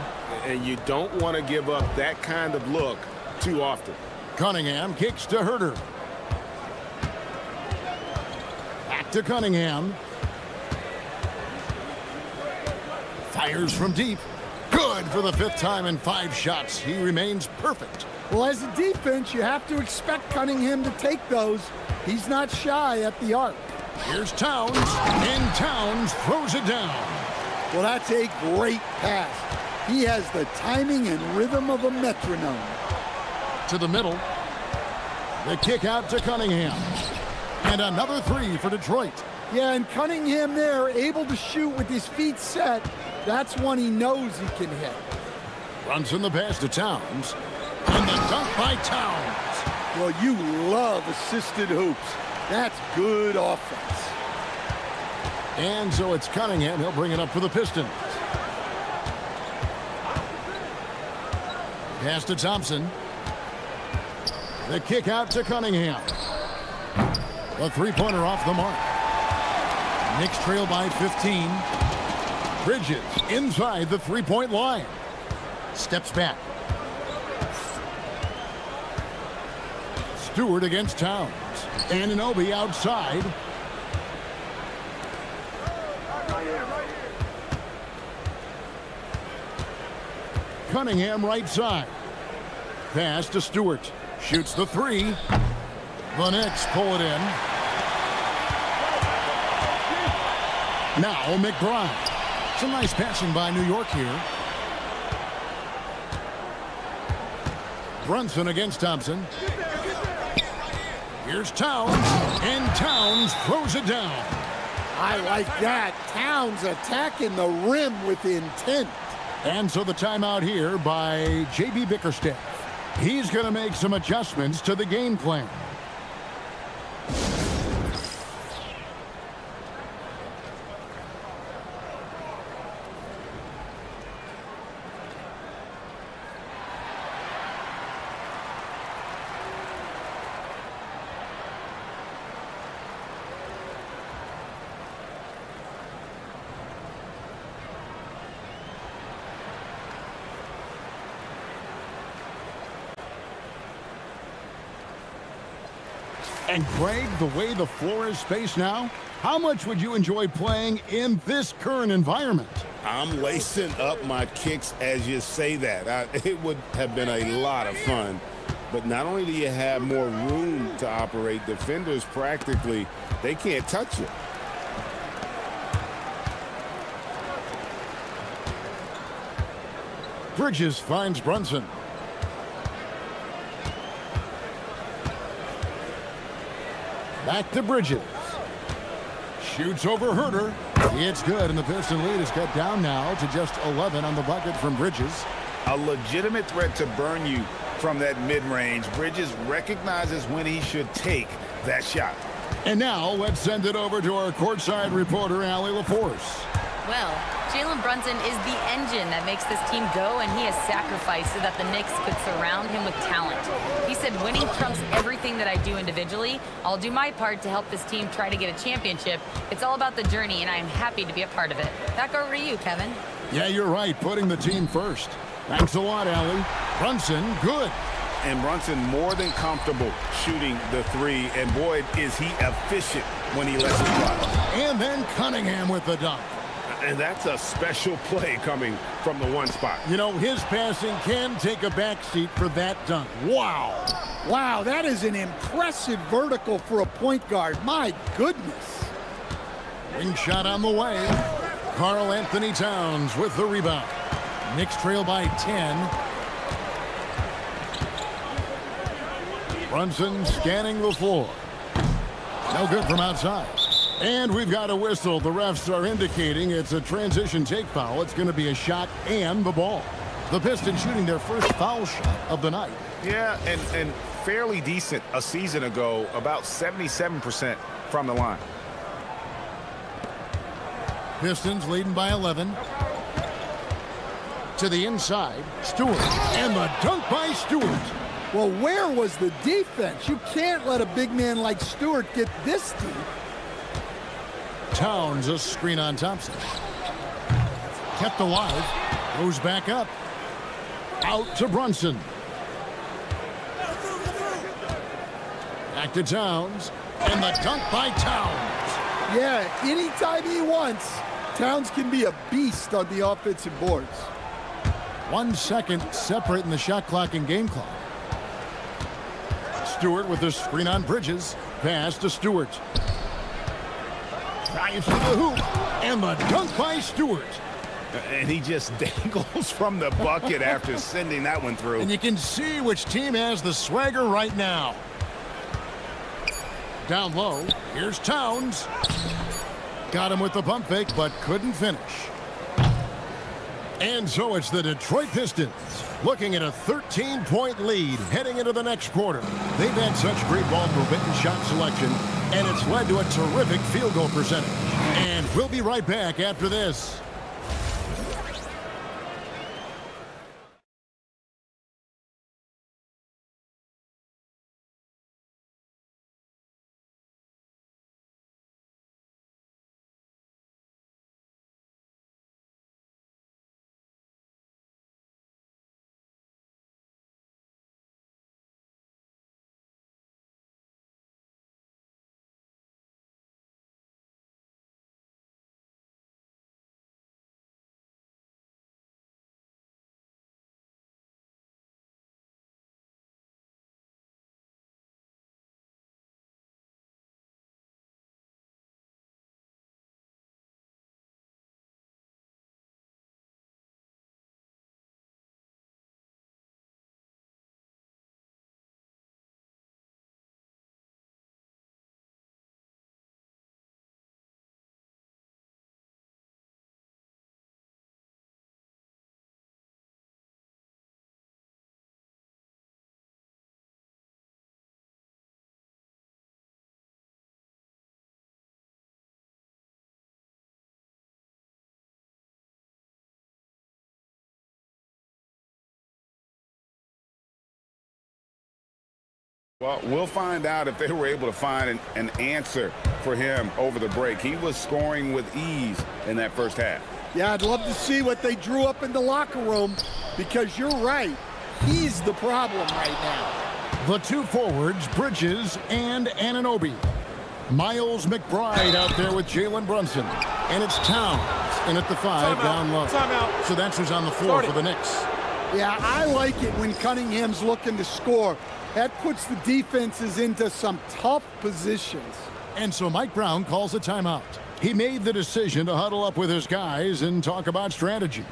And you don't want to give up that kind of look too often. Cunningham kicks to Huerter. Back to Cunningham. Fires from deep. Good for the 5th time in 5 shots. He remains perfect. Well, as a defense, you have to expect Cunningham to take those. He's not shy at the arc. Here's Towns, and Towns throws it down. Well, that's a great pass. He has the timing and rhythm of a metronome. To the middle. The kick out to Cunningham. And another 3 for Detroit. Yeah, and Cunningham there, able to shoot with his feet set. That's one he knows he can hit. Runs in the pass to Towns. And the dunk by Towns. Well, you love assisted hoops. That's good offense. And so it's Cunningham. He'll bring it up for the Pistons. Pass to Thompson. The kick out to Cunningham. A 3-pointer off the mark. Knicks trail by 15. Bridges inside the 3-point line. Steps back. Stewart against Towns. Anunoby outside. Cunningham right side. Pass to Stewart. Shoots the 3. The Knicks pull it in. Now McBride. Some nice passing by New York here. Brunson against Thompson. Here's Towns, and Towns throws it down. I like that. Towns attacking the rim with intent. And so the timeout here by J.B. Bickerstaff. He's going to make some adjustments to the game plan. And Greg, the way the floor is spaced now, how much would you enjoy playing in this current environment? I'm lacing up my kicks as you say that. It would have been a lot of fun. But not only do you have more room to operate, defenders practically, they can't touch you. Bridges finds Brunson. Back to Bridges. Shoots over Huerter. It's good, and the Piston lead is cut down now to just 11 on the bucket from Bridges. A legitimate threat to burn you from that mid-range. Bridges recognizes when he should take that shot. And now let's send it over to our courtside reporter, Allie LaForce. Well, Jalen Brunson is the engine that makes this team go, and he has sacrificed so that the Knicks could surround him with talent. He said, winning trumps everything that I do individually. I'll do my part to help this team try to get a championship. It's all about the journey, and I am happy to be a part of it. Back over to you, Kevin. Yeah, you're right, putting the team first. Thanks a lot, Allie. Brunson, good. And Brunson more than comfortable shooting the three, and boy, is he efficient when he lets it fly. And then Cunningham with the dunk. And that's a special play coming from the one spot. You know, his passing can take a backseat for that dunk. Wow. Wow, that is an impressive vertical for a point guard. My goodness. Ring shot on the way. Karl Anthony Towns with the rebound. Knicks trail by 10. Brunson scanning the floor. No good from outside. And we've got a whistle. The refs are indicating it's a transition take foul. It's going to be a shot and the ball. The Pistons shooting their first foul shot of the night. Yeah, and fairly decent a season ago, about 77% from the line. Pistons leading by 11. To the inside, Stewart. And the dunk by Stewart. Well, where was the defense? You can't let a big man like Stewart get this deep. Towns, a screen on Thompson. Kept alive. Goes back up. Out to Brunson. Back to Towns. And the dunk by Towns. Yeah, anytime he wants, Towns can be a beast on the offensive boards. 1 second separating the shot clock and game clock. Stewart with the screen on Bridges. Pass to Stewart. Drives to the hoop. And the dunk by Stewart. And he just dangles from the bucket after sending that one through. And you can see which team has the swagger right now. Down low. Here's Towns. Got him with the pump fake, but couldn't finish. And so it's the Detroit Pistons looking at a 13-point lead heading into the next quarter. They've had such great ball movement and shot selection, and it's led to a terrific field goal percentage. And we'll be right back after this. Well, we'll find out if they were able to find an answer for him over the break. He was scoring with ease in that first half. Yeah, I'd love to see what they drew up in the locker room, because you're right. He's the problem right now. The two forwards, Bridges and Anunoby. Miles McBride out there with Jalen Brunson. And it's Towns in at the 5 down low. So that's who's on the floor for the Knicks. Yeah, I like it when Cunningham's looking to score. That puts the defenses into some tough positions. And so Mike Brown calls a timeout. He made the decision to huddle up with his guys and talk about strategy.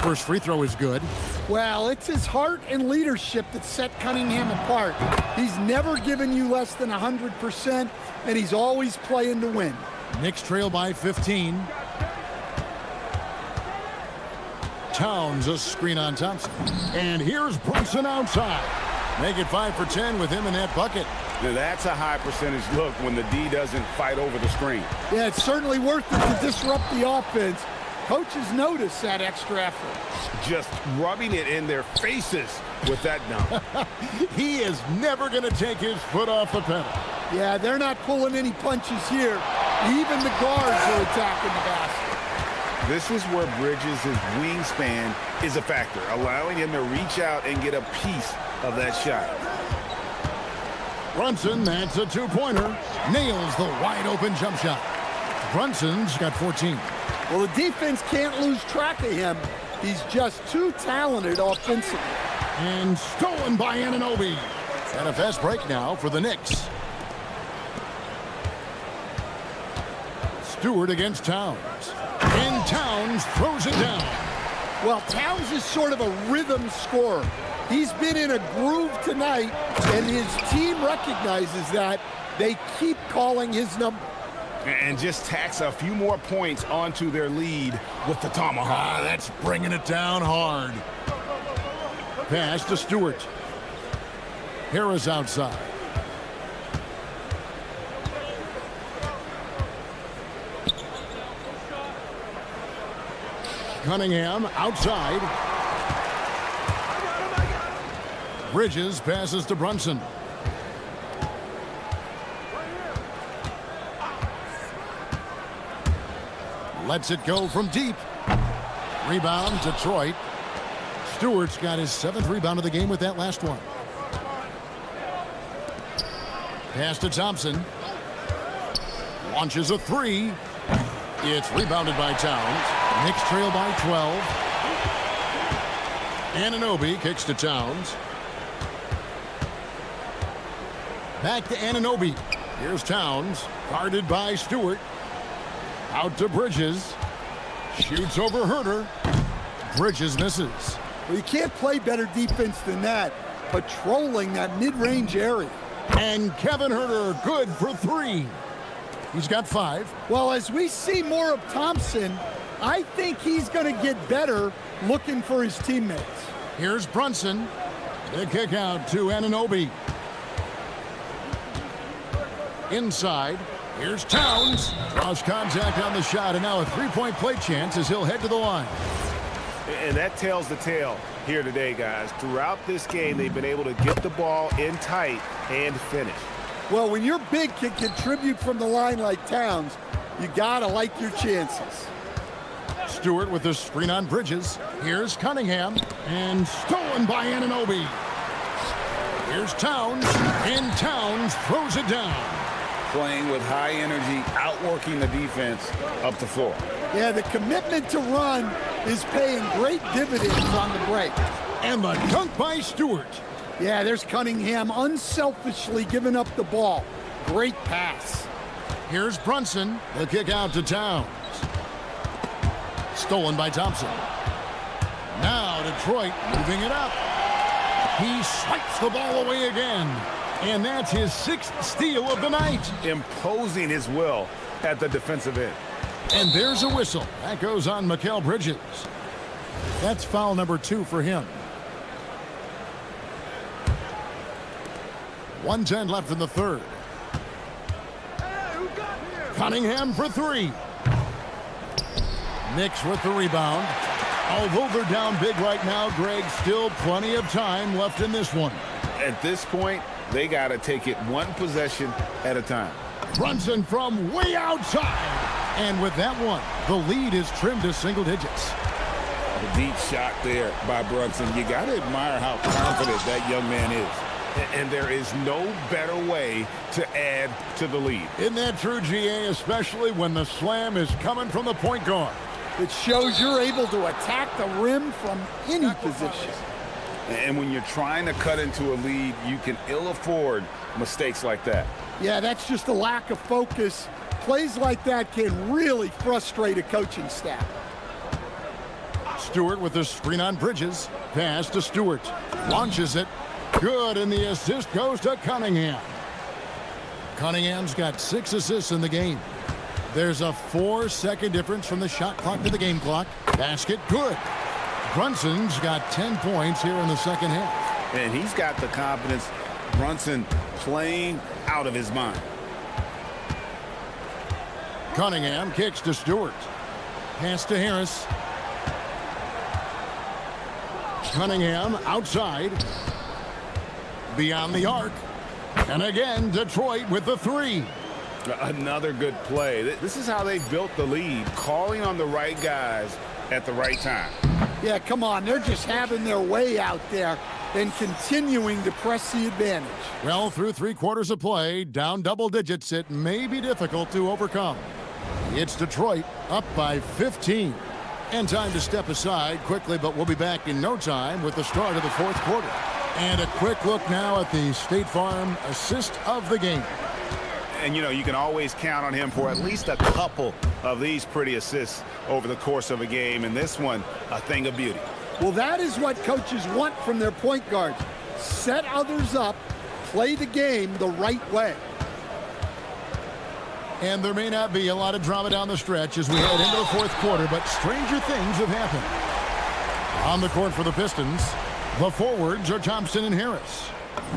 First free throw is good. Well, it's his heart and leadership that set Cunningham apart. He's never given you less than 100%, and he's always playing to win. Knicks trail by 15. Towns a screen on Thompson. And here's Brunson outside. Make it 5 for 10 with him in that bucket. Now that's a high percentage look when the D doesn't fight over the screen. Yeah, it's certainly worth it to disrupt the offense. Coaches notice that extra effort. Just rubbing it in their faces with that dunk. He is never going to take his foot off the pedal. Yeah, they're not pulling any punches here. Even the guards are attacking the basket. This is where Bridges' wingspan is a factor, allowing him to reach out and get a piece of that shot. Brunson, that's a two-pointer. Nails the wide-open jump shot. Brunson's got 14. Well, the defense can't lose track of him. He's just too talented offensively. And stolen by Anunoby. And a fast break now for the Knicks. Stewart against Towns. And Towns throws it down. Well, Towns is sort of a rhythm scorer. He's been in a groove tonight, and his team recognizes that. They keep calling his number. And just tacks a few more points onto their lead with the tomahawk. That's bringing it down hard. Pass to Stewart. Harris outside. Cunningham outside. Bridges passes to Brunson. Lets it go from deep. Rebound, Detroit. Stewart's got his 7th rebound of the game with that last one. Pass to Thompson. Launches a three. It's rebounded by Towns. Knicks trail by 12. Anunoby kicks to Towns. Back to Anunoby. Here's Towns, guarded by Stewart. Out to Bridges. Shoots over Herter. Bridges misses. Well, you can't play better defense than that, patrolling that mid-range area. And Kevin Herter good for 3. He's got 5. Well, as we see more of Thompson, I think he's going to get better looking for his teammates. Here's Brunson. The kick out to Anunoby. Inside. Here's Towns. Draws contact on the shot, and now a three-point play chance as he'll head to the line. And that tells the tale here today, guys. Throughout this game, they've been able to get the ball in tight and finish. Well, when your big can contribute from the line like Towns, you gotta like your chances. Stewart with the screen on Bridges. Here's Cunningham, and stolen by Anunoby. Here's Towns, and Towns throws it down. Playing with high energy, outworking the defense up the floor. Yeah, the commitment to run is paying great dividends on the break. And the dunk by Stewart. Yeah, there's Cunningham unselfishly giving up the ball. Great pass. Here's Brunson. The kick out to Towns. Stolen by Thompson. Now Detroit moving it up. He swipes the ball away again. And that's his 6th steal of the night. Imposing his will at the defensive end. And there's a whistle. That goes on Mikal Bridges. That's foul number 2 for him. 1:10 left in the third. Cunningham for 3. Knicks with the rebound. Although they're down big right now, Greg, still plenty of time left in this one. At this point, they got to take it one possession at a time. Brunson from way outside. And with that one, the lead is trimmed to single digits. A deep shot there by Brunson. You got to admire how confident that young man is. And there is no better way to add to the lead. Isn't that true, GA, especially when the slam is coming from the point guard? It shows you're able to attack the rim from any position. And when you're trying to cut into a lead, you can ill afford mistakes like that. Yeah, that's just a lack of focus. Plays like that can really frustrate a coaching staff. Stewart with the screen on Bridges. Pass to Stewart. Launches it. Good, and the assist goes to Cunningham. Cunningham's got 6 assists in the game. There's a 4-second difference from the shot clock to the game clock. Basket, good. Brunson's got 10 points here in the second half. And he's got the confidence. Brunson playing out of his mind. Cunningham kicks to Stewart. Pass to Harris. Cunningham outside. Beyond the arc. And again, Detroit with the 3. Another good play. This is how they built the lead, calling on the right guys at the right time. Yeah, come on. They're just having their way out there and continuing to press the advantage. Well, through 3 quarters of play, down double digits, it may be difficult to overcome. It's Detroit up by 15. And time to step aside quickly, but we'll be back in no time with the start of the 4th quarter. And a quick look now at the State Farm assist of the game. And, you know, you can always count on him for at least a couple of these pretty assists over the course of a game. And this one, a thing of beauty. Well, that is what coaches want from their point guards. Set others up, play the game the right way. And there may not be a lot of drama down the stretch as we head into the 4th quarter, but stranger things have happened. On the court for the Pistons, the forwards are Thompson and Harris.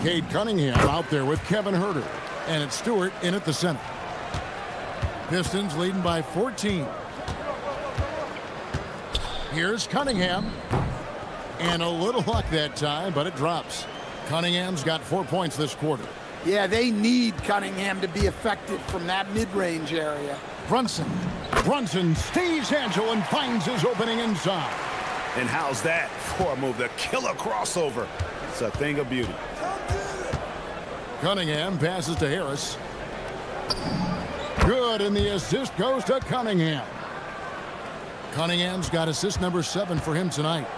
Cade Cunningham out there with Kevin Huerter. And it's Stewart in at the center. Pistons leading by 14. Here's Cunningham. And a little luck that time, but it drops. Cunningham's got 4 points this quarter. Yeah, they need Cunningham to be effective from that mid-range area. Brunson. Brunson stays agile and finds his opening inside. And how's that for a move? The killer crossover. It's a thing of beauty. Cunningham passes to Harris. Good, and the assist goes to Cunningham. Cunningham's got assist number 7 for him tonight.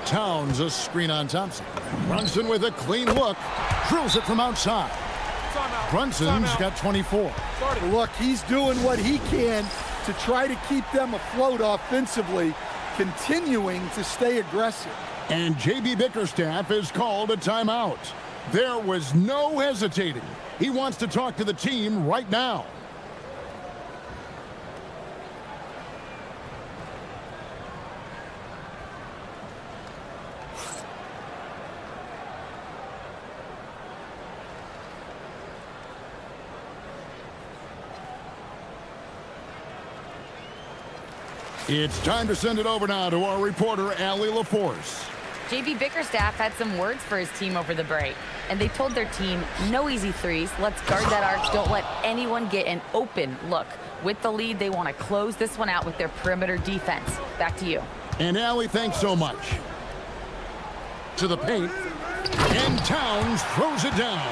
Towns a screen on Thompson. Brunson with a clean look. Drills it from outside. Brunson's got 24. Look, he's doing what he can to try to keep them afloat offensively, continuing to stay aggressive. And J.B. Bickerstaff is called a timeout. There was no hesitating. He wants to talk to the team right now. It's time to send it over now to our reporter, Allie LaForce. J.B. Bickerstaff had some words for his team over the break, and they told their team, no easy threes, let's guard that arc, don't let anyone get an open look. With the lead, they want to close this one out with their perimeter defense. Back to you. And Allie, thanks so much. To the paint, and Towns throws it down.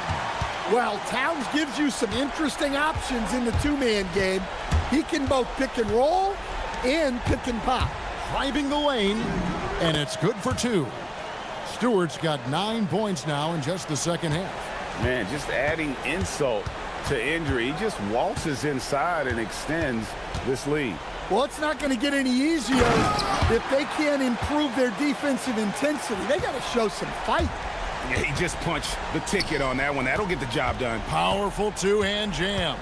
Well, Towns gives you some interesting options in the 2-man game. He can both pick and roll and pick and pop. Driving the lane, and it's good for 2. Stewart's got 9 points now in just the second half. Man, just adding insult to injury. He just waltzes inside and extends this lead. Well, it's not going to get any easier if they can't improve their defensive intensity. They got to show some fight. Yeah, he just punched the ticket on that one. That'll get the job done. Powerful 2-hand jam.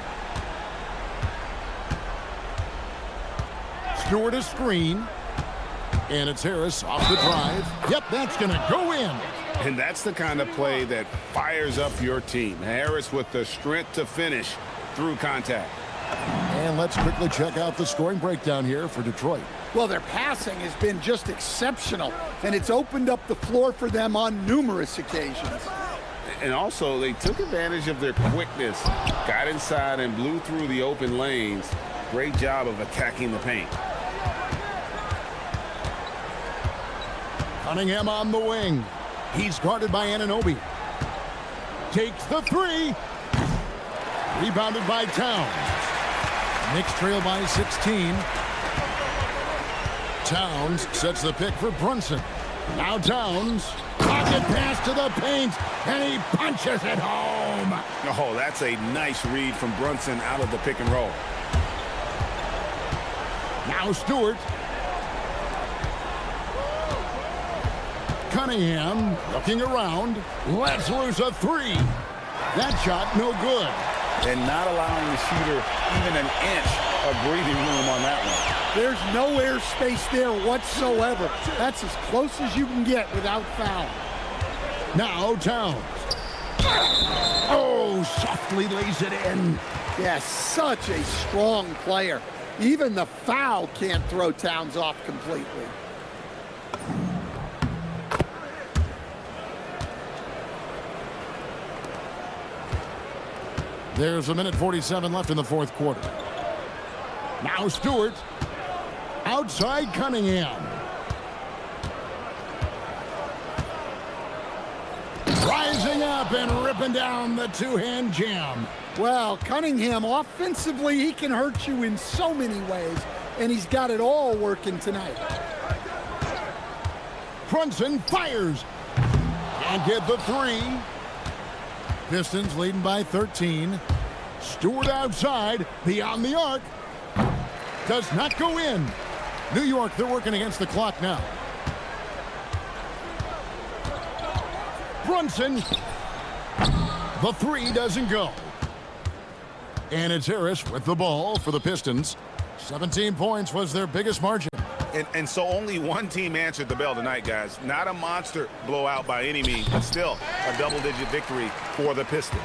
Stewart a screen. And it's Harris off the drive. Yep, that's going to go in. And that's the kind of play that fires up your team. Harris with the strength to finish through contact. And let's quickly check out the scoring breakdown here for Detroit. Well, their passing has been just exceptional, and it's opened up the floor for them on numerous occasions. And also, they took advantage of their quickness, got inside and blew through the open lanes. Great job of attacking the paint. Cunningham on the wing. He's guarded by Anunoby. Takes the 3. Rebounded by Towns. Knicks trail by 16. Towns sets the pick for Brunson. Now Towns. Pocket pass to the paint. And he punches it home. Oh, that's a nice read from Brunson out of the pick and roll. Now Stewart. Cunningham looking around. Lets loose a three. That shot no good. And not allowing the shooter even an inch of breathing room on that one. There's no air space there whatsoever. That's as close as you can get without foul. Now Towns. Oh, softly lays it in. Yeah, such a strong player. Even the foul can't throw Towns off completely. There's 1:47 left in the fourth quarter. Now Stewart. Outside Cunningham. Rising up and ripping down the two-hand jam. Well, Cunningham, offensively, he can hurt you in so many ways, and he's got it all working tonight. Brunson fires. Can't get the three. Pistons leading by 13. Stewart outside, beyond the arc. Does not go in. New York, they're working against the clock now. Brunson. The three doesn't go. And it's Harris with the ball for the Pistons. 17 points was their biggest margin. And so only one team answered the bell tonight, guys. Not a monster blowout by any means, but still a double-digit victory for the Pistons.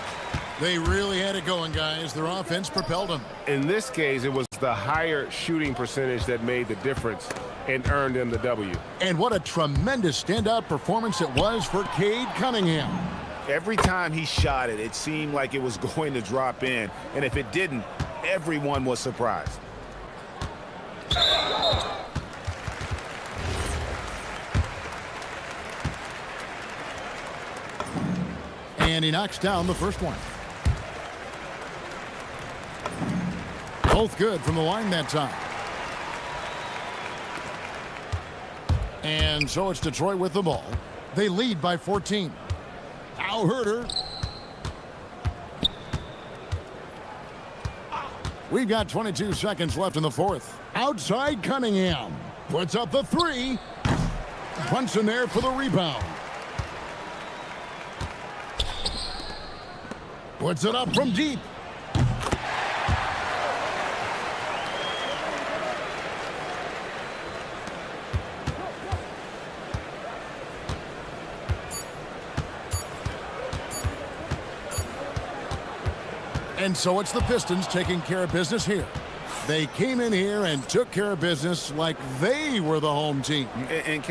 They really had it going, guys. Their offense propelled them. In this case, it was the higher shooting percentage that made the difference and earned them the W. And what a tremendous standout performance it was for Cade Cunningham. Every time he shot it, it seemed like it was going to drop in. And if it didn't, everyone was surprised. And he knocks down the first one. Both good from the line that time. And so it's Detroit with the ball. They lead by 14. Now Herter. We've got 22 seconds left in the fourth. Outside Cunningham. Puts up the three. Brunson there for the rebound. Puts it up from deep. And so it's the Pistons taking care of business here. They came in here and took care of business like they were the home team. And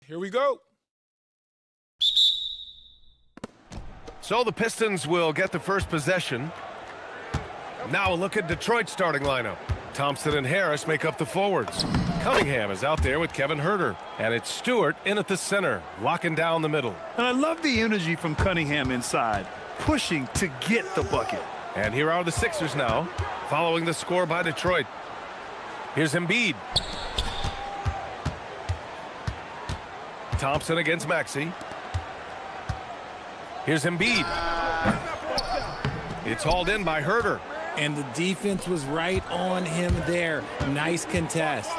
Here we go. So the Pistons will get the first possession. Now a look at Detroit's starting lineup. Thompson and Harris make up the forwards. Cunningham is out there with Kevin Huerter. And it's Stewart in at the center, locking down the middle. And I love the energy from Cunningham inside, pushing to get the bucket. And here are the Sixers now, following the score by Detroit. Here's Embiid. Thompson against Maxey. Here's Embiid. It's hauled in by Huerter. And the defense was right on him there. Nice contest.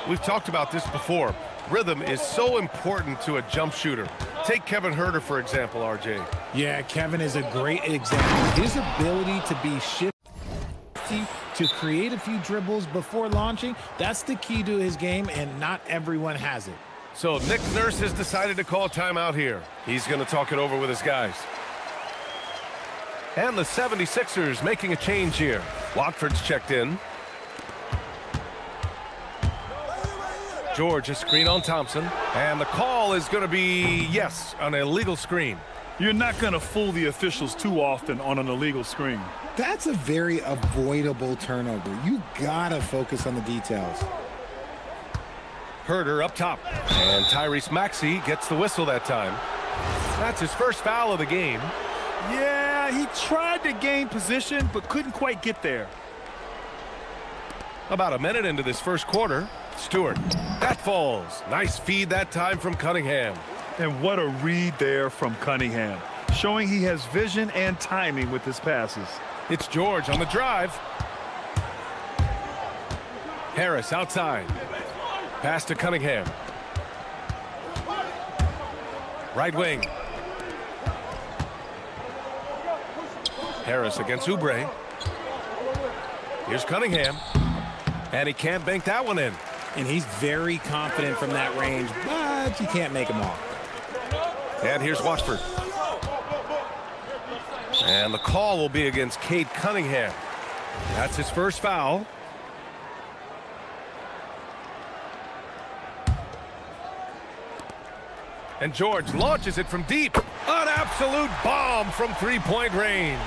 We've talked about this before. Rhythm is so important to a jump shooter. Take Kevin Huerter, for example, RJ. Yeah, Kevin is a great example. His ability to be shifty, to create a few dribbles before launching, that's the key to his game, and not everyone has it. So Nick Nurse has decided to call timeout here. He's going to talk it over with his guys. And the 76ers making a change here. Watford's checked in. George, a screen on Thompson. And the call is going to be, yes, an illegal screen. You're not going to fool the officials too often on an illegal screen. That's a very avoidable turnover. You gotta focus on the details. Huerter up top. And Tyrese Maxey gets the whistle that time. That's his first foul of the game. Yeah, he tried to gain position, but couldn't quite get there. About a minute into this first quarter, Stewart. That falls. Nice feed that time from Cunningham. And what a read there from Cunningham, showing he has vision and timing with his passes. It's George on the drive. Harris outside. Pass to Cunningham. Right wing. Harris against Oubre. Here's Cunningham. And he can't bank that one in. And he's very confident from that range, but you can't make him all. And here's Watford. And the call will be against Cade Cunningham. That's his first foul. And George launches it from deep. An absolute bomb from three-point range.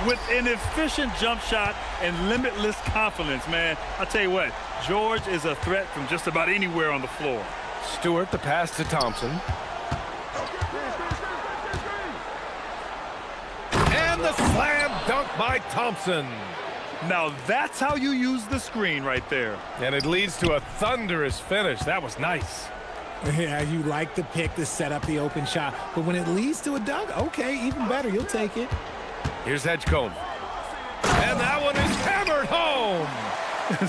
With an efficient jump shot and limitless confidence, man. I'll tell you what, George is a threat from just about anywhere on the floor. Stewart, the pass to Thompson. And the slam dunk by Thompson. Now that's how you use the screen right there. And it leads to a thunderous finish. That was nice. Yeah, you like the pick to set up the open shot, but when it leads to a dunk, okay, even better, you'll take it. Here's Edgecombe. And that one is hammered home.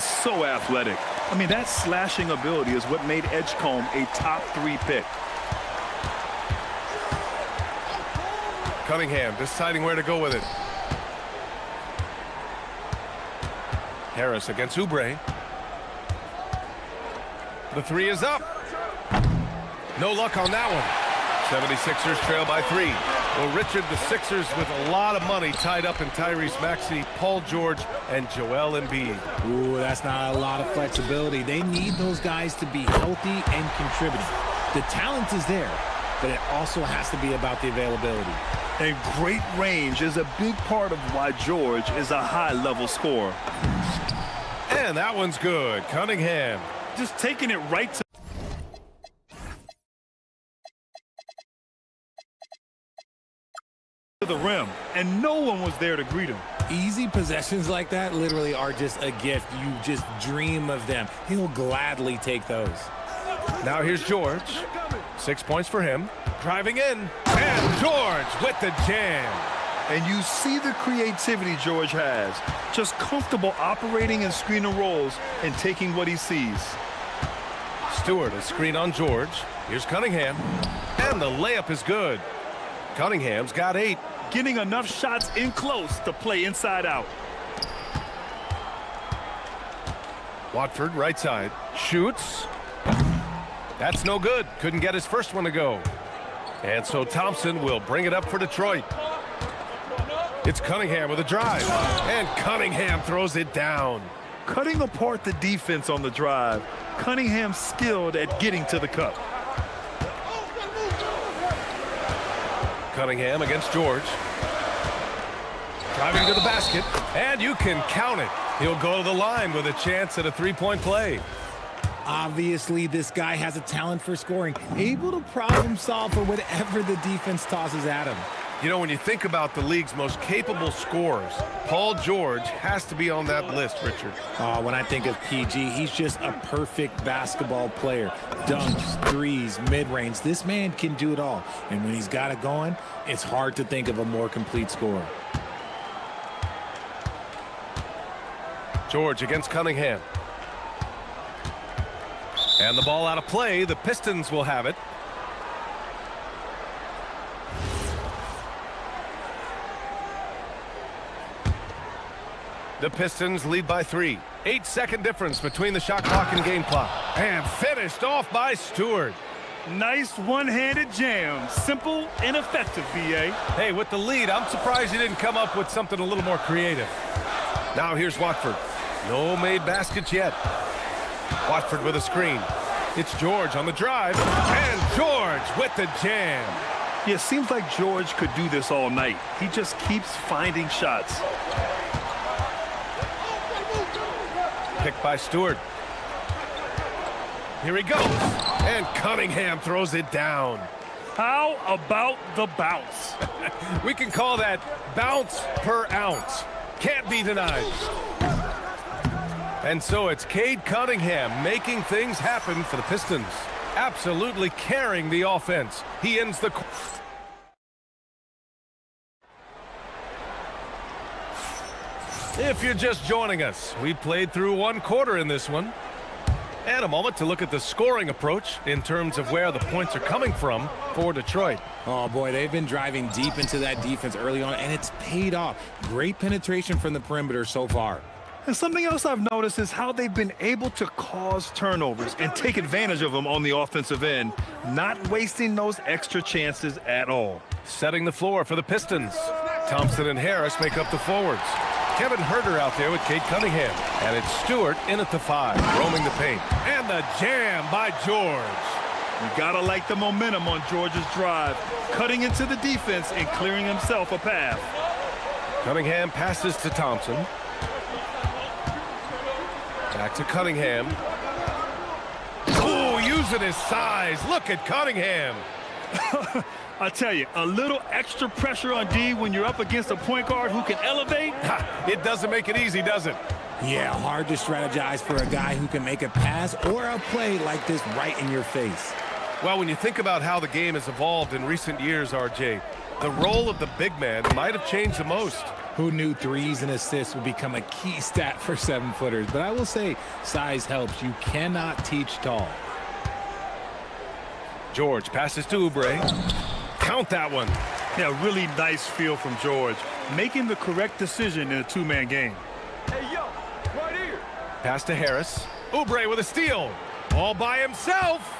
So athletic. I mean, that slashing ability is what made Edgecombe a top 3 pick. Cunningham deciding where to go with it. Harris against Oubre. The three is up. No luck on that one. 76ers trail by 3. Well, Richard, the Sixers with a lot of money tied up in Tyrese Maxey, Paul George, and Joel Embiid. Ooh, that's not a lot of flexibility. They need those guys to be healthy and contributing. The talent is there, but it also has to be about the availability. And great range is a big part of why George is a high-level scorer. And that one's good. Cunningham. Just taking it right to the rim, and no one was there to greet him. Easy possessions like that literally are just a gift. You just dream of them. He'll gladly take those. Now here's George. 6 points for him. Driving in. And George with the jam. And you see the creativity George has. Just comfortable operating in screen and rolls and taking what he sees. Stewart, a screen on George. Here's Cunningham. And the layup is good. Cunningham's got 8. Getting enough shots in close to play inside out. Watford, right side. Shoots. That's no good. Couldn't get his first one to go. And so Thompson will bring it up for Detroit. It's Cunningham with a drive. And Cunningham throws it down. Cutting apart the defense on the drive. Cunningham skilled at getting to the cup. Cunningham against George. Driving to the basket, and you can count it. He'll go to the line with a chance at a three-point play. Obviously, this guy has a talent for scoring, able to problem solve for whatever the defense tosses at him. You know, when you think about the league's most capable scorers, Paul George has to be on that list, Richard. When I think of PG, he's just a perfect basketball player. Dunks, threes, mid-range. This man can do it all. And when he's got it going, it's hard to think of a more complete scorer. George against Cunningham. And the ball out of play. The Pistons will have it. The Pistons lead by 3. 8-second difference between the shot clock and game clock. And finished off by Stewart. Nice one-handed jam. Simple and effective, B.A. Hey, with the lead, I'm surprised you didn't come up with something a little more creative. Now here's Watford. No made baskets yet. Watford with a screen. It's George on the drive. And George with the jam. Yeah, it seems like George could do this all night. He just keeps finding shots. Picked by Stewart. Here he goes. And Cunningham throws it down. How about the bounce? We can call that bounce per ounce. Can't be denied. And so it's Cade Cunningham making things happen for the Pistons. Absolutely carrying the offense. He ends the... If you're just joining us, we played through one quarter in this one. And a moment to look at the scoring approach in terms of where the points are coming from for Detroit. Oh, boy, they've been driving deep into that defense early on, and it's paid off. Great penetration from the perimeter so far. And something else I've noticed is how they've been able to cause turnovers and take advantage of them on the offensive end, not wasting those extra chances at all. Setting the floor for the Pistons. Thompson and Harris make up the forwards. Kevin Herter out there with Cade Cunningham. And it's Stewart in at the 5, roaming the paint. And the jam by George. You gotta like the momentum on George's drive, cutting into the defense and clearing himself a path. Cunningham passes to Thompson. Back to Cunningham. Oh, using his size. Look at Cunningham. I tell you, a little extra pressure on D when you're up against a point guard who can elevate. It doesn't make it easy, does it? Yeah, hard to strategize for a guy who can make a pass or a play like this right in your face. Well, when you think about how the game has evolved in recent years, RJ, the role of the big man might have changed the most. Who knew threes and assists would become a key stat for 7-footers? But I will say, size helps. You cannot teach tall. George passes to Oubre. Count that one. Yeah, really nice feel from George, making the correct decision in a two-man game. Hey, yo, right here. Pass to Harris. Oubre with a steal. All by himself.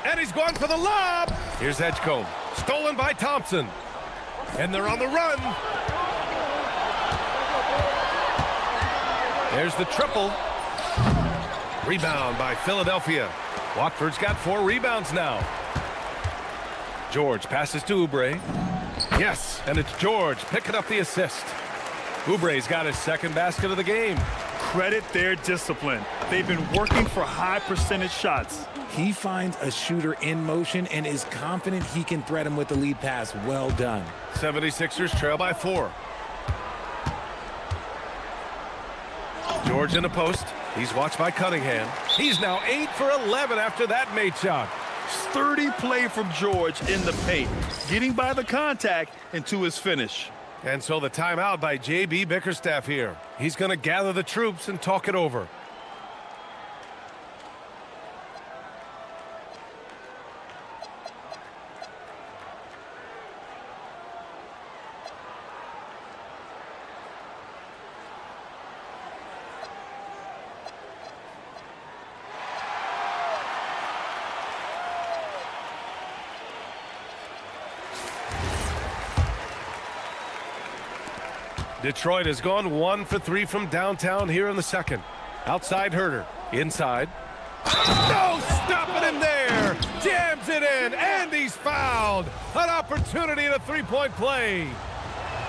And he's going for the lob. Here's Edgecombe. Stolen by Thompson. And they're on the run. There's the triple. Rebound by Philadelphia. Watford's got 4 rebounds now. George passes to Oubre. Yes, and it's George picking up the assist. Oubre's got his second basket of the game. Credit their discipline. They've been working for high percentage shots. He finds a shooter in motion and is confident he can thread him with the lead pass. Well done. 76ers trail by 4. George in the post. He's watched by Cunningham. He's now 8 for 11 after that made shot. Sturdy play from George in the paint, getting by the contact and to his finish. And so the timeout by J.B. Bickerstaff here. He's going to gather the troops and talk it over. Detroit has gone 1 for 3 from downtown here in the second. Outside Herter. Inside. No stopping him there. Jams it in, and he's fouled. An opportunity in a three-point play.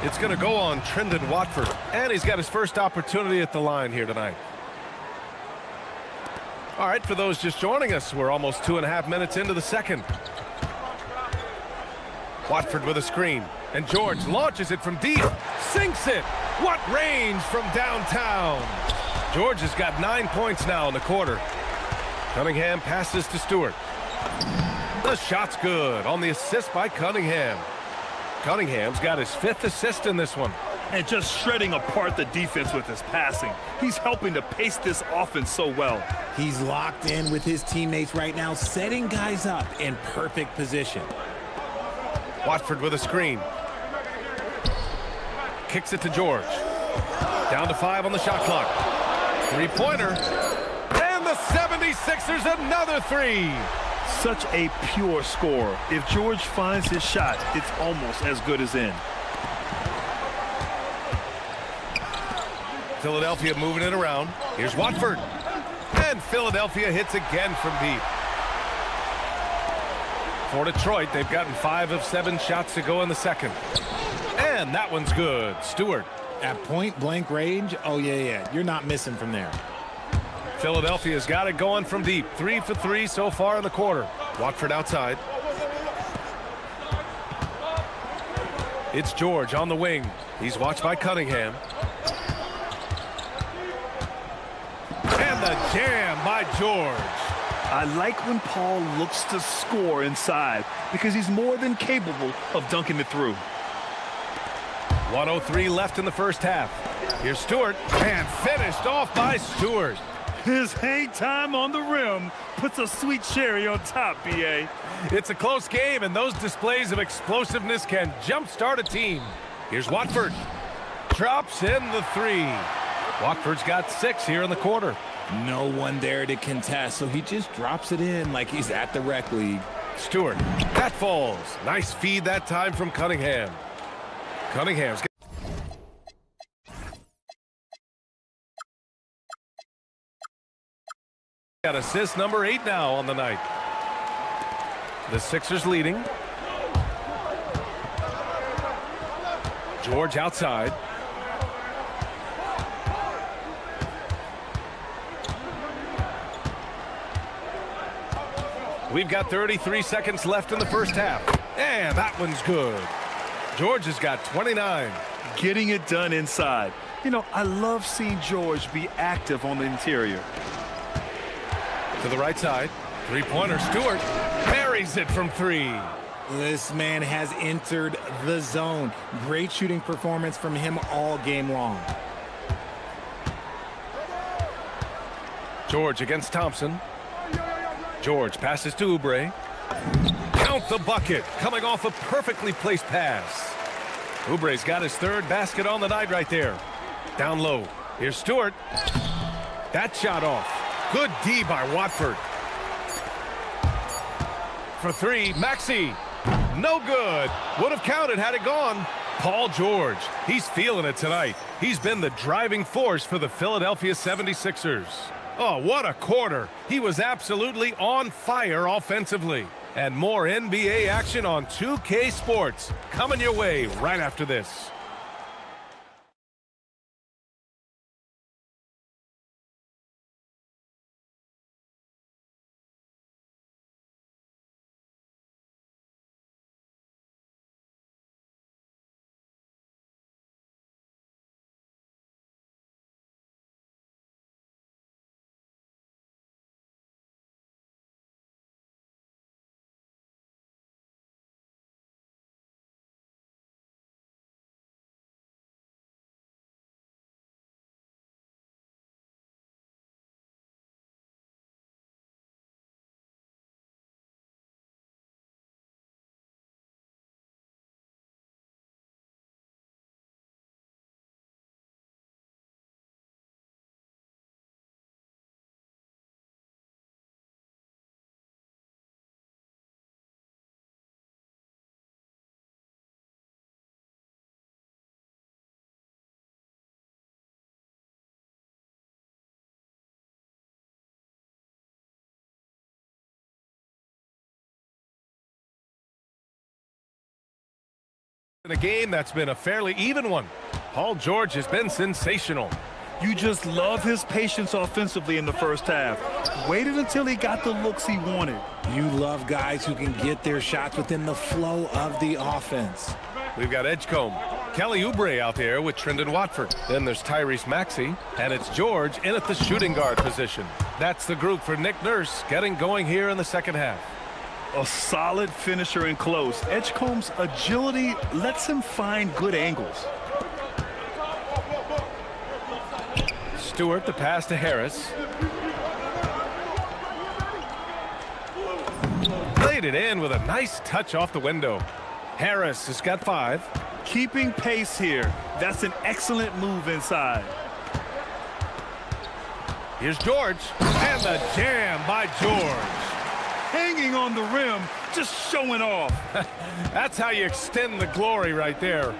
It's going to go on Trendon Watford, and he's got his first opportunity at the line here tonight. All right, for those just joining us, we're almost 2.5 minutes into the second. Watford with a screen, and George launches it from deep, sinks it. What range from downtown. George has got 9 points now in the quarter. Cunningham passes to Stewart. The shot's good on the assist by Cunningham. Cunningham's got his 5th assist in this one. And just shredding apart the defense with his passing. He's helping to pace this offense so well. He's locked in with his teammates right now, setting guys up in perfect position. Watford with a screen. Kicks it to George. Down to 5 on the shot clock. Three-pointer. And the 76ers another 3. Such a pure scorer. If George finds his shot, it's almost as good as in. Philadelphia moving it around. Here's Watford. And Philadelphia hits again from deep. For Detroit, they've gotten 5 of 7 shots to go in the second. And that one's good. Stewart. At point-blank range, oh, yeah. You're not missing from there. Philadelphia's got it going from deep. 3 for 3 so far in the quarter. Watford outside. It's George on the wing. He's watched by Cunningham. And the jam by George. I like when Paul looks to score inside because he's more than capable of dunking it through. 1:03 left in the first half. Here's Stewart, and finished off by Stewart. His hang time on the rim puts a sweet cherry on top, B.A. It's a close game, and those displays of explosiveness can jumpstart a team. Here's Watford. Drops in the 3. Watford's got 6 here in the quarter. No one there to contest, so he just drops it in like he's at the rec league. Stewart, that falls. Nice feed that time from Cunningham. Cunningham's got assist number 8 now on the night. The Sixers leading. George outside. We've got 33 seconds left in the first half. And that one's good. George has got 29. Getting it done inside. You know, I love seeing George be active on the interior. To the right side. Three-pointer. Stewart buries it from 3. This man has entered the zone. Great shooting performance from him all game long. George against Thompson. George passes to Oubre. Count the bucket, coming off a perfectly placed pass. Oubre's got his 3rd basket on the night right there. Down low. Here's Stewart. That shot off. Good D by Watford. For 3, Maxey. No good. Would have counted had it gone. Paul George. He's feeling it tonight. He's been the driving force for the Philadelphia 76ers. Oh, what a quarter. He was absolutely on fire offensively. And more NBA action on 2K Sports coming your way right after this. In a game that's been a fairly even one, Paul George has been sensational. You just love his patience offensively in the first half. Waited until he got the looks he wanted. You love guys who can get their shots within the flow of the offense. We've got Edgecombe, Kelly Oubre out there with Trendon Watford. Then there's Tyrese Maxey, and it's George in at the shooting guard position. That's the group for Nick Nurse getting going here in the second half. A solid finisher in close. Edgecombe's agility lets him find good angles. Stewart, the pass to Harris. Played it in with a nice touch off the window. Harris has got 5. Keeping pace here. That's an excellent move inside. Here's George, and the jam by George. Hanging on the rim, just showing off. That's how you extend the glory right there.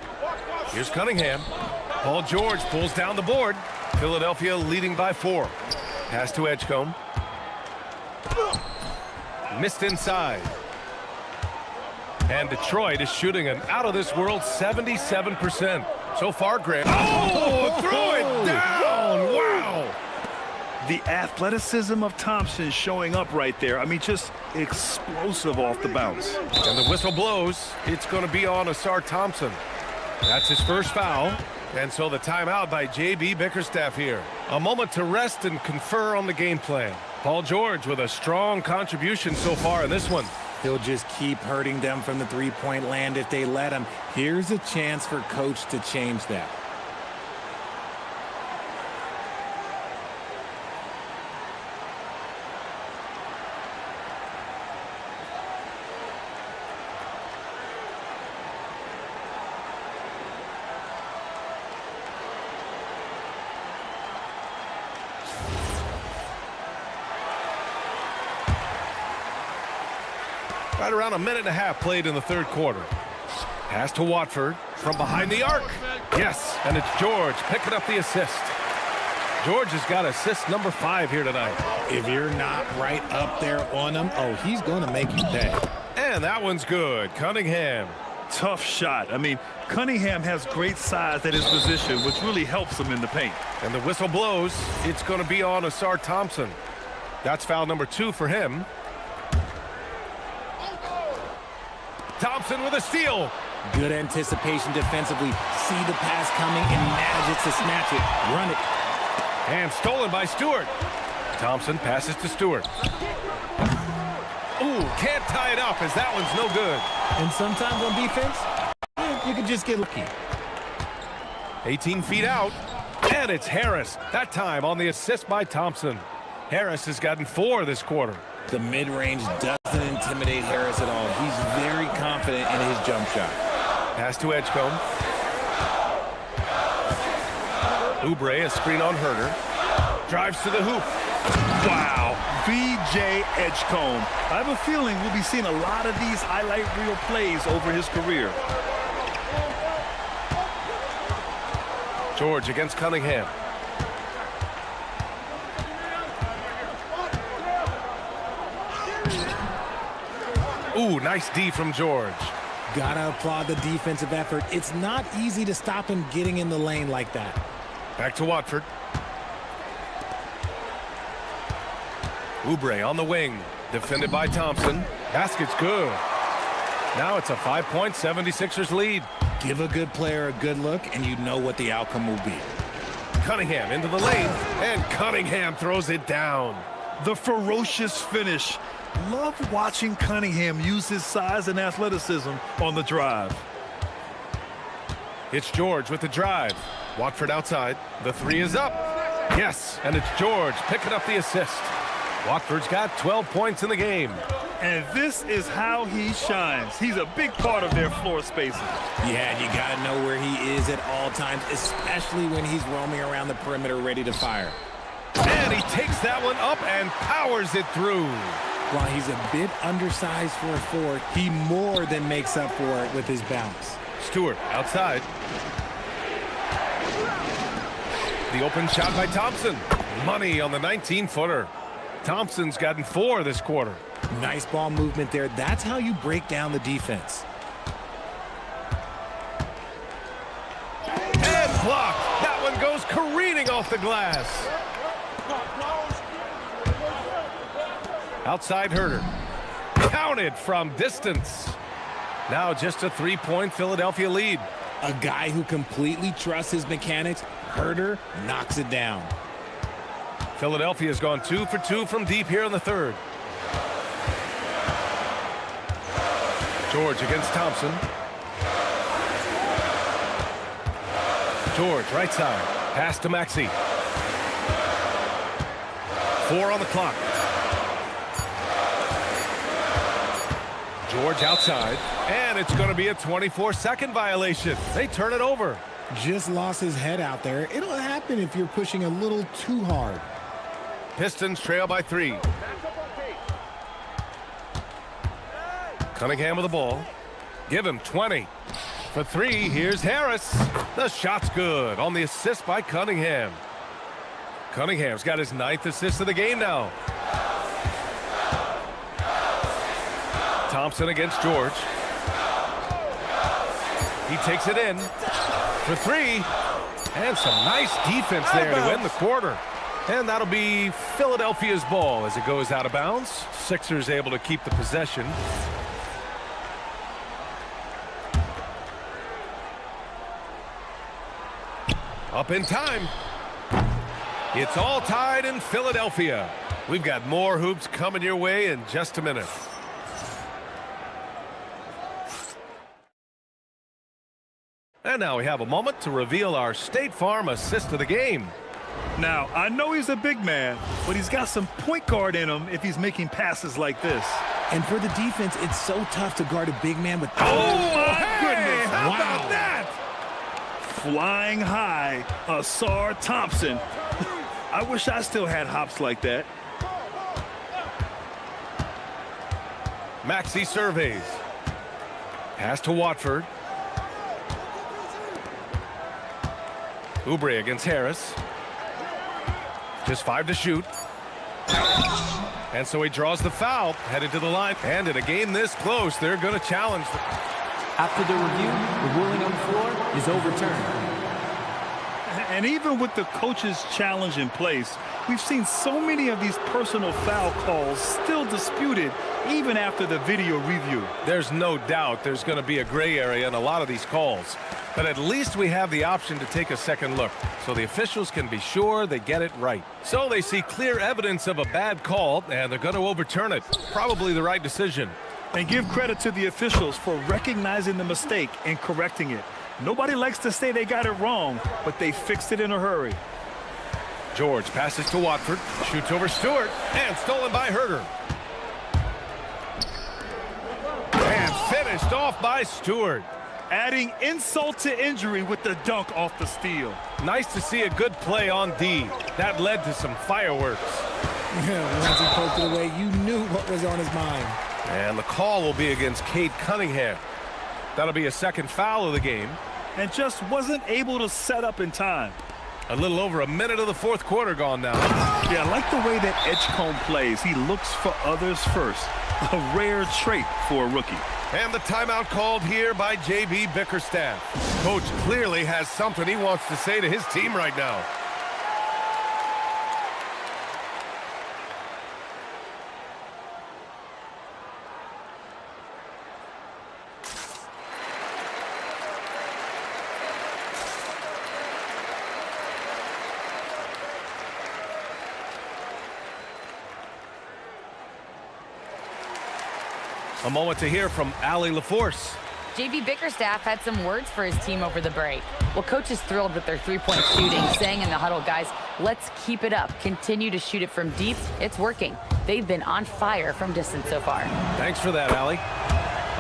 Here's Cunningham. Paul George pulls down the board. Philadelphia leading by 4. Pass to Edgecombe. Missed inside. And Detroit is shooting an out-of-this-world 77%. So far, Grant. Oh, throw it down! Wow! The athleticism of Thompson showing up right there. I mean, just explosive off the bounce. And the whistle blows. It's going to be on Asar Thompson. That's his first foul. And so the timeout by J.B. Bickerstaff here. A moment to rest and confer on the game plan. Paul George with a strong contribution so far in this one. He'll just keep hurting them from the three-point land if they let him. Here's a chance for coach to change that. Right around a minute and a half played in the third quarter. Pass to Watford from behind the arc. Yes, and it's George picking up the assist. George has got assist number 5 here tonight. If you're not right up there on him, oh, he's going to make you pay. And that one's good. Cunningham. Tough shot. I mean, Cunningham has great size at his position, which really helps him in the paint. And the whistle blows. It's going to be on Asar Thompson. That's foul number 2 for him. Thompson with a steal. Good anticipation defensively. See the pass coming and manages to snatch it. Run it. And stolen by Stewart. Thompson passes to Stewart. Ooh, can't tie it up as that one's no good. And sometimes on defense, you can just get lucky. 18 feet out. And it's Harris. That time on the assist by Thompson. Harris has gotten 4 this quarter. The mid-range doesn't intimidate Harris at all. He's very confident in his jump shot. Pass to Edgecombe. Oubre, a screen on Herter. Drives to the hoop. Wow. B.J. Edgecombe. I have a feeling we'll be seeing a lot of these highlight reel plays over his career. George against Cunningham. Ooh, nice D from George. Gotta applaud the defensive effort. It's not easy to stop him getting in the lane like that. Back to Watford. Oubre on the wing. Defended by Thompson. Basket's good. Now it's a 5-point 76ers lead. Give a good player a good look, and you know what the outcome will be. Cunningham into the lane, and Cunningham throws it down. The ferocious finish. Love watching Cunningham use his size and athleticism on the drive. It's George with the drive. Watford outside. The 3 is up. Yes, and it's George picking up the assist. Watford's got 12 points in the game. And this is how he shines. He's a big part of their floor spacing. Yeah, you got to know where he is at all times, especially when he's roaming around the perimeter ready to fire. And he takes that one up and powers it through. While he's a bit undersized for a forward, he more than makes up for it with his bounce. Stewart outside. The open shot by Thompson. Money on the 19-footer. Thompson's gotten 4 this quarter. Nice ball movement there. That's how you break down the defense. it goes careening off the glass. Outside Herder. Counted from distance. Now just a 3-point Philadelphia lead. A guy who completely trusts his mechanics. Herder knocks it down. Philadelphia's gone 2 for 2 from deep here in the third. George against Thompson. George, right side. Pass to Maxey. 4 on the clock. George outside. And it's going to be a 24-second violation. They turn it over. Just lost his head out there. It'll happen if you're pushing a little too hard. Pistons trail by 3. Cunningham with the ball. Give him 20. For 3, here's Harris. The shot's good on the assist by Cunningham. Cunningham's got his 9th assist of the game now. Thompson against George. He takes it in. For 3. And some nice defense there to end the quarter. And that'll be Philadelphia's ball as it goes out of bounds. Sixers able to keep the possession. Up in time. It's all tied in Philadelphia. We've got more hoops coming your way in just a minute. And now we have a moment to reveal our State Farm assist of the game. Now, I know he's a big man, but he's got some point guard in him if he's making passes like this. And for the defense, it's so tough to guard a big man with... Oh, my goodness. How about that? Flying high, Asar Thompson. I wish I still had hops like that. Maxey surveys. Pass to Watford. Oubre against Harris. Just 5 to shoot. And so he draws the foul, headed to the line. And in a game this close, they're going to challenge. After the review, the ruling on the floor is overturned. And even with the coach's challenge in place, we've seen so many of these personal foul calls still disputed even after the video review. There's no doubt there's going to be a gray area in a lot of these calls. But at least we have the option to take a second look, so the officials can be sure they get it right. So they see clear evidence of a bad call, and they're going to overturn it. Probably the right decision. And give credit to the officials for recognizing the mistake and correcting it. Nobody likes to say they got it wrong, but they fixed it in a hurry. George passes to Watford, shoots over Stewart, and stolen by Herder. And finished off by Stewart. Adding insult to injury with the dunk off the steal. Nice to see a good play on D. That led to some fireworks. Yeah, once he poked it away, you knew what was on his mind. And the call will be against Cade Cunningham. That'll be a second foul of the game. And just wasn't able to set up in time. A little over a minute of the fourth quarter gone now. Yeah, I like the way that Edgecombe plays. He looks for others first. A rare trait for a rookie. And the timeout called here by J.B. Bickerstaff. Coach clearly has something he wants to say to his team right now. A moment to hear from Allie LaForce. J.B. Bickerstaff had some words for his team over the break. Well, coach is thrilled with their three-point shooting, saying in the huddle, guys, let's keep it up. Continue to shoot it from deep. It's working. They've been on fire from distance so far. Thanks for that, Allie.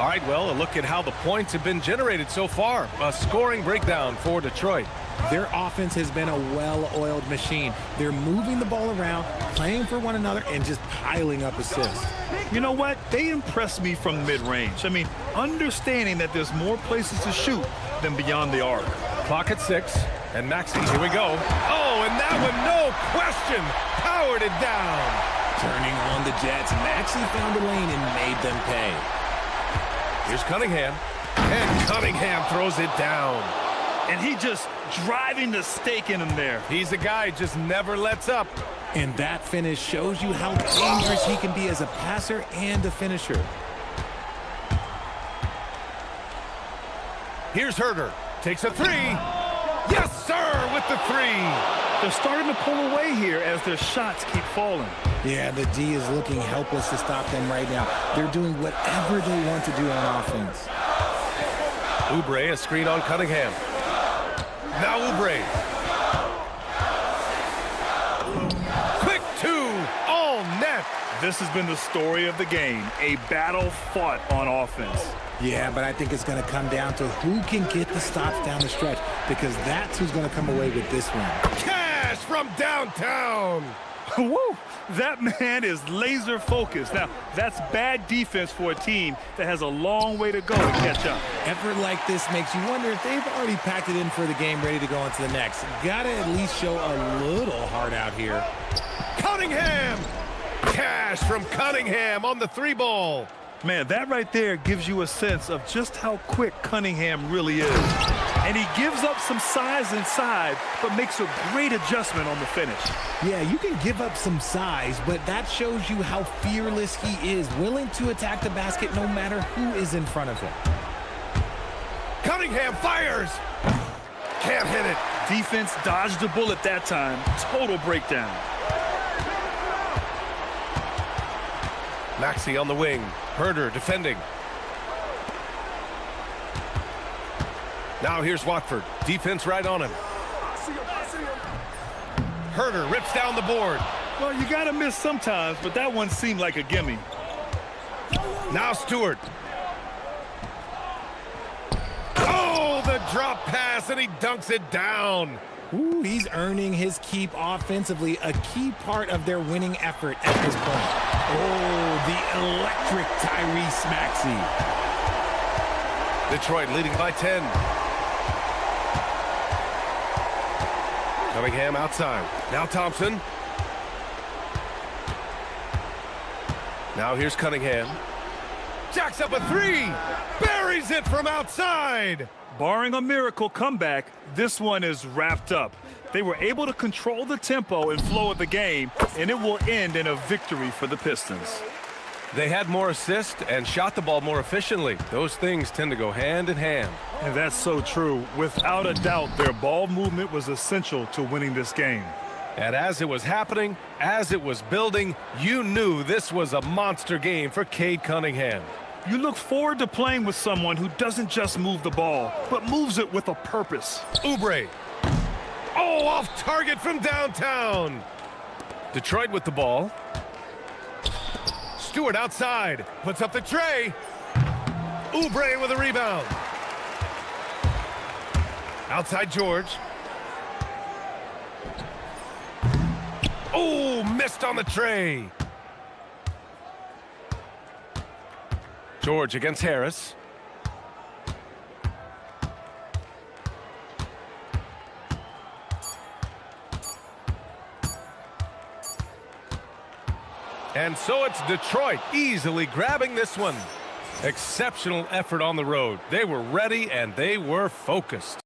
All right, well, a look at how the points have been generated so far. A scoring breakdown for Detroit. Their offense has been a well-oiled machine. They're moving the ball around, playing for one another, and just piling up assists. You know what? They impressed me from mid-range. I mean, understanding that there's more places to shoot than beyond the arc. Clock at 6, and Maxey, here we go. Oh, and that one, no question, powered it down. Turning on the Jets, Maxey found a lane and made them pay. Here's Cunningham, and Cunningham throws it down. And he just driving the stake in him there. He's a guy just never lets up. And that finish shows you how dangerous he can be as a passer and a finisher. Here's Herder. Takes a three. Yes, sir, with the three. They're starting to pull away here as their shots keep falling. Yeah, the D is looking helpless to stop them right now. They're doing whatever they want to do on offense. Oubre, a screen on Cunningham. Now Oubre. Quick two, all net. This has been the story of the game, a battle fought on offense. Yeah, but I think it's going to come down to who can get the stops down the stretch, because that's who's going to come away with this one. Cash from downtown. Woo! That man is laser focused. Now, that's bad defense for a team that has a long way to go to catch up. Effort like this makes you wonder if they've already packed it in for the game, ready to go into the next. Got to at least show a little heart out here. Cunningham. Cash from Cunningham on the three ball. Man, that right there gives you a sense of just how quick Cunningham really is. And he gives up some size inside, but makes a great adjustment on the finish. Yeah, you can give up some size, but that shows you how fearless he is, willing to attack the basket no matter who is in front of him. Cunningham fires. Can't hit it. Defense dodged a bullet that time. Total breakdown. Maxey on the wing. Herder defending. Now here's Watford. Defense right on him. Herder rips down the board. Well, you got to miss sometimes, but that one seemed like a gimme. Now Stewart. Oh, the drop pass, and he dunks it down. Ooh, he's earning his keep offensively, a key part of their winning effort at this point. Oh, the electric Tyrese Maxey. Detroit leading by 10. Cunningham outside. Now Thompson. Now here's Cunningham. Jacks up a three. Buries it from outside. Barring a miracle comeback, this one is wrapped up. They were able to control the tempo and flow of the game, and it will end in a victory for the Pistons. They had more assists and shot the ball more efficiently. Those things tend to go hand in hand. And that's so true. Without a doubt, their ball movement was essential to winning this game. And as it was happening, as it was building, you knew this was a monster game for Cade Cunningham. You look forward to playing with someone who doesn't just move the ball, but moves it with a purpose. Oubre. Oh, off target from downtown. Detroit with the ball. Stewart outside. Puts up the tray. Oubre with a rebound. Outside George. Oh, missed on the tray. George against Harris. And so it's Detroit easily grabbing this one. Exceptional effort on the road. They were ready and they were focused.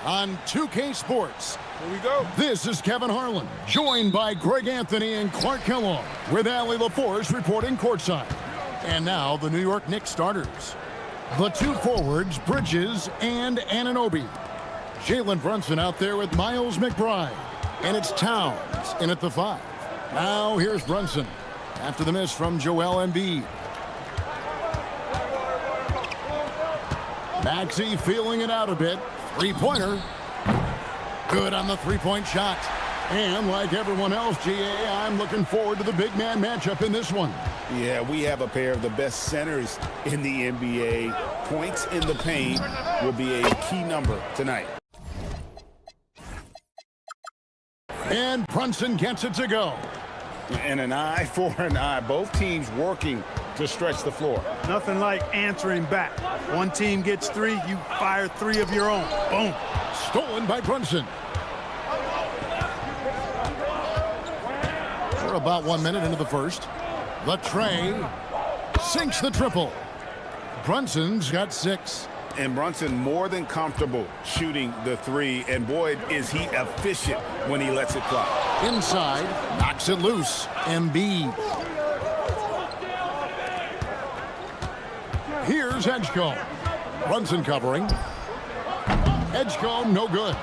on 2K Sports. Here we go. This is Kevin Harlan, joined by Greg Anthony and Clark Kellogg, with Allie LaForce reporting courtside. And now the New York Knicks starters. The two forwards, Bridges and Anunoby. Jalen Brunson out there with Miles McBride. And it's Towns in at the 5. Now here's Brunson after the miss from Joel Embiid. Maxey feeling it out a bit. Three-pointer. Good on the three-point shot. And like everyone else, GA, I'm looking forward to the big man matchup in this one. Yeah, we have a pair of the best centers in the NBA. Points in the paint will be a key number tonight. And Brunson gets it to go. And an eye for an eye. Both teams working to stretch the floor. Nothing like answering back. One team gets 3, you fire 3 of your own. Boom. Stolen by Brunson. We're about 1 minute into the first. The tray sinks the triple. Brunson's got 6. And Brunson more than comfortable shooting the 3. And boy, is he efficient when he lets it fly. Inside, knocks it loose. Embiid. Here's Edgecombe. Brunson covering. Edgecombe, no good.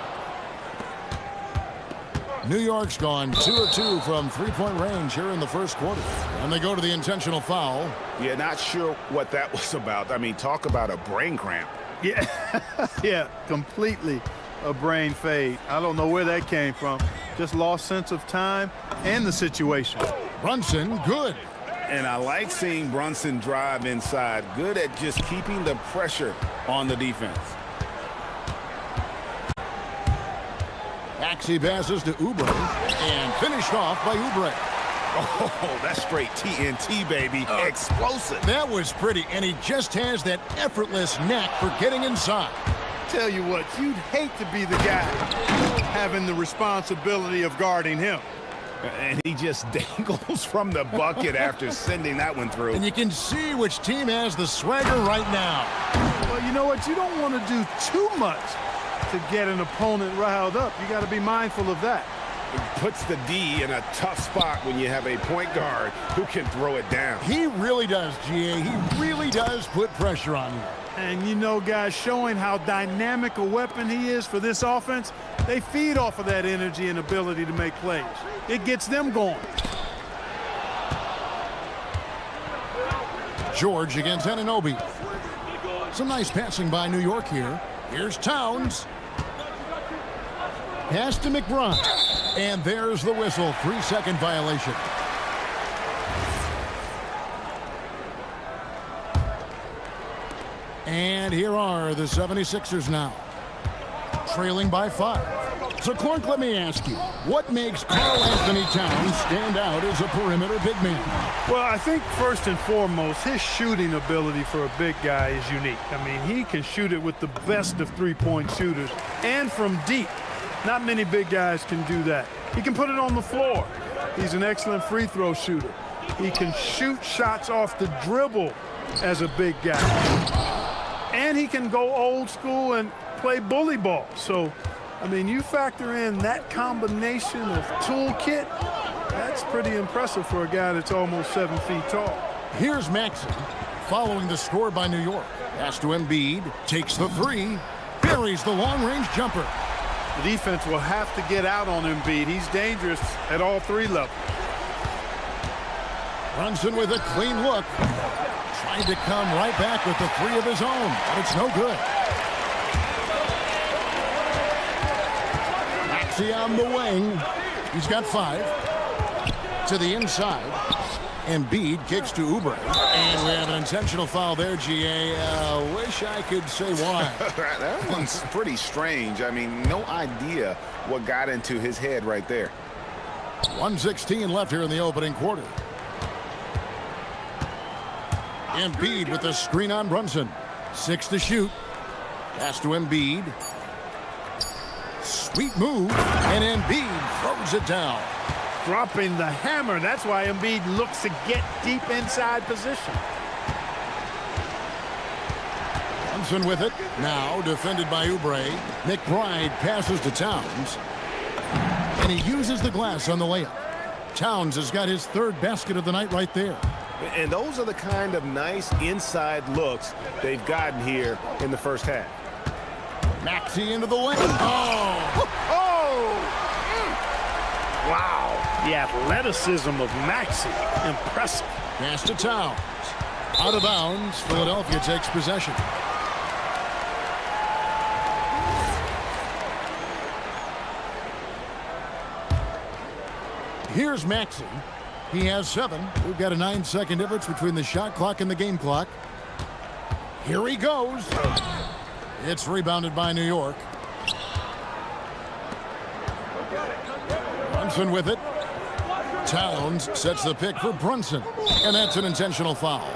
New York's gone 2 of 2 from three-point range here in the first quarter. And they go to the intentional foul. Yeah, not sure what that was about. I mean, talk about a brain cramp. Yeah, yeah, completely a brain fade. I don't know where that came from. Just lost sense of time and the situation. Brunson, good. And I like seeing Brunson drive inside. Good at just keeping the pressure on the defense. Maxey passes to Oubre and finished off by Oubre. Oh, that's straight TNT, baby. Explosive. That was pretty, and he just has that effortless knack for getting inside. Tell you what, you'd hate to be the guy having the responsibility of guarding him. And he just dangles from the bucket after sending that one through. And you can see which team has the swagger right now. Well, you know what? You don't want to do too much to get an opponent riled up. You got to be mindful of that. It puts the D in a tough spot when you have a point guard who can throw it down. He really does, GA. He really does put pressure on you. And you know, guys, showing how dynamic a weapon he is for this offense, they feed off of that energy and ability to make plays. It gets them going. George against Anunoby. Some nice passing by New York here. Here's Towns. Pass to McBride. And there's the whistle. 3-second violation. And here are the 76ers now. Trailing by 5. So, Clark, let me ask you, what makes Karl Anthony Towns stand out as a perimeter big man? Well, I think first and foremost, his shooting ability for a big guy is unique. I mean, he can shoot it with the best of three-point shooters and from deep. Not many big guys can do that. He can put it on the floor. He's an excellent free throw shooter. He can shoot shots off the dribble as a big guy. And he can go old school and play bully ball. So, I mean, you factor in that combination of toolkit, that's pretty impressive for a guy that's almost 7 feet tall. Here's Maxey following the score by New York. Pass to Embiid, takes the 3, buries the long-range jumper. The defense will have to get out on Embiid. He's dangerous at all 3 levels. Brunson with a clean look. Trying to come right back with the 3 of his own, but it's no good. Maxey on the wing. He's got 5. To the inside. Embiid kicks to Oubre. And we have an intentional foul there, GA. Wish I could say why. That one's pretty strange. I mean, no idea what got into his head right there. 1:16 left here in the opening quarter. Embiid with the screen on Brunson. 6 to shoot. Pass to Embiid. Sweet move. And Embiid throws it down. Dropping the hammer. That's why Embiid looks to get deep inside position. Brunson with it. Now defended by Oubre. McBride passes to Towns. And he uses the glass on the layup. Towns has got his third basket of the night right there. And those are the kind of nice inside looks they've gotten here in the first half. Maxey into the lane. Oh! Wow. The athleticism of Maxey. Impressive. Pass to Towns. Out of bounds. Philadelphia takes possession. Here's Maxey. He has 7. We've got a 9-second difference between the shot clock and the game clock. Here he goes. It's rebounded by New York. Brunson with it. Towns sets the pick for Brunson. And that's an intentional foul.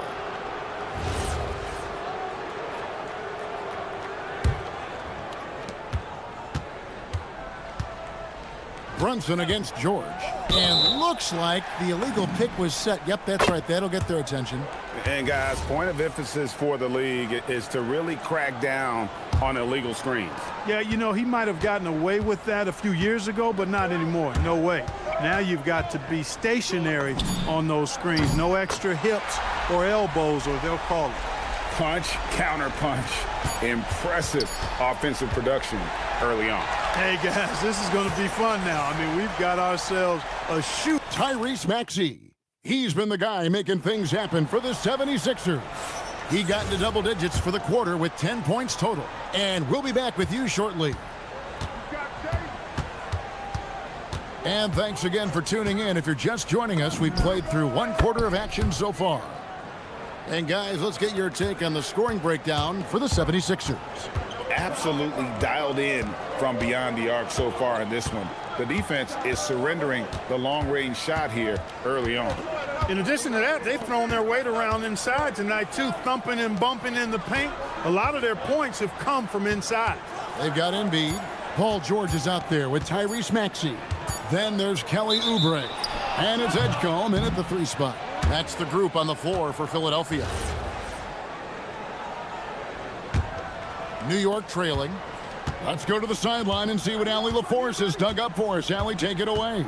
Brunson against George. And looks like the illegal pick was set. Yep, that's right. That'll get their attention. And guys, point of emphasis for the league is to really crack down on illegal screens. Yeah, you know, he might have gotten away with that a few years ago, but not anymore. No way. Now you've got to be stationary on those screens. No extra hips or elbows, or they'll call it. Punch, counter punch. Impressive offensive production early on. Hey, guys, this is going to be fun now. I mean, we've got ourselves a shoot. Tyrese Maxey. He's been the guy making things happen for the 76ers. He got into double digits for the quarter with 10 points total. And we'll be back with you shortly. And thanks again for tuning in. If you're just joining us, we've played through one quarter of action so far. And guys, let's get your take on the scoring breakdown for the 76ers. Absolutely dialed in from beyond the arc so far in this one. The defense is surrendering the long-range shot here early on. In addition to that, they've thrown their weight around inside tonight, too, thumping and bumping in the paint. A lot of their points have come from inside. They've got Embiid. Paul George is out there with Tyrese Maxey. Then there's Kelly Oubre. And it's Edgecombe in at the 3 spot. That's the group on the floor for Philadelphia. New York trailing. Let's go to the sideline and see what Allie LaForce has dug up for us. Allie, take it away.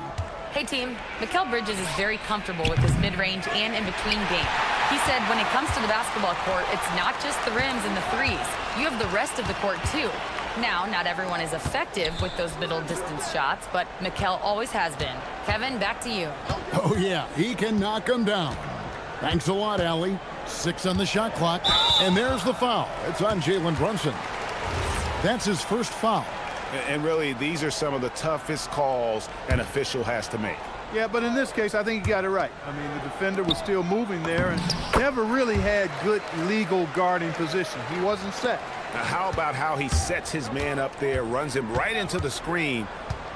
Hey team, Mikal Bridges is very comfortable with his mid-range and in-between game. He said when it comes to the basketball court, it's not just the rims and the threes. You have the rest of the court too. Now, not everyone is effective with those middle distance shots, but Mikal always has been. Kevin, back to you. Oh yeah, he can knock them down. Thanks a lot, Allie. 6 on the shot clock, and there's the foul. It's on Jalen Brunson. That's his first foul. And really, these are some of the toughest calls an official has to make. Yeah, but in this case, I think he got it right. I mean, the defender was still moving there and never really had good legal guarding position. He wasn't set. Now, how about how he sets his man up there, runs him right into the screen,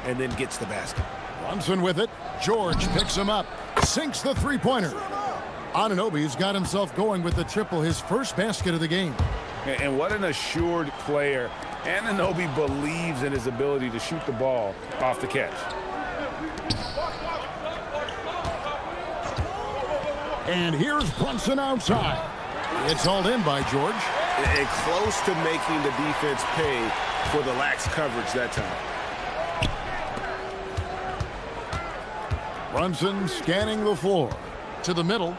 and then gets the basket? Brunson with it. George picks him up. Sinks the three-pointer. Anunoby's got himself going with the triple, his first basket of the game. And what an assured player. Anunoby believes in his ability to shoot the ball off the catch. And here's Brunson outside. It's hauled in by George. And close to making the defense pay for the lax coverage that time. Brunson scanning the floor. To the middle.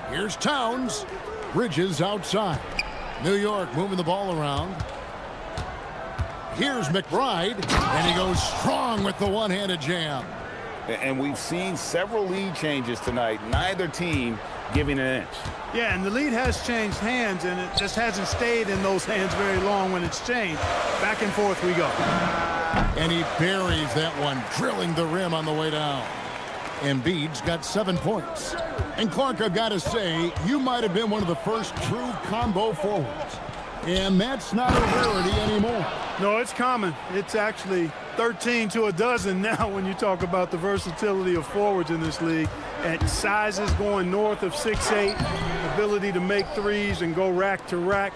Here's Towns. Bridges outside. New York moving the ball around. Here's McBride. And he goes strong with the one-handed jam. And we've seen several lead changes tonight. Neither team giving an inch. Yeah, and the lead has changed hands, and it just hasn't stayed in those hands very long when it's changed. Back and forth we go. And he buries that one, drilling the rim on the way down. Embiid's got 7 points. And Clark, I've got to say, you might have been one of the first true combo forwards. And that's not a rarity anymore. No, it's common. It's actually 13 to a dozen now when you talk about the versatility of forwards in this league. At sizes going north of 6'8", ability to make threes and go rack to rack.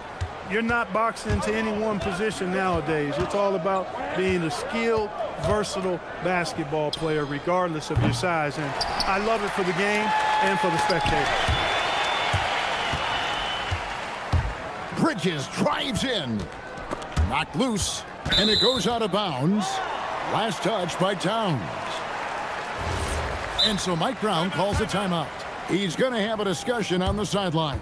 You're not boxed into any one position nowadays. It's all about being a skilled, versatile basketball player regardless of your size. And I love it for the game and for the spectator. Bridges drives in. Knocked loose, and it goes out of bounds. Last touch by Towns. And so Mike Brown calls a timeout. He's going to have a discussion on the sideline.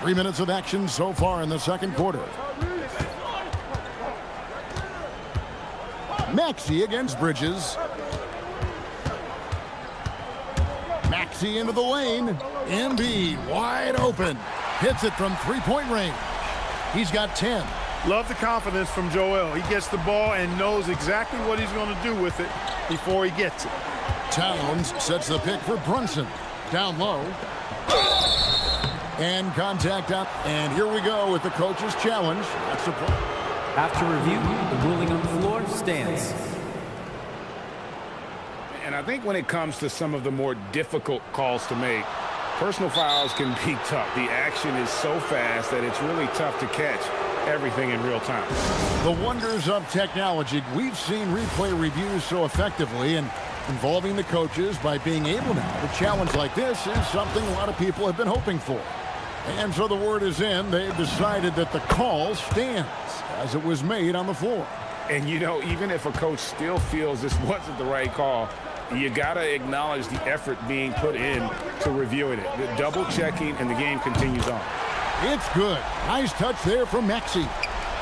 3 minutes of action so far in the second quarter. Maxey against Bridges. Maxey into the lane. Embiid wide open. Hits it from three-point range. He's got 10. Love the confidence from Joel. He gets the ball and knows exactly what he's going to do with it before he gets it. Towns sets the pick for Brunson. Down low. And contact up. And here we go with the coach's challenge. That's a play. After review, the ruling on the floor stands. And I think when it comes to some of the more difficult calls to make, personal fouls can be tough. The action is so fast that it's really tough to catch everything in real time. The wonders of technology. We've seen replay reviews so effectively, and involving the coaches by being able now to challenge like this is something a lot of people have been hoping for. And so the word is in. They've decided that the call stands as it was made on the floor. And, you know, even if a coach still feels this wasn't the right call, you got to acknowledge the effort being put in to reviewing it. The double checking, and the game continues on. It's good. Nice touch there from Maxey.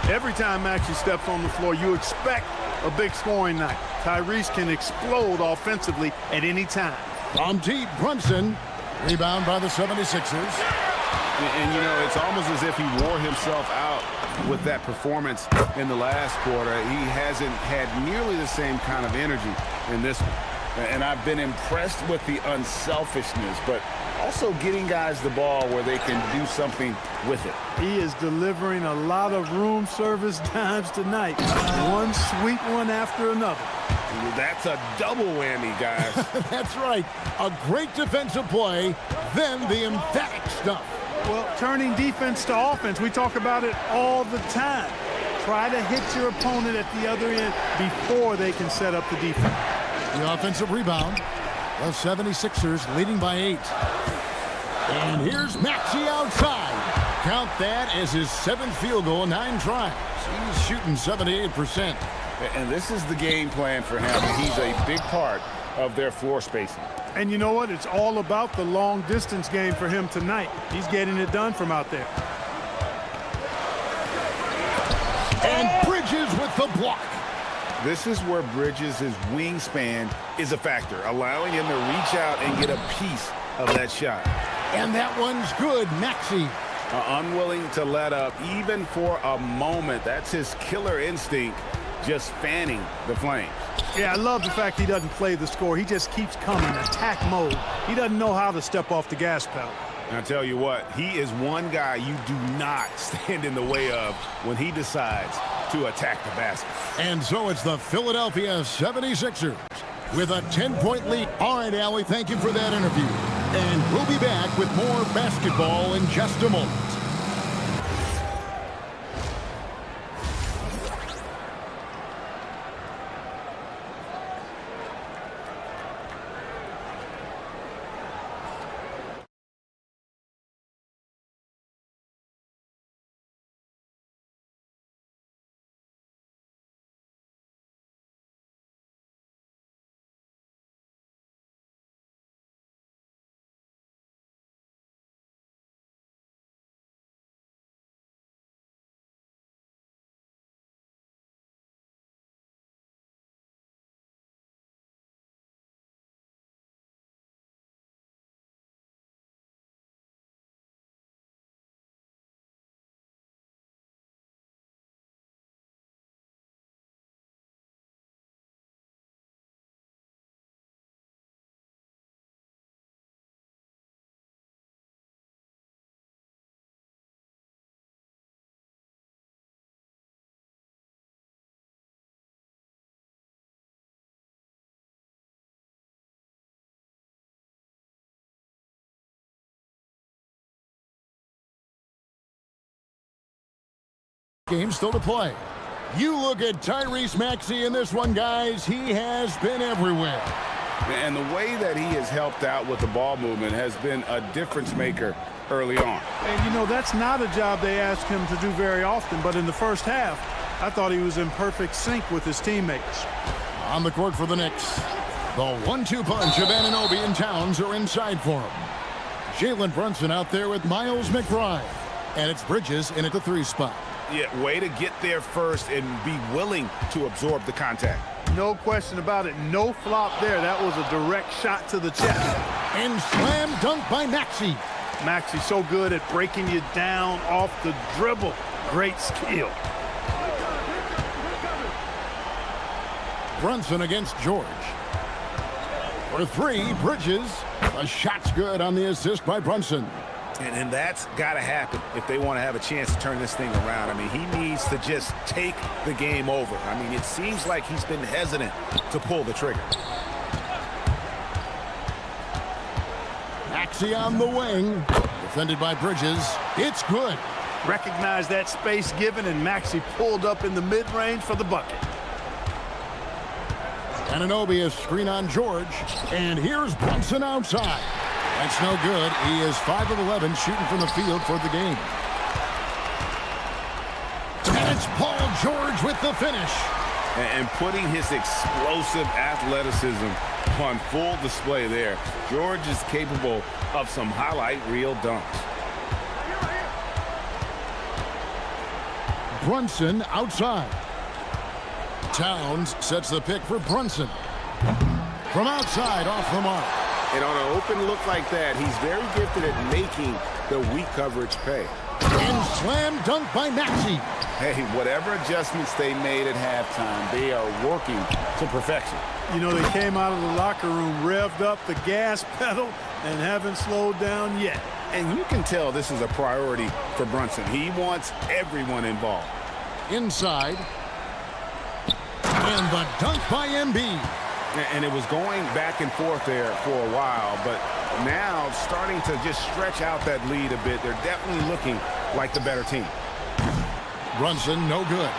Every time Maxey steps on the floor, you expect a big scoring night. Tyrese can explode offensively at any time. From deep, Brunson. Rebound by the 76ers. And, you know, it's almost as if he wore himself out with that performance in the last quarter. He hasn't had nearly the same kind of energy in this one. And I've been impressed with the unselfishness, but also getting guys the ball where they can do something with it. He is delivering a lot of room service dimes tonight. One sweet one after another. That's a double whammy, guys. That's right. A great defensive play, then the emphatic stuff. Well, turning defense to offense, we talk about it all the time. Try to hit your opponent at the other end before they can set up the defense. The offensive rebound. The 76ers leading by 8. And here's Maxey outside. Count that as his 7th field goal, 9 tries. He's shooting 78%. And this is the game plan for him. He's a big part of their floor spacing. And you know what? It's all about the long distance game for him tonight. He's getting it done from out there. And Bridges with the block. This is where Bridges' wingspan is a factor, allowing him to reach out and get a piece of that shot. And that one's good, Maxey. Unwilling to let up even for a moment. That's his killer instinct, just fanning the flames. Yeah, I love the fact he doesn't play the score. He just keeps coming, attack mode. He doesn't know how to step off the gas pedal. And I tell you what, he is one guy you do not stand in the way of when he decides to attack the basket. And so it's the Philadelphia 76ers with a 10-point lead. All right, Allie, thank you for that interview. And we'll be back with more basketball in just a moment. Game still to play. You look at Tyrese Maxey in this one, guys. He has been everywhere. And the way that he has helped out with the ball movement has been a difference maker early on. And, you know, that's not a job they ask him to do very often, but in the first half, I thought he was in perfect sync with his teammates. On the court for the Knicks, the 1-2 punch of Anunoby and Towns are inside for him. Jalen Brunson out there with Miles McBride. And it's Bridges in at the 3 spot. Yeah, way to get there first and be willing to absorb the contact. No question about it. No flop there. That was a direct shot to the chest. And slam dunk by Maxey. Maxey so good at breaking you down off the dribble. Great skill. Brunson against George. For 3, Bridges. A shot's good on the assist by Brunson. And that's got to happen if they want to have a chance to turn this thing around. I mean, he needs to just take the game over. I mean, it seems like he's been hesitant to pull the trigger. Maxey on the wing. Defended by Bridges. It's good. Recognize that space given, and Maxey pulled up in the mid-range for the bucket. Anunoby is screen on George. And here's Brunson outside. That's no good. He is 5 of 11 shooting from the field for the game. And it's Paul George with the finish. And putting his explosive athleticism on full display there. George is capable of some highlight reel dunks. Brunson outside. Towns sets the pick for Brunson. From outside, off the mark. And on an open look like that, he's very gifted at making the weak coverage pay. And slam dunk by Maxey. Hey, whatever adjustments they made at halftime, they are working to perfection. You know, they came out of the locker room, revved up the gas pedal, and haven't slowed down yet. And you can tell this is a priority for Brunson. He wants everyone involved. Inside. And the dunk by Embiid. And it was going back and forth there for a while, but now starting to just stretch out that lead a bit. They're definitely looking like the better team. Brunson, no good.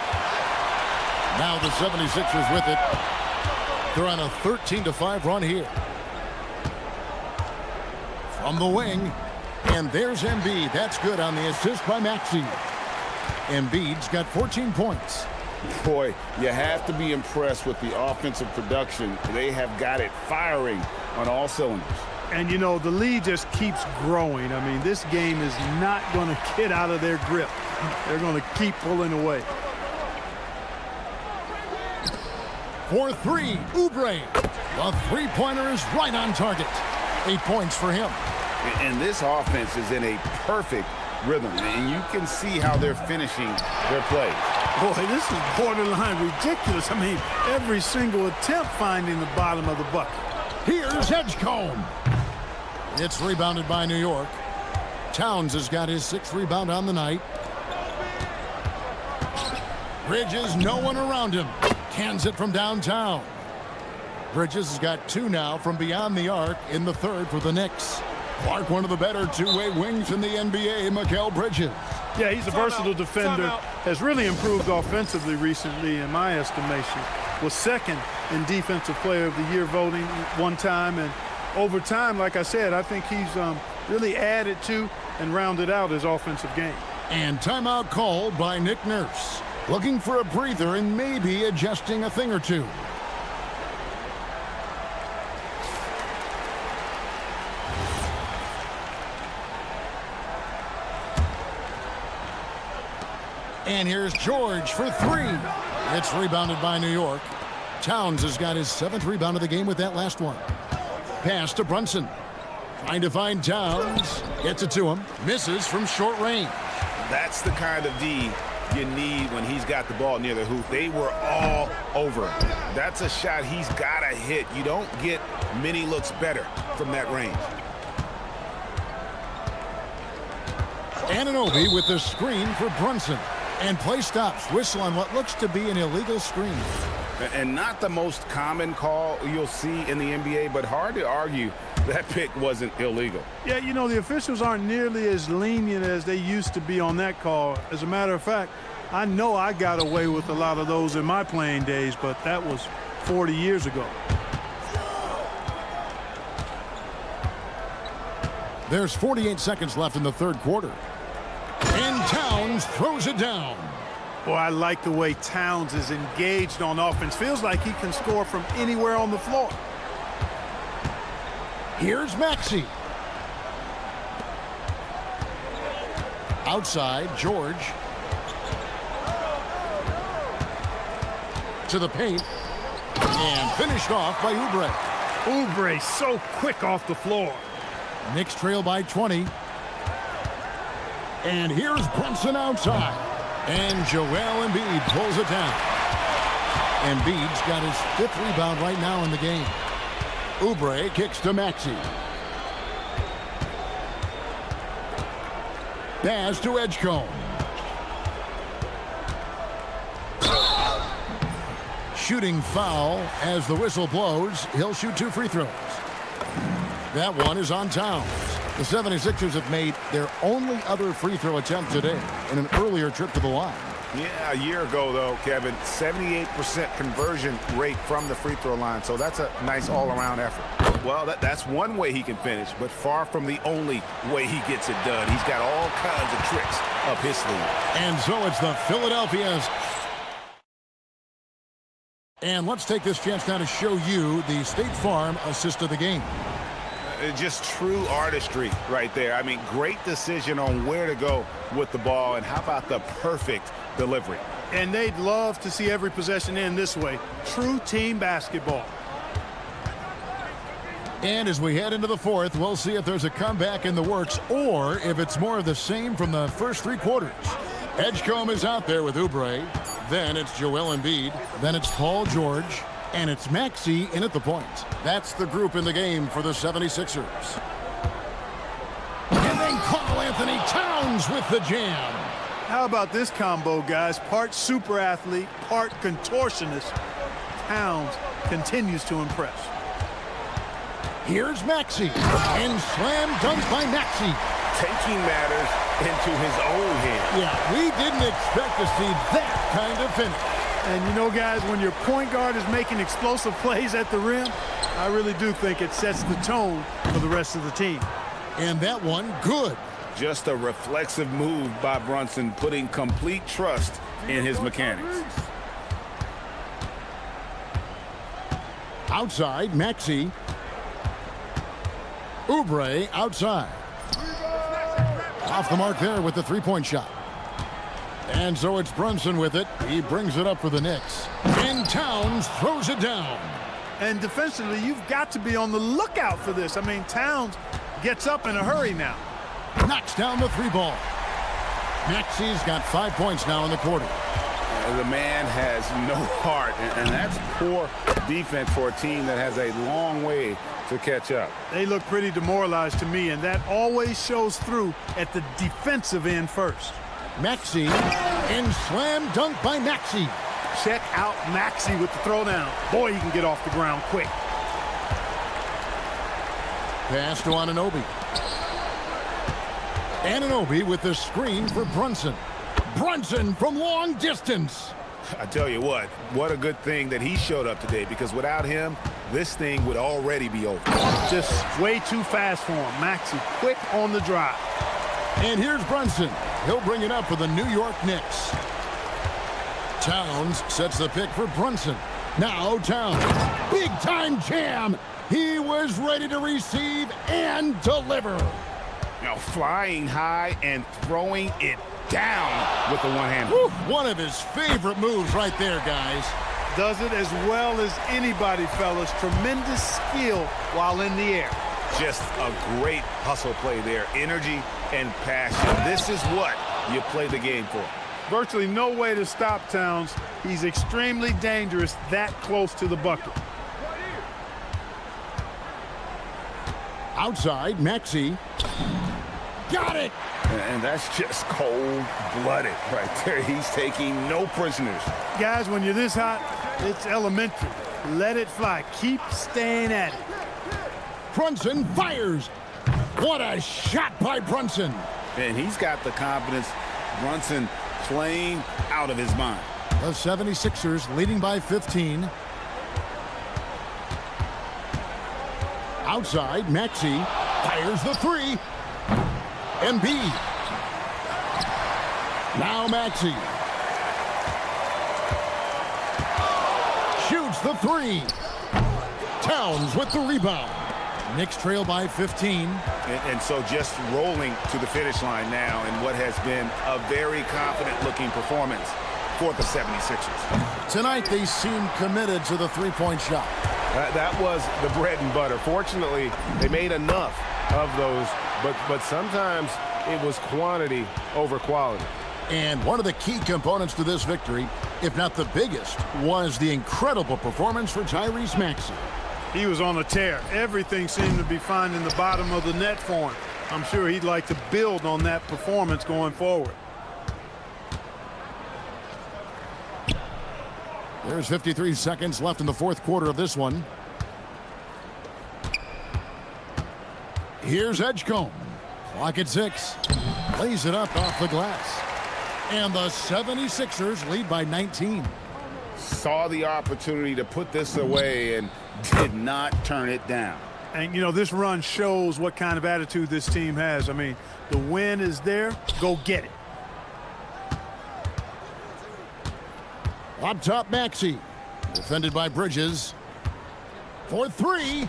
Now the 76ers with it. They're on a 13-5 run here. From the wing, and there's Embiid. That's good on the assist by Maxey. Embiid's got 14 points. Boy, you have to be impressed with the offensive production. They have got it firing on all cylinders. And, you know, the lead just keeps growing. I mean, this game is not going to get out of their grip. They're going to keep pulling away. For 3, Oubre. The three-pointer is right on target. 8 points for him. And this offense is in a perfect rhythm, and you can see how they're finishing their play. Boy, this is borderline ridiculous. I mean, every single attempt finding the bottom of the bucket. Here's Edgecombe. It's rebounded by New York. Towns has got his 6th rebound on the night. Bridges, no one around him. Cans it from downtown. Bridges has got 2 now from beyond the arc in the 3rd for the Knicks. Clark, one of the better two-way wings in the NBA, Mikal Bridges. Yeah, he's a versatile defender. Has really improved offensively recently, in my estimation. Was 2nd in Defensive Player of the Year voting one time. And over time, like I said, I think he's really added to and rounded out his offensive game. And timeout called by Nick Nurse. Looking for a breather and maybe adjusting a thing or two. And here's George for 3. It's rebounded by New York. Towns has got his 7th rebound of the game with that last one. Pass to Brunson. Trying to find Towns. Gets it to him. Misses from short range. That's the kind of D you need when he's got the ball near the hoop. They were all over him. That's a shot he's got to hit. You don't get many looks better from that range. Anunoby with the screen for Brunson. And play stops. Whistle on what looks to be an illegal screen. And not the most common call you'll see in the NBA, but hard to argue that pick wasn't illegal. Yeah, you know, the officials aren't nearly as lenient as they used to be on that call. As a matter of fact, I know I got away with a lot of those in my playing days, but that was 40 years ago. There's 48 seconds left in the third quarter. And Towns throws it down. Boy, I like the way Towns is engaged on offense. Feels like he can score from anywhere on the floor. Here's Maxey. Outside, George. To the paint. And finished off by Oubre. Oubre so quick off the floor. Knicks trail by 20. And here's Brunson outside. And Joel Embiid pulls it down. Embiid's got his 5th rebound right now in the game. Oubre kicks to Maxey. Pass to Edgecombe. Shooting foul as the whistle blows. He'll shoot 2 free throws. That one is on Towns. The 76ers have made their only other free throw attempt today in an earlier trip to the line. Yeah, a year ago, though, Kevin, 78% conversion rate from the free throw line. So that's a nice all-around effort. Well, that's one way he can finish, but far from the only way he gets it done. He's got all kinds of tricks up his sleeve. And so it's the Philadelphia's. And let's take this chance now to show you the State Farm assist of the game. Just true artistry right there. I mean, great decision on where to go with the ball, and how about the perfect delivery. And they'd love to see every possession end this way. True team basketball. And as we head into the fourth, we'll see if there's a comeback in the works or if it's more of the same from the first 3 quarters. Edgecombe is out there with Oubre. Then it's Joel Embiid. Then it's Paul George. And it's Maxey in at the point. That's the group in the game for the 76ers. And then Karl Anthony Towns with the jam. How about this combo, guys? Part super athlete, part contortionist. Towns continues to impress. Here's Maxey. And slam dunk by Maxey. Taking matters into his own hands. Yeah, we didn't expect to see that kind of finish. And you know, guys, when your point guard is making explosive plays at the rim, I really do think it sets the tone for the rest of the team. And that one, good. Just a reflexive move by Brunson, putting complete trust in his mechanics. Outside, Maxey. Oubre outside. Off the mark there with the 3-point shot. And so it's Brunson with it. He brings it up for the Knicks. And Towns throws it down. And defensively, you've got to be on the lookout for this. I mean, Towns gets up in a hurry now. Knocks down the 3-ball. Maxey's got 5 points now in the quarter. The man has no heart, and that's poor defense for a team that has a long way to catch up. They look pretty demoralized to me, and that always shows through at the defensive end first. Maxey, and slam dunk by Maxey. Check out Maxey with the throwdown. Boy, he can get off the ground quick. Pass to Anunoby. Anunoby with the screen for Brunson. Brunson from long distance. I tell you what a good thing that he showed up today, because without him, this thing would already be over. Just way too fast for him. Maxey quick on the drive. And here's Brunson. He'll bring it up for the New York Knicks. Towns sets the pick for Brunson. Now Towns. Big time jam. He was ready to receive and deliver. Now flying high and throwing it down with the one-hander. One of his favorite moves right there, guys. Does it as well as anybody, fellas. Tremendous skill while in the air. Just a great hustle play there. Energy and passion. This is what you play the game for. Virtually no way to stop Towns. He's extremely dangerous that close to the bucket. Outside, Maxey. Got it! And that's just cold-blooded right there. He's taking no prisoners. Guys, when you're this hot, it's elementary. Let it fly. Keep staying at it. Brunson fires. What a shot by Brunson. And he's got the confidence. Brunson playing out of his mind. The 76ers leading by 15. Outside, Maxey fires the three. Embiid. Now Maxey. Shoots the three. Towns with the rebound. Knicks trail by 15. And so just rolling to the finish line now in what has been a very confident-looking performance for the 76ers. Tonight, they seem committed to the three-point shot. That was the bread and butter. Fortunately, they made enough of those, but sometimes it was quantity over quality. And one of the key components to this victory, if not the biggest, was the incredible performance for Tyrese Maxey. He was on a tear. Everything seemed to be finding the bottom of the net for him. I'm sure he'd like to build on that performance going forward. There's 53 seconds left in the fourth quarter of this one. Here's Edgecombe. Clock at 6. Lays it up off the glass. And the 76ers lead by 19. Saw the opportunity to put this away and did not turn it down. And, you know, this run shows what kind of attitude this team has. I mean, the win is there. Go get it. Up top, Maxey. Defended by Bridges. For three.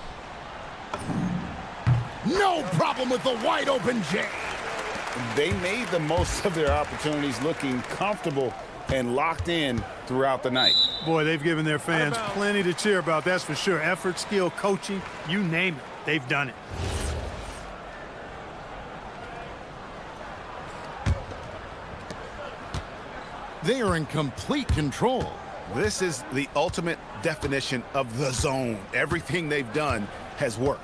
No problem with the wide open J. They made the most of their opportunities, looking comfortable and locked in throughout the night. Boy, they've given their fans plenty to cheer about, that's for sure. Effort, skill, coaching, you name it, they've done it. They are in complete control. This is the ultimate definition of the zone. Everything they've done has worked.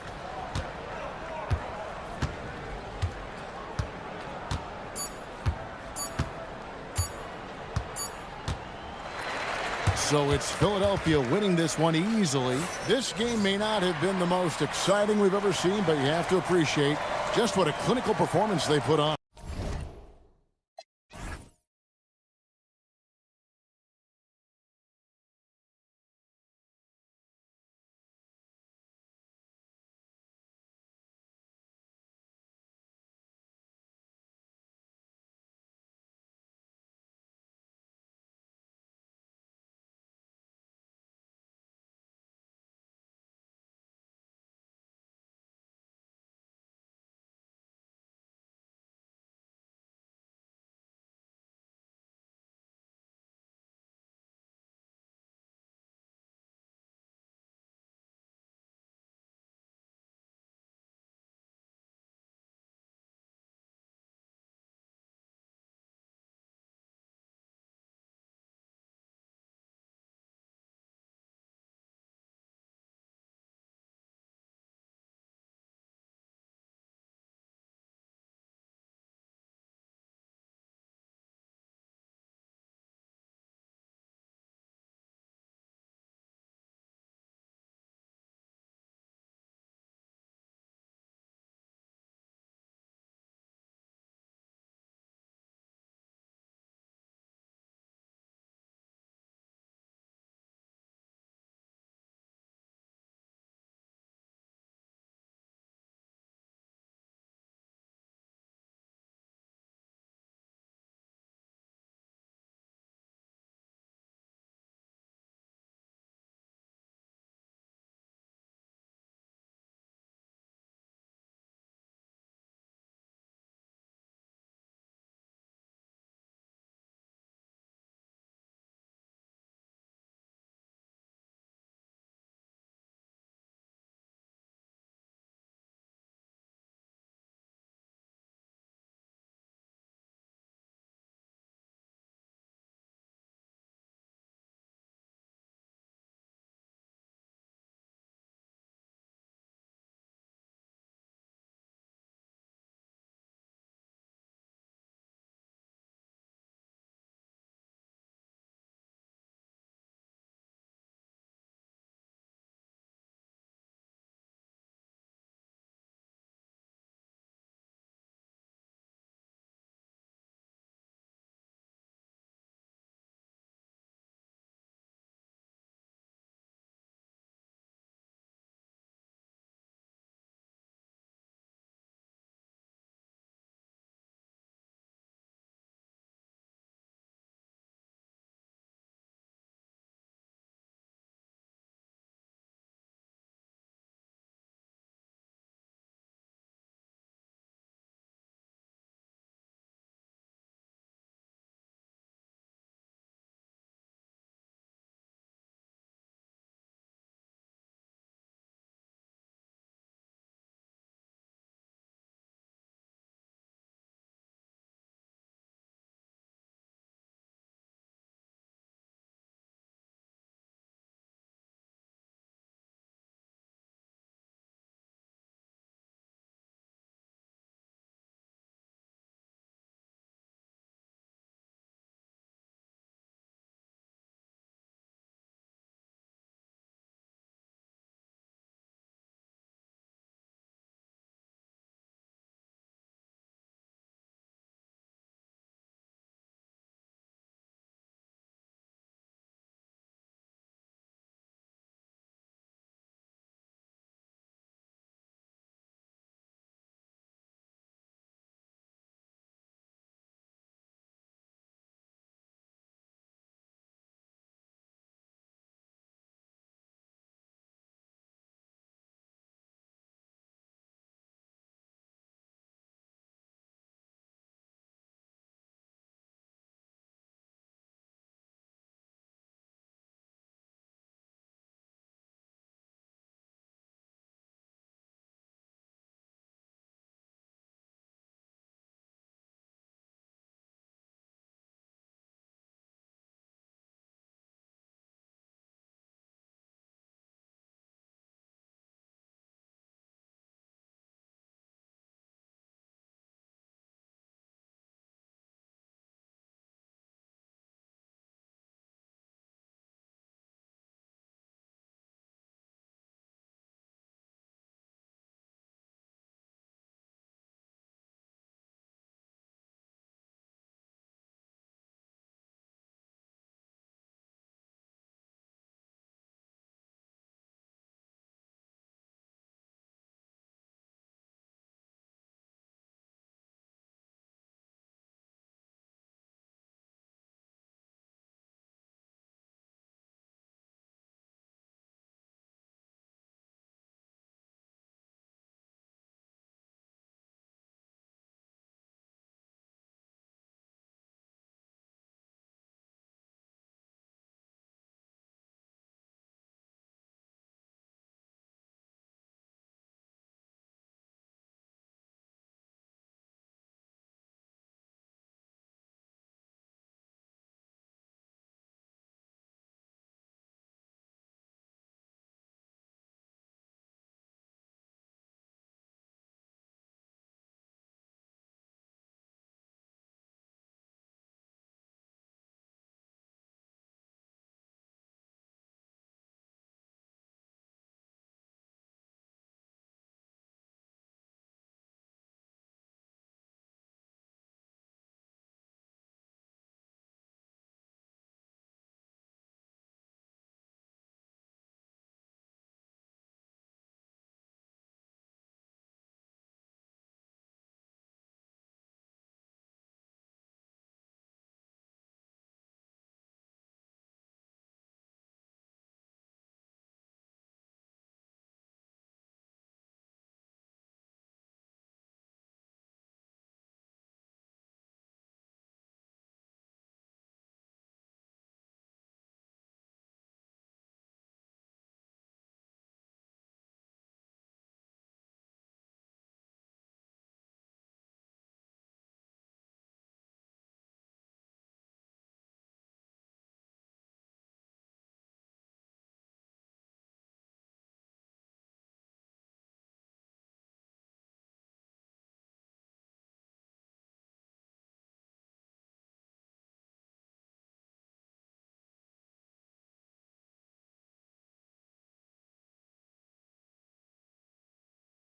So it's Philadelphia winning this one easily. This game may not have been the most exciting we've ever seen, but you have to appreciate just what a clinical performance they put on.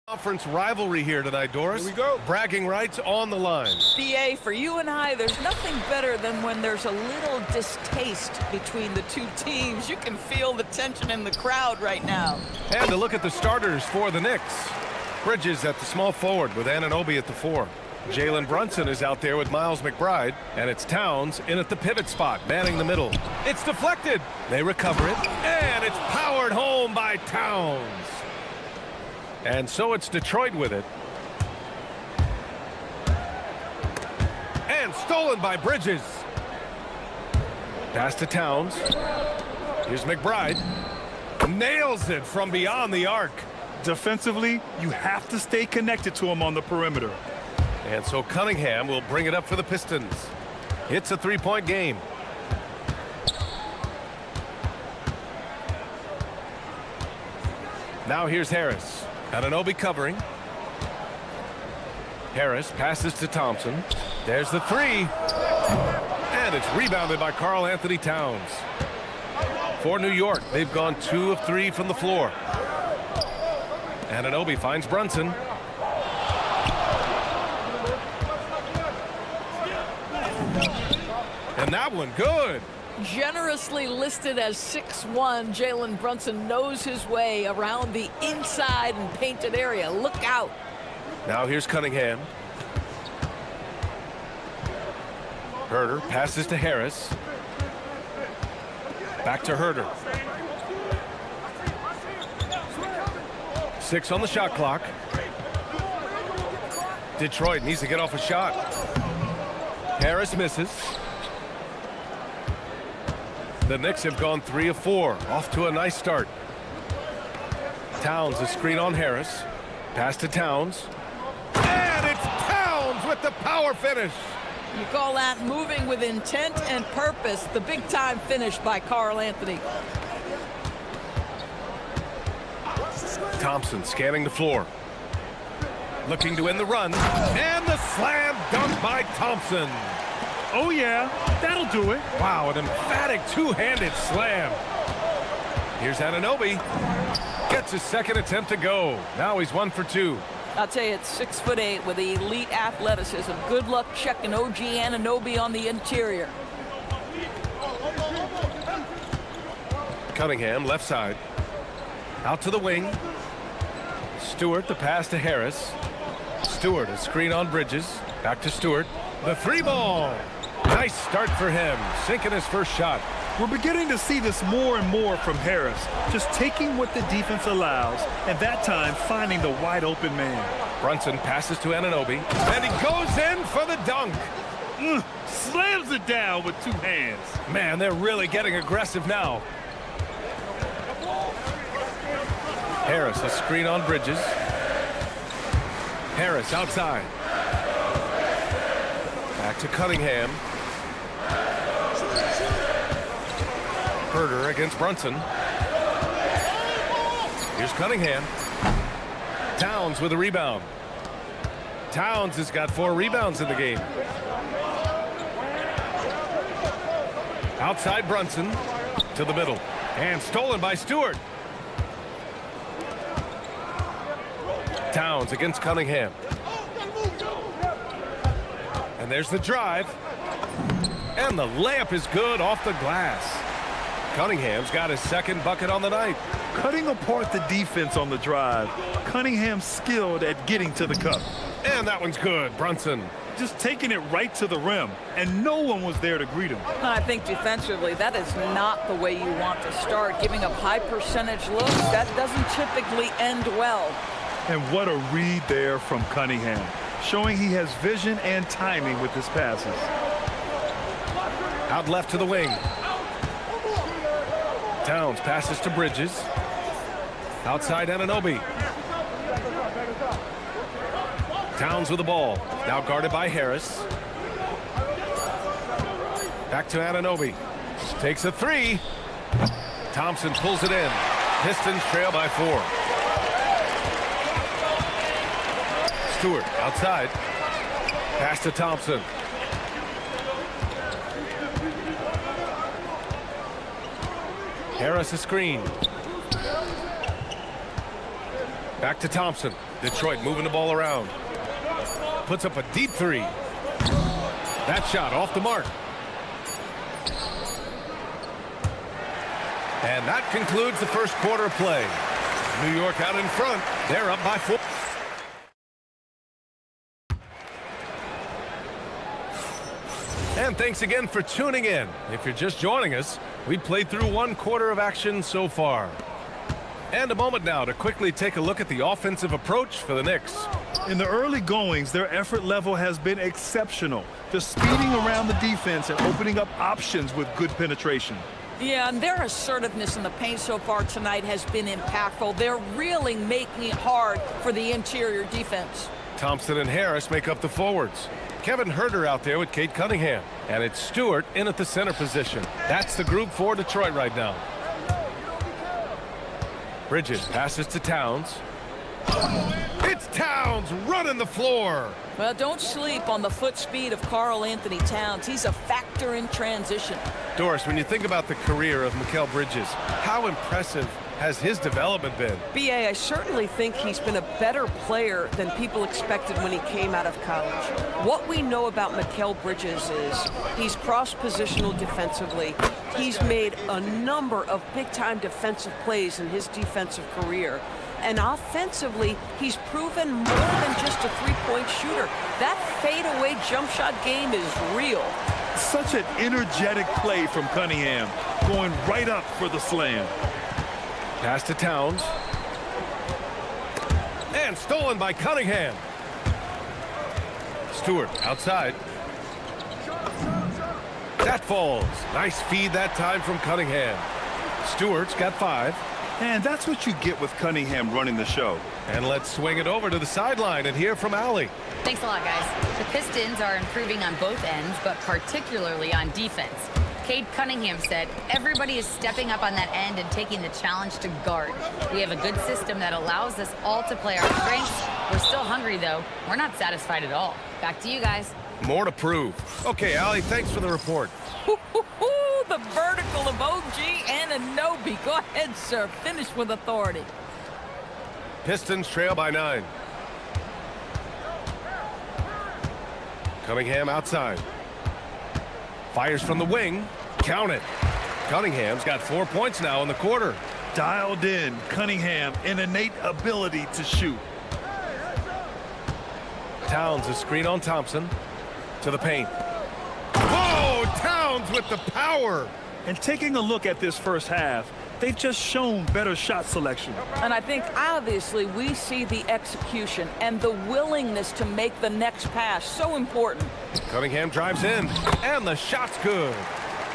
Conference rivalry here tonight, Doris. Here we go. Bragging rights on the line. BA, for you and I, there's nothing better than when there's a little distaste between the two teams. You can feel the tension in the crowd right now. And to look at the starters for the Knicks. Bridges at the small forward with Anunoby at the 4. Jalen Brunson is out there with Miles McBride, and it's Towns in at the pivot spot, manning the middle. It's deflected. They recover it, and it's powered home by Towns. And so it's Detroit with it. And stolen by Bridges. Pass to Towns. Here's McBride. Nails it from beyond the arc. Defensively, you have to stay connected to him on the perimeter. And so Cunningham will bring it up for the Pistons. It's a three-point game. Now here's Harris. Anunoby covering. Harris passes to Thompson. There's the 3. And it's rebounded by Karl Anthony Towns. For New York, they've gone 2 of 3 from the floor. Anunoby finds Brunson. And that one good. Generously listed as 6'1", Jalen Brunson knows his way around the inside and painted area. Look out. Now here's Cunningham. Herter passes to Harris. Back to Herter. 6 on the shot clock. Detroit needs to get off a shot. Harris misses. The Knicks have gone 3 of 4, off to a nice start. Towns, a screen on Harris. Pass to Towns. And it's Towns with the power finish. You call that moving with intent and purpose. The big-time finish by Karl Anthony. Thompson scanning the floor. Looking to end the run. And the slam dunk by Thompson. Oh, yeah, that'll do it. Wow, an emphatic two-handed slam. Here's Anunoby. Gets his second attempt to go. Now he's 1 for 2. I'll tell you, it's 6'8" with elite athleticism. Good luck checking OG Anunoby on the interior. Cunningham, left side. Out to the wing. Stewart, the pass to Harris. Stewart, a screen on Bridges. Back to Stewart. The 3-ball. Nice start for him, sinking his first shot. We're beginning to see this more and more from Harris, just taking what the defense allows, and that time finding the wide open man. Brunson passes to Anunoby, and he goes in for the dunk. Slams it down with 2 hands. Man, they're really getting aggressive now. Harris, a screen on Bridges. Harris outside. Back to Cunningham. Herter against Brunson. Here's Cunningham. Towns with a rebound. Towns has got 4 rebounds in the game. Outside Brunson to the middle. And stolen by Stewart. Towns against Cunningham. And there's the drive. And the layup is good off the glass. Cunningham's got his second bucket on the night. Cutting apart the defense on the drive. Cunningham skilled at getting to the cup. And that one's good. Brunson. Just taking it right to the rim, and no one was there to greet him. I think defensively, that is not the way you want to start. Giving up high percentage looks, that doesn't typically end well. And what a read there from Cunningham, showing he has vision and timing with his passes. Out left to the wing. Towns passes to Bridges. Outside Anunoby. Towns with the ball. Now guarded by Harris. Back to Anunoby. Takes a 3. Thompson pulls it in. Pistons trail by 4. Stewart outside. Pass to Thompson. Harris a screen. Back to Thompson. Detroit moving the ball around. Puts up a deep three. That shot off the mark. And that concludes the first quarter of play. New York out in front. They're up by 4. And thanks again for tuning in. If you're just joining us, we played through one quarter of action so far. And a moment now to quickly take a look at the offensive approach for the Knicks. In the early goings, their effort level has been exceptional. They're speeding around the defense and opening up options with good penetration. Yeah, and their assertiveness in the paint so far tonight has been impactful. They're really making it hard for the interior defense. Thompson and Harris make up the forwards. Kevin Herter out there with Cade Cunningham. And it's Stewart in at the center position. That's the group for Detroit right now. Bridges passes to Towns. It's Towns running the floor. Well, don't sleep on the foot speed of Karl Anthony Towns. He's a factor in transition. Doris, when you think about the career of Mikal Bridges, how impressive has his development been? BA, I certainly think he's been a better player than people expected when he came out of college. What we know about Mikal Bridges is he's cross-positional defensively. He's made a number of big-time defensive plays in his defensive career. And offensively, he's proven more than just a three-point shooter. That fadeaway jump shot game is real. Such an energetic play from Cunningham, going right up for the slam. Pass to Towns. And stolen by Cunningham. Stewart outside. That falls. Nice feed that time from Cunningham. Stewart's got 5. And that's what you get with Cunningham running the show. And let's swing it over to the sideline and hear from Allie. Thanks a lot, guys. The Pistons are improving on both ends, but particularly on defense. Cade Cunningham said, everybody is stepping up on that end and taking the challenge to guard. We have a good system that allows us all to play our strengths. We're still hungry, though. We're not satisfied at all. Back to you guys. More to prove. Okay, Allie, thanks for the report. The vertical of OG Anunoby. Go ahead, sir. Finish with authority. Pistons trail by 9. Cunningham outside. Fires from the wing. Count it. Cunningham's got 4 points now in the quarter. Dialed in. Cunningham, an innate ability to shoot. Towns a screen on Thompson. To the paint. Whoa! Towns with the power. And taking a look at this first half, they've just shown better shot selection. And I think, obviously, we see the execution and the willingness to make the next pass so important. Cunningham drives in, and the shot's good.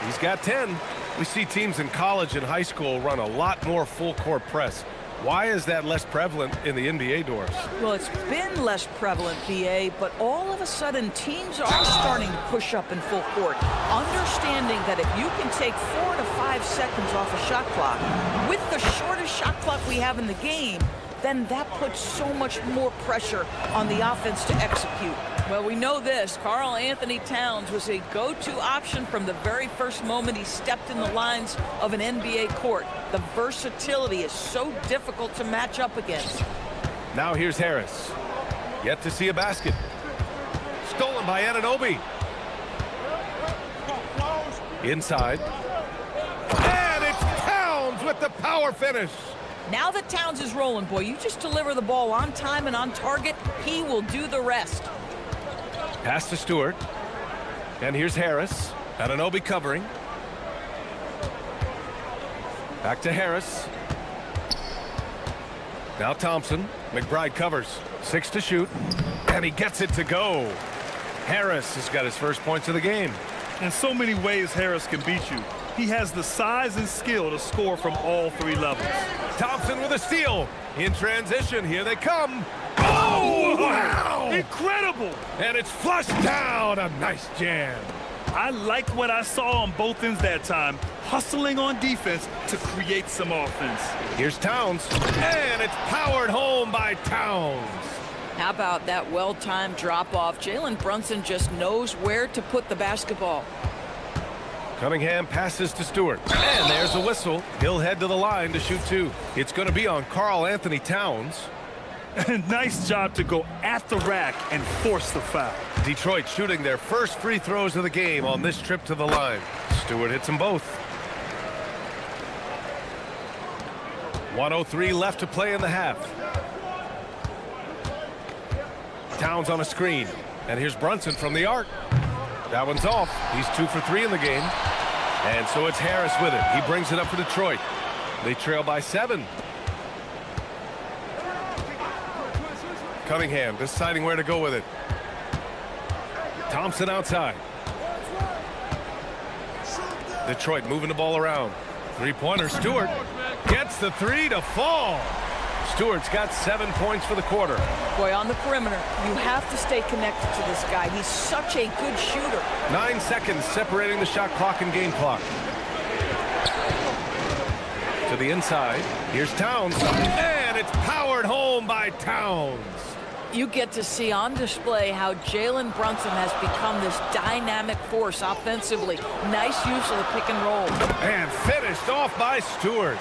He's got 10. We see teams in college and high school run a lot more full-court press. Why is that less prevalent in the NBA, Doris? Well, it's been less prevalent, BA, but all of a sudden teams are starting to push up in full court, understanding that if you can take 4 to 5 seconds off a shot clock, with the shortest shot clock we have in the game, then that puts so much more pressure on the offense to execute. Well, we know this. Karl Anthony Towns was a go-to option from the very first moment he stepped in the lines of an NBA court. The versatility is so difficult to match up against. Now here's Harris. Yet to see a basket. Stolen by Anunoby. Inside. And it's Towns with the power finish. Now that Towns is rolling, boy, you just deliver the ball on time and on target, he will do the rest. Pass to Stewart. And here's Harris. Anunoby covering. Back to Harris. Now Thompson. McBride covers. 6 to shoot. And he gets it to go. Harris has got his first points of the game. In so many ways, Harris can beat you. He has the size and skill to score from all 3 levels. Thompson with a steal. In transition, here they come. Oh, wow! Incredible! And it's flushed down. A nice jam. I like what I saw on both ends that time, hustling on defense to create some offense. Here's Towns. And it's powered home by Towns. How about that well-timed drop-off? Jalen Brunson just knows where to put the basketball. Cunningham passes to Stewart. And there's a whistle. He'll head to the line to shoot 2. It's going to be on Karl Anthony Towns. Nice job to go at the rack and force the foul. Detroit shooting their first free throws of the game on this trip to the line. Stewart hits them both. 1:03 left to play in the half. Towns on a screen. And here's Brunson from the arc. That one's off. He's 2 for 3 in the game. And so it's Harris with it. He brings it up for Detroit. They trail by 7. Cunningham deciding where to go with it. Thompson outside. Detroit moving the ball around. Three-pointer. Stewart gets the 3 to fall. Stewart's got 7 points for the quarter. Boy, on the perimeter, you have to stay connected to this guy. He's such a good shooter. 9 seconds separating the shot clock and game clock. To the inside. Here's Towns. And it's powered home by Towns. You get to see on display how Jalen Brunson has become this dynamic force offensively. Nice use of the pick and roll. And finished off by Stewart.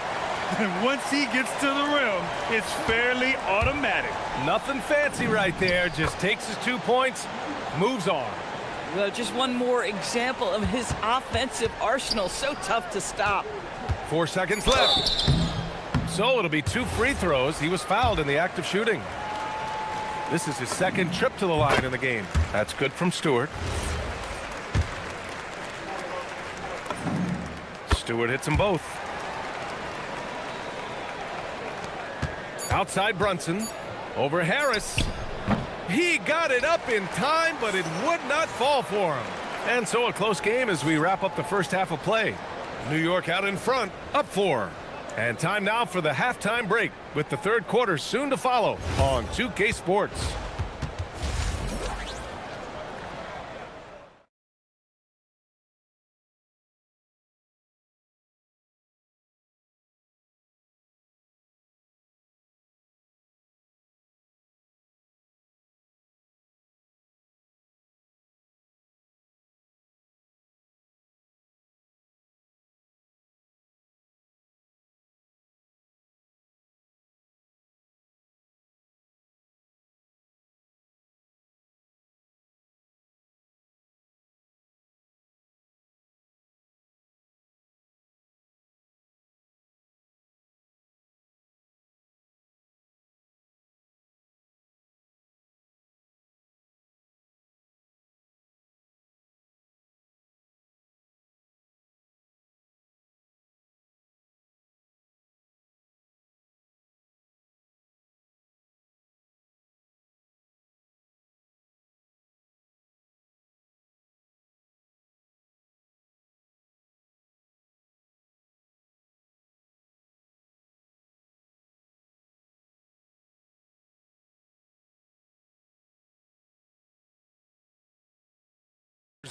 And once he gets to the rim, it's fairly automatic. Nothing fancy right there. Just takes his 2 points, moves on. Well, just one more example of his offensive arsenal. So tough to stop. 4 seconds left. So it'll be 2 free throws. He was fouled in the act of shooting. This is his second trip to the line in the game. That's good from Stewart. Stewart hits them both. Outside Brunson. Over Harris. He got it up in time, but it would not fall for him. And so a close game as we wrap up the first half of play. New York out in front, up 4. And time now for the halftime break, with the third quarter soon to follow on 2K Sports.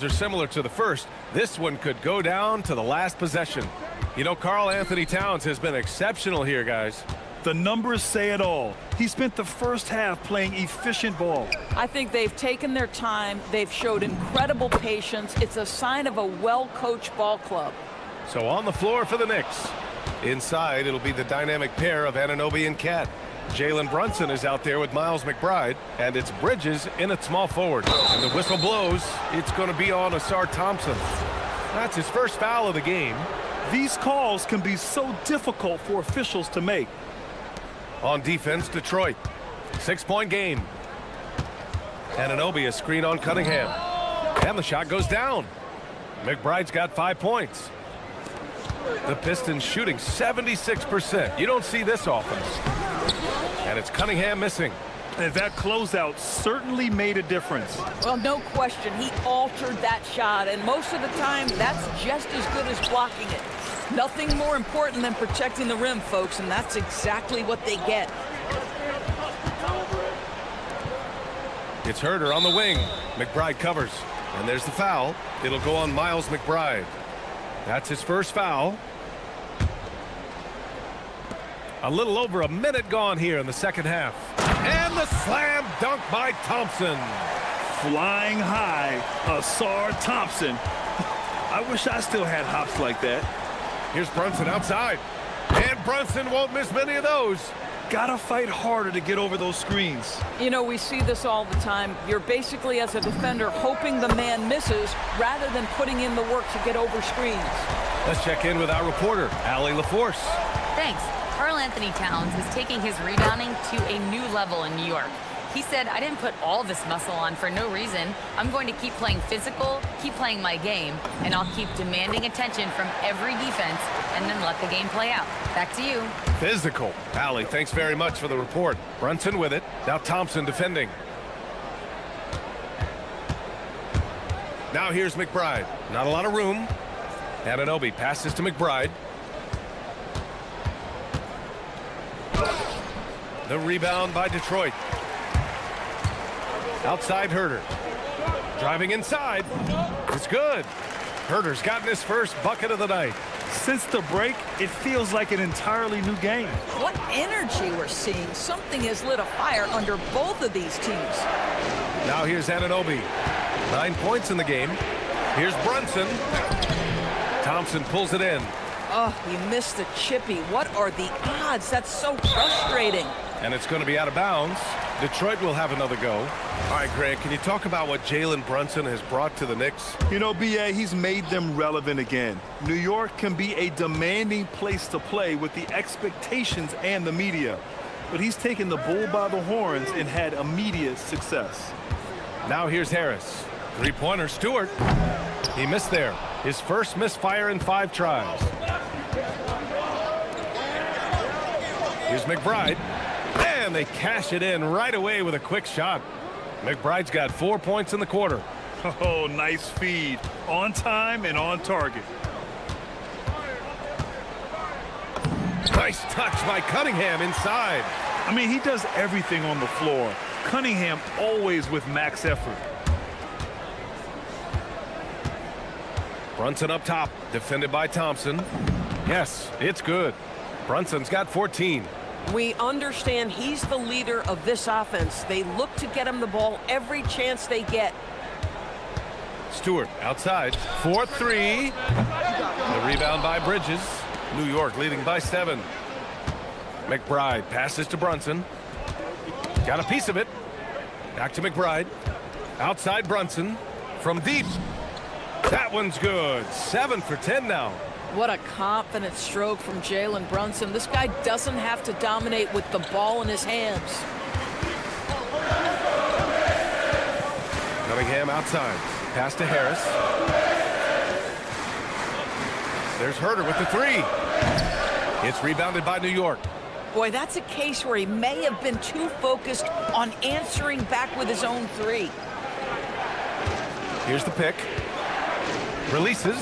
Are similar to the first. This one could go down to the last possession. You know, Karl Anthony Towns has been exceptional here, guys. The numbers say it all. He spent the first half playing efficient ball. I think they've taken their time. They've showed incredible patience. It's a sign of a well-coached ball club. So on the floor for the Knicks. Inside, it'll be the dynamic pair of Anunoby and Cat. Jalen Brunson is out there with Miles McBride, and it's Bridges in at small forward. And the whistle blows. It's going to be on Asar Thompson. That's his first foul of the game. These calls can be so difficult for officials to make. On defense, Detroit. 6-point game. Anunoby a screen on Cunningham. And the shot goes down. McBride's got 5 points. The Pistons shooting 76%. You don't see this often. And it's Cunningham missing. And that closeout certainly made a difference. Well, no question. He altered that shot, and most of the time, that's just as good as blocking it. Nothing more important than protecting the rim, folks, and that's exactly what they get. It's Herter on the wing. McBride covers. And there's the foul. It'll go on Miles McBride. That's his first foul. A little over a minute gone here in the second half. And the slam dunk by Thompson. Flying high, Asar Thompson. I wish I still had hops like that. Here's Brunson outside. And Brunson won't miss many of those. gotta fight harder to get over those screens. You know, we see this all the time. You're basically, as a defender, hoping the man misses rather than putting in the work to get over screens. Let's check in with our reporter, Allie LaForce. Thanks. Karl Anthony Towns is taking his rebounding to a new level in New York. He said, I didn't put all this muscle on for no reason. I'm going to keep playing physical, keep playing my game, and I'll keep demanding attention from every defense and then let the game play out. Back to you. Physical. Allie, thanks very much for the report. Brunson with it. Now Thompson defending. Now here's McBride. Not a lot of room. Anunoby passes to McBride. The rebound by Detroit. Outside Herter. Driving inside. It's good. Herter's gotten his first bucket of the night. Since the break, it feels like an entirely new game. What energy we're seeing. Something has lit a fire under both of these teams. Now here's Anunoby. 9 points in the game. Here's Brunson. Thompson pulls it in. Oh, you missed the chippy. What are the odds? That's so frustrating. And it's going to be out of bounds. Detroit will have another go. All right, Grant, can you talk about what Jalen Brunson has brought to the Knicks? You know, B.A., he's made them relevant again. New York can be a demanding place to play with the expectations and the media. But he's taken the bull by the horns and had immediate success. Now here's Harris. Three-pointer, Stewart. He missed there. His first misfire in 5 tries. Here's McBride. And they cash it in right away with a quick shot. McBride's got 4 points in the quarter. Oh, nice feed. On time and on target. Nice touch by Cunningham inside. I mean, he does everything on the floor. Cunningham always with max effort. Brunson up top, defended by Thompson. Yes, it's good. Brunson's got 14. We understand he's the leader of this offense. They look to get him the ball every chance they get. Stewart outside. 4-3. The rebound by Bridges. New York leading by 7. McBride passes to Brunson. Got a piece of it. Back to McBride. Outside Brunson. From deep. That one's good. 7 for 10 now. What a confident stroke from Jalen Brunson. This guy doesn't have to dominate with the ball in his hands. Cunningham outside. Pass to Harris. There's Herter with the 3. It's rebounded by New York. Boy, that's a case where he may have been too focused on answering back with his own 3. Here's the pick. Releases.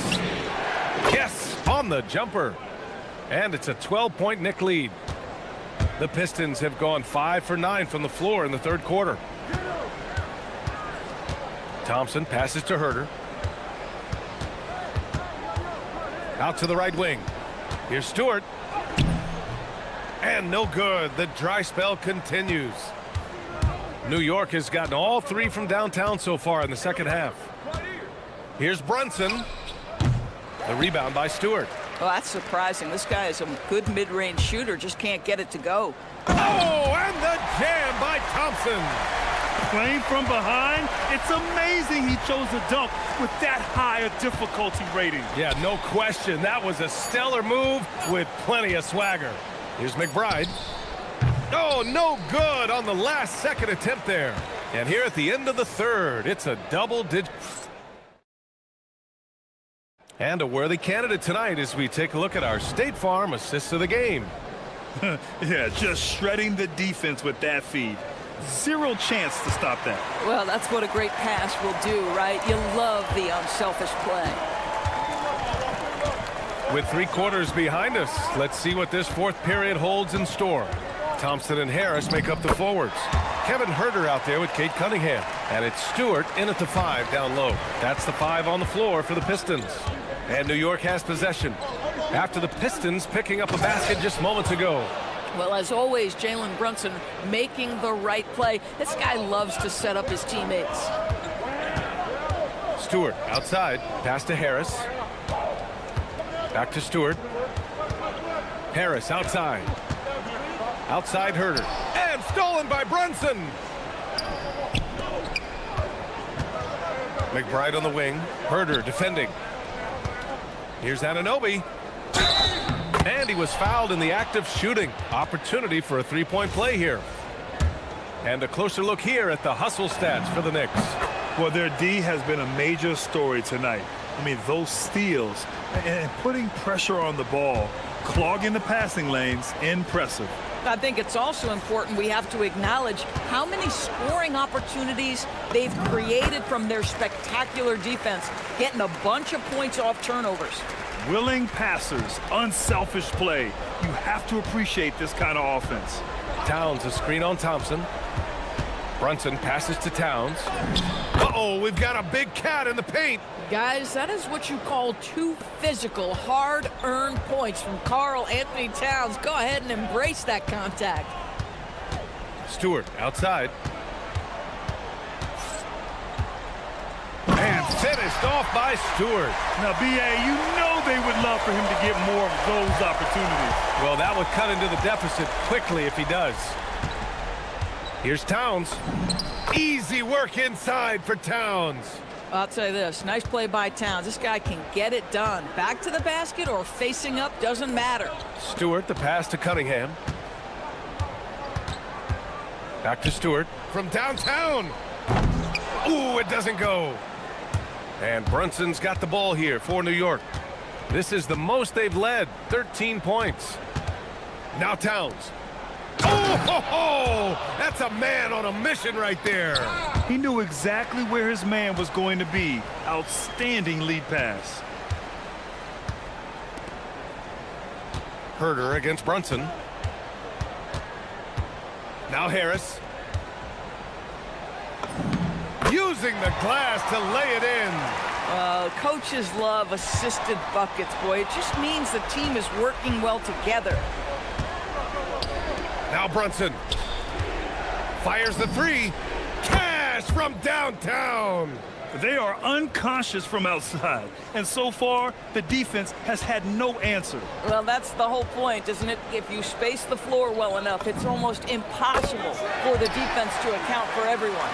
Yes! On the jumper. And it's a 12-point Knick lead. The Pistons have gone 5 for 9 from the floor in the 3rd quarter. Thompson passes to Herter. Out to the right wing. Here's Stewart. And no good. The dry spell continues. New York has gotten all 3 from downtown so far in the 2nd half. Here's Brunson. The rebound by Stewart. Well, that's surprising. This guy is a good mid-range shooter, just can't get it to go. Oh, and the jam by Thompson. Playing from behind, it's amazing he chose a dunk with that high a difficulty rating. Yeah, no question. That was a stellar move with plenty of swagger. Here's McBride. Oh, no good on the last second attempt there. And here at the end of the 3rd, it's a double-digit. And a worthy candidate tonight as we take a look at our State Farm assists of the game. Yeah, just shredding the defense with that feed. Zero chance to stop that. Well, that's what a great pass will do, right? You love the unselfish play. With 3 quarters behind us, let's see what this 4th period holds in store. Thompson and Harris make up the forwards. Kevin Herter out there with Kate Cunningham. And it's Stewart in at the 5 down low. That's the 5 on the floor for the Pistons. And New York has possession after the Pistons picking up a basket just moments ago. Well, as always, Jalen Brunson making the right play. This guy loves to set up his teammates. Stewart outside. Pass to Harris. Back to Stewart. Harris outside. Outside Herder. And stolen by Brunson. McBride on the wing. Herder defending. Here's Anunoby. And he was fouled in the act of shooting. Opportunity for a three-point play here. And a closer look here at the hustle stats for the Knicks. Well, their D has been a major story tonight. I mean, those steals and putting pressure on the ball, clogging the passing lanes, impressive. I think it's also important we have to acknowledge how many scoring opportunities they've created from their spectacular defense, getting a bunch of points off turnovers. Willing passers, unselfish play. You have to appreciate this kind of offense. Towns a screen on Thompson. Brunson passes to Towns. Uh-oh, we've got a big cat in the paint. Guys, that is what you call two physical, hard-earned points from Karl Anthony Towns. Go ahead and embrace that contact. Stewart outside. And finished off by Stewart. Now, B.A., you know they would love for him to get more of those opportunities. Well, that would cut into the deficit quickly if he does. Here's Towns. Easy work inside for Towns. I'll tell you this, nice play by Towns. This guy can get it done. Back to the basket or facing up, doesn't matter. Stewart, the pass to Cunningham. Back to Stewart from downtown. Ooh, it doesn't go. And Brunson's got the ball here for New York. This is the most they've led, 13 points. Now Towns. Oh, ho, ho! That's a man on a mission right there. He knew exactly where his man was going to be. Outstanding lead pass. Herder against Brunson. Now Harris. Using the glass to lay it in. Coaches love assisted buckets, boy. It just means the team is working well together. Now Brunson fires the three. Cash from downtown. They are unconscious from outside, and so far the defense has had no answer. Well, that's the whole point, isn't it? If you space the floor well enough, it's almost impossible for the defense to account for everyone.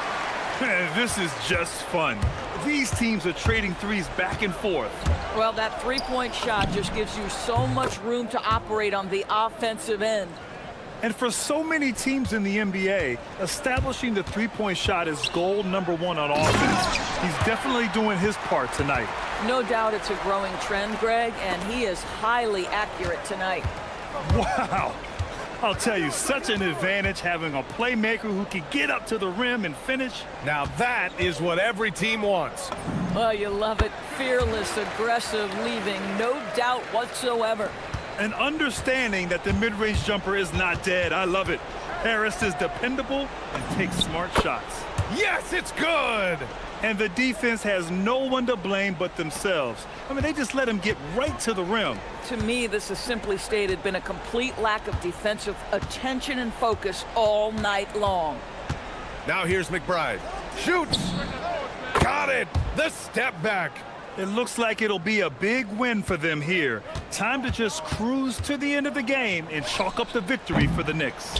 This is just fun. These teams are trading threes back and forth. Well, that three-point shot just gives you so much room to operate on the offensive end. And for so many teams in the NBA, establishing the three-point shot is goal number one on offense. He's definitely doing his part tonight. No doubt it's a growing trend, Greg, and he is highly accurate tonight. Wow. I'll tell you, such an advantage having a playmaker who can get up to the rim and finish. Now that is what every team wants. Well, you love it. Fearless, aggressive, leaving no doubt whatsoever. And understanding that the mid-range jumper is not dead. I love it. Harris is dependable and takes smart shots. Yes, it's good. And the defense has no one to blame but themselves. I mean, they just let him get right to the rim. To me, this has simply stated been a complete lack of defensive attention and focus all night long. Now here's McBride. Shoots. Got it. The step back. It looks like it'll be a big win for them here. Time to just cruise to the end of the game and chalk up the victory for the Knicks.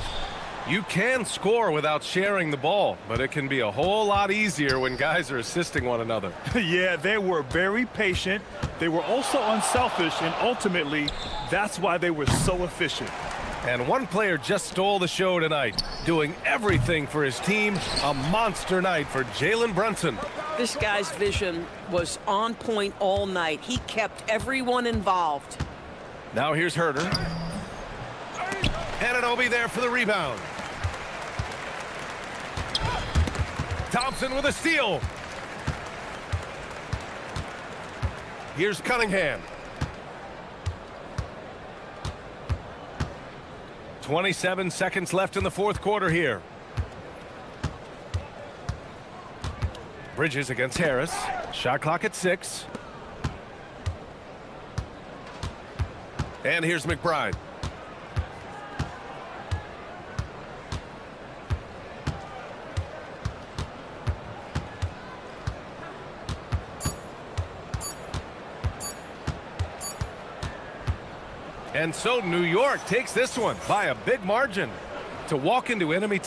You can score without sharing the ball, but it can be a whole lot easier when guys are assisting one another. Yeah, they were very patient. They were also unselfish, and ultimately, that's why they were so efficient. And one player just stole the show tonight, doing everything for his team. A monster night for Jalen Brunson. This guy's vision was on point all night. He kept everyone involved. Now here's Herder. Anunoby there for the rebound. Thompson with a steal. Here's Cunningham. 27 seconds left in the fourth quarter here. Bridges against Harris. Shot clock at 6. And here's McBride. And so New York takes this one by a big margin. to walk into enemy